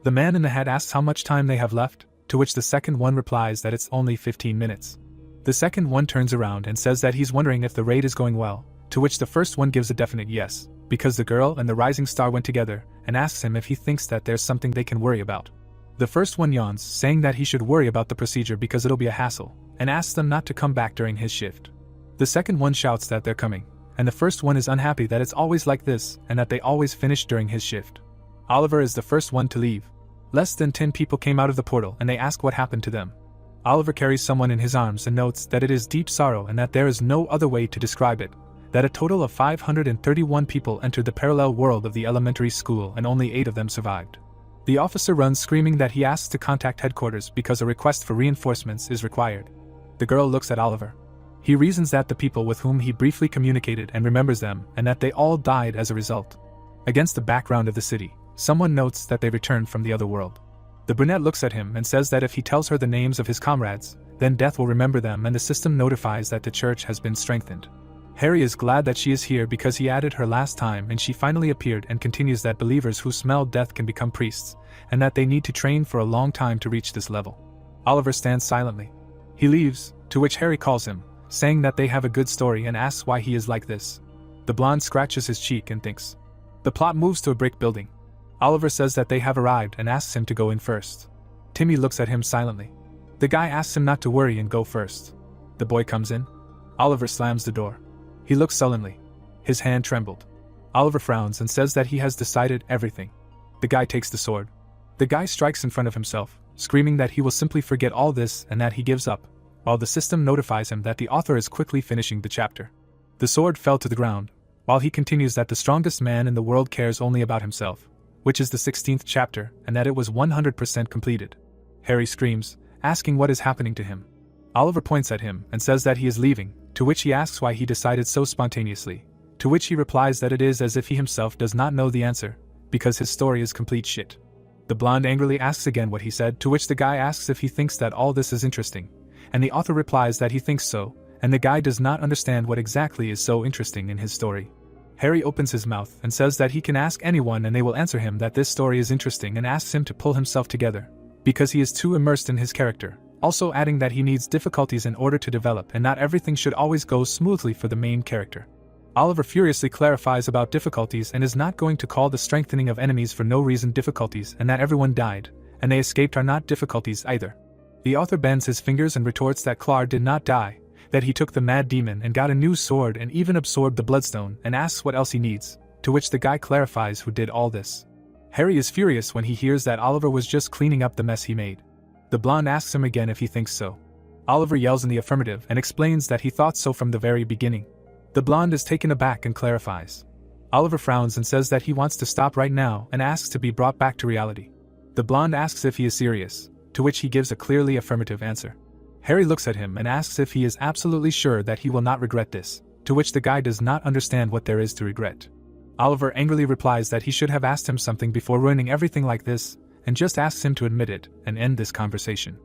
The man in the hat asks how much time they have left, to which the second one replies that it's only 15 minutes. The second one turns around and says that he's wondering if the raid is going well, to which the first one gives a definite yes, because the girl and the rising star went together, and asks him if he thinks that there's something they can worry about. The first one yawns, saying that he should worry about the procedure because it'll be a hassle, and asks them not to come back during his shift. The second one shouts that they're coming, and the first one is unhappy that it's always like this and that they always finish during his shift. Oliver is the first one to leave. Less than 10 people came out of the portal and they ask what happened to them. Oliver carries someone in his arms and notes that it is deep sorrow and that there is no other way to describe it, that a total of 531 people entered the parallel world of the elementary school and only 8 of them survived. The officer runs screaming that he asks to contact headquarters because a request for reinforcements is required. The girl looks at Oliver. He reasons that the people with whom he briefly communicated and remembers them and that they all died as a result. Against the background of the city, someone notes that they returned from the other world. The brunette looks at him and says that if he tells her the names of his comrades, then Death will remember them and the system notifies that the church has been strengthened. Harry is glad that she is here because he added her last time and she finally appeared and continues that believers who smell death can become priests, and that they need to train for a long time to reach this level. Oliver stands silently. He leaves, to which Harry calls him, saying that they have a good story and asks why he is like this. The blonde scratches his cheek and thinks. The plot moves to a brick building. Oliver says that they have arrived and asks him to go in first. Timmy looks at him silently. The guy asks him not to worry and go first. The boy comes in. Oliver slams the door. He looks sullenly. His hand trembled. Oliver frowns and says that he has decided everything. The guy takes the sword. The guy strikes in front of himself, screaming that he will simply forget all this and that he gives up, while the system notifies him that the author is quickly finishing the chapter. The sword fell to the ground, while he continues that the strongest man in the world cares only about himself, which is the 16th chapter, and that it was 100% completed. Harry screams, asking what is happening to him. Oliver points at him and says that he is leaving, to which he asks why he decided so spontaneously, to which he replies that it is as if he himself does not know the answer, because his story is complete shit. The blonde angrily asks again what he said, to which the guy asks if he thinks that all this is interesting, and the author replies that he thinks so, and the guy does not understand what exactly is so interesting in his story. Harry opens his mouth and says that he can ask anyone and they will answer him that this story is interesting and asks him to pull himself together, because he is too immersed in his character, also adding that he needs difficulties in order to develop and not everything should always go smoothly for the main character. Oliver furiously clarifies about difficulties and is not going to call the strengthening of enemies for no reason difficulties and that everyone died, and they escaped are not difficulties either. The author bends his fingers and retorts that Clark did not die, that he took the mad demon and got a new sword and even absorbed the bloodstone and asks what else he needs, to which the guy clarifies who did all this. Harry is furious when he hears that Oliver was just cleaning up the mess he made. The blonde asks him again if he thinks so. Oliver yells in the affirmative and explains that he thought so from the very beginning. The blonde is taken aback and clarifies. Oliver frowns and says that he wants to stop right now and asks to be brought back to reality. The blonde asks if he is serious, to which he gives a clearly affirmative answer. Harry looks at him and asks if he is absolutely sure that he will not regret this, to which the guy does not understand what there is to regret. Oliver angrily replies that he should have asked him something before ruining everything like this, and just asks him to admit it and end this conversation.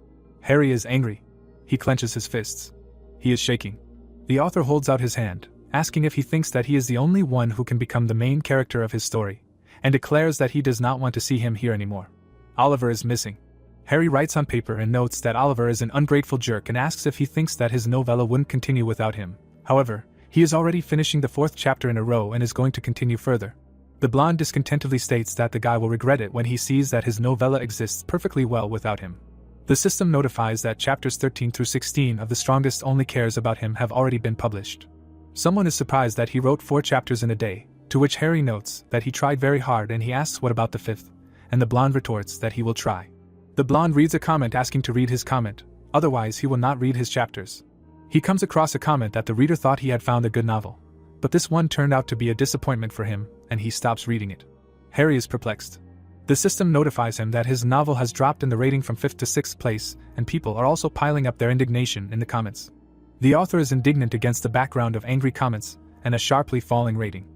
Harry is angry. He clenches his fists. He is shaking. The author holds out his hand, asking if he thinks that he is the only one who can become the main character of his story, and declares that he does not want to see him here anymore. Oliver is missing. Harry writes on paper and notes that Oliver is an ungrateful jerk and asks if he thinks that his novella wouldn't continue without him. However, he is already finishing the 4th chapter in a row and is going to continue further. The blonde discontentedly states that the guy will regret it when he sees that his novella exists perfectly well without him. The system notifies that chapters 13 through 16 of The Strongest Only Cares About Him have already been published. Someone is surprised that he wrote 4 chapters in a day, to which Harry notes that he tried very hard and he asks what about the 5th, and the blonde retorts that he will try. The blonde reads a comment asking to read his comment, otherwise he will not read his chapters. He comes across a comment that the reader thought he had found a good novel, but this one turned out to be a disappointment for him, and he stops reading it. Harry is perplexed. The system notifies him that his novel has dropped in the rating from 5th to 6th place, and people are also piling up their indignation in the comments. The author is indignant against the background of angry comments and a sharply falling rating.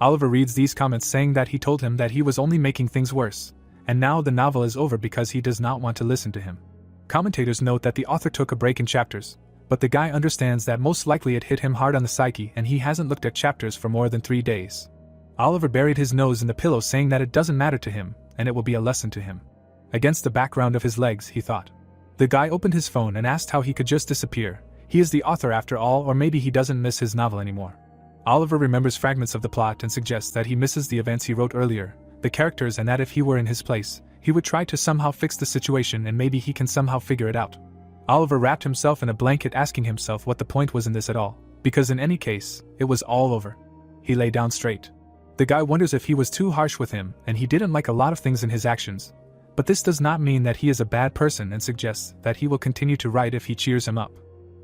Oliver reads these comments saying that he told him that he was only making things worse, and now the novel is over because he does not want to listen to him. Commentators note that the author took a break in chapters, but the guy understands that most likely it hit him hard on the psyche and he hasn't looked at chapters for more than 3 days. Oliver buried his nose in the pillow saying that it doesn't matter to him, and it will be a lesson to him. Against the background of his legs, he thought. The guy opened his phone and asked how he could just disappear. He is the author after all, or maybe he doesn't miss his novel anymore. Oliver remembers fragments of the plot and suggests that he misses the events he wrote earlier, the characters, and that if he were in his place, he would try to somehow fix the situation and maybe he can somehow figure it out. Oliver wrapped himself in a blanket, asking himself what the point was in this at all, because in any case, it was all over. He lay down straight. The guy wonders if he was too harsh with him, and he didn't like a lot of things in his actions. But this does not mean that he is a bad person, and suggests that he will continue to write if he cheers him up.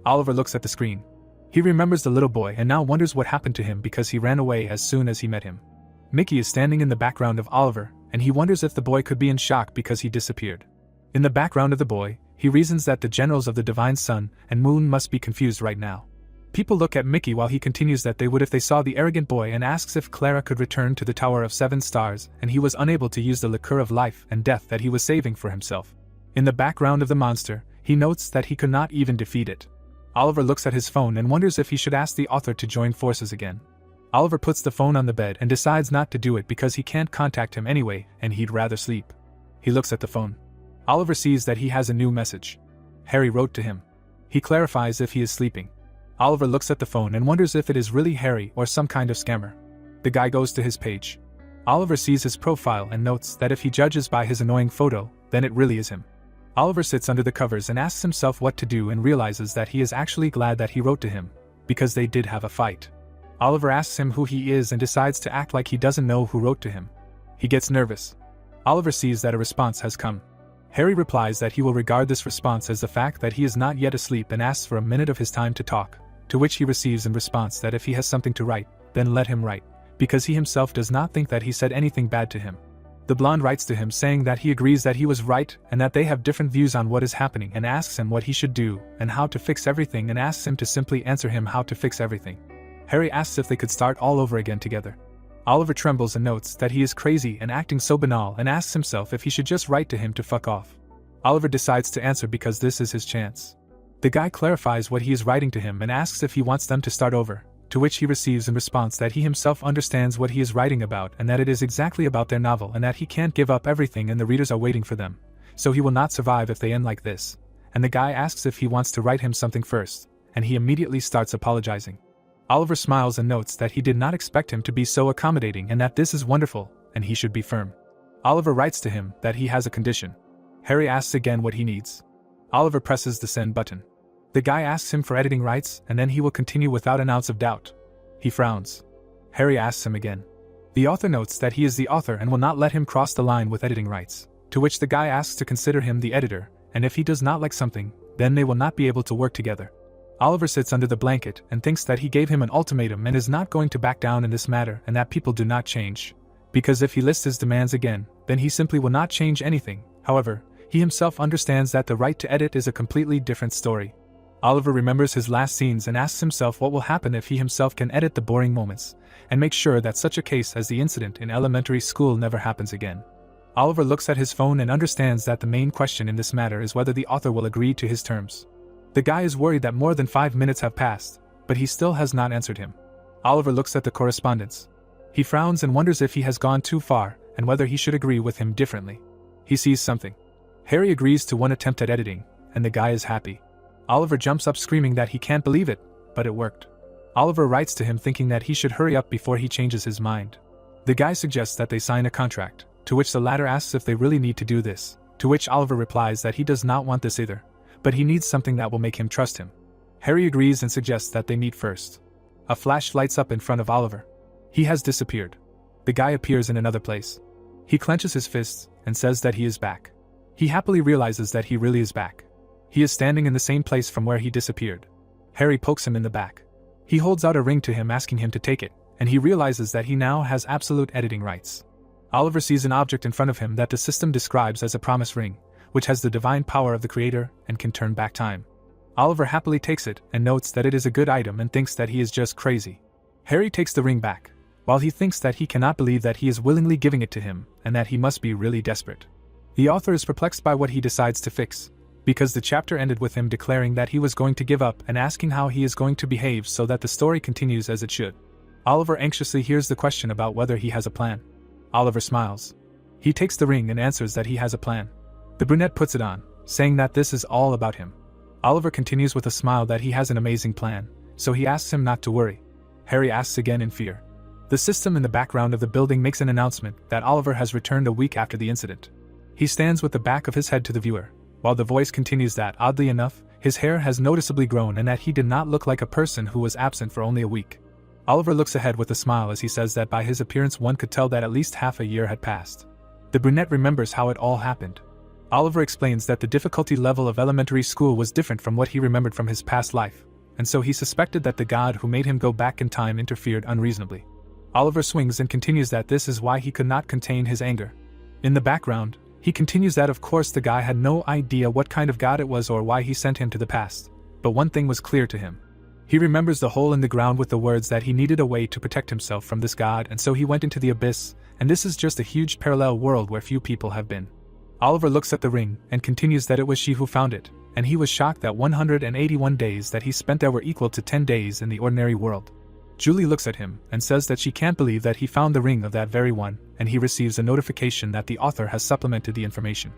Oliver looks at the screen. He remembers the little boy and now wonders what happened to him because he ran away as soon as he met him. Mickey is standing in the background of Oliver, and he wonders if the boy could be in shock because he disappeared. In the background of the boy, he reasons that the generals of the Divine Sun and Moon must be confused right now. People look at Mickey while he continues that they would if they saw the arrogant boy, and asks if Clara could return to the Tower of 7 Stars, and he was unable to use the liqueur of life and death that he was saving for himself. In the background of the monster, he notes that he could not even defeat it. Oliver looks at his phone and wonders if he should ask the author to join forces again. Oliver puts the phone on the bed and decides not to do it because he can't contact him anyway and he'd rather sleep. He looks at the phone. Oliver sees that he has a new message. Harry wrote to him. He clarifies if he is sleeping. Oliver looks at the phone and wonders if it is really Harry or some kind of scammer. The guy goes to his page. Oliver sees his profile and notes that if he judges by his annoying photo, then it really is him. Oliver sits under the covers and asks himself what to do and realizes that he is actually glad that he wrote to him, because they did have a fight. Oliver asks him who he is and decides to act like he doesn't know who wrote to him. He gets nervous. Oliver sees that a response has come. Harry replies that he will regard this response as the fact that he is not yet asleep and asks for a minute of his time to talk, to which he receives in response that if he has something to write, then let him write, because he himself does not think that he said anything bad to him. The blonde writes to him saying that he agrees that he was right and that they have different views on what is happening, and asks him what he should do and how to fix everything, and asks him to simply answer him how to fix everything. Harry asks if they could start all over again together. Oliver trembles and notes that he is crazy and acting so banal, and asks himself if he should just write to him to fuck off. Oliver decides to answer because this is his chance. The guy clarifies what he is writing to him and asks if he wants them to start over, to which he receives in response that he himself understands what he is writing about and that it is exactly about their novel and that he can't give up everything and the readers are waiting for them, so he will not survive if they end like this. And the guy asks if he wants to write him something first, and he immediately starts apologizing. Oliver smiles and notes that he did not expect him to be so accommodating and that this is wonderful, and he should be firm. Oliver writes to him that he has a condition. Harry asks again what he needs. Oliver presses the send button. The guy asks him for editing rights, and then he will continue without an ounce of doubt. He frowns. Harry asks him again. The author notes that he is the author and will not let him cross the line with editing rights, to which the guy asks to consider him the editor, and if he does not like something, then they will not be able to work together. Oliver sits under the blanket and thinks that he gave him an ultimatum and is not going to back down in this matter, and that people do not change. Because if he lists his demands again, then he simply will not change anything. However, he himself understands that the right to edit is a completely different story. Oliver remembers his last scenes and asks himself what will happen if he himself can edit the boring moments, and make sure that such a case as the incident in elementary school never happens again. Oliver looks at his phone and understands that the main question in this matter is whether the author will agree to his terms. The guy is worried that more than 5 minutes have passed, but he still has not answered him. Oliver looks at the correspondence. He frowns and wonders if he has gone too far, and whether he should agree with him differently. He sees something. Harry agrees to one attempt at editing, and the guy is happy. Oliver jumps up screaming that he can't believe it, but it worked. Oliver writes to him thinking that he should hurry up before he changes his mind. The guy suggests that they sign a contract, to which the latter asks if they really need to do this, to which Oliver replies that he does not want this either, but he needs something that will make him trust him. Harry agrees and suggests that they meet first. A flash lights up in front of Oliver. He has disappeared. The guy appears in another place. He clenches his fists and says that he is back. He happily realizes that he really is back. He is standing in the same place from where he disappeared. Harry pokes him in the back. He holds out a ring to him asking him to take it, and he realizes that he now has absolute editing rights. Oliver sees an object in front of him that the system describes as a promise ring, which has the divine power of the creator and can turn back time. Oliver happily takes it and notes that it is a good item and thinks that he is just crazy. Harry takes the ring back, while he thinks that he cannot believe that he is willingly giving it to him and that he must be really desperate. The author is perplexed by what he decides to fix, because the chapter ended with him declaring that he was going to give up and asking how he is going to behave so that the story continues as it should. Oliver anxiously hears the question about whether he has a plan. Oliver smiles. He takes the ring and answers that he has a plan. The brunette puts it on, saying that this is all about him. Oliver continues with a smile that he has an amazing plan, so he asks him not to worry. Harry asks again in fear. The system in the background of the building makes an announcement that Oliver has returned a week after the incident. He stands with the back of his head to the viewer, while the voice continues that, oddly enough, His hair has noticeably grown and that he did not look like a person who was absent for only a week. Oliver looks ahead with a smile as he says that by his appearance one could tell that at least half a year had passed. The brunette remembers how it all happened. Oliver explains that the difficulty level of elementary school was different from what he remembered from his past life, and so he suspected that the god who made him go back in time interfered unreasonably. Oliver swings and continues that this is why he could not contain his anger. In the background, he continues that of course the guy had no idea what kind of god it was or why he sent him to the past, but one thing was clear to him. He remembers the hole in the ground with the words that he needed a way to protect himself from this god, and so he went into the abyss, and this is just a huge parallel world where few people have been. Oliver looks at the ring and continues that it was she who found it, and he was shocked that 181 days that he spent there were equal to 10 days in the ordinary world. Julie looks at him and says that she can't believe that he found the ring of that very one, and he receives a notification that the author has supplemented the information.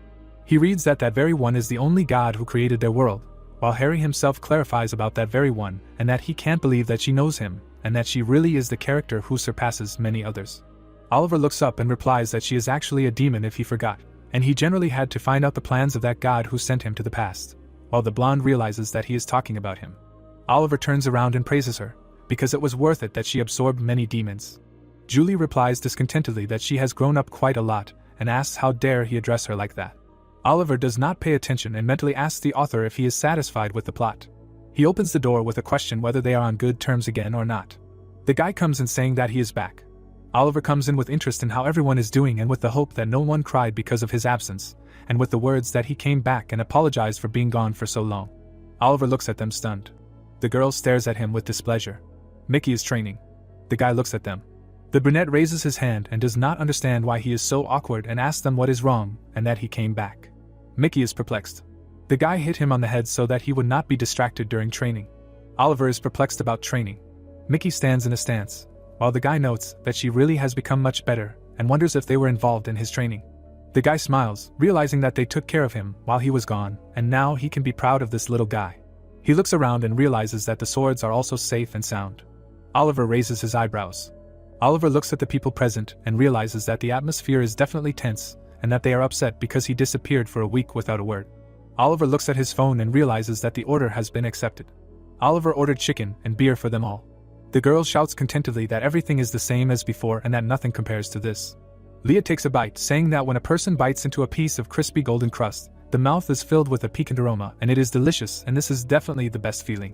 He reads that that very one is the only god who created their world, while Harry himself clarifies about that very one and that he can't believe that she knows him, and that she really is the character who surpasses many others. Oliver looks up and replies that she is actually a demon if he forgot, and he generally had to find out the plans of that god who sent him to the past, while the blonde realizes that he is talking about him. Oliver turns around and praises her, because it was worth it that she absorbed many demons. Julie replies discontentedly that she has grown up quite a lot, and asks how dare he address her like that. Oliver does not pay attention and mentally asks the author if he is satisfied with the plot. He opens the door with a question whether they are on good terms again or not. The guy comes in saying that he is back. Oliver comes in with interest in how everyone is doing and with the hope that no one cried because of his absence, and with the words that he came back and apologized for being gone for so long. Oliver looks at them stunned. The girl stares at him with displeasure. Mickey is training. The guy looks at them. The brunette raises his hand and does not understand why he is so awkward and asks them what is wrong and that he came back. Mickey is perplexed. The guy hit him on the head so that he would not be distracted during training. Oliver is perplexed about training. Mickey stands in a stance, while the guy notes that she really has become much better and wonders if they were involved in his training. The guy smiles, realizing that they took care of him while he was gone, and now he can be proud of this little guy. He looks around and realizes that the swords are also safe and sound. Oliver raises his eyebrows. Oliver looks at the people present and realizes that the atmosphere is definitely tense, and that they are upset because he disappeared for a week without a word. Oliver looks at his phone and realizes that the order has been accepted. Oliver ordered chicken and beer for them all. The girl shouts contentedly that everything is the same as before and that nothing compares to this. Leah takes a bite, saying that when a person bites into a piece of crispy golden crust, the mouth is filled with a piquant aroma and it is delicious, and this is definitely the best feeling.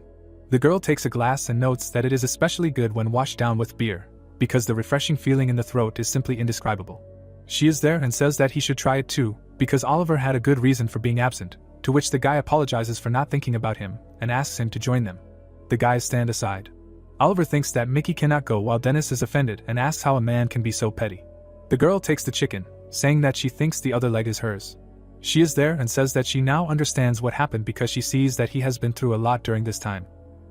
The girl takes a glass and notes that it is especially good when washed down with beer, because the refreshing feeling in the throat is simply indescribable. She is there and says that he should try it too, because Oliver had a good reason for being absent, to which the guy apologizes for not thinking about him and asks him to join them. The guys stand aside. Oliver thinks that Mickey cannot go while Dennis is offended and asks how a man can be so petty. The girl takes the chicken, saying that she thinks the other leg is hers. She is there and says that she now understands what happened because she sees that he has been through a lot during this time.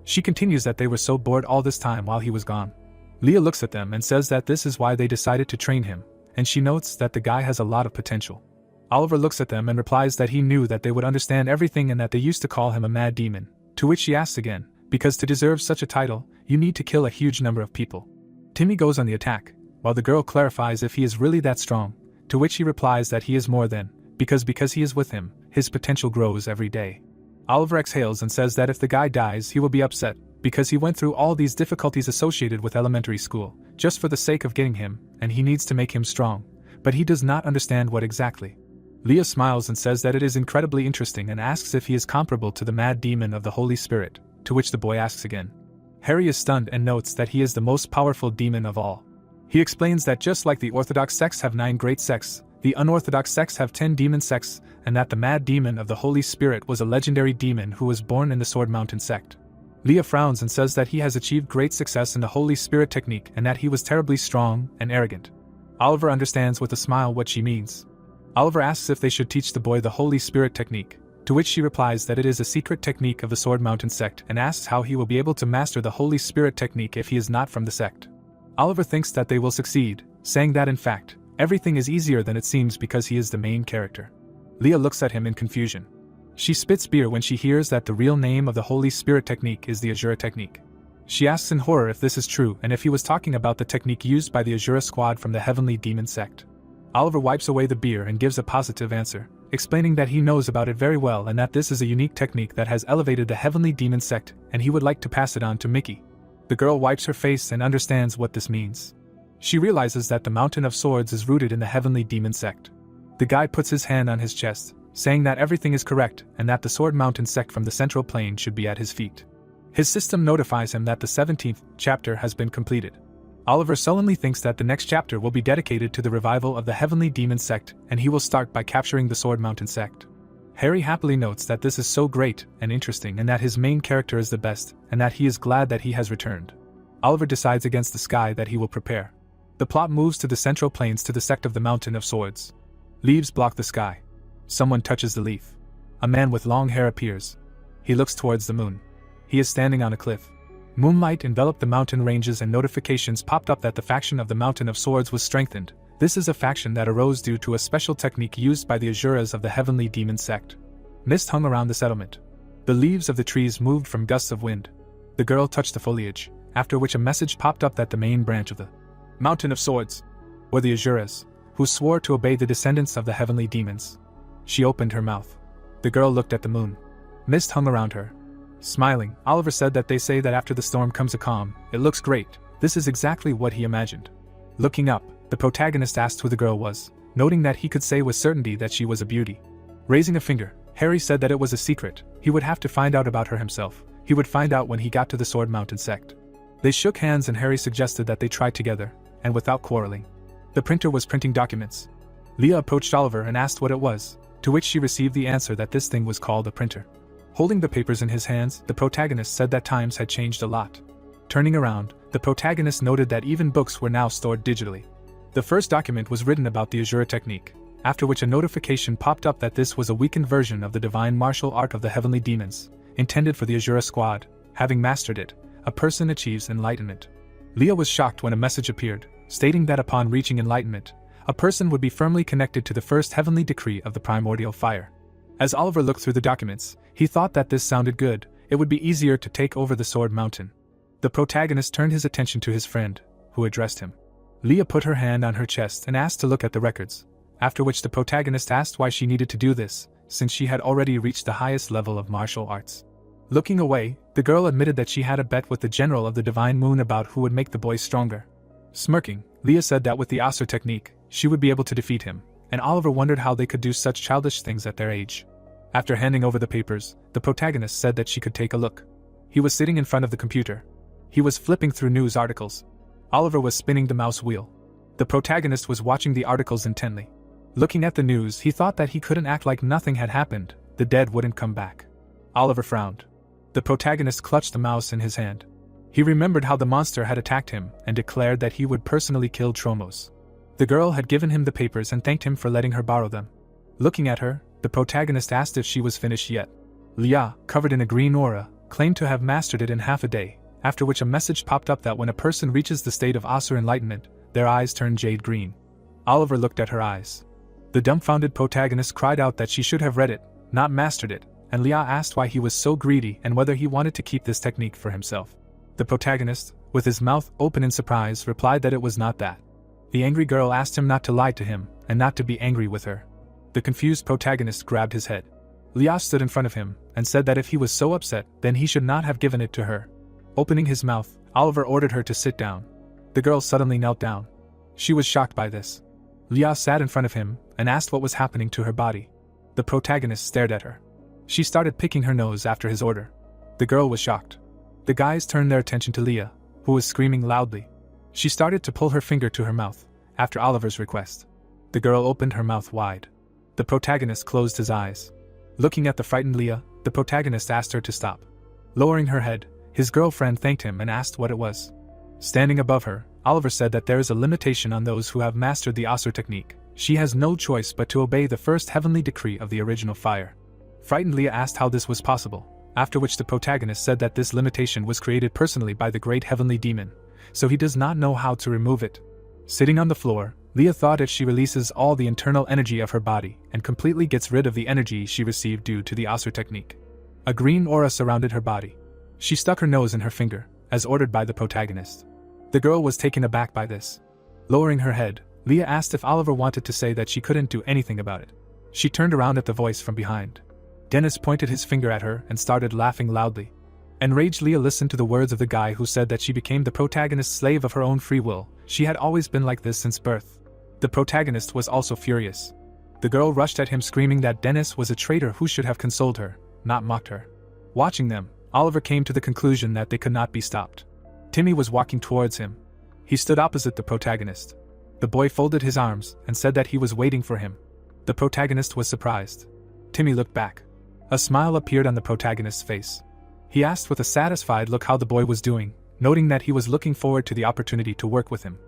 She continues that they were so bored all this time while he was gone. Leah looks at them and says that this is why they decided to train him, and she notes that the guy has a lot of potential. Oliver looks at them and replies that he knew that they would understand everything and that they used to call him a mad demon, to which she asks again, because to deserve such a title, you need to kill a huge number of people. Timmy goes on the attack, while the girl clarifies if he is really that strong, to which he replies that he is more than, because he is with him, his potential grows every day. Oliver exhales and says that if the guy dies he will be upset, because he went through all these difficulties associated with elementary school, just for the sake of getting him, and he needs to make him strong, but he does not understand what exactly. Leah smiles and says that it is incredibly interesting and asks if he is comparable to the mad demon of the Holy Spirit, to which the boy asks again. Harry is stunned and notes that he is the most powerful demon of all. He explains that just like the Orthodox sects have 9 great sects, the unorthodox sects have 10 demon sects, and that the mad demon of the Holy Spirit was a legendary demon who was born in the Sword Mountain sect. Leah frowns and says that he has achieved great success in the Holy Spirit technique and that he was terribly strong and arrogant. Oliver understands with a smile what she means. Oliver asks if they should teach the boy the Holy Spirit technique, to which she replies that it is a secret technique of the Sword Mountain sect and asks how he will be able to master the Holy Spirit technique if he is not from the sect. Oliver thinks that they will succeed, saying that in fact, everything is easier than it seems because he is the main character. Leah looks at him in confusion. She spits beer when she hears that the real name of the Holy Spirit technique is the Azura technique. She asks in horror if this is true and if he was talking about the technique used by the Azura squad from the Heavenly Demon sect. Oliver wipes away the beer and gives a positive answer, explaining that he knows about it very well and that this is a unique technique that has elevated the Heavenly Demon Sect and he would like to pass it on to Mickey. The girl wipes her face and understands what this means. She realizes that the Mountain of Swords is rooted in the Heavenly Demon Sect. The guy puts his hand on his chest, saying that everything is correct and that the Sword Mountain sect from the Central Plane should be at his feet. His system notifies him that the 17th chapter has been completed. Oliver sullenly thinks that the next chapter will be dedicated to the revival of the Heavenly Demon Sect and he will start by capturing the Sword Mountain sect. Harry happily notes that this is so great and interesting and that his main character is the best and that he is glad that he has returned. Oliver decides against the sky that he will prepare. The plot moves to the Central Plains to the sect of the Mountain of Swords. Leaves block the sky. Someone touches the leaf. A man with long hair appears. He looks towards the moon. He is standing on a cliff. Moonlight enveloped the mountain ranges and notifications popped up that the faction of the Mountain of Swords was strengthened. This is a faction that arose due to a special technique used by the Asuras of the Heavenly Demon Sect. Mist hung around the settlement. The leaves of the trees moved from gusts of wind. The girl touched the foliage, after which a message popped up that the main branch of the Mountain of Swords were the Asuras, who swore to obey the descendants of the Heavenly Demons. She opened her mouth. The girl looked at the moon. Mist hung around her. Smiling, Oliver said that they say that after the storm comes a calm. It looks great. This is exactly what he imagined. Looking up, the protagonist asked who the girl was, noting that he could say with certainty that she was a beauty. Raising a finger, Harry said that it was a secret. He would have to find out about her himself. He would find out when he got to the Sword Mountain sect. They shook hands and Harry suggested that they try together, and without quarreling. The printer was printing documents. Leah approached Oliver and asked what it was, to which she received the answer that this thing was called a printer. Holding the papers in his hands, the protagonist said that times had changed a lot. Turning around, the protagonist noted that even books were now stored digitally. The first document was written about the Asura technique, after which a notification popped up that this was a weakened version of the divine martial art of the Heavenly Demons, intended for the Asura squad. Having mastered it, a person achieves enlightenment. Leah was shocked when a message appeared, stating that upon reaching enlightenment, a person would be firmly connected to the first heavenly decree of the primordial fire. As Oliver looked through the documents, he thought that this sounded good. It would be easier to take over the Sword Mountain. The protagonist turned his attention to his friend, who addressed him. Leah put her hand on her chest and asked to look at the records, after which the protagonist asked why she needed to do this, since she had already reached the highest level of martial arts. Looking away, the girl admitted that she had a bet with the general of the Divine Moon about who would make the boy stronger. Smirking, Leah said that with the Asur technique, she would be able to defeat him, and Oliver wondered how they could do such childish things at their age. After handing over the papers, the protagonist said that she could take a look. He was sitting in front of the computer. He was flipping through news articles. Oliver was spinning the mouse wheel. The protagonist was watching the articles intently. Looking at the news, he thought that he couldn't act like nothing had happened. The dead wouldn't come back. Oliver frowned. The protagonist clutched the mouse in his hand. He remembered how the monster had attacked him and declared that he would personally kill Tromos. The girl had given him the papers and thanked him for letting her borrow them. Looking at her, the protagonist asked if she was finished yet. Leah, covered in a green aura, claimed to have mastered it in half a day, after which a message popped up that when a person reaches the state of Asur enlightenment, their eyes turn jade green. Oliver looked at her eyes. The dumbfounded protagonist cried out that she should have read it, not mastered it, and Leah asked why he was so greedy and whether he wanted to keep this technique for himself. The protagonist, with his mouth open in surprise, replied that it was not that. The angry girl asked him not to lie to him, and not to be angry with her. The confused protagonist grabbed his head. Leah stood in front of him, and said that if he was so upset, then he should not have given it to her. Opening his mouth, Oliver ordered her to sit down. The girl suddenly knelt down. She was shocked by this. Leah sat in front of him, and asked what was happening to her body. The protagonist stared at her. She started picking her nose after his order. The girl was shocked. The guys turned their attention to Leah, who was screaming loudly. She started to pull her finger to her mouth, after Oliver's request. The girl opened her mouth wide. The protagonist closed his eyes. Looking at the frightened Leah, the protagonist asked her to stop. Lowering her head, his girlfriend thanked him and asked what it was. Standing above her, Oliver said that there is a limitation on those who have mastered the Asur technique. She has no choice but to obey the first heavenly decree of the original fire. Frightened Leah asked how this was possible, after which the protagonist said that this limitation was created personally by the great heavenly demon, so he does not know how to remove it. Sitting on the floor, Leah thought if she releases all the internal energy of her body and completely gets rid of the energy she received due to the Asur technique. A green aura surrounded her body. She stuck her nose in her finger, as ordered by the protagonist. The girl was taken aback by this. Lowering her head, Leah asked if Oliver wanted to say that she couldn't do anything about it. She turned around at the voice from behind. Dennis pointed his finger at her and started laughing loudly. Enraged, Leah listened to the words of the guy who said that she became the protagonist's slave of her own free will. She had always been like this since birth. The protagonist was also furious. The girl rushed at him screaming that Dennis was a traitor who should have consoled her, not mocked her. Watching them, Oliver came to the conclusion that they could not be stopped. Timmy was walking towards him. He stood opposite the protagonist. The boy folded his arms and said that he was waiting for him. The protagonist was surprised. Timmy looked back. A smile appeared on the protagonist's face. He asked with a satisfied look how the boy was doing, noting that he was looking forward to the opportunity to work with him.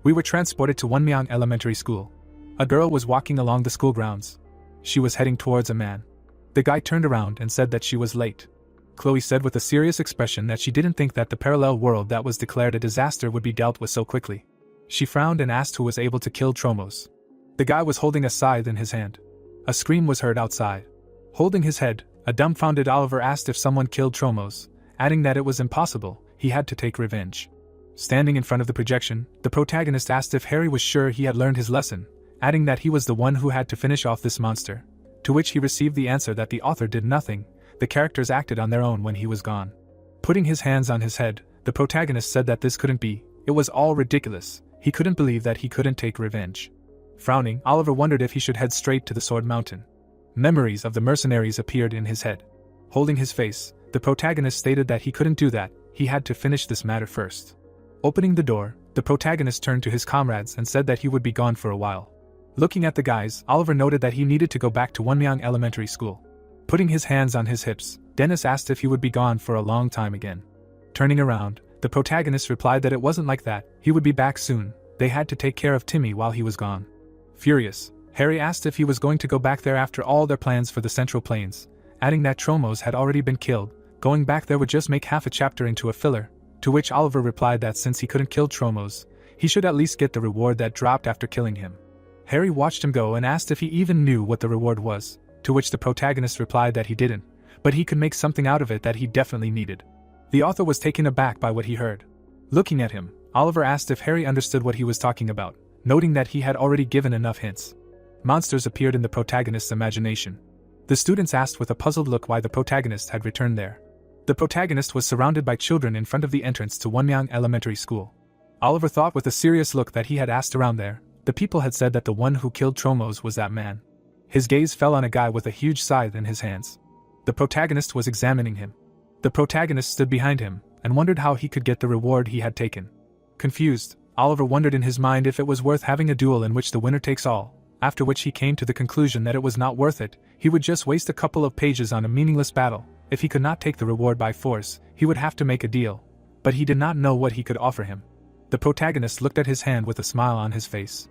We were transported to Wonmyang Elementary School. A girl was walking along the school grounds. She was heading towards a man. The guy turned around and said that she was late. Chloe said with a serious expression that she didn't think that the parallel world that was declared a disaster would be dealt with so quickly. She frowned and asked who was able to kill Tromos. The guy was holding a scythe in his hand. A scream was heard outside. Holding his head, a dumbfounded Oliver asked if someone killed Tromos, adding that it was impossible, he had to take revenge. Standing in front of the projection, the protagonist asked if Harry was sure he had learned his lesson, adding that he was the one who had to finish off this monster, to which he received the answer that the author did nothing, the characters acted on their own when he was gone. Putting his hands on his head, the protagonist said that this couldn't be, it was all ridiculous, he couldn't believe that he couldn't take revenge. Frowning, Oliver wondered if he should head straight to the Sword Mountain. Memories of the mercenaries appeared in his head. Holding his face, the protagonist stated that he couldn't do that, he had to finish this matter first. Opening the door, the protagonist turned to his comrades and said that he would be gone for a while. Looking at the guys, Oliver noted that he needed to go back to Wonmyang Elementary School. Putting his hands on his hips, Dennis asked if he would be gone for a long time again. Turning around, the protagonist replied that it wasn't like that, he would be back soon, they had to take care of Timmy while he was gone. Furious, Harry asked if he was going to go back there after all their plans for the Central Plains, adding that Tromos had already been killed, going back there would just make half a chapter into a filler, to which Oliver replied that since he couldn't kill Tromos, he should at least get the reward that dropped after killing him. Harry watched him go and asked if he even knew what the reward was, to which the protagonist replied that he didn't, but he could make something out of it that he definitely needed. The author was taken aback by what he heard. Looking at him, Oliver asked if Harry understood what he was talking about, noting that he had already given enough hints. Monsters appeared in the protagonist's imagination. The students asked with a puzzled look why the protagonist had returned there. The protagonist was surrounded by children in front of the entrance to Wonmyang Elementary School. Oliver thought with a serious look that he had asked around there. The people had said that the one who killed Tromos was that man. His gaze fell on a guy with a huge scythe in his hands. The protagonist was examining him. The protagonist stood behind him and wondered how he could get the reward he had taken. Confused, Oliver wondered in his mind if it was worth having a duel in which the winner takes all. After which he came to the conclusion that it was not worth it, he would just waste a couple of pages on a meaningless battle. If he could not take the reward by force, he would have to make a deal. But he did not know what he could offer him. The protagonist looked at his hand with a smile on his face.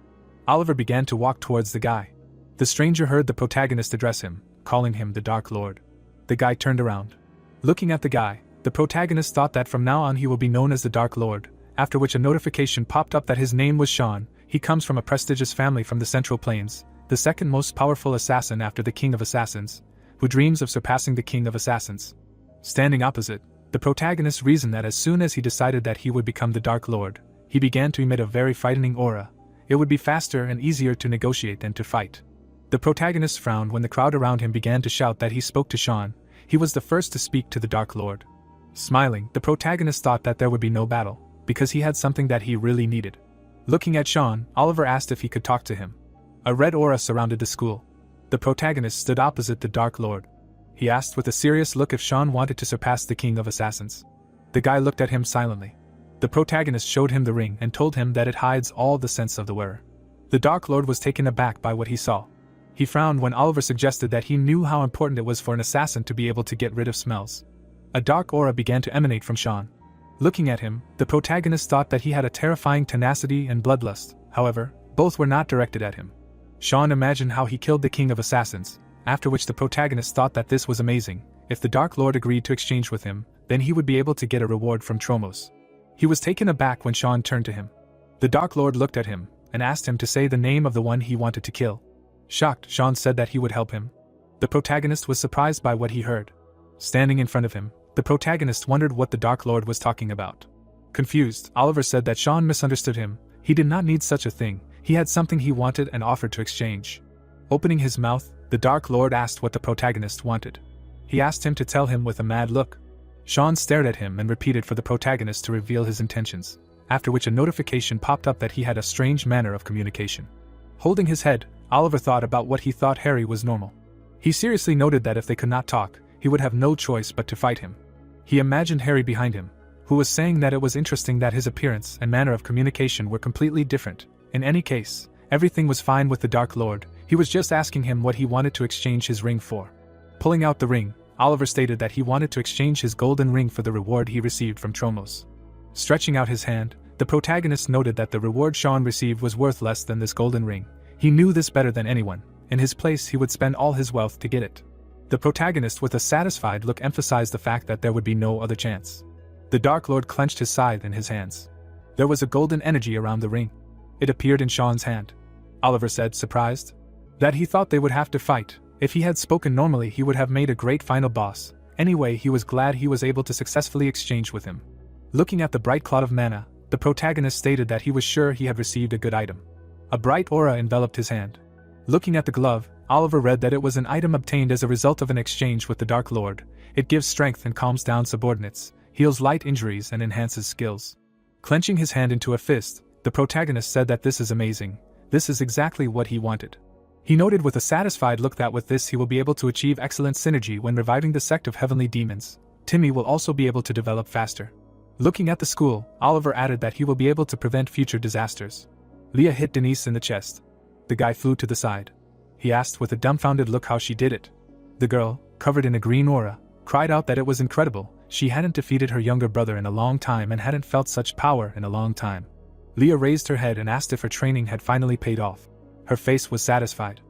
Oliver began to walk towards the guy. The stranger heard the protagonist address him, calling him the Dark Lord. The guy turned around. Looking at the guy, the protagonist thought that from now on he will be known as the Dark Lord, after which a notification popped up that his name was Sean. He comes from a prestigious family from the Central Plains, the second most powerful assassin after the King of Assassins, who dreams of surpassing the King of Assassins. Standing opposite, the protagonist reasoned that as soon as he decided that he would become the Dark Lord, he began to emit a very frightening aura. It would be faster and easier to negotiate than to fight. The protagonist frowned when the crowd around him began to shout that he spoke to Sean. He was the first to speak to the Dark Lord. Smiling, the protagonist thought that there would be no battle, because he had something that he really needed. Looking at Sean, Oliver asked if he could talk to him. A red aura surrounded the school. The protagonist stood opposite the Dark Lord. He asked with a serious look if Sean wanted to surpass the King of Assassins. The guy looked at him silently. The protagonist showed him the ring and told him that it hides all the sense of the wearer. The Dark Lord was taken aback by what he saw. He frowned when Oliver suggested that he knew how important it was for an assassin to be able to get rid of smells. A dark aura began to emanate from Sean. Looking at him, the protagonist thought that he had a terrifying tenacity and bloodlust. However, both were not directed at him. Sean imagined how he killed the King of Assassins, after which the protagonist thought that this was amazing. If the Dark Lord agreed to exchange with him, then he would be able to get a reward from Tromos. He was taken aback when Sean turned to him. The Dark Lord looked at him and asked him to say the name of the one he wanted to kill. Shocked, Sean said that he would help him. The protagonist was surprised by what he heard. Standing in front of him, the protagonist wondered what the Dark Lord was talking about. Confused, Oliver said that Sean misunderstood him. He did not need such a thing, he had something he wanted and offered to exchange. Opening his mouth, The Dark Lord asked what the protagonist wanted. He asked him to tell him with a mad look. Sean stared at him and repeated for the protagonist to reveal his intentions, after which a notification popped up that he had a strange manner of communication. Holding his head, Oliver thought about what he thought Harry was normal. He seriously noted that if they could not talk, he would have no choice but to fight him. He imagined Harry behind him, who was saying that it was interesting that his appearance and manner of communication were completely different. In any case, everything was fine with the Dark Lord. He was just asking him what he wanted to exchange his ring for. Pulling out the ring, Oliver stated that he wanted to exchange his golden ring for the reward he received from Tromos. Stretching out his hand, the protagonist noted that the reward Sean received was worth less than this golden ring. He knew this better than anyone. In his place, he would spend all his wealth to get it. The protagonist, with a satisfied look, emphasized the fact that there would be no other chance. The Dark Lord clenched his scythe in his hands. There was a golden energy around the ring. It appeared in Sean's hand. Oliver said, surprised, that he thought they would have to fight. If he had spoken normally, he would have made a great final boss. Anyway, he was glad he was able to successfully exchange with him. Looking at the bright cloud of mana, the protagonist stated that he was sure he had received a good item. A bright aura enveloped his hand. Looking at the glove, Oliver read that it was an item obtained as a result of an exchange with the Dark Lord. It gives strength and calms down subordinates, heals light injuries and enhances skills. Clenching his hand into a fist, the protagonist said that this is amazing. This is exactly what he wanted. He noted with a satisfied look that with this he will be able to achieve excellent synergy when reviving the sect of heavenly demons. Timmy will also be able to develop faster. Looking at the school, Oliver added that he will be able to prevent future disasters. Leah hit Denise in the chest. The guy flew to the side. He asked with a dumbfounded look how she did it. The girl, covered in a green aura, cried out that it was incredible. She hadn't defeated her younger brother in a long time and hadn't felt such power in a long time. Leah raised her head and asked if her training had finally paid off. Her face was satisfied.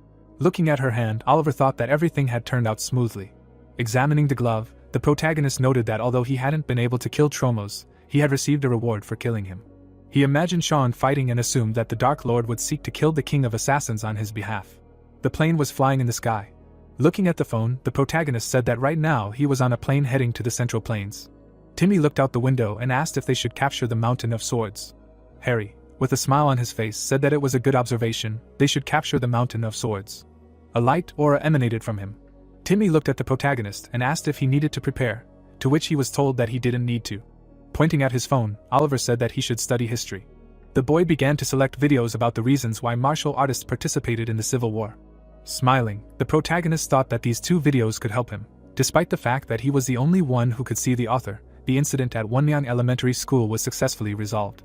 Looking at her hand, Oliver thought that everything had turned out smoothly. Examining the glove, the protagonist noted that although he hadn't been able to kill Tromos, he had received a reward for killing him. He imagined Sean fighting and assumed that the Dark Lord would seek to kill the King of Assassins on his behalf. The plane was flying in the sky. Looking at the phone, the protagonist said that right now he was on a plane heading to the Central Plains. Timmy looked out the window and asked if they should capture the Mountain of Swords. Harry, with a smile on his face, said that it was a good observation. They should capture the Mountain of Swords. A light aura emanated from him. Timmy looked at the protagonist and asked if he needed to prepare, to which he was told that he didn't need to. Pointing at his phone, Oliver said that he should study history. The boy began to select videos about the reasons why martial artists participated in the Civil War. Smiling, the protagonist thought that these two videos could help him. Despite the fact that he was the only one who could see the author, the incident at Wonmyeon Elementary School was successfully resolved.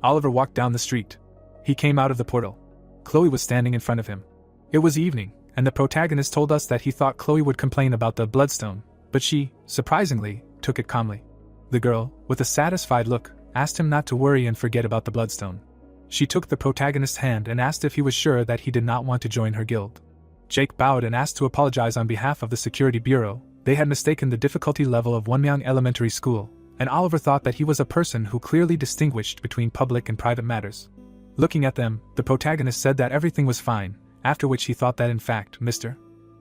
Oliver walked down the street. He came out of the portal. Chloe was standing in front of him. It was evening, and the protagonist told us that he thought Chloe would complain about the bloodstone, but she, surprisingly, took it calmly. The girl, with a satisfied look, asked him not to worry and forget about the bloodstone. She took the protagonist's hand and asked if he was sure that he did not want to join her guild. Jake bowed and asked to apologize on behalf of the security bureau. They had mistaken the difficulty level of Wonmyeon Elementary School, and Oliver thought that he was a person who clearly distinguished between public and private matters. Looking at them, the protagonist said that everything was fine, after which he thought that in fact Mr.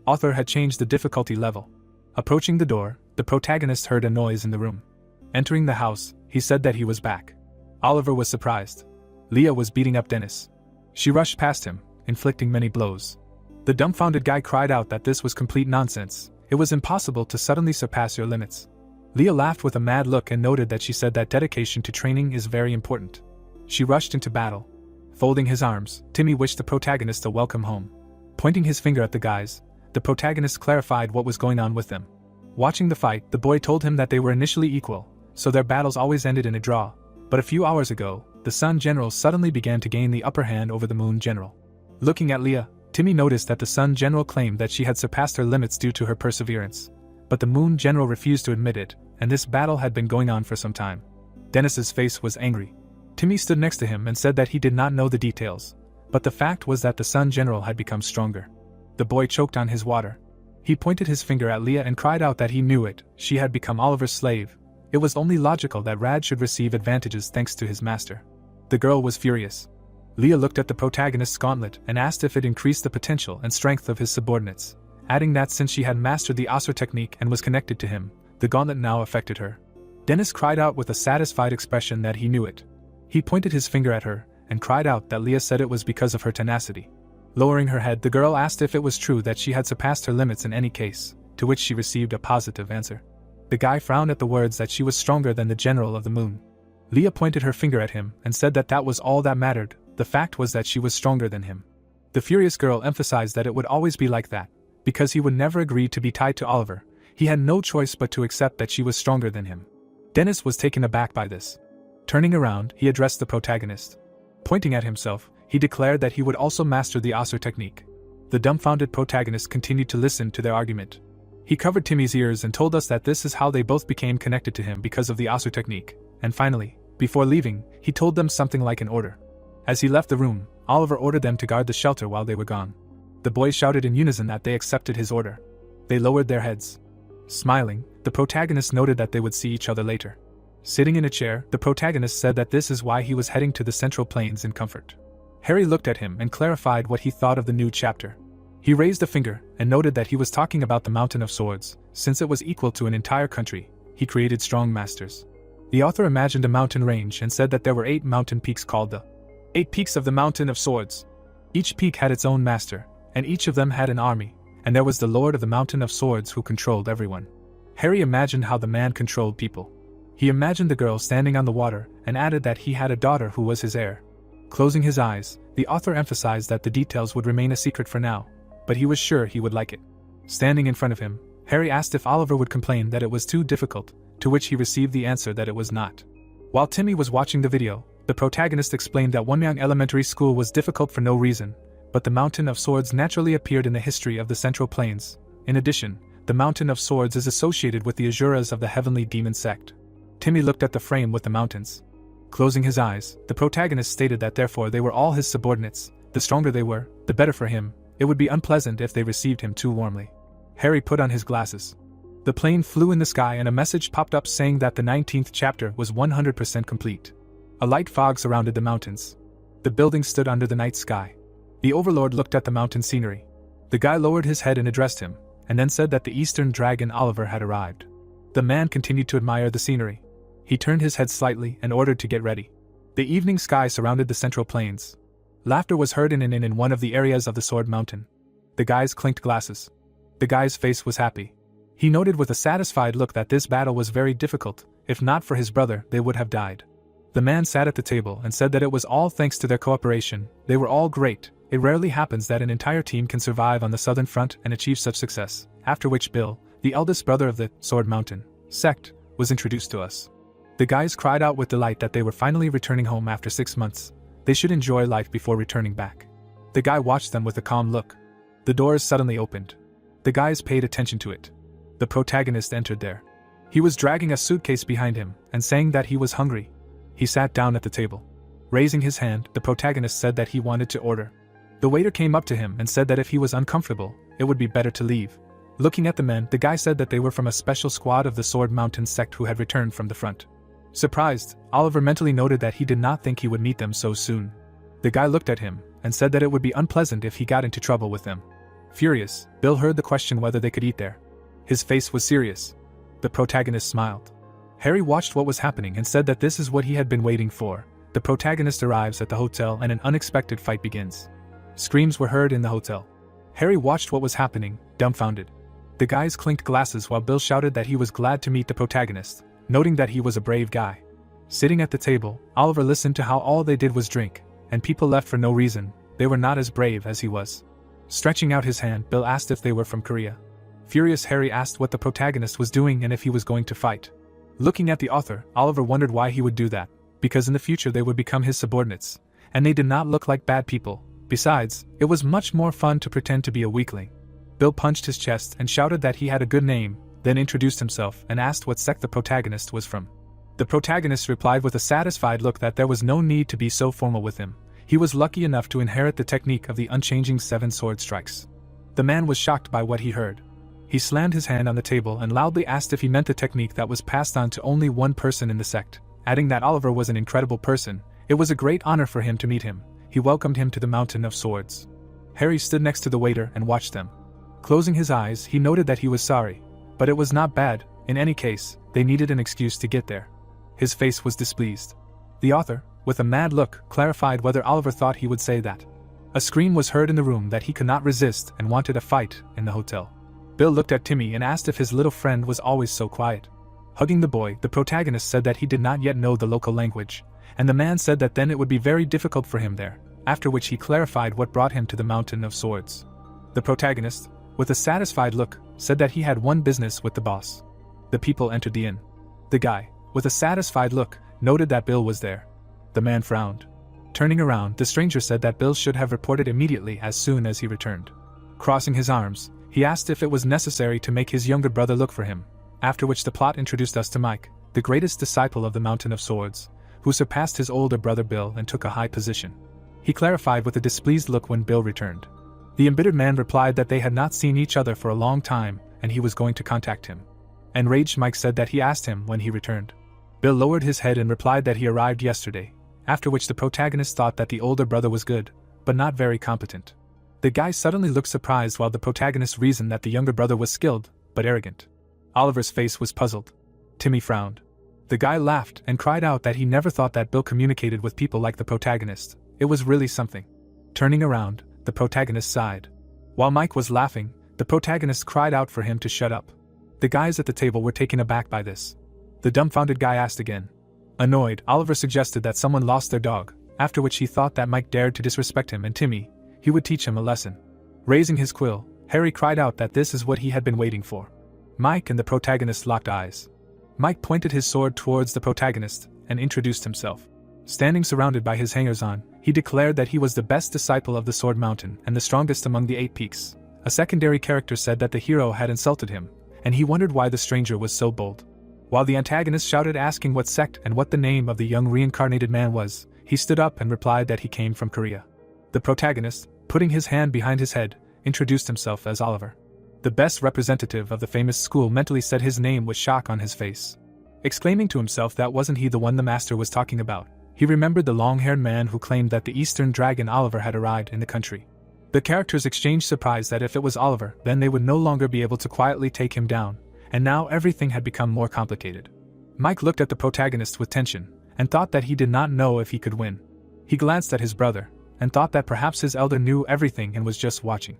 Author had changed the difficulty level. Approaching the door, the protagonist heard a noise in the room. Entering the house, he said that he was back. Oliver was surprised. Leah was beating up Dennis. She rushed past him, inflicting many blows. The dumbfounded guy cried out that this was complete nonsense. It was impossible to suddenly surpass your limits. Leah laughed with a mad look and noted that she said that dedication to training is very important. She rushed into battle. Folding his arms, Timmy wished the protagonist a welcome home. Pointing his finger at the guys, the protagonist clarified what was going on with them. Watching the fight, the boy told him that they were initially equal, so their battles always ended in a draw. But a few hours ago, the Sun General suddenly began to gain the upper hand over the Moon General. Looking at Leah, Timmy noticed that the Sun General claimed that she had surpassed her limits due to her perseverance. But the Moon General refused to admit it, and this battle had been going on for some time. Dennis's face was angry. Timmy stood next to him and said that he did not know the details, but the fact was that the Sun General had become stronger. The boy choked on his water. He pointed his finger at Leah and cried out that he knew it. She had become Oliver's slave. It was only logical that Rad should receive advantages thanks to his master. The girl was furious. Leah looked at the protagonist's gauntlet and asked if it increased the potential and strength of his subordinates, adding that since she had mastered the Asur technique and was connected to him, the gauntlet now affected her. Dennis cried out with a satisfied expression that he knew it. He pointed his finger at her and cried out that Leah said it was because of her tenacity. Lowering her head, the girl asked if it was true that she had surpassed her limits in any case, to which she received a positive answer. The guy frowned at the words that she was stronger than the General of the Moon. Leah pointed her finger at him and said that that was all that mattered. The fact was that she was stronger than him. The furious girl emphasized that it would always be like that, because he would never agree to be tied to Oliver. He had no choice but to accept that she was stronger than him. Dennis was taken aback by this. Turning around, he addressed the protagonist. Pointing at himself, he declared that he would also master the Asur technique. The dumbfounded protagonist continued to listen to their argument. He covered Timmy's ears and told us that this is how they both became connected to him because of the Asur technique, and finally, before leaving, he told them something like an order. As he left the room, Oliver ordered them to guard the shelter while they were gone. The boys shouted in unison that they accepted his order. They lowered their heads. Smiling, the protagonist noted that they would see each other later. Sitting in a chair, the protagonist said that this is why he was heading to the Central Plains in comfort. Harry looked at him and clarified what he thought of the new chapter. He raised a finger and noted that he was talking about the Mountain of Swords. Since it was equal to an entire country, he created strong masters. The author imagined a mountain range and said that there were 8 mountain peaks called the 8 Peaks of the Mountain of Swords. Each peak had its own master, and each of them had an army, and there was the Lord of the Mountain of Swords who controlled everyone. Harry imagined how the man controlled people. He imagined the girl standing on the water and added that he had a daughter who was his heir. Closing his eyes, the author emphasized that the details would remain a secret for now, but he was sure he would like it. Standing in front of him, Harry asked if Oliver would complain that it was too difficult, to which he received the answer that it was not. While Timmy was watching the video, the protagonist explained that Wonmyang Elementary School was difficult for no reason, but the Mountain of Swords naturally appeared in the history of the Central Plains. In addition, the Mountain of Swords is associated with the Asuras of the Heavenly Demon Sect. Timmy looked at the frame with the mountains. Closing his eyes, the protagonist stated that therefore they were all his subordinates. The stronger they were, the better for him. It would be unpleasant if they received him too warmly. Harry put on his glasses. The plane flew in the sky and a message popped up saying that the 19th chapter was 100% complete. A light fog surrounded the mountains. The building stood under the night sky. The Overlord looked at the mountain scenery. The guy lowered his head and addressed him, and then said that the Eastern Dragon Oliver had arrived. The man continued to admire the scenery. He turned his head slightly and ordered to get ready. The evening sky surrounded the Central Plains. Laughter was heard in one of the areas of the Sword Mountain. The guys clinked glasses. The guy's face was happy. He noted with a satisfied look that this battle was very difficult. If not for his brother, they would have died. The man sat at the table and said that it was all thanks to their cooperation. They were all great. It rarely happens that an entire team can survive on the southern front and achieve such success. After which Bill, the eldest brother of the Sword Mountain sect, was introduced to us. The guys cried out with delight that they were finally returning home after 6 months. They should enjoy life before returning back. The guy watched them with a calm look. The doors suddenly opened. The guys paid attention to it. The protagonist entered there. He was dragging a suitcase behind him and saying that he was hungry. He sat down at the table. Raising his hand, the protagonist said that he wanted to order. The waiter came up to him and said that if he was uncomfortable, it would be better to leave. Looking at the men, the guy said that they were from a special squad of the Sword Mountain sect who had returned from the front. Surprised, Oliver mentally noted that he did not think he would meet them so soon. The guy looked at him and said that it would be unpleasant if he got into trouble with them. Furious, Bill heard the question whether they could eat there. His face was serious. The protagonist smiled. Harry watched what was happening and said that this is what he had been waiting for. The protagonist arrives at the hotel and an unexpected fight begins. Screams were heard in the hotel. Harry watched what was happening, dumbfounded. The guys clinked glasses while Bill shouted that he was glad to meet the protagonist, noting that he was a brave guy. Sitting at the table, Oliver listened to how all they did was drink, and people left for no reason. They were not as brave as he was. Stretching out his hand, Bill asked if they were from Korea. Furious, Harry asked what the protagonist was doing and if he was going to fight. Looking at the author, Oliver wondered why he would do that, because in the future they would become his subordinates, and they did not look like bad people. Besides, it was much more fun to pretend to be a weakling. Bill punched his chest and shouted that he had a good name, then introduced himself and asked what sect the protagonist was from. The protagonist replied with a satisfied look that there was no need to be so formal with him. He was lucky enough to inherit the technique of the unchanging 7 sword strikes. The man was shocked by what he heard. He slammed his hand on the table and loudly asked if he meant the technique that was passed on to only one person in the sect, adding that Oliver was an incredible person. It was a great honor for him to meet him. He welcomed him to the Mountain of Swords. Harry stood next to the waiter and watched them. Closing his eyes, he noted that he was sorry, but it was not bad. In any case, they needed an excuse to get there. His face was displeased. The author, with a mad look, clarified whether Oliver thought he would say that. A scream was heard in the room that he could not resist and wanted a fight in the hotel. Bill looked at Timmy and asked if his little friend was always so quiet. Hugging the boy, the protagonist said that he did not yet know the local language, and the man said that then it would be very difficult for him there, after which he clarified what brought him to the Mountain of Swords. The protagonist, with a satisfied look, said that he had one business with the boss. The people entered the inn. The guy, with a satisfied look, noted that Bill was there. The man frowned. Turning around, the stranger said that Bill should have reported immediately as soon as he returned. Crossing his arms, he asked if it was necessary to make his younger brother look for him, after which the plot introduced us to Mike, the greatest disciple of the Mountain of Swords, who surpassed his older brother Bill and took a high position. He clarified with a displeased look when Bill returned. The embittered man replied that they had not seen each other for a long time and he was going to contact him. Enraged Mike said that he asked him when he returned. Bill lowered his head and replied that he arrived yesterday, after which the protagonist thought that the older brother was good, but not very competent. The guy suddenly looked surprised while the protagonist reasoned that the younger brother was skilled, but arrogant. Oliver's face was puzzled. Timmy frowned. The guy laughed and cried out that he never thought that Bill communicated with people like the protagonist. It was really something. Turning around, the protagonist sighed. While Mike was laughing, the protagonist cried out for him to shut up. The guys at the table were taken aback by this. The dumbfounded guy asked again. Annoyed, Oliver suggested that someone lost their dog, after which he thought that Mike dared to disrespect him and Timmy, he would teach him a lesson. Raising his quill, Harry cried out that this is what he had been waiting for. Mike and the protagonist locked eyes. Mike pointed his sword towards the protagonist and introduced himself. Standing surrounded by his hangers-on, he declared that he was the best disciple of the Sword Mountain and the strongest among the 8 peaks. A secondary character said that the hero had insulted him, and he wondered why the stranger was so bold. While the antagonist shouted asking what sect and what the name of the young reincarnated man was, he stood up and replied that he came from Korea. The protagonist, putting his hand behind his head, introduced himself as Oliver. The best representative of the famous school mentally said his name with shock on his face. Exclaiming to himself that wasn't he the one the master was talking about, he remembered the long-haired man who claimed that the Eastern Dragon Oliver had arrived in the country. The characters exchanged surprise that if it was Oliver, then they would no longer be able to quietly take him down, and now everything had become more complicated. Mike looked at the protagonist with tension, and thought that he did not know if he could win. He glanced at his brother, and thought that perhaps his elder knew everything and was just watching.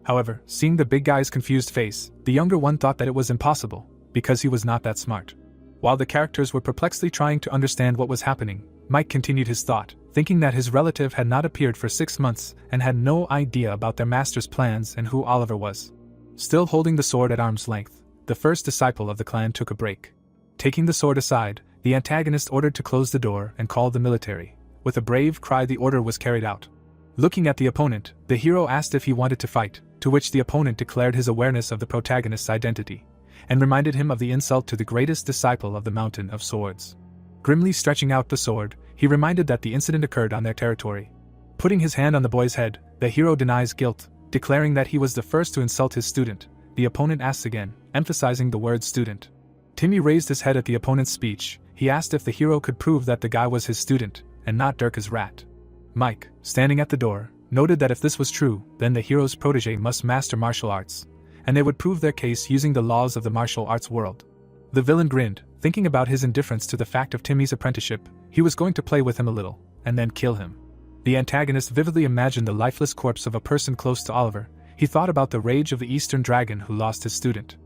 However, seeing the big guy's confused face, the younger one thought that it was impossible, because he was not that smart. While the characters were perplexedly trying to understand what was happening, Mike continued his thought, thinking that his relative had not appeared for 6 months and had no idea about their master's plans and who Oliver was. Still holding the sword at arm's length, the first disciple of the clan took a break. Taking the sword aside, the antagonist ordered to close the door and called the military. With a brave cry, the order was carried out. Looking at the opponent, the hero asked if he wanted to fight, to which the opponent declared his awareness of the protagonist's identity, and reminded him of the insult to the greatest disciple of the Mountain of Swords. Grimly stretching out the sword, he reminded that the incident occurred on their territory. Putting his hand on the boy's head, the hero denies guilt, declaring that he was the first to insult his student. The opponent asks again, emphasizing the word student. Timmy raised his head at the opponent's speech. He asked if the hero could prove that the guy was his student, and not Durka's rat. Mike, standing at the door, noted that if this was true, then the hero's protege must master martial arts, and they would prove their case using the laws of the martial arts world. The villain grinned, thinking about his indifference to the fact of Timmy's apprenticeship. He was going to play with him a little, and then kill him. The antagonist vividly imagined the lifeless corpse of a person close to Oliver. He thought about the rage of the Eastern Dragon who lost his student.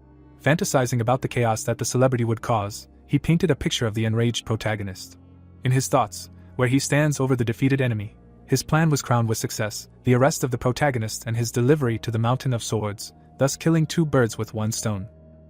Fantasizing about the chaos that the celebrity would cause, he painted a picture of the enraged protagonist. In his thoughts, where he stands over the defeated enemy, his plan was crowned with success, the arrest of the protagonist and his delivery to the Mountain of Swords, thus killing 2 birds with 1 stone.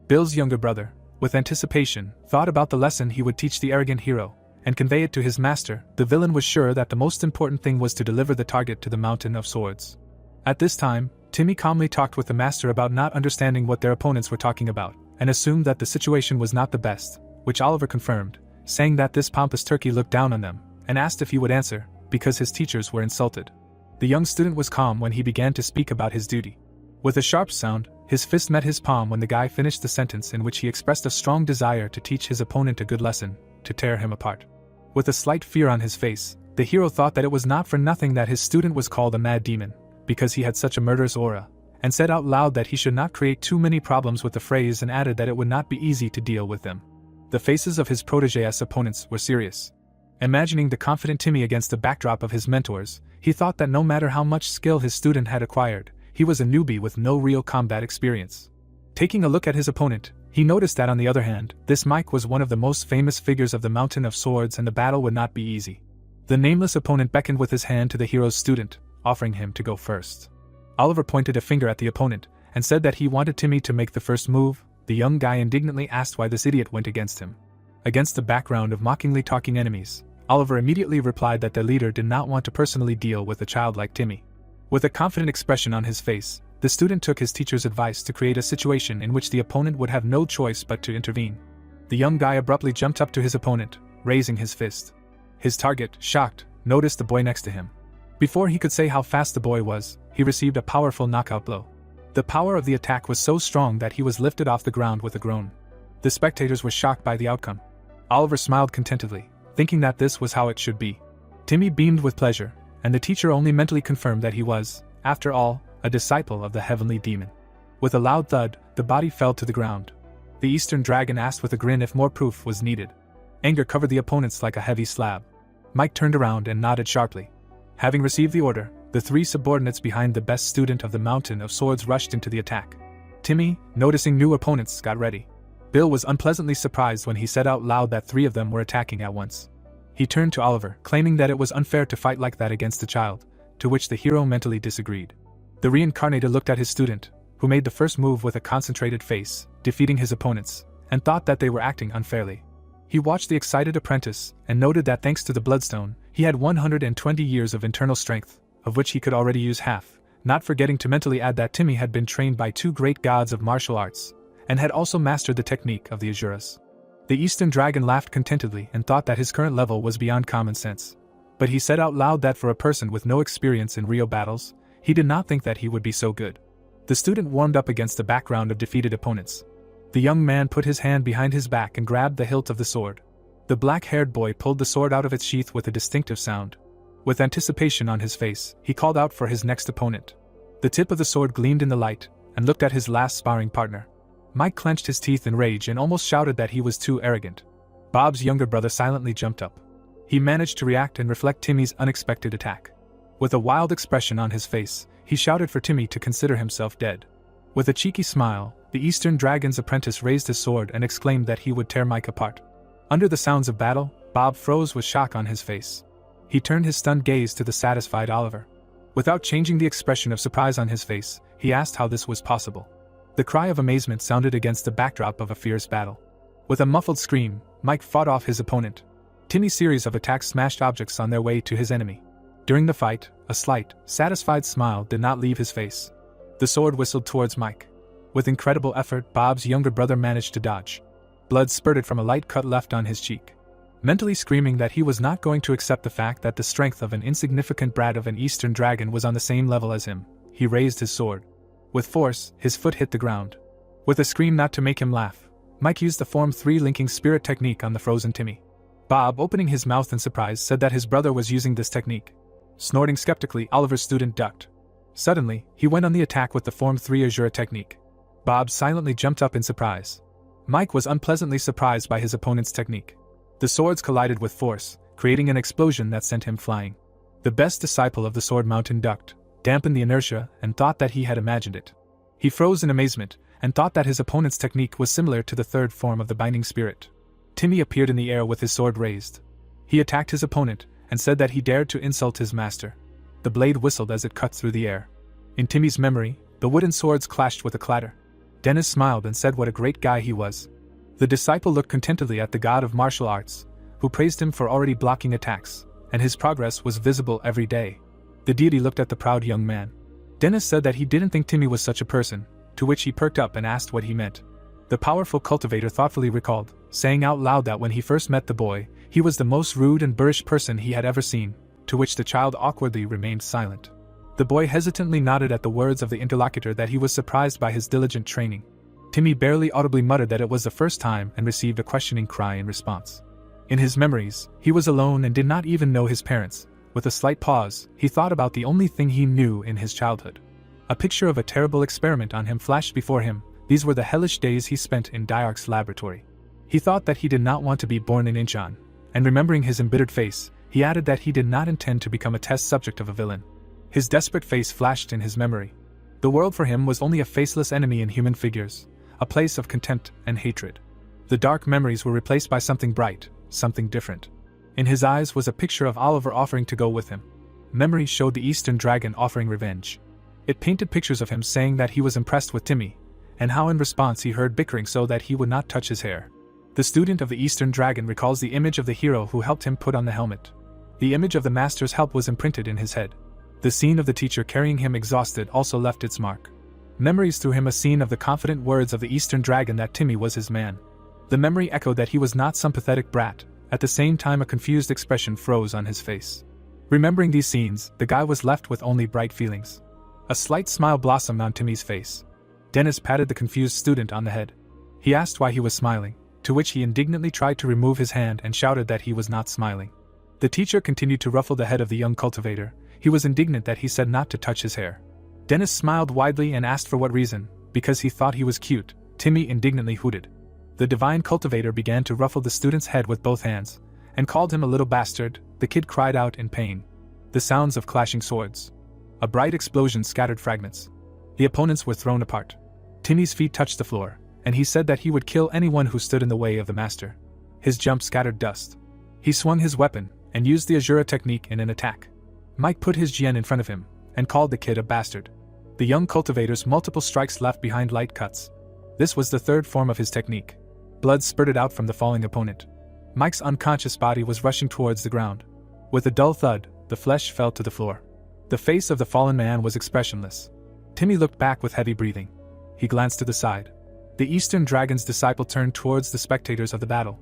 Bill's younger brother, with anticipation, thought about the lesson he would teach the arrogant hero, and convey it to his master. The villain was sure that the most important thing was to deliver the target to the Mountain of Swords. At this time, Timmy calmly talked with the master about not understanding what their opponents were talking about, and assumed that the situation was not the best, which Oliver confirmed, saying that this pompous turkey looked down on them, and asked if he would answer, because his teachers were insulted. The young student was calm when he began to speak about his duty. With a sharp sound, his fist met his palm when the guy finished the sentence in which he expressed a strong desire to teach his opponent a good lesson, to tear him apart. With a slight fear on his face, the hero thought that it was not for nothing that his student was called a mad demon, because he had such a murderous aura, and said out loud that he should not create too many problems with the phrase and added that it would not be easy to deal with them. The faces of his protégés' opponents were serious. Imagining the confident Timmy against the backdrop of his mentors, he thought that no matter how much skill his student had acquired, he was a newbie with no real combat experience. Taking a look at his opponent, he noticed that on the other hand, this Mike was one of the most famous figures of the Mountain of Swords and the battle would not be easy. The nameless opponent beckoned with his hand to the hero's student, offering him to go first. Oliver pointed a finger at the opponent, and said that he wanted Timmy to make the first move. The young guy indignantly asked why this idiot went against him. Against the background of mockingly talking enemies, Oliver immediately replied that their leader did not want to personally deal with a child like Timmy. With a confident expression on his face, the student took his teacher's advice to create a situation in which the opponent would have no choice but to intervene. The young guy abruptly jumped up to his opponent, raising his fist. His target, shocked, noticed the boy next to him. Before he could say how fast the boy was, he received a powerful knockout blow. The power of the attack was so strong that he was lifted off the ground with a groan. The spectators were shocked by the outcome. Oliver smiled contentedly, thinking that this was how it should be. Timmy beamed with pleasure, and the teacher only mentally confirmed that he was, after all, a disciple of the heavenly demon. With a loud thud, the body fell to the ground. The Eastern Dragon asked with a grin if more proof was needed. Anger covered the opponents like a heavy slab. Mike turned around and nodded sharply. Having received the order, the three subordinates behind the best student of the Mountain of Swords rushed into the attack. Timmy, noticing new opponents, got ready. Bill was unpleasantly surprised when he said out loud that three of them were attacking at once. He turned to Oliver, claiming that it was unfair to fight like that against a child, to which the hero mentally disagreed. The reincarnator looked at his student, who made the first move with a concentrated face, defeating his opponents, and thought that they were acting unfairly. He watched the excited apprentice, and noted that thanks to the bloodstone, he had 120 years of internal strength, of which he could already use half, not forgetting to mentally add that Timmy had been trained by two great gods of martial arts, and had also mastered the technique of the Azuras. The Eastern Dragon laughed contentedly and thought that his current level was beyond common sense. But he said out loud that for a person with no experience in real battles, he did not think that he would be so good. The student warmed up against the background of defeated opponents. The young man put his hand behind his back and grabbed the hilt of the sword. The black-haired boy pulled the sword out of its sheath with a distinctive sound. With anticipation on his face, he called out for his next opponent. The tip of the sword gleamed in the light, and looked at his last sparring partner. Mike clenched his teeth in rage and almost shouted that he was too arrogant. Bob's younger brother silently jumped up. He managed to react and reflect Timmy's unexpected attack. With a wild expression on his face, he shouted for Timmy to consider himself dead. With a cheeky smile, the Eastern Dragon's apprentice raised his sword and exclaimed that he would tear Mike apart. Under the sounds of battle, Bob froze with shock on his face. He turned his stunned gaze to the satisfied Oliver. Without changing the expression of surprise on his face, he asked how this was possible. The cry of amazement sounded against the backdrop of a fierce battle. With a muffled scream, Mike fought off his opponent. Timmy's series of attacks smashed objects on their way to his enemy. During the fight, a slight, satisfied smile did not leave his face. The sword whistled towards Mike. With incredible effort, Bob's younger brother managed to dodge. Blood spurted from a light cut left on his cheek. Mentally screaming that he was not going to accept the fact that the strength of an insignificant brat of an Eastern Dragon was on the same level as him, he raised his sword. With force, his foot hit the ground. With a scream not to make him laugh, Mike used the Form 3 linking spirit technique on the frozen Timmy. Bob, opening his mouth in surprise, said that his brother was using this technique. Snorting skeptically, Oliver's student ducked. Suddenly, he went on the attack with the Form 3 Azura technique. Bob silently jumped up in surprise. Mike was unpleasantly surprised by his opponent's technique. The swords collided with force, creating an explosion that sent him flying. The best disciple of the Sword Mountain ducked, dampened the inertia, and thought that he had imagined it. He froze in amazement, and thought that his opponent's technique was similar to the third form of the Binding Spirit. Timmy appeared in the air with his sword raised. He attacked his opponent, and said that he dared to insult his master. The blade whistled as it cut through the air. In Timmy's memory, the wooden swords clashed with a clatter. Dennis smiled and said what a great guy he was. The disciple looked contentedly at the god of martial arts, who praised him for already blocking attacks, and his progress was visible every day. The deity looked at the proud young man. Dennis said that he didn't think Timmy was such a person, to which he perked up and asked what he meant. The powerful cultivator thoughtfully recalled, saying out loud that when he first met the boy, he was the most rude and boorish person he had ever seen, to which the child awkwardly remained silent. The boy hesitantly nodded at the words of the interlocutor that he was surprised by his diligent training. Timmy barely audibly muttered that it was the first time and received a questioning cry in response. In his memories, he was alone and did not even know his parents. With a slight pause, he thought about the only thing he knew in his childhood. A picture of a terrible experiment on him flashed before him. These were the hellish days he spent in Diarch's laboratory. He thought that he did not want to be born in Incheon, and remembering his embittered face, he added that he did not intend to become a test subject of a villain. His desperate face flashed in his memory. The world for him was only a faceless enemy in human figures, a place of contempt and hatred. The dark memories were replaced by something bright, something different. In his eyes was a picture of Oliver offering to go with him. Memory showed the Eastern Dragon offering revenge. It painted pictures of him saying that he was impressed with Timmy, and how in response he heard bickering so that he would not touch his hair. The student of the Eastern Dragon recalls the image of the hero who helped him put on the helmet. The image of the master's help was imprinted in his head. The scene of the teacher carrying him exhausted also left its mark. Memories threw him a scene of the confident words of the Eastern Dragon that Timmy was his man. The memory echoed that he was not some pathetic brat. At the same time, a confused expression froze on his face. Remembering these scenes, the guy was left with only bright feelings. A slight smile blossomed on Timmy's face. Dennis patted the confused student on the head. He asked why he was smiling, to which he indignantly tried to remove his hand and shouted that he was not smiling. The teacher continued to ruffle the head of the young cultivator. He was indignant that he said not to touch his hair. Dennis smiled widely and asked for what reason, because he thought he was cute. Timmy indignantly hooted. The divine cultivator began to ruffle the student's head with both hands, and called him a little bastard. The kid cried out in pain. The sounds of clashing swords. A bright explosion scattered fragments. The opponents were thrown apart. Timmy's feet touched the floor, and he said that he would kill anyone who stood in the way of the master. His jump scattered dust. He swung his weapon, and used the Azura technique in an attack. Mike put his Jian in front of him, and called the kid a bastard. The young cultivator's multiple strikes left behind light cuts. This was the third form of his technique. Blood spurted out from the falling opponent. Mike's unconscious body was rushing towards the ground. With a dull thud, the flesh fell to the floor. The face of the fallen man was expressionless. Timmy looked back with heavy breathing. He glanced to the side. The Eastern Dragon's disciple turned towards the spectators of the battle.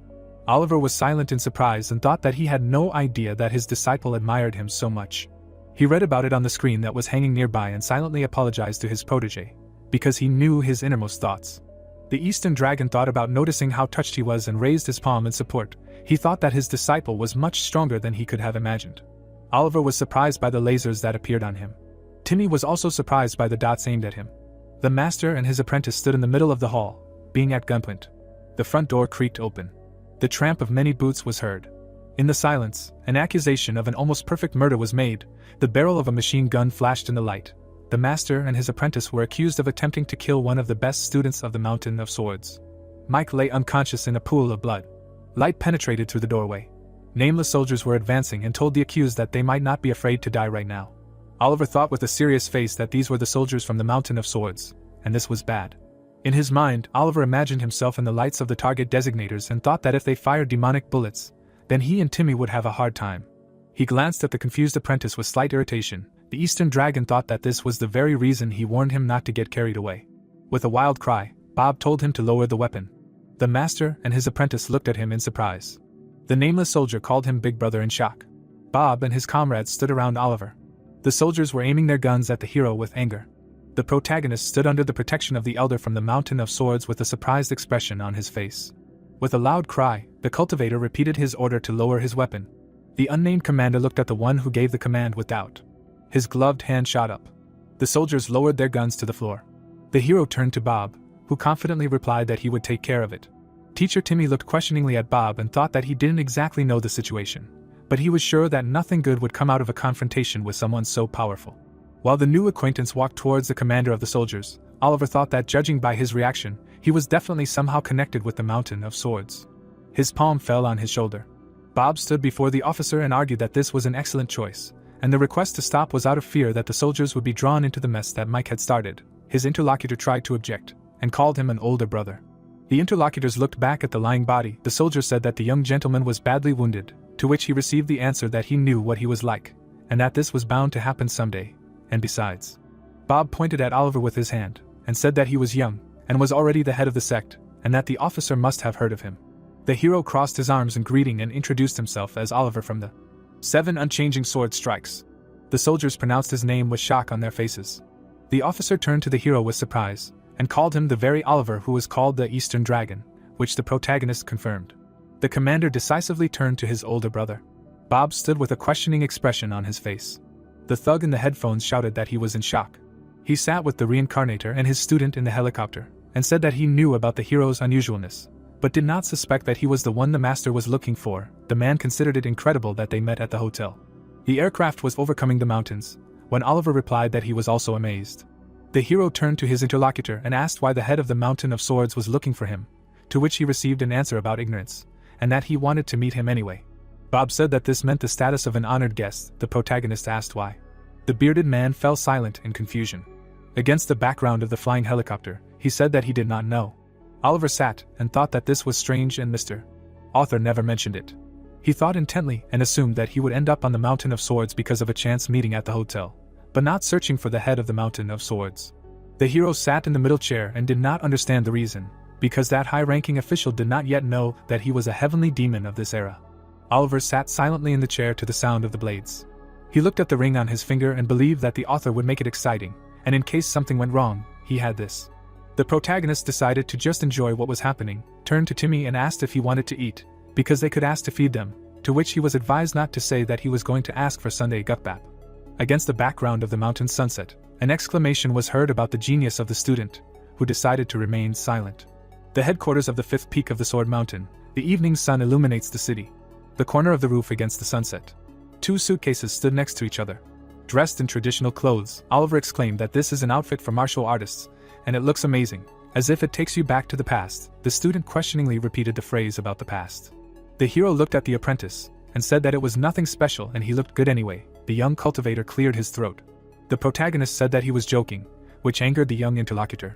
Oliver was silent in surprise and thought that he had no idea that his disciple admired him so much. He read about it on the screen that was hanging nearby and silently apologized to his protege, because he knew his innermost thoughts. The Eastern Dragon thought about noticing how touched he was and raised his palm in support. He thought that his disciple was much stronger than he could have imagined. Oliver was surprised by the lasers that appeared on him. Timmy was also surprised by the dots aimed at him. The master and his apprentice stood in the middle of the hall, being at gunpoint. The front door creaked open. The tramp of many boots was heard. In the silence, an accusation of an almost perfect murder was made. The barrel of a machine gun flashed in the light. The master and his apprentice were accused of attempting to kill one of the best students of the Mountain of Swords. Mike lay unconscious in a pool of blood. Light penetrated through the doorway. Nameless soldiers were advancing and told the accused that they might not be afraid to die right now. Oliver thought with a serious face that these were the soldiers from the Mountain of Swords, and this was bad. In his mind, Oliver imagined himself in the lights of the target designators and thought that if they fired demonic bullets, then he and Timmy would have a hard time. He glanced at the confused apprentice with slight irritation. The Eastern Dragon thought that this was the very reason he warned him not to get carried away. With a wild cry, Bob told him to lower the weapon. The master and his apprentice looked at him in surprise. The nameless soldier called him Big Brother in shock. Bob and his comrades stood around Oliver. The soldiers were aiming their guns at the hero with anger. The protagonist stood under the protection of the elder from the Mountain of Swords with a surprised expression on his face. With a loud cry, the cultivator repeated his order to lower his weapon. The unnamed commander looked at the one who gave the command with doubt. His gloved hand shot up. The soldiers lowered their guns to the floor. The hero turned to Bob, who confidently replied that he would take care of it. Teacher Timmy looked questioningly at Bob and thought that he didn't exactly know the situation, but he was sure that nothing good would come out of a confrontation with someone so powerful. While the new acquaintance walked towards the commander of the soldiers, Oliver thought that judging by his reaction, he was definitely somehow connected with the Mountain of Swords. His palm fell on his shoulder. Bob stood before the officer and argued that this was an excellent choice, and the request to stop was out of fear that the soldiers would be drawn into the mess that Mike had started. His interlocutor tried to object, and called him an older brother. The interlocutors looked back at the lying body. The soldier said that the young gentleman was badly wounded, to which he received the answer that he knew what he was like, and that this was bound to happen someday, and besides. Bob pointed at Oliver with his hand, and said that he was young, and was already the head of the sect, and that the officer must have heard of him. The hero crossed his arms in greeting and introduced himself as Oliver from the 7 Unchanging Sword Strikes. The soldiers pronounced his name with shock on their faces. The officer turned to the hero with surprise, and called him the very Oliver who was called the Eastern Dragon, which the protagonist confirmed. The commander decisively turned to his older brother. Bob stood with a questioning expression on his face. The thug in the headphones shouted that he was in shock. He sat with the reincarnator and his student in the helicopter, and said that he knew about the hero's unusualness, but did not suspect that he was the one the master was looking for. The man considered it incredible that they met at the hotel. The aircraft was overcoming the mountains, when Oliver replied that he was also amazed. The hero turned to his interlocutor and asked why the head of the Mountain of Swords was looking for him, to which he received an answer about ignorance, and that he wanted to meet him anyway. Bob said that this meant the status of an honored guest. The protagonist asked why. The bearded man fell silent in confusion. Against the background of the flying helicopter, he said that he did not know. Oliver sat and thought that this was strange, and Mr. Author never mentioned it. He thought intently and assumed that he would end up on the Mountain of Swords because of a chance meeting at the hotel, but not searching for the head of the Mountain of Swords. The hero sat in the middle chair and did not understand the reason, because that high-ranking official did not yet know that he was a heavenly demon of this era. Oliver sat silently in the chair to the sound of the blades. He looked at the ring on his finger and believed that the author would make it exciting, and in case something went wrong, he had this. The protagonist decided to just enjoy what was happening, turned to Timmy and asked if he wanted to eat, because they could ask to feed them, to which he was advised not to say that he was going to ask for Sunday gukbap. Against the background of the mountain sunset, an exclamation was heard about the genius of the student, who decided to remain silent. The headquarters of the fifth peak of the Sword Mountain, the evening sun illuminates the city. The corner of the roof against the sunset. 2 suitcases stood next to each other. Dressed in traditional clothes, Oliver exclaimed that this is an outfit for martial artists, and it looks amazing, as if it takes you back to the past. The student questioningly repeated the phrase about the past. The hero looked at the apprentice, and said that it was nothing special and he looked good anyway. The young cultivator cleared his throat. The protagonist said that he was joking, which angered the young interlocutor.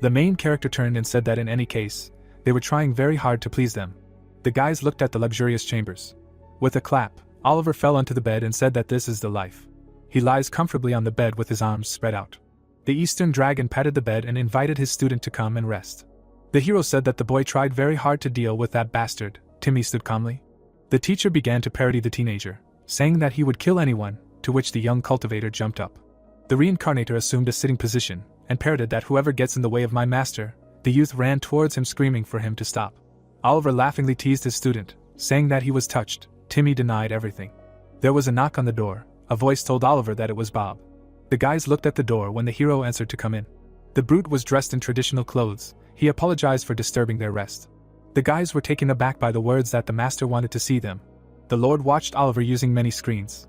The main character turned and said that in any case, they were trying very hard to please them. The guys looked at the luxurious chambers. With a clap, Oliver fell onto the bed and said that this is the life. He lies comfortably on the bed with his arms spread out. The Eastern Dragon patted the bed and invited his student to come and rest. The hero said that the boy tried very hard to deal with that bastard. Timmy stood calmly. The teacher began to parody the teenager, saying that he would kill anyone, to which the young cultivator jumped up. The reincarnator assumed a sitting position, and parroted that whoever gets in the way of my master. The youth ran towards him screaming for him to stop. Oliver laughingly teased his student, saying that he was touched. Timmy denied everything. There was a knock on the door. A voice told Oliver that it was Bob. The guys looked at the door when the hero answered to come in. The brute was dressed in traditional clothes. He apologized for disturbing their rest. The guys were taken aback by the words that the master wanted to see them. The Lord watched Oliver using many screens.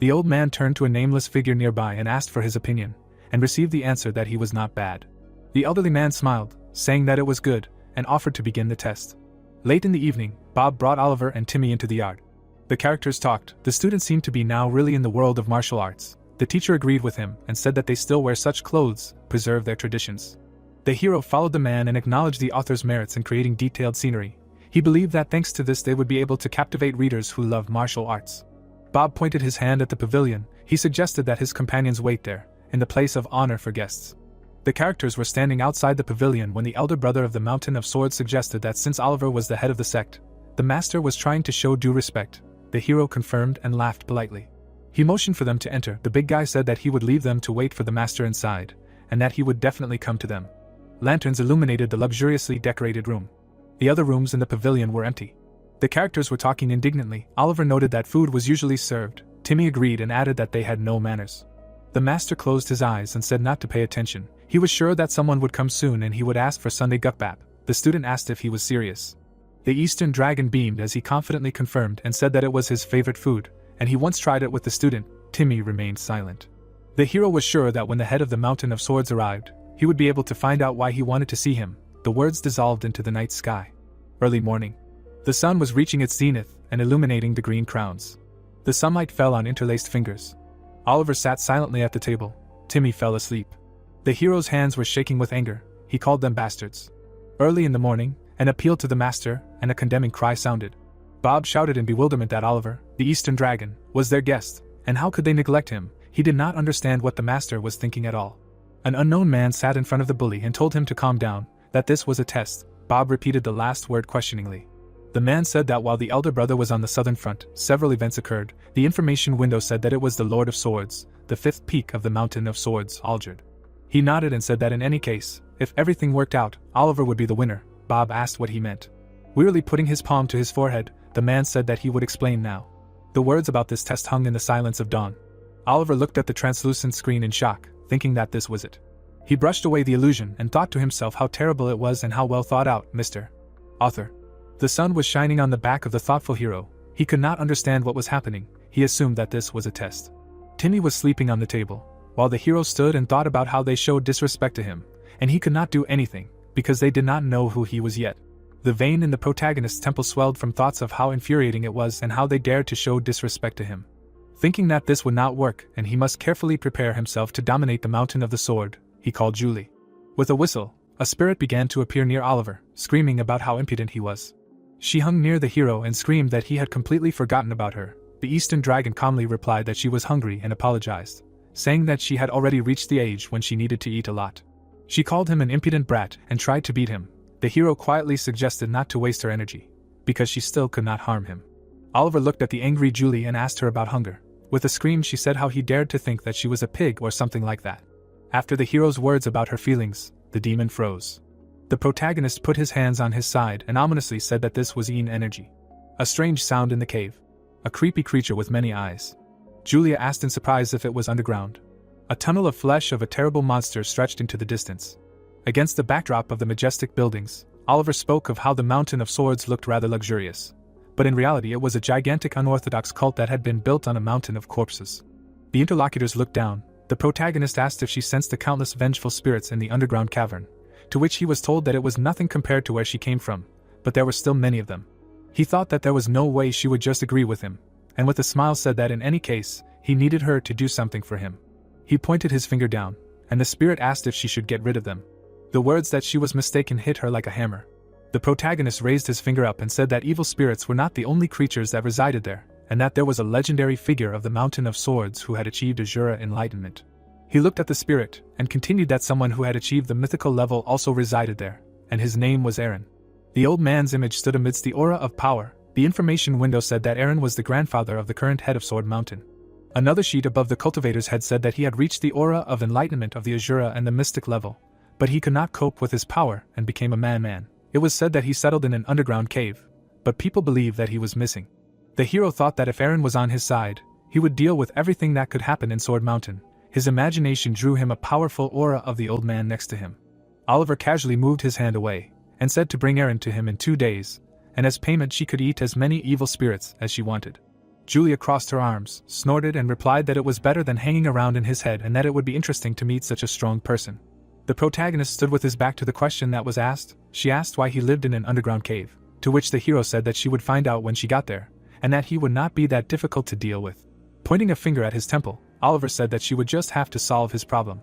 The old man turned to a nameless figure nearby and asked for his opinion, and received the answer that he was not bad. The elderly man smiled, saying that it was good, and offered to begin the test. Late in the evening, Bob brought Oliver and Timmy into the yard. The characters talked. The students seemed to be now really in the world of martial arts. The teacher agreed with him and said that they still wear such clothes, preserve their traditions. The hero followed the man and acknowledged the author's merits in creating detailed scenery. He believed that thanks to this they would be able to captivate readers who love martial arts. Bob pointed his hand at the pavilion. He suggested that his companions wait there, in the place of honor for guests. The characters were standing outside the pavilion when the elder brother of the Mountain of Swords suggested that since Oliver was the head of the sect, the master was trying to show due respect. The hero confirmed and laughed politely. He motioned for them to enter. The big guy said that he would leave them to wait for the master inside, and that he would definitely come to them. Lanterns illuminated the luxuriously decorated room. The other rooms in the pavilion were empty. The characters were talking indignantly. Oliver noted that food was usually served. Timmy agreed and added that they had no manners. The master closed his eyes and said not to pay attention. He was sure that someone would come soon and he would ask for Sunday gukbap. The student asked if he was serious. The Eastern Dragon beamed as he confidently confirmed and said that it was his favorite food, and he once tried it with the student. Timmy remained silent. The hero was sure that when the head of the Mountain of Swords arrived, he would be able to find out why he wanted to see him. The words dissolved into the night sky. Early morning. The sun was reaching its zenith and illuminating the green crowns. The sunlight fell on interlaced fingers. Oliver sat silently at the table. Timmy fell asleep. The hero's hands were shaking with anger. He called them bastards. Early in the morning, an appeal to the master and a condemning cry sounded. Bob shouted in bewilderment that Oliver, the Eastern Dragon, was their guest, and how could they neglect him? He did not understand what the master was thinking at all. An unknown man sat in front of the bully and told him to calm down, that this was a test. Bob repeated the last word questioningly. The man said that while the elder brother was on the southern front, several events occurred. The information window said that it was the Lord of Swords, the fifth peak of the Mountain of Swords, Aldred. He nodded and said that in any case, if everything worked out, Oliver would be the winner. Bob asked what he meant. Wearily putting his palm to his forehead, the man said that he would explain now. The words about this test hung in the silence of dawn. Oliver looked at the translucent screen in shock, thinking that this was it. He brushed away the illusion and thought to himself how terrible it was and how well thought out. Mr. Author. The sun was shining on the back of the thoughtful hero. He could not understand what was happening. He assumed that this was a test. Timmy was sleeping on the table, while the hero stood and thought about how they showed disrespect to him, and he could not do anything, because they did not know who he was yet. The vein in the protagonist's temple swelled from thoughts of how infuriating it was and how they dared to show disrespect to him. Thinking that this would not work and he must carefully prepare himself to dominate the mountain of the sword, he called Julie. With a whistle, a spirit began to appear near Oliver, screaming about how impudent he was. She hung near the hero and screamed that he had completely forgotten about her. The Eastern Dragon calmly replied that she was hungry and apologized, saying that she had already reached the age when she needed to eat a lot. She called him an impudent brat and tried to beat him. The hero quietly suggested not to waste her energy, because she still could not harm him. Oliver looked at the angry Julie and asked her about hunger. With a scream she said how he dared to think that she was a pig or something like that. After the hero's words about her feelings, the demon froze. The protagonist put his hands on his side and ominously said that this was Yin energy. A strange sound in the cave. A creepy creature with many eyes. Julia asked in surprise if it was underground. A tunnel of flesh of a terrible monster stretched into the distance. Against the backdrop of the majestic buildings, Oliver spoke of how the Mountain of Swords looked rather luxurious. But in reality it was a gigantic unorthodox cult that had been built on a mountain of corpses. The interlocutors looked down. The protagonist asked if she sensed the countless vengeful spirits in the underground cavern, to which he was told that it was nothing compared to where she came from, but there were still many of them. He thought that there was no way she would just agree with him, and with a smile said that in any case, he needed her to do something for him. He pointed his finger down, and the spirit asked if she should get rid of them. The words that she was mistaken hit her like a hammer. The protagonist raised his finger up and said that evil spirits were not the only creatures that resided there, and that there was a legendary figure of the Mountain of Swords who had achieved Azura enlightenment. He looked at the spirit, and continued that someone who had achieved the mythical level also resided there, and his name was Aaron. The old man's image stood amidst the aura of power. The information window said that Aaron was the grandfather of the current head of Sword Mountain. Another sheet above the cultivator's head said that he had reached the aura of enlightenment of the Azura and the mystic level, but he could not cope with his power and became a man. It was said that he settled in an underground cave, but people believed that he was missing. The hero thought that if Aaron was on his side, he would deal with everything that could happen in Sword Mountain. His imagination drew him a powerful aura of the old man next to him. Oliver casually moved his hand away, and said to bring Aaron to him in 2 days, and as payment she could eat as many evil spirits as she wanted. Julia crossed her arms, snorted and replied that it was better than hanging around in his head and that it would be interesting to meet such a strong person. The protagonist stood with his back to the question that was asked. She asked why he lived in an underground cave, to which the hero said that she would find out when she got there, and that he would not be that difficult to deal with. Pointing a finger at his temple, Oliver said that she would just have to solve his problem.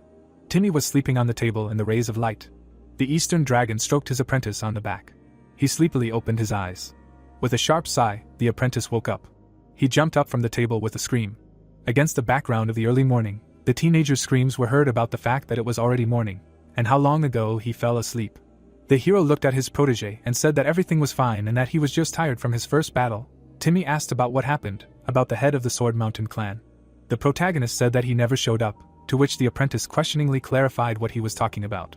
Timmy was sleeping on the table in the rays of light. The Eastern Dragon stroked his apprentice on the back. He sleepily opened his eyes. With a sharp sigh, the apprentice woke up. He jumped up from the table with a scream. Against the background of the early morning, the teenager's screams were heard about the fact that it was already morning, and how long ago he fell asleep. The hero looked at his protege and said that everything was fine and that he was just tired from his first battle. Timmy asked about what happened, about the head of the Sword Mountain clan. The protagonist said that he never showed up, to which the apprentice questioningly clarified what he was talking about.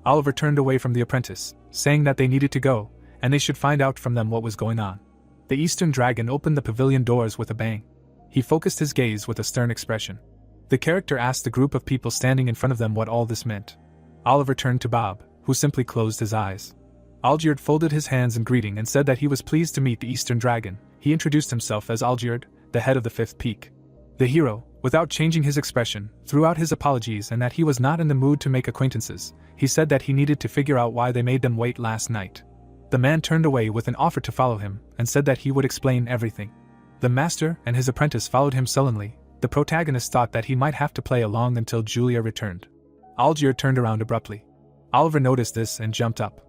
Oliver turned away from the apprentice, saying that they needed to go, and they should find out from them what was going on. The Eastern Dragon opened the pavilion doors with a bang. He focused his gaze with a stern expression. The character asked the group of people standing in front of them what all this meant. Oliver turned to Bob, who simply closed his eyes. Algierd folded his hands in greeting and said that he was pleased to meet the Eastern Dragon. He introduced himself as Algierd, the head of the Fifth Peak. The hero, without changing his expression, threw out his apologies and that he was not in the mood to make acquaintances. He said that he needed to figure out why they made them wait last night. The man turned away with an offer to follow him, and said that he would explain everything. The master and his apprentice followed him sullenly. The protagonist thought that he might have to play along until Julia returned. Algierd turned around abruptly. Oliver noticed this and jumped up.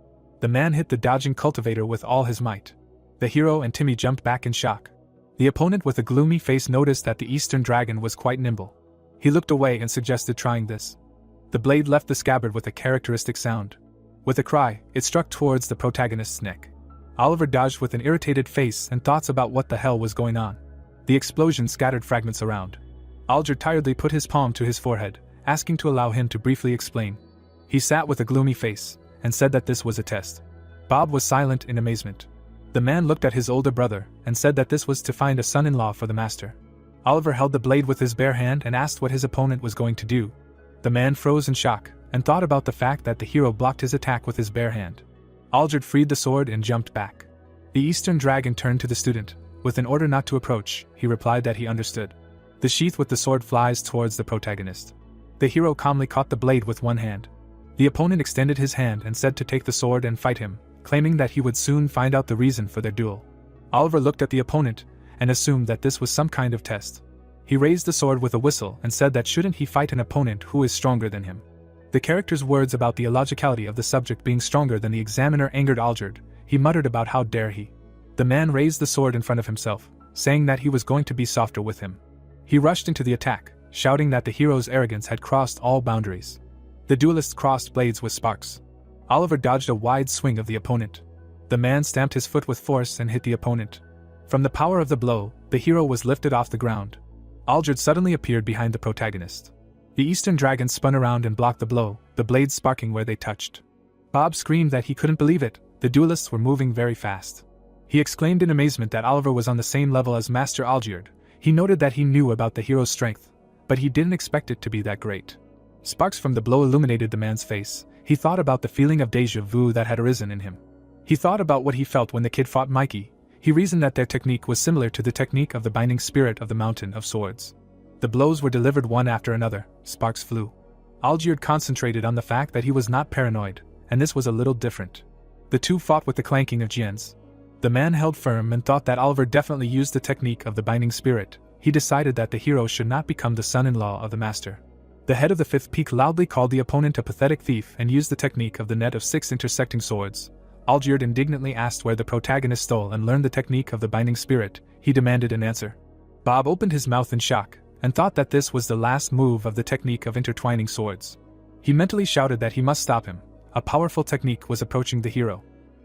The man hit the dodging cultivator with all his might. The hero and Timmy jumped back in shock. The opponent with a gloomy face noticed that the Eastern Dragon was quite nimble. He looked away and suggested trying this. The blade left the scabbard with a characteristic sound. With a cry, it struck towards the protagonist's neck. Oliver dodged with an irritated face and thoughts about what the hell was going on. The explosion scattered fragments around. Algierd tiredly put his palm to his forehead, asking to allow him to briefly explain. He sat with a gloomy face, and said that this was a test. Bob was silent in amazement. The man looked at his older brother, and said that this was to find a son-in-law for the master. Oliver held the blade with his bare hand and asked what his opponent was going to do. The man froze in shock, and thought about the fact that the hero blocked his attack with his bare hand. Aldred freed the sword and jumped back. The Eastern Dragon turned to the student. With an order not to approach, he replied that he understood. The sheath with the sword flies towards the protagonist. The hero calmly caught the blade with one hand. The opponent extended his hand and said to take the sword and fight him, claiming that he would soon find out the reason for their duel. Oliver looked at the opponent and assumed that this was some kind of test. He raised the sword with a whistle and said that shouldn't he fight an opponent who is stronger than him. The character's words about the illogicality of the subject being stronger than the examiner angered Aldred. He muttered about how dare he. The man raised the sword in front of himself, saying that he was going to be softer with him. He rushed into the attack, shouting that the hero's arrogance had crossed all boundaries. The duelists crossed blades with sparks. Oliver dodged a wide swing of the opponent. The man stamped his foot with force and hit the opponent. From the power of the blow, the hero was lifted off the ground. Aldred suddenly appeared behind the protagonist. The Eastern Dragon spun around and blocked the blow, the blades sparking where they touched. Bob screamed that he couldn't believe it. The duelists were moving very fast. He exclaimed in amazement that Oliver was on the same level as Master Aldred. He noted that he knew about the hero's strength, but he didn't expect it to be that great. Sparks from the blow illuminated the man's face. He thought about the feeling of déjà vu that had arisen in him. He thought about what he felt when the kid fought Mikey. He reasoned that their technique was similar to the technique of the binding spirit of the Mountain of Swords. The blows were delivered one after another. Sparks flew. Aldred concentrated on the fact that he was not paranoid, and this was a little different. The two fought with the clanking of gems. The man held firm and thought that Oliver definitely used the technique of the binding spirit. He decided that the hero should not become the son-in-law of the master. The head of the fifth peak loudly called the opponent a pathetic thief and used the technique of the net of 6 intersecting swords. Aldred indignantly asked where the protagonist stole and learned the technique of the binding spirit. He demanded an answer. Bob opened his mouth in shock, and thought that this was the last move of the technique of intertwining swords. He mentally shouted that he must stop him. A powerful technique was approaching the hero.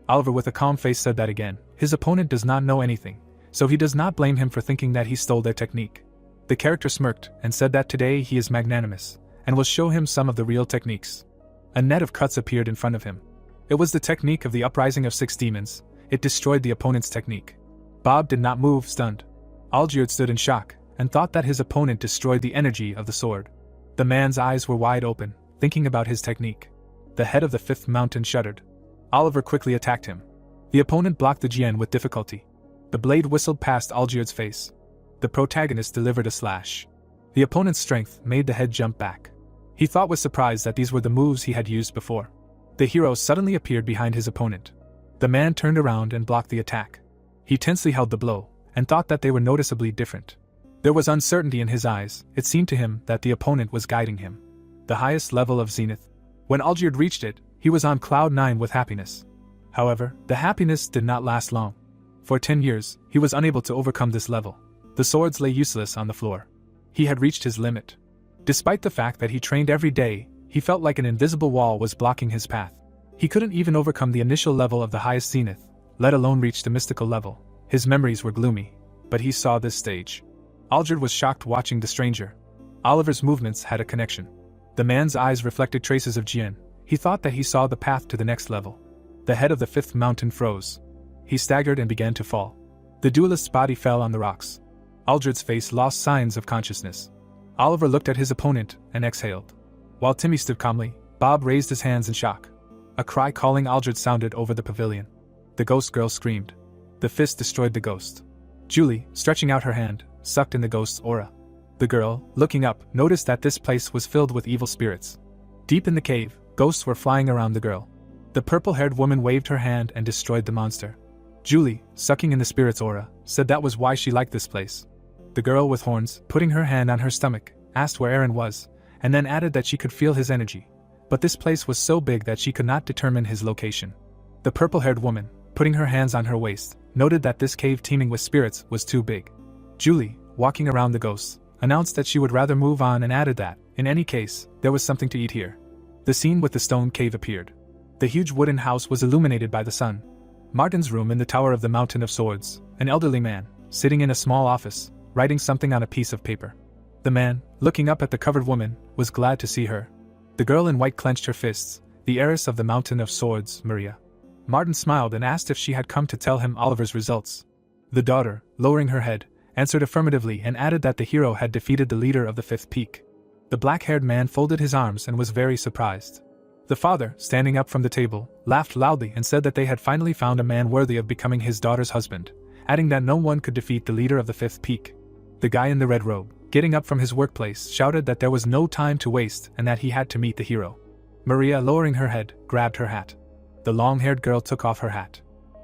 Oliver with a calm face said that again. His opponent does not know anything, so he does not blame him for thinking that he stole their technique. The character smirked and said that today he is magnanimous, and will show him some of the real techniques. A net of cuts appeared in front of him. It was the technique of the uprising of 6 demons. It destroyed the opponent's technique. Bob did not move, stunned. Aldred stood in shock, and thought that his opponent destroyed the energy of the sword. The man's eyes were wide open, thinking about his technique. The head of the fifth mountain shuddered. Oliver quickly attacked him. The opponent blocked the Jian with difficulty. The blade whistled past Aldred's face. The protagonist delivered a slash. The opponent's strength made the head jump back. He thought with surprise that these were the moves he had used before. The hero suddenly appeared behind his opponent. The man turned around and blocked the attack. He tensely held the blow, and thought that they were noticeably different. There was uncertainty in his eyes. It seemed to him that the opponent was guiding him. The highest level of zenith. When Aldred reached it, he was on cloud 9 with happiness. However, the happiness did not last long. For 10 years, he was unable to overcome this level. The swords lay useless on the floor. He had reached his limit. Despite the fact that he trained every day, he felt like an invisible wall was blocking his path. He couldn't even overcome the initial level of the highest zenith, let alone reach the mystical level. His memories were gloomy, but he saw this stage. Aldred was shocked watching the stranger. Oliver's movements had a connection. The man's eyes reflected traces of Jian. He thought that he saw the path to the next level. The head of the fifth mountain froze. He staggered and began to fall. The duelist's body fell on the rocks. Aldred's face lost signs of consciousness. Oliver looked at his opponent and exhaled. While Timmy stood calmly, Bob raised his hands in shock. A cry calling Aldred sounded over the pavilion. The ghost girl screamed. The fist destroyed the ghost. Julie, stretching out her hand, sucked in the ghost's aura. The girl, looking up, noticed that this place was filled with evil spirits. Deep in the cave, ghosts were flying around the girl. The purple-haired woman waved her hand and destroyed the monster. Julie, sucking in the spirit's aura, said that was why she liked this place. The girl with horns, putting her hand on her stomach, asked where Aaron was, and then added that she could feel his energy. But this place was so big that she could not determine his location. The purple-haired woman, putting her hands on her waist, noted that this cave teeming with spirits was too big. Julie, walking around the ghosts, announced that she would rather move on and added that, in any case, there was something to eat here. The scene with the stone cave appeared. The huge wooden house was illuminated by the sun. Martin's room in the tower of the Mountain of Swords, an elderly man, sitting in a small office, writing something on a piece of paper. The man, looking up at the covered woman, was glad to see her. The girl in white clenched her fists, the heiress of the Mountain of Swords, Maria. Martin smiled and asked if she had come to tell him Oliver's results. The daughter, lowering her head, answered affirmatively and added that the hero had defeated the leader of the fifth peak. The black-haired man folded his arms and was very surprised. The father, standing up from the table, laughed loudly and said that they had finally found a man worthy of becoming his daughter's husband, adding that no one could defeat the leader of the fifth peak. The guy in the red robe, getting up from his workplace, shouted that there was no time to waste and that he had to meet the hero. Maria, lowering her head, grabbed her hat. The long-haired girl took off her hat.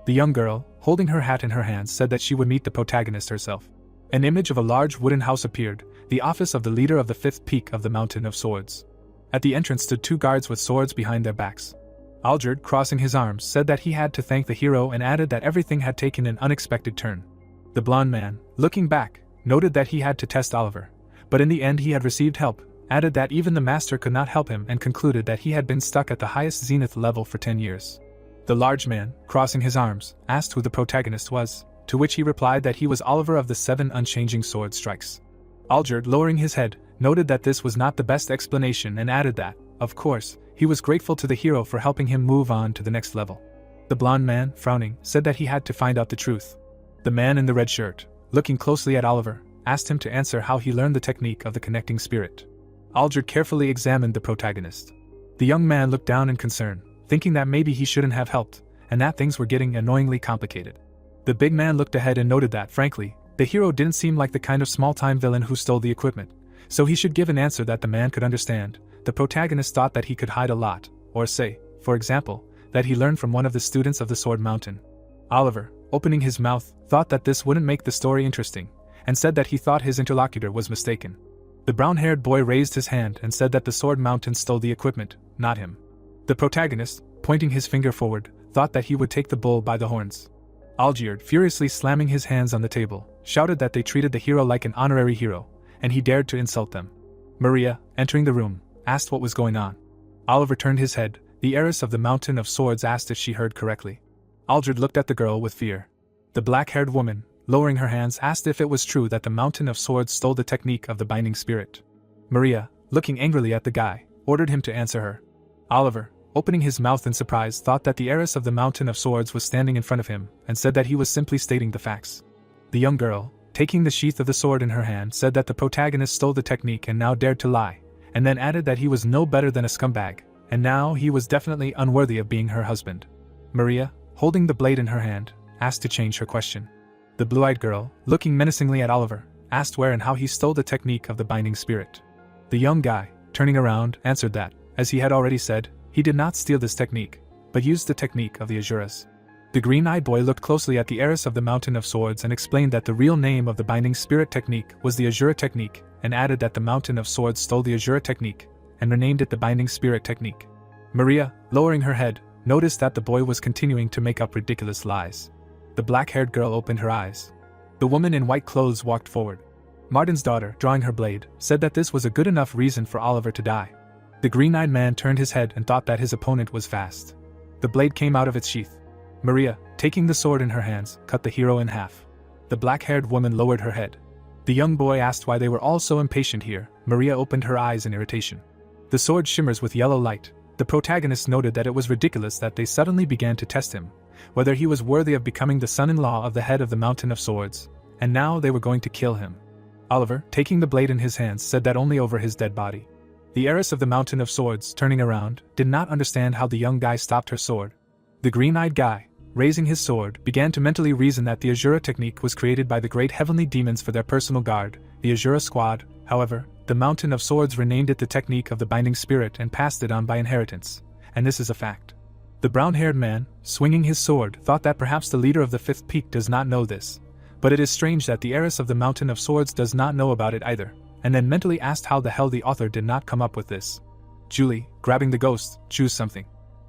The young girl, holding her hat in her hands, said that she would meet the protagonist herself. An image of a large wooden house appeared, the office of the leader of the fifth peak of the Mountain of Swords. At the entrance stood two guards with swords behind their backs. Algerd, crossing his arms, said that he had to thank the hero and added that everything had taken an unexpected turn. The blonde man, looking back, noted that he had to test Oliver, but in the end he had received help, added that even the master could not help him and concluded that he had been stuck at the highest zenith level for 10 years. The large man, crossing his arms, asked who the protagonist was, to which he replied that he was Oliver of the 7 unchanging sword strikes. Algerd, lowering his head, noted that this was not the best explanation and added that, of course, he was grateful to the hero for helping him move on to the next level. The blonde man, frowning, said that he had to find out the truth. The man in the red shirt, looking closely at Oliver, asked him to answer how he learned the technique of the connecting spirit. Algerd carefully examined the protagonist. The young man looked down in concern, thinking that maybe he shouldn't have helped, and that things were getting annoyingly complicated. The big man looked ahead and noted that, frankly, the hero didn't seem like the kind of small-time villain who stole the equipment, so he should give an answer that the man could understand. The protagonist thought that he could hide a lot, or say, for example, that he learned from one of the students of the Sword Mountain. Oliver, opening his mouth, thought that this wouldn't make the story interesting, and said that he thought his interlocutor was mistaken. The brown-haired boy raised his hand and said that the Sword Mountain stole the equipment, not him. The protagonist, pointing his finger forward, thought that he would take the bull by the horns. Algerd, furiously slamming his hands on the table, shouted that they treated the hero like an honorary hero, and he dared to insult them. Maria, entering the room, asked what was going on. Oliver turned his head. The heiress of the Mountain of Swords asked if she heard correctly. Algerd looked at the girl with fear. The black-haired woman, lowering her hands, asked if it was true that the Mountain of Swords stole the technique of the binding spirit. Maria, looking angrily at the guy, ordered him to answer her. Oliver, opening his mouth in surprise, thought that the heiress of the Mountain of Swords was standing in front of him, and said that he was simply stating the facts. The young girl, taking the sheath of the sword in her hand, said that the protagonist stole the technique and now dared to lie, and then added that he was no better than a scumbag, and now he was definitely unworthy of being her husband. Maria, holding the blade in her hand, asked to change her question. The blue-eyed girl, looking menacingly at Oliver, asked where and how he stole the technique of the binding spirit. The young guy, turning around, answered that, as he had already said, he did not steal this technique, but used the technique of the Azuras. The green-eyed boy looked closely at the heiress of the Mountain of Swords and explained that the real name of the binding spirit technique was the Azura technique, and added that the Mountain of Swords stole the Azura technique, and renamed it the binding spirit technique. Maria, lowering her head, noticed that the boy was continuing to make up ridiculous lies. The black-haired girl opened her eyes. The woman in white clothes walked forward. Martin's daughter, drawing her blade, said that this was a good enough reason for Oliver to die. The green-eyed man turned his head and thought that his opponent was fast. The blade came out of its sheath. Maria, taking the sword in her hands, cut the hero in half. The black-haired woman lowered her head. The young boy asked why they were all so impatient here. Maria opened her eyes in irritation. The sword shimmers with yellow light. The protagonist noted that it was ridiculous that they suddenly began to test him, whether he was worthy of becoming the son-in-law of the head of the Mountain of Swords, and now they were going to kill him. Oliver, taking the blade in his hands, said that only over his dead body. The heiress of the Mountain of Swords, turning around, did not understand how the young guy stopped her sword. The green-eyed guy, raising his sword, began to mentally reason that the Azura technique was created by the great heavenly demons for their personal guard, the Azura squad. However, the Mountain of Swords renamed it the technique of the binding spirit and passed it on by inheritance, and this is a fact. The brown-haired man, swinging his sword, thought that perhaps the leader of the fifth peak does not know this, but it is strange that the heiress of the Mountain of Swords does not know about it either, and then mentally asked how the hell the author did not come up with this. Julie, grabbing the ghost, choose something.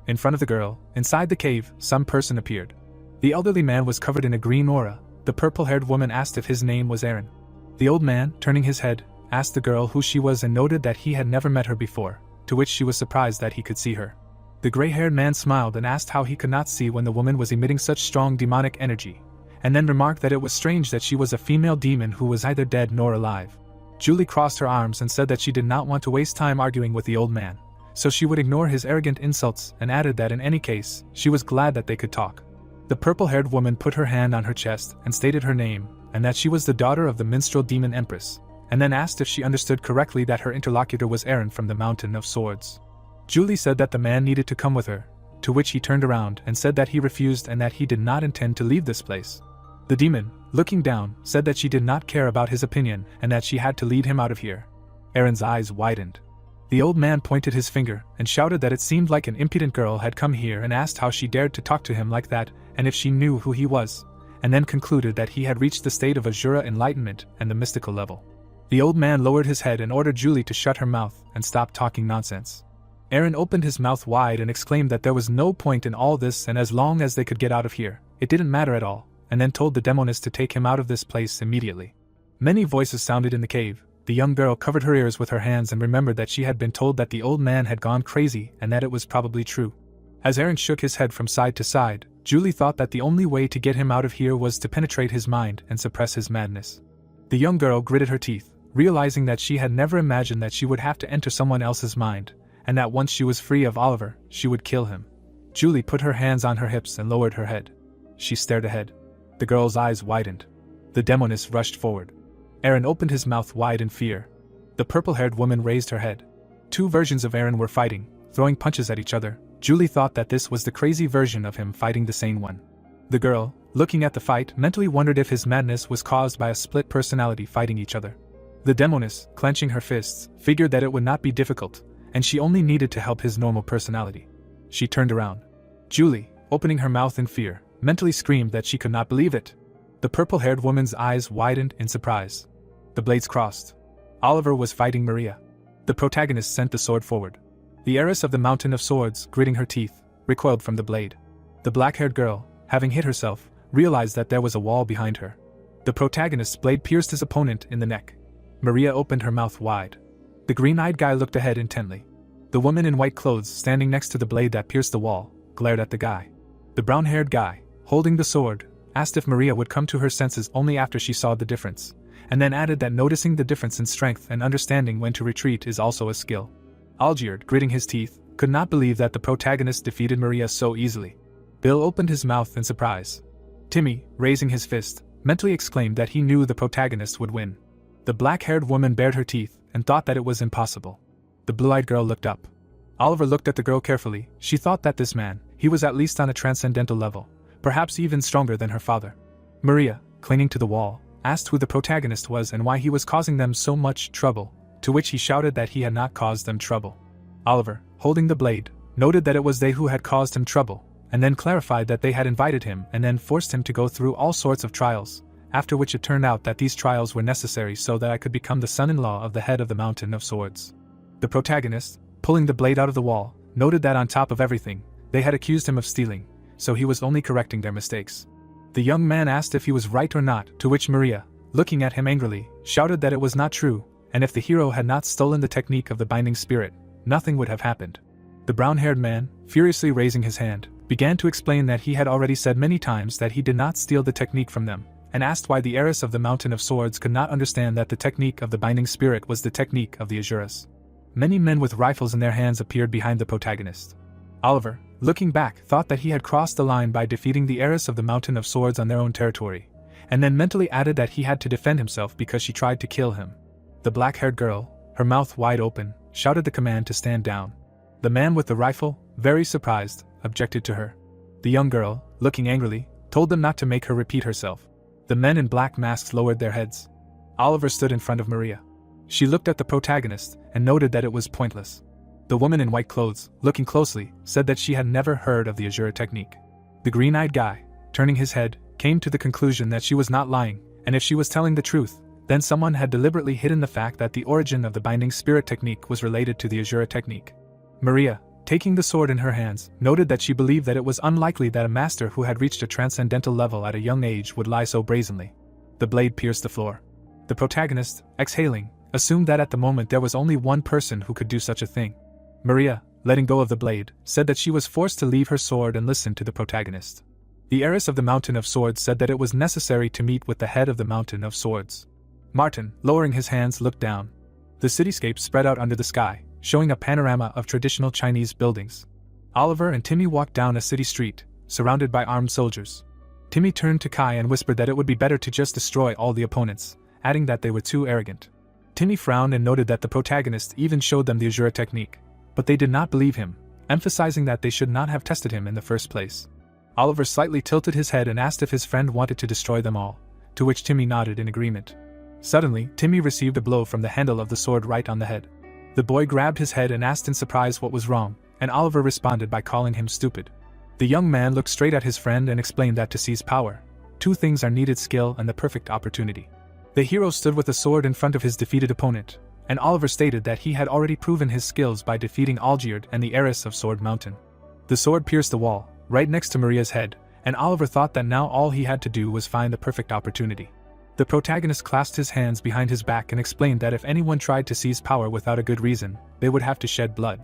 In front of the girl, inside the cave, some person appeared. The elderly man was covered in a green aura. The purple-haired woman asked if his name was Aaron. The old man, turning his head, asked the girl who she was and noted that he had never met her before, to which she was surprised that he could see her. The gray-haired man smiled and asked how he could not see when the woman was emitting such strong demonic energy, and then remarked that it was strange that she was a female demon who was neither dead nor alive. Julie crossed her arms and said that she did not want to waste time arguing with the old man, so she would ignore his arrogant insults, and added that in any case, she was glad that they could talk. The purple-haired woman put her hand on her chest and stated her name, and that she was the daughter of the minstrel demon empress, and then asked if she understood correctly that her interlocutor was Aaron from the Mountain of Swords. Julie said that the man needed to come with her, to which he turned around and said that he refused and that he did not intend to leave this place. The demon, looking down, said that she did not care about his opinion and that she had to lead him out of here. Aaron's eyes widened. The old man pointed his finger and shouted that it seemed like an impudent girl had come here and asked how she dared to talk to him like that and if she knew who he was, and then concluded that he had reached the state of Asura enlightenment and the mystical level. The old man lowered his head and ordered Julie to shut her mouth and stop talking nonsense. Aaron opened his mouth wide and exclaimed that there was no point in all this and as long as they could get out of here, it didn't matter at all, and then told the demoness to take him out of this place immediately. Many voices sounded in the cave. The young girl covered her ears with her hands and remembered that she had been told that the old man had gone crazy and that it was probably true. As Aaron shook his head from side to side, Julie thought that the only way to get him out of here was to penetrate his mind and suppress his madness. The young girl gritted her teeth, realizing that she had never imagined that she would have to enter someone else's mind, and that once she was free of Oliver, she would kill him. Julie put her hands on her hips and lowered her head. She stared ahead. The girl's eyes widened. The demoness rushed forward. Aaron opened his mouth wide in fear. The purple-haired woman raised her head. Two versions of Aaron were fighting, throwing punches at each other. Julie thought that this was the crazy version of him fighting the sane one. The girl, looking at the fight, mentally wondered if his madness was caused by a split personality fighting each other. The demoness, clenching her fists, figured that it would not be difficult, and she only needed to help his normal personality. She turned around. Julie, opening her mouth in fear, mentally screamed that she could not believe it. The purple-haired woman's eyes widened in surprise. The blades crossed. Oliver was fighting Maria. The protagonist sent the sword forward. The heiress of the Mountain of Swords, gritting her teeth, recoiled from the blade. The black-haired girl, having hit herself, realized that there was a wall behind her. The protagonist's blade pierced his opponent in the neck. Maria opened her mouth wide. The green-eyed guy looked ahead intently. The woman in white clothes standing next to the blade that pierced the wall, glared at the guy. The brown-haired guy, holding the sword, asked if Maria would come to her senses only after she saw the difference, and then added that noticing the difference in strength and understanding when to retreat is also a skill. Algierd, gritting his teeth, could not believe that the protagonist defeated Maria so easily. Bill opened his mouth in surprise. Timmy, raising his fist, mentally exclaimed that he knew the protagonist would win. The black-haired woman bared her teeth and thought that it was impossible. The blue-eyed girl looked up. Oliver looked at the girl carefully. She thought that this man, he was at least on a transcendental level, perhaps even stronger than her father. Maria, clinging to the wall, asked who the protagonist was and why he was causing them so much trouble, to which he shouted that he had not caused them trouble. Oliver, holding the blade, noted that it was they who had caused him trouble, and then clarified that they had invited him and then forced him to go through all sorts of trials, after which it turned out that these trials were necessary so that I could become the son-in-law of the head of the Mountain of Swords. The protagonist, pulling the blade out of the wall, noted that on top of everything, they had accused him of stealing, so he was only correcting their mistakes. The young man asked if he was right or not, to which Maria, looking at him angrily, shouted that it was not true, and if the hero had not stolen the technique of the binding spirit, nothing would have happened. The brown-haired man, furiously raising his hand, began to explain that he had already said many times that he did not steal the technique from them, and asked why the heiress of the Mountain of Swords could not understand that the technique of the binding spirit was the technique of the Azuras. Many men with rifles in their hands appeared behind the protagonist. Oliver, looking back, thought that he had crossed the line by defeating the heiress of the Mountain of Swords on their own territory, and then mentally added that he had to defend himself because she tried to kill him. The black-haired girl, her mouth wide open, shouted the command to stand down. The man with the rifle, very surprised, objected to her. The young girl, looking angrily, told them not to make her repeat herself. The men in black masks lowered their heads. Oliver stood in front of Maria. She looked at the protagonist and noted that it was pointless. The woman in white clothes, looking closely, said that she had never heard of the Azura technique. The green-eyed guy, turning his head, came to the conclusion that she was not lying, and if she was telling the truth, then someone had deliberately hidden the fact that the origin of the binding spirit technique was related to the Azura technique. Maria, taking the sword in her hands, noted that she believed that it was unlikely that a master who had reached a transcendental level at a young age would lie so brazenly. The blade pierced the floor. The protagonist, exhaling, assumed that at the moment there was only one person who could do such a thing. Maria, letting go of the blade, said that she was forced to leave her sword and listen to the protagonist. The heiress of the Mountain of Swords said that it was necessary to meet with the head of the Mountain of Swords. Martin, lowering his hands, looked down. The cityscape spread out under the sky, showing a panorama of traditional Chinese buildings. Oliver and Timmy walked down a city street, surrounded by armed soldiers. Timmy turned to Kai and whispered that it would be better to just destroy all the opponents, adding that they were too arrogant. Timmy frowned and noted that the protagonist even showed them the Azura technique. but they did not believe him, emphasizing that they should not have tested him in the first place. Oliver slightly tilted his head and asked if his friend wanted to destroy them all, to which Timmy nodded in agreement. Suddenly, Timmy received a blow from the handle of the sword right on the head. The boy grabbed his head and asked in surprise what was wrong, and Oliver responded by calling him stupid. The young man looked straight at his friend and explained that to seize power, two things are needed: skill and the perfect opportunity. The hero stood with a sword in front of his defeated opponent, and Oliver stated that he had already proven his skills by defeating Algierd and the heiress of Sword Mountain. The sword pierced the wall, right next to Maria's head, and Oliver thought that now all he had to do was find the perfect opportunity. The protagonist clasped his hands behind his back and explained that if anyone tried to seize power without a good reason, they would have to shed blood.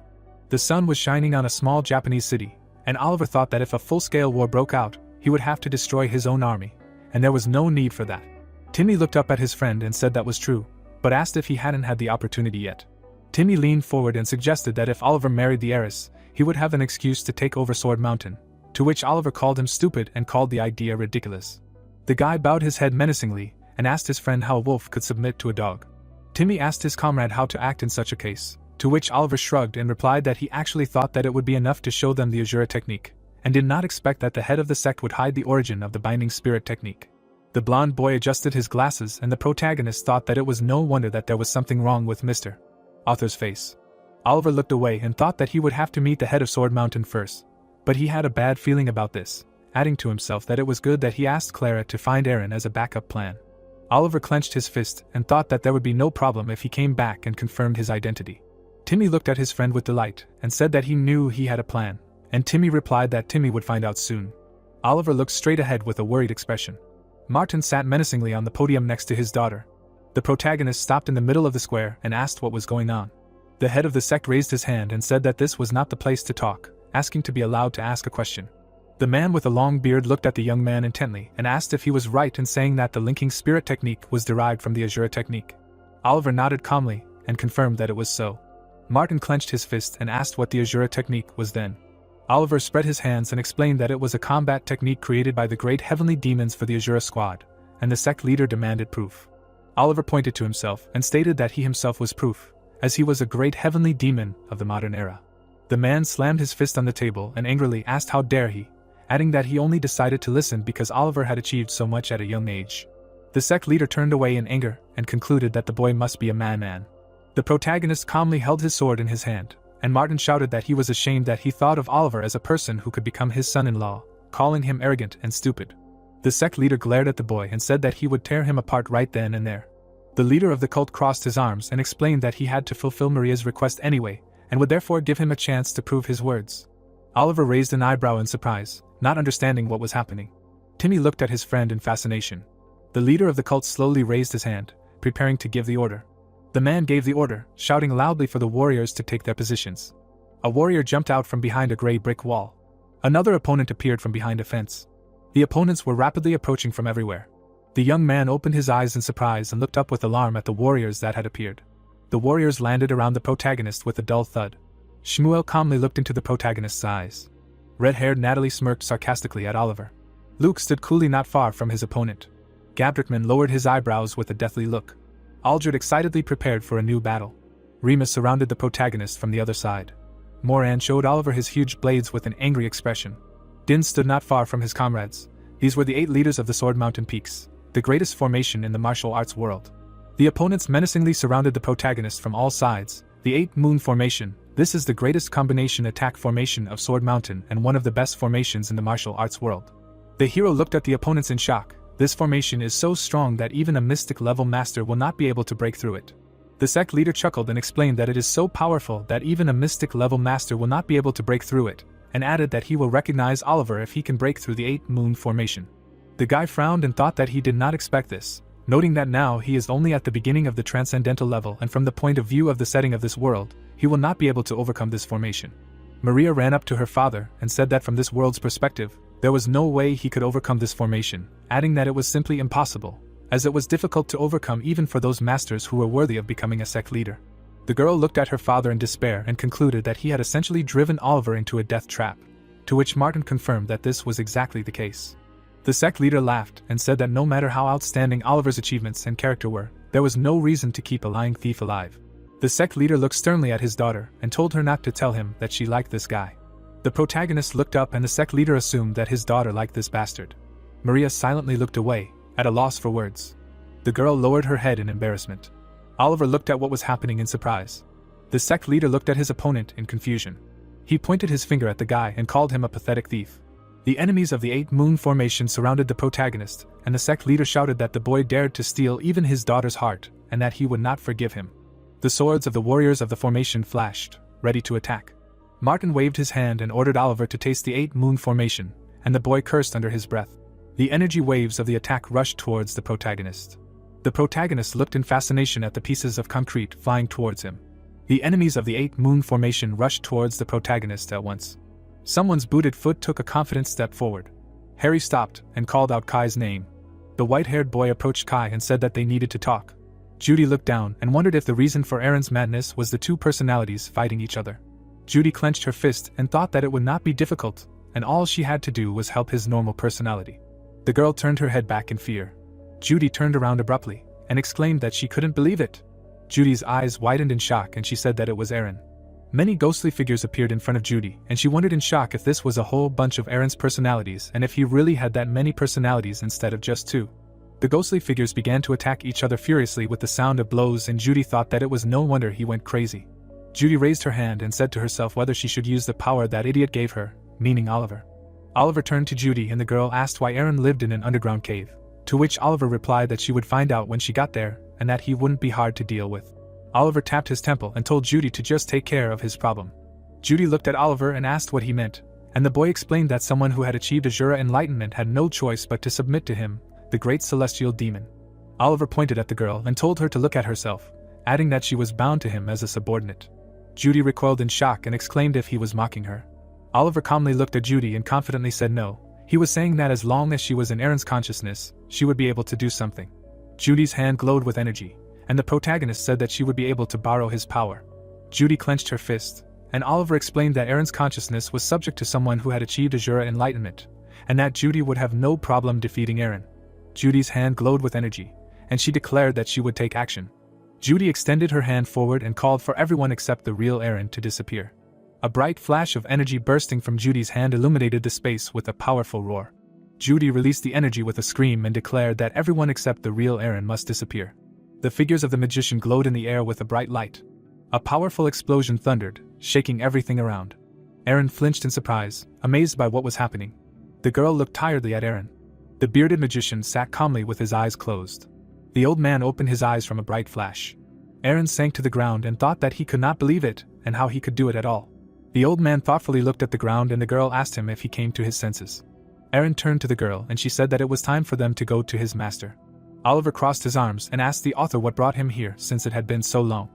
The sun was shining on a small Japanese city, and Oliver thought that if a full-scale war broke out, he would have to destroy his own army, and there was no need for that. Timmy looked up at his friend and said that was true, but asked if he hadn't had the opportunity yet. Timmy leaned forward and suggested that if Oliver married the heiress, he would have an excuse to take over Sword Mountain, to which Oliver called him stupid and called the idea ridiculous. The guy bowed his head menacingly and asked his friend how a wolf could submit to a dog. Timmy asked his comrade how to act in such a case, to which Oliver shrugged and replied that he actually thought that it would be enough to show them the Azura technique, and did not expect that the head of the sect would hide the origin of the binding spirit technique. The blonde boy adjusted his glasses and the protagonist thought that it was no wonder that there was something wrong with Mr. Author's face. Oliver looked away and thought that he would have to meet the head of Sword Mountain first, but he had a bad feeling about this, adding to himself that it was good that he asked Clara to find Aaron as a backup plan. Oliver clenched his fist and thought that there would be no problem if he came back and confirmed his identity. Timmy looked at his friend with delight and said that he knew he had a plan, and Timmy replied that Timmy would find out soon. Oliver looked straight ahead with a worried expression. Martin sat menacingly on the podium next to his daughter. The protagonist stopped in the middle of the square and asked what was going on. The head of the sect raised his hand and said that this was not the place to talk, asking to be allowed to ask a question. The man with a long beard looked at the young man intently and asked if he was right in saying that the linking spirit technique was derived from the Azura technique. Oliver nodded calmly and confirmed that it was so. Martin clenched his fist and asked what the Azura technique was then. Oliver spread his hands and explained that it was a combat technique created by the great heavenly demons for the Azura squad, and the sect leader demanded proof. Oliver pointed to himself and stated that he himself was proof, as he was a great heavenly demon of the modern era. The man slammed his fist on the table and angrily asked how dare he, adding that he only decided to listen because Oliver had achieved so much at a young age. The sect leader turned away in anger and concluded that the boy must be a madman. The protagonist calmly held his sword in his hand, and Martin shouted that he was ashamed that he thought of Oliver as a person who could become his son-in-law, calling him arrogant and stupid. The sect leader glared at the boy and said that he would tear him apart right then and there. The leader of the cult crossed his arms and explained that he had to fulfill Maria's request anyway, and would therefore give him a chance to prove his words. Oliver raised an eyebrow in surprise, not understanding what was happening. Timmy looked at his friend in fascination. The leader of the cult slowly raised his hand, preparing to give the order. The man gave the order, shouting loudly for the warriors to take their positions. A warrior jumped out from behind a gray brick wall. Another opponent appeared from behind a fence. The opponents were rapidly approaching from everywhere. The young man opened his eyes in surprise and looked up with alarm at the warriors that had appeared. The warriors landed around the protagonist with a dull thud. Shmuel calmly looked into the protagonist's eyes. Red-haired Natalie smirked sarcastically at Oliver. Luke stood coolly not far from his opponent. Gabrickman lowered his eyebrows with a deathly look. Algierd excitedly prepared for a new battle. Remus surrounded the protagonist from the other side. Moran showed Oliver his huge blades with an angry expression. Din stood not far from his comrades. These were the 8 leaders of the Sword Mountain Peaks, the greatest formation in the martial arts world. The opponents menacingly surrounded the protagonist from all sides. The 8 Moon Formation, this is the greatest combination attack formation of Sword Mountain and one of the best formations in the martial arts world. The hero looked at the opponents in shock. This formation is so strong that even a mystic level master will not be able to break through it. The sect leader chuckled and explained that it is so powerful that even a mystic level master will not be able to break through it, and added that he will recognize Oliver if he can break through the 8 Moon Formation. The guy frowned and thought that he did not expect this, noting that now he is only at the beginning of the transcendental level and from the point of view of the setting of this world, he will not be able to overcome this formation. Maria ran up to her father and said that from this world's perspective, there was no way he could overcome this formation, adding that it was simply impossible, as it was difficult to overcome even for those masters who were worthy of becoming a sect leader. The girl looked at her father in despair and concluded that he had essentially driven Oliver into a death trap, to which Martin confirmed that this was exactly the case. The sect leader laughed and said that no matter how outstanding Oliver's achievements and character were, there was no reason to keep a lying thief alive. The sect leader looked sternly at his daughter and told her not to tell him that she liked this guy. The protagonist looked up and the sect leader assumed that his daughter liked this bastard. Maria silently looked away, at a loss for words. The girl lowered her head in embarrassment. Oliver looked at what was happening in surprise. The sect leader looked at his opponent in confusion. He pointed his finger at the guy and called him a pathetic thief. The enemies of the 8 Moon Formation surrounded the protagonist, and the sect leader shouted that the boy dared to steal even his daughter's heart, and that he would not forgive him. The swords of the warriors of the formation flashed, ready to attack. Martin waved his hand and ordered Oliver to taste the 8 Moon Formation, and the boy cursed under his breath. The energy waves of the attack rushed towards the protagonist. The protagonist looked in fascination at the pieces of concrete flying towards him. The enemies of the 8 Moon Formation rushed towards the protagonist at once. Someone's booted foot took a confident step forward. Harry stopped and called out Kai's name. The white-haired boy approached Kai and said that they needed to talk. Judy looked down and wondered if the reason for Aaron's madness was the 2 personalities fighting each other. Judy clenched her fist and thought that it would not be difficult, and all she had to do was help his normal personality. The girl turned her head back in fear. Judy turned around abruptly and exclaimed that she couldn't believe it. Judy's eyes widened in shock and she said that it was Aaron. Many ghostly figures appeared in front of Judy, and she wondered in shock if this was a whole bunch of Aaron's personalities and if he really had that many personalities instead of just 2. The ghostly figures began to attack each other furiously with the sound of blows, and Judy thought that it was no wonder he went crazy. Judy raised her hand and said to herself whether she should use the power that idiot gave her, meaning Oliver. Oliver turned to Judy and the girl asked why Aaron lived in an underground cave, to which Oliver replied that she would find out when she got there, and that he wouldn't be hard to deal with. Oliver tapped his temple and told Judy to just take care of his problem. Judy looked at Oliver and asked what he meant, and the boy explained that someone who had achieved Azura enlightenment had no choice but to submit to him, the great celestial demon. Oliver pointed at the girl and told her to look at herself, adding that she was bound to him as a subordinate. Judy recoiled in shock and exclaimed if he was mocking her. Oliver calmly looked at Judy and confidently said no. He was saying that as long as she was in Aaron's consciousness, she would be able to do something. Judy's hand glowed with energy, and the protagonist said that she would be able to borrow his power. Judy clenched her fist, and Oliver explained that Aaron's consciousness was subject to someone who had achieved Azura enlightenment, and that Judy would have no problem defeating Aaron. Judy's hand glowed with energy, and she declared that she would take action. Judy extended her hand forward and called for everyone except the real Aaron to disappear. A bright flash of energy bursting from Judy's hand illuminated the space with a powerful roar. Judy released the energy with a scream and declared that everyone except the real Aaron must disappear. The figures of the magician glowed in the air with a bright light. A powerful explosion thundered, shaking everything around. Aaron flinched in surprise, amazed by what was happening. The girl looked tiredly at Aaron. The bearded magician sat calmly with his eyes closed. The old man opened his eyes from a bright flash. Aaron sank to the ground and thought that he could not believe it, and how he could do it at all. The old man thoughtfully looked at the ground and the girl asked him if he came to his senses. Aaron turned to the girl and she said that it was time for them to go to his master. Oliver crossed his arms and asked the author what brought him here since it had been so long.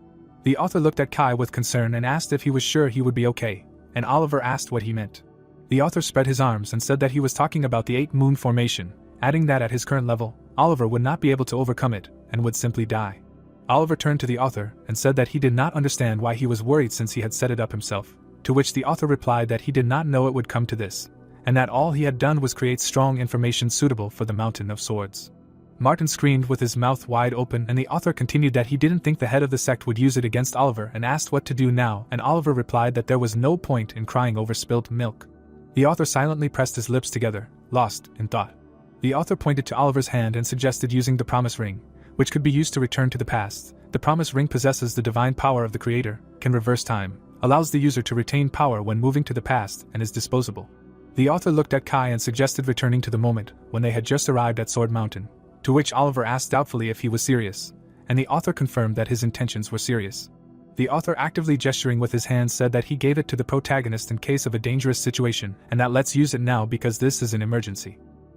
The author looked at Kai with concern and asked if he was sure he would be okay, and Oliver asked what he meant. The author spread his arms and said that he was talking about the 8 Moon Formation, adding that at his current level, Oliver would not be able to overcome it and would simply die. Oliver turned to the author and said that he did not understand why he was worried since he had set it up himself, to which the author replied that he did not know it would come to this, and that all he had done was create strong information suitable for the Mountain of Swords. Martin screamed with his mouth wide open, and the author continued that he didn't think the head of the sect would use it against Oliver and asked what to do now, and Oliver replied that there was no point in crying over spilt milk. The author silently pressed his lips together, lost in thought. The author pointed to Oliver's hand and suggested using the Promise Ring, which could be used to return to the past. The Promise Ring possesses the divine power of the Creator, can reverse time, allows the user to retain power when moving to the past, and is disposable. The author looked at Kai and suggested returning to the moment when they had just arrived at Sword Mountain, to which Oliver asked doubtfully if he was serious, and the author confirmed that his intentions were serious. The author, actively gesturing with his hands, said that he gave it to the protagonist in case of a dangerous situation, and that let's use it now because this is an emergency.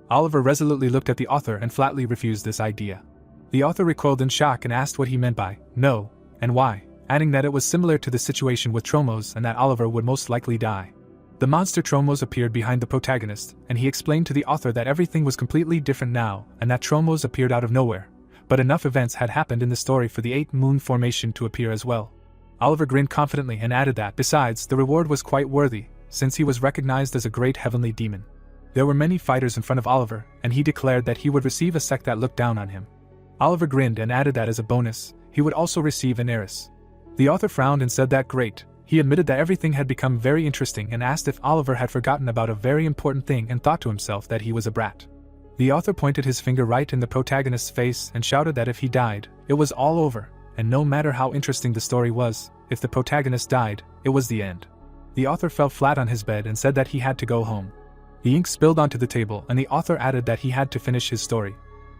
Oliver resolutely looked at the author and flatly refused this idea. The author recoiled in shock and asked what he meant by no, and why, adding that it was similar to the situation with Tromos and that Oliver would most likely die. The monster Tromos appeared behind the protagonist, and he explained to the author that everything was completely different now and that Tromos appeared out of nowhere, but enough events had happened in the story for the 8 Moon Formation to appear as well. Oliver grinned confidently and added that, besides, the reward was quite worthy, since he was recognized as a great heavenly demon. There were many fighters in front of Oliver, and he declared that he would receive a sect that looked down on him. Oliver grinned and added that as a bonus, he would also receive an heiress. The author frowned and said that great. He admitted that everything had become very interesting and asked if Oliver had forgotten about a very important thing and thought to himself that he was a brat. The author pointed his finger right in the protagonist's face and shouted that if he died, it was all over, and no matter how interesting the story was, if the protagonist died, it was the end. The author fell flat on his bed and said that he had to go home. The ink spilled onto the table and the author added that he had to finish his story.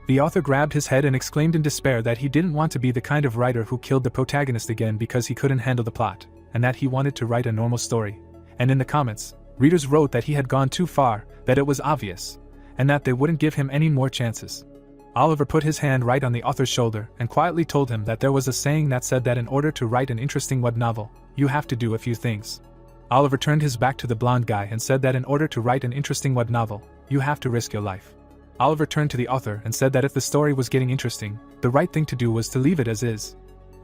The author grabbed his head and exclaimed in despair that he didn't want to be the kind of writer who killed the protagonist again because he couldn't handle the plot, and that he wanted to write a normal story. And in the comments, readers wrote that he had gone too far, that it was obvious, and that they wouldn't give him any more chances. Oliver put his hand right on the author's shoulder and quietly told him that there was a saying that said that in order to write an interesting web novel, you have to do a few things. Oliver turned his back to the blonde guy and said that in order to write an interesting web novel, you have to risk your life. Oliver turned to the author and said that if the story was getting interesting, the right thing to do was to leave it as is.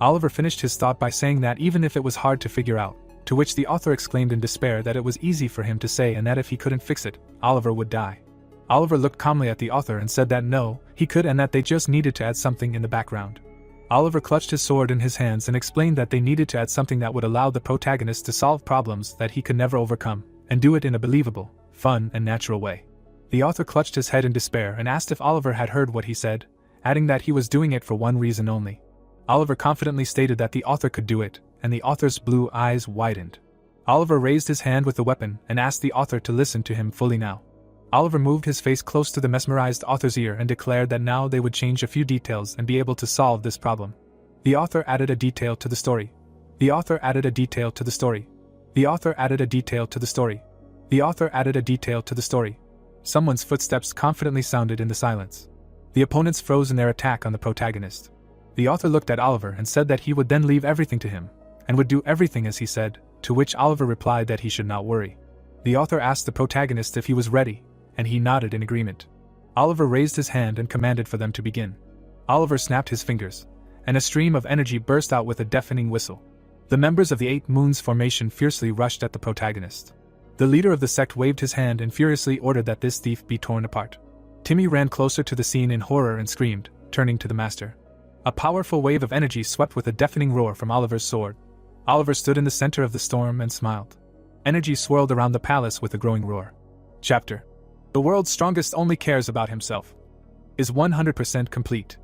Oliver finished his thought by saying that even if it was hard to figure out, to which the author exclaimed in despair that it was easy for him to say and that if he couldn't fix it, Oliver would die. Oliver looked calmly at the author and said that no, he could and that they just needed to add something in the background. Oliver clutched his sword in his hands and explained that they needed to add something that would allow the protagonist to solve problems that he could never overcome, and do it in a believable, fun, and natural way. The author clutched his head in despair and asked if Oliver had heard what he said, adding that he was doing it for one reason only. Oliver confidently stated that the author could do it, and the author's blue eyes widened. Oliver raised his hand with the weapon and asked the author to listen to him fully now. Oliver moved his face close to the mesmerized author's ear and declared that now they would change a few details and be able to solve this problem. The author added a detail to the story. The author added a detail to the story. The author added a detail to the story. The author added a detail to the story. Someone's footsteps confidently sounded in the silence. The opponents froze in their attack on the protagonist. The author looked at Oliver and said that he would then leave everything to him, and would do everything as he said, to which Oliver replied that he should not worry. The author asked the protagonist if he was ready, and he nodded in agreement. Oliver raised his hand and commanded for them to begin. Oliver snapped his fingers, and a stream of energy burst out with a deafening whistle. The members of the Eight Moons formation fiercely rushed at the protagonist. The leader of the sect waved his hand and furiously ordered that this thief be torn apart. Timmy ran closer to the scene in horror and screamed, turning to the master. A powerful wave of energy swept with a deafening roar from Oliver's sword. Oliver stood in the center of the storm and smiled. Energy swirled around the palace with a growing roar. Chapter: The world's strongest only cares about himself. Is 100% complete.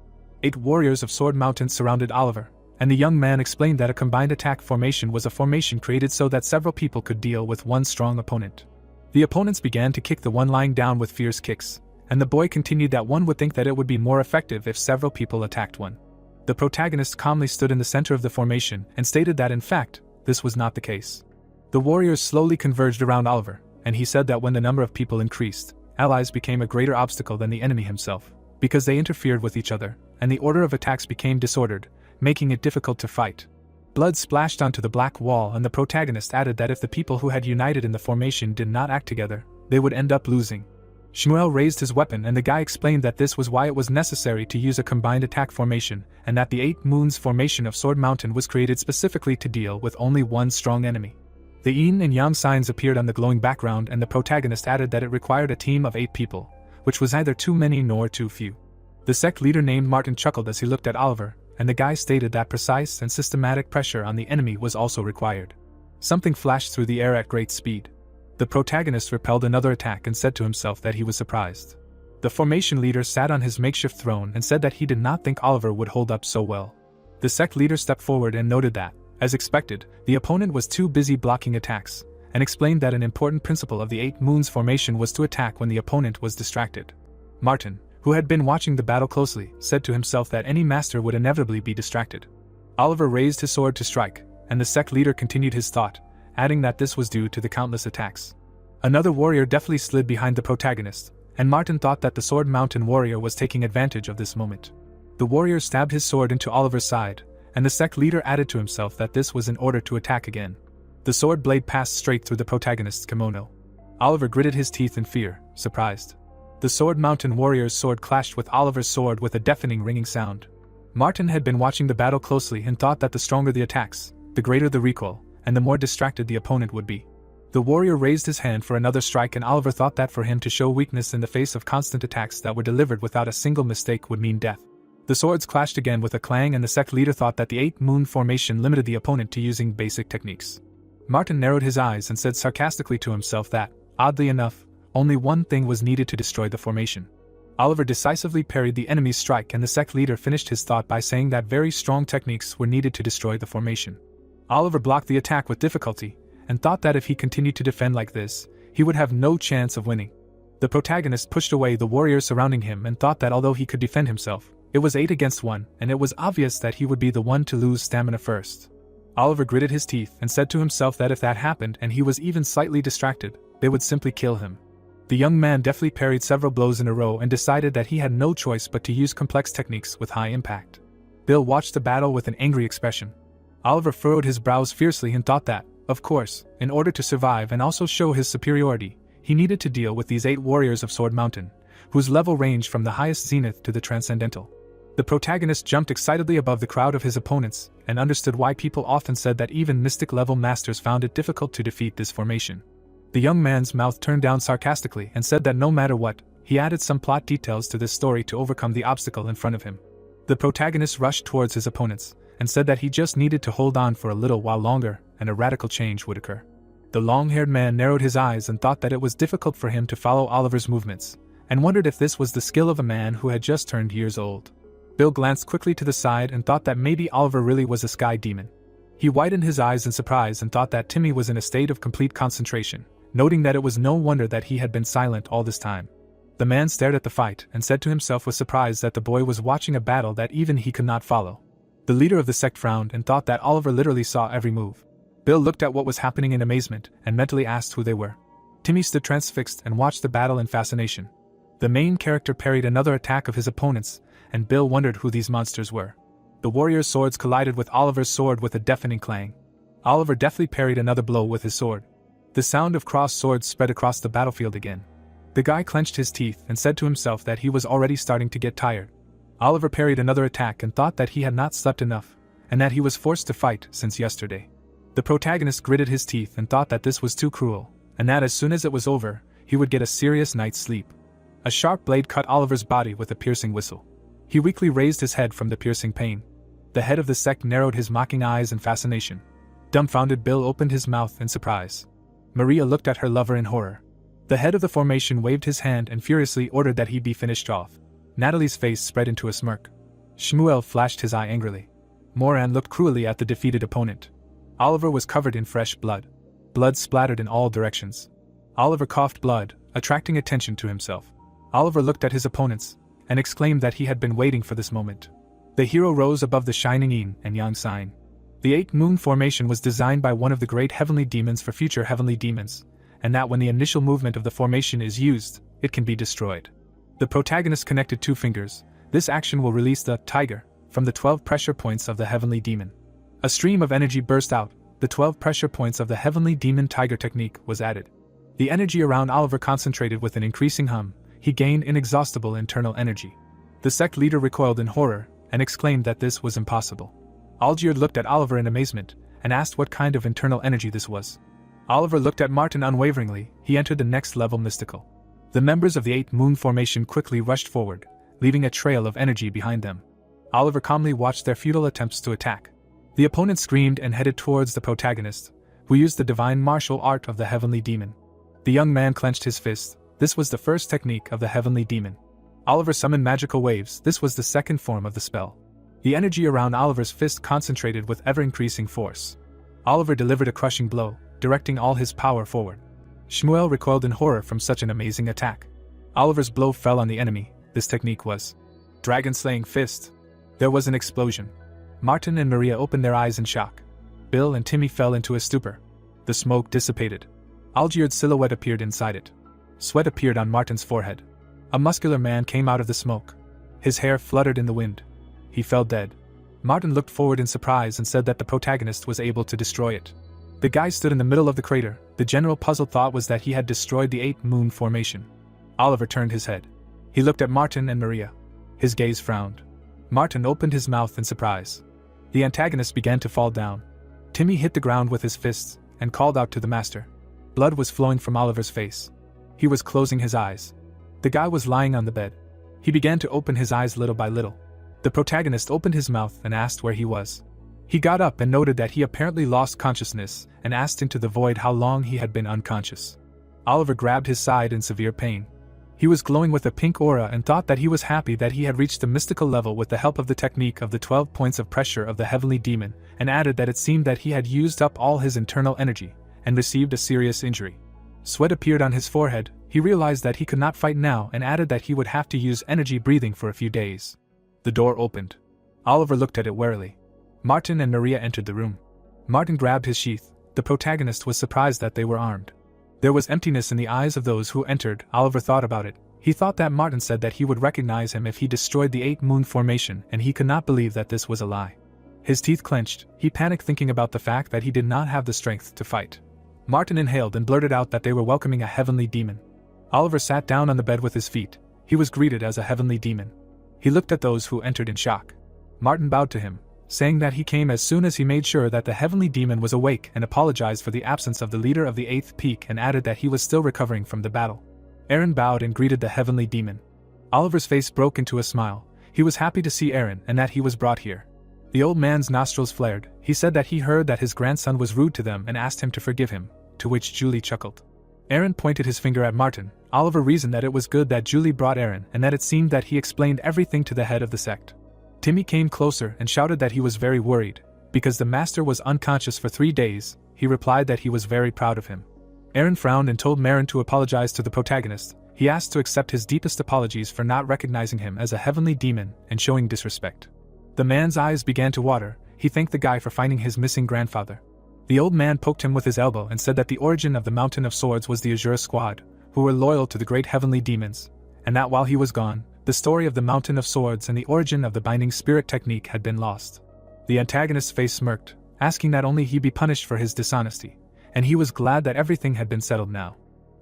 8 warriors of Sword Mountain surrounded Oliver, and the young man explained that a combined attack formation was a formation created so that several people could deal with one strong opponent. The opponents began to kick the one lying down with fierce kicks, and the boy continued that one would think that it would be more effective if several people attacked one. The protagonist calmly stood in the center of the formation and stated that in fact, this was not the case. The warriors slowly converged around Oliver, and he said that when the number of people increased, allies became a greater obstacle than the enemy himself, because they interfered with each other, and the order of attacks became disordered, making it difficult to fight. Blood splashed onto the black wall and the protagonist added that if the people who had united in the formation did not act together, they would end up losing. Shmuel raised his weapon and the guy explained that this was why it was necessary to use a combined attack formation, and that the 8 Moons formation of Sword Mountain was created specifically to deal with only one strong enemy. The yin and yang signs appeared on the glowing background and the protagonist added that it required a team of 8 people, which was neither too many nor too few. The sect leader named Martin chuckled as he looked at Oliver, and the guy stated that precise and systematic pressure on the enemy was also required. Something flashed through the air at great speed. The protagonist repelled another attack and said to himself that he was surprised. The formation leader sat on his makeshift throne and said that he did not think Oliver would hold up so well. The sect leader stepped forward and noted that, as expected, the opponent was too busy blocking attacks, and explained that an important principle of the 8 Moons formation was to attack when the opponent was distracted. Martin, who had been watching the battle closely, said to himself that any master would inevitably be distracted. Oliver raised his sword to strike, and the sect leader continued his thought, adding that this was due to the countless attacks. Another warrior deftly slid behind the protagonist, and Martin thought that the Sword Mountain warrior was taking advantage of this moment. The warrior stabbed his sword into Oliver's side, and the sect leader added to himself that this was in order to attack again. The sword blade passed straight through the protagonist's kimono. Oliver gritted his teeth in fear, surprised. The Sword Mountain warrior's sword clashed with Oliver's sword with a deafening ringing sound. Martin had been watching the battle closely and thought that the stronger the attacks, the greater the recoil, and the more distracted the opponent would be. The warrior raised his hand for another strike and Oliver thought that for him to show weakness in the face of constant attacks that were delivered without a single mistake would mean death. The swords clashed again with a clang, and the sect leader thought that the 8-moon formation limited the opponent to using basic techniques. Martin narrowed his eyes and said sarcastically to himself that, oddly enough, only one thing was needed to destroy the formation. Oliver decisively parried the enemy's strike, and the sect leader finished his thought by saying that very strong techniques were needed to destroy the formation. Oliver blocked the attack with difficulty, and thought that if he continued to defend like this, he would have no chance of winning. The protagonist pushed away the warriors surrounding him and thought that although he could defend himself, it was 8 against 1, and it was obvious that he would be the one to lose stamina first. Oliver gritted his teeth and said to himself that if that happened and he was even slightly distracted, they would simply kill him. The young man deftly parried several blows in a row and decided that he had no choice but to use complex techniques with high impact. Bill watched the battle with an angry expression. Oliver furrowed his brows fiercely and thought that, of course, in order to survive and also show his superiority, he needed to deal with these 8 warriors of Sword Mountain, whose level ranged from the highest zenith to the transcendental. The protagonist jumped excitedly above the crowd of his opponents and understood why people often said that even mystic-level masters found it difficult to defeat this formation. The young man's mouth turned down sarcastically and said that no matter what, he added some plot details to this story to overcome the obstacle in front of him. The protagonist rushed towards his opponents and said that he just needed to hold on for a little while longer and a radical change would occur. The long-haired man narrowed his eyes and thought that it was difficult for him to follow Oliver's movements, and wondered if this was the skill of a man who had just turned years old. Bill glanced quickly to the side and thought that maybe Oliver really was a sky demon. He widened his eyes in surprise and thought that Timmy was in a state of complete concentration, noting that it was no wonder that he had been silent all this time. The man stared at the fight and said to himself with surprise that the boy was watching a battle that even he could not follow. The leader of the sect frowned and thought that Oliver literally saw every move. Bill looked at what was happening in amazement and mentally asked who they were. Timmy stood transfixed and watched the battle in fascination. The main character parried another attack of his opponent's, and Bill wondered who these monsters were. The warrior's swords collided with Oliver's sword with a deafening clang. Oliver deftly parried another blow with his sword. The sound of crossed swords spread across the battlefield again. The guy clenched his teeth and said to himself that he was already starting to get tired. Oliver parried another attack and thought that he had not slept enough, and that he was forced to fight since yesterday. The protagonist gritted his teeth and thought that this was too cruel, and that as soon as it was over, he would get a serious night's sleep. A sharp blade cut Oliver's body with a piercing whistle. He weakly raised his head from the piercing pain. The head of the sect narrowed his mocking eyes in fascination. Dumbfounded, Bill opened his mouth in surprise. Maria looked at her lover in horror. The head of the formation waved his hand and furiously ordered that he be finished off. Natalie's face spread into a smirk. Shmuel flashed his eye angrily. Moran looked cruelly at the defeated opponent. Oliver was covered in fresh blood. Blood splattered in all directions. Oliver coughed blood, attracting attention to himself. Oliver looked at his opponents and exclaimed that he had been waiting for this moment. The hero rose above the shining yin and yang sign. The 8-moon formation was designed by one of the great heavenly demons for future heavenly demons, and that when the initial movement of the formation is used, it can be destroyed. The protagonist connected 2 fingers. This action will release the tiger from the 12 pressure points of the heavenly demon. A stream of energy burst out. The 12 pressure points of the heavenly demon tiger technique was added. The energy around Oliver concentrated with an increasing hum. He gained inexhaustible internal energy. The sect leader recoiled in horror and exclaimed that this was impossible. Algierd looked at Oliver in amazement and asked what kind of internal energy this was. Oliver looked at Martin unwaveringly. He entered the next level mystical. The members of the 8-moon formation quickly rushed forward, leaving a trail of energy behind them. Oliver calmly watched their futile attempts to attack. The opponent screamed and headed towards the protagonist, who used the divine martial art of the heavenly demon. The young man clenched his fist. This was the first technique of the heavenly demon. Oliver summoned magical waves. This was the second form of the spell. The energy around Oliver's fist concentrated with ever-increasing force. Oliver delivered a crushing blow, directing all his power forward. Shmuel recoiled in horror from such an amazing attack. Oliver's blow fell on the enemy. This technique was Dragon-Slaying Fist. There was an explosion. Martin and Maria opened their eyes in shock. Bill and Timmy fell into a stupor. The smoke dissipated. Algierd's silhouette appeared inside it. Sweat appeared on Martin's forehead. A muscular man came out of the smoke. His hair fluttered in the wind. He fell dead. Martin looked forward in surprise and said that the protagonist was able to destroy it. The guy stood in the middle of the crater. The general puzzled thought was that he had destroyed the 8-moon formation. Oliver turned his head. He looked at Martin and Maria. His gaze frowned. Martin opened his mouth in surprise. The antagonist began to fall down. Timmy hit the ground with his fists and called out to the master. Blood was flowing from Oliver's face. He was closing his eyes. The guy was lying on the bed. He began to open his eyes little by little. The protagonist opened his mouth and asked where he was. He got up and noted that he apparently lost consciousness and asked into the void how long he had been unconscious. Oliver grabbed his side in severe pain. He was glowing with a pink aura and thought that he was happy that he had reached the mystical level with the help of the technique of the 12 points of pressure of the heavenly demon, and added that it seemed that he had used up all his internal energy and received a serious injury. Sweat appeared on his forehead. He realized that he could not fight now and added that he would have to use energy breathing for a few days. The door opened. Oliver looked at it warily. Martin and Maria entered the room. Martin grabbed his sheath. The protagonist was surprised that they were armed. There was emptiness in the eyes of those who entered. Oliver thought about it. He thought that Martin said that he would recognize him if he destroyed the 8-moon formation, and he could not believe that this was a lie. His teeth clenched. He panicked thinking about the fact that he did not have the strength to fight. Martin inhaled and blurted out that they were welcoming a heavenly demon. Oliver sat down on the bed with his feet. He was greeted as a heavenly demon. He looked at those who entered in shock. Martin bowed to him, saying that he came as soon as he made sure that the heavenly demon was awake, and apologized for the absence of the leader of the 8th peak, and added that he was still recovering from the battle. Aaron bowed and greeted the heavenly demon. Oliver's face broke into a smile. He was happy to see Aaron and that he was brought here. The old man's nostrils flared. He said that he heard that his grandson was rude to them and asked him to forgive him, to which Julie chuckled. Aaron pointed his finger at Martin. Oliver reasoned that it was good that Julie brought Aaron and that it seemed that he explained everything to the head of the sect. Timmy came closer and shouted that he was very worried. Because the master was unconscious for 3 days, he replied that he was very proud of him. Aaron frowned and told Marin to apologize to the protagonist. He asked to accept his deepest apologies for not recognizing him as a heavenly demon and showing disrespect. The man's eyes began to water. He thanked the guy for finding his missing grandfather. The old man poked him with his elbow and said that the origin of the Mountain of Swords was the Azure Squad, who were loyal to the great heavenly demons, and that while he was gone, the story of the Mountain of Swords and the origin of the binding spirit technique had been lost. The antagonist's face smirked, asking that only he be punished for his dishonesty, and he was glad that everything had been settled now.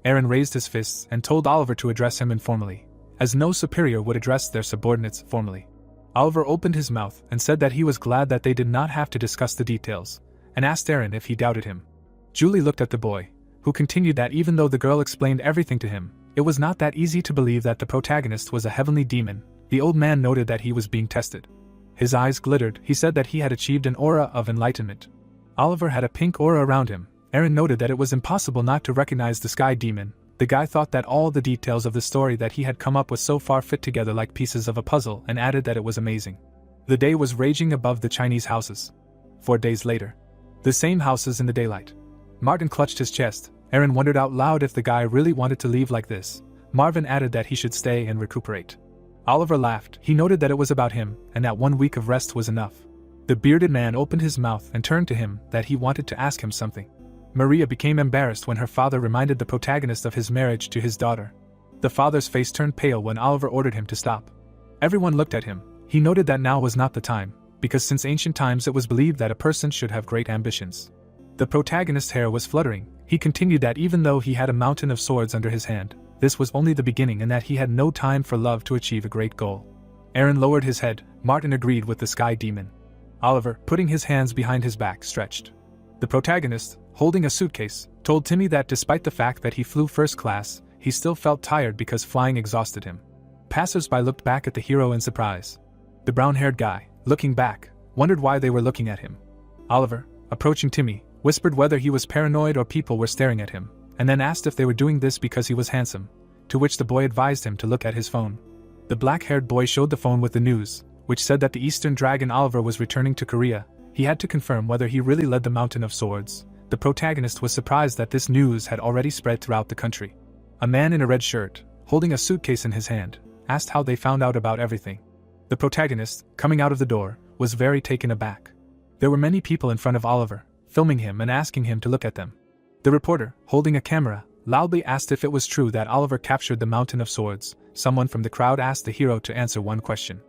Aaron raised his fists and told Oliver to address him informally, as no superior would address their subordinates formally. Oliver opened his mouth and said that he was glad that they did not have to discuss the details, and asked Aaron if he doubted him. Julie looked at the boy, who continued that even though the girl explained everything to him, it was not that easy to believe that the protagonist was a heavenly demon. The old man noted that he was being tested. His eyes glittered. He said that he had achieved an aura of enlightenment. Oliver had a pink aura around him. Aaron noted that it was impossible not to recognize the sky demon. The guy thought that all the details of the story that he had come up with so far fit together like pieces of a puzzle, and added that it was amazing. The day was raging above the Chinese houses. 4 days later. The same houses in the daylight. Martin clutched his chest. Aaron wondered out loud if the guy really wanted to leave like this. Marvin added that he should stay and recuperate. Oliver laughed. He noted that it was about him, and that 1 week of rest was enough. The bearded man opened his mouth and turned to him that he wanted to ask him something. Maria became embarrassed when her father reminded the protagonist of his marriage to his daughter. The father's face turned pale when Oliver ordered him to stop. Everyone looked at him. He noted that now was not the time, because since ancient times it was believed that a person should have great ambitions. The protagonist's hair was fluttering. He continued that even though he had a mountain of swords under his hand, this was only the beginning and that he had no time for love to achieve a great goal. Aaron lowered his head. Martin agreed with the sky demon. Oliver, putting his hands behind his back, stretched. The protagonist, holding a suitcase, told Timmy that despite the fact that he flew first class, he still felt tired because flying exhausted him. Passers-by looked back at the hero in surprise. The brown-haired guy, looking back, wondered why they were looking at him. Oliver, approaching Timmy, whispered whether he was paranoid or people were staring at him, and then asked if they were doing this because he was handsome, to which the boy advised him to look at his phone. The black-haired boy showed the phone with the news, which said that the Eastern Dragon Oliver was returning to Korea. He had to confirm whether he really led the Mountain of Swords. The protagonist was surprised that this news had already spread throughout the country. A man in a red shirt, holding a suitcase in his hand, asked how they found out about everything. The protagonist, coming out of the door, was very taken aback. There were many people in front of Oliver, filming him and asking him to look at them. The reporter, holding a camera, loudly asked if it was true that Oliver captured the Mountain of Swords. Someone from the crowd asked the hero to answer one question.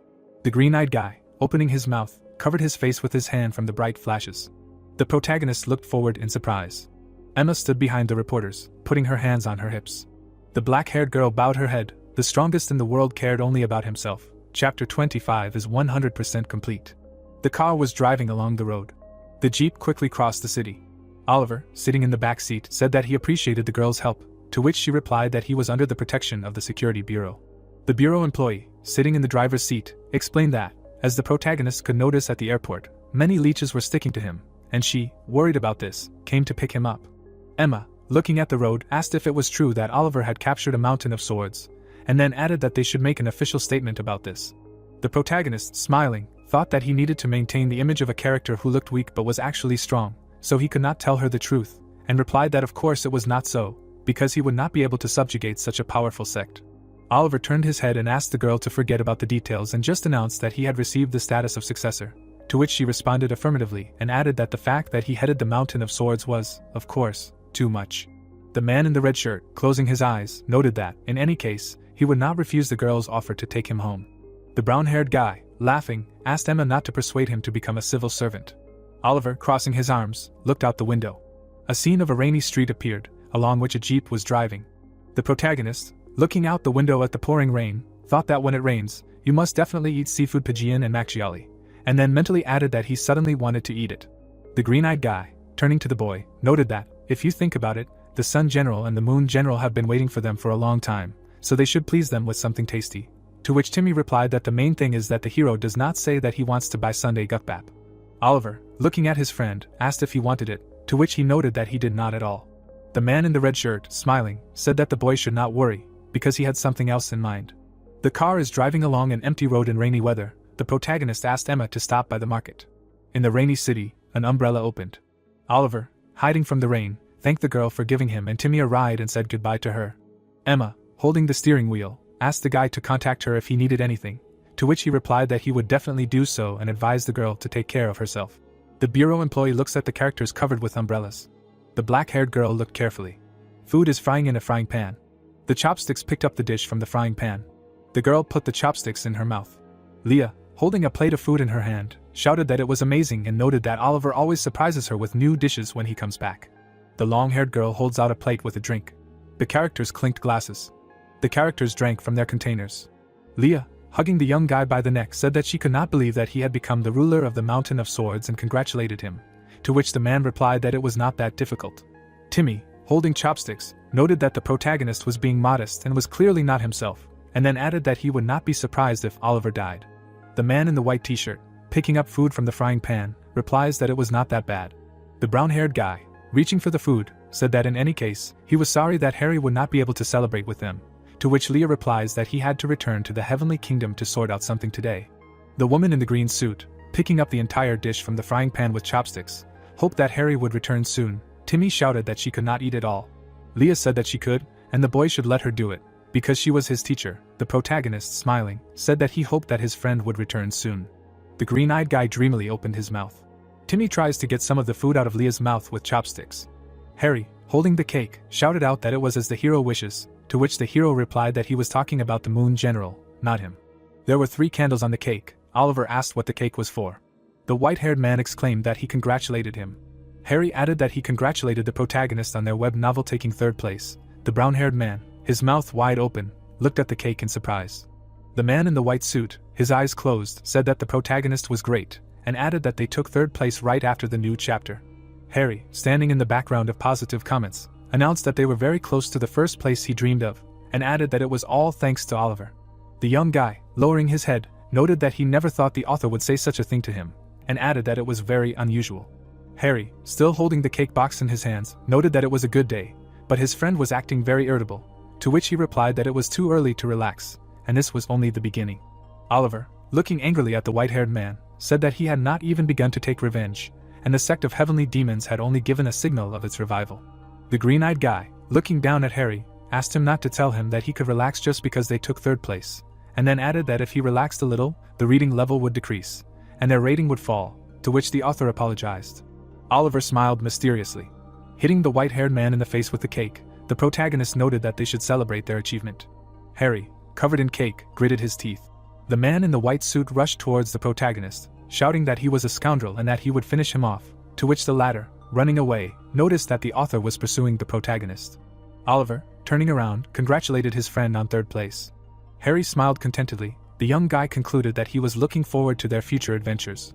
The green-eyed guy, opening his mouth, covered his face with his hand from the bright flashes. The protagonist looked forward in surprise. Emma stood behind the reporters, putting her hands on her hips. The black-haired girl bowed her head. The strongest in the world cared only about himself. Chapter 25 is 100% complete. The car was driving along the road. The jeep quickly crossed the city. Oliver, sitting in the back seat, said that he appreciated the girl's help, to which she replied that he was under the protection of the security bureau. The bureau employee, sitting in the driver's seat, explained that, As the protagonist could notice at the airport, many leeches were sticking to him, and she, worried about this, came to pick him up. Emma, looking at the road, asked if it was true that Oliver had captured a mountain of swords, and then added that they should make an official statement about this. The protagonist, smiling, thought that he needed to maintain the image of a character who looked weak but was actually strong, so he could not tell her the truth, and replied that of course it was not so, because he would not be able to subjugate such a powerful sect. Oliver turned his head and asked the girl to forget about the details and just announced that he had received the status of successor, to which she responded affirmatively and added that the fact that he headed the Mountain of Swords was, of course, too much. The man in the red shirt, closing his eyes, noted that, in any case, he would not refuse the girl's offer to take him home. The brown-haired guy, laughing, asked Emma not to persuade him to become a civil servant. Oliver, crossing his arms, looked out the window. A scene of a rainy street appeared, along which a jeep was driving. The protagonist, looking out the window at the pouring rain, thought that when it rains, you must definitely eat seafood Pigeon and Macchiali, and then mentally added that he suddenly wanted to eat it. The green-eyed guy, turning to the boy, noted that, if you think about it, the Sun General and the Moon General have been waiting for them for a long time, so they should please them with something tasty. To which Timmy replied that the main thing is that the hero does not say that he wants to buy Sunday Gukbap. Oliver, looking at his friend, asked if he wanted it, to which he noted that he did not at all. The man in the red shirt, smiling, said that the boy should not worry, because he had something else in mind. The car is driving along an empty road in rainy weather. The protagonist asked Emma to stop by the market. In the rainy city, an umbrella opened. Oliver, hiding from the rain, thanked the girl for giving him and Timmy a ride and said goodbye to her. Emma, holding the steering wheel, asked the guy to contact her if he needed anything, to which he replied that he would definitely do so and advised the girl to take care of herself. The bureau employee looks at the characters covered with umbrellas. The black-haired girl looked carefully. Food is frying in a frying pan. The chopsticks picked up the dish from the frying pan. The girl put the chopsticks in her mouth. Leah, holding a plate of food in her hand, shouted that it was amazing and noted that Oliver always surprises her with new dishes when he comes back. The long-haired girl holds out a plate with a drink. The characters clinked glasses. The characters drank from their containers. Leah, hugging the young guy by the neck, said that she could not believe that he had become the ruler of the Mountain of Swords and congratulated him, to which the man replied that it was not that difficult. Timmy, holding chopsticks, noted that the protagonist was being modest and was clearly not himself, and then added that he would not be surprised if Oliver died. The man in the white t-shirt, picking up food from the frying pan, replies that it was not that bad. The brown-haired guy, reaching for the food, said that in any case, he was sorry that Harry would not be able to celebrate with them, to which Leah replies that he had to return to the Heavenly Kingdom to sort out something today. The woman in the green suit, picking up the entire dish from the frying pan with chopsticks, hoped that Harry would return soon. Timmy shouted that she could not eat it all. Leah said that she could, and the boy should let her do it, because she was his teacher. The protagonist, smiling, said that he hoped that his friend would return soon. The green-eyed guy dreamily opened his mouth. Timmy tries to get some of the food out of Leah's mouth with chopsticks. Harry, holding the cake, shouted out that it was as the hero wishes, to which the hero replied that he was talking about the Moon General, not him. There were 3 candles on the cake. Oliver asked what the cake was for. The white-haired man exclaimed that he congratulated him. Harry added that he congratulated the protagonist on their web novel taking 3rd place. The brown-haired man, his mouth wide open, looked at the cake in surprise. The man in the white suit, his eyes closed, said that the protagonist was great, and added that they took 3rd place right after the new chapter. Harry, standing in the background of positive comments, announced that they were very close to the 1st place he dreamed of, and added that it was all thanks to Oliver. The young guy, lowering his head, noted that he never thought the author would say such a thing to him, and added that it was very unusual. Harry, still holding the cake box in his hands, noted that it was a good day, but his friend was acting very irritable, to which he replied that it was too early to relax, and this was only the beginning. Oliver, looking angrily at the white-haired man, said that he had not even begun to take revenge, and the sect of heavenly demons had only given a signal of its revival. The green-eyed guy, looking down at Harry, asked him not to tell him that he could relax just because they took 3rd place, and then added that if he relaxed a little, the reading level would decrease, and their rating would fall, to which the author apologized. Oliver smiled mysteriously. Hitting the white-haired man in the face with the cake, the protagonist noted that they should celebrate their achievement. Harry, covered in cake, gritted his teeth. The man in the white suit rushed towards the protagonist, shouting that he was a scoundrel and that he would finish him off, to which the latter, running away, noticed that the author was pursuing the protagonist. Oliver, turning around, congratulated his friend on 3rd place. Harry smiled contentedly. The young guy concluded that he was looking forward to their future adventures.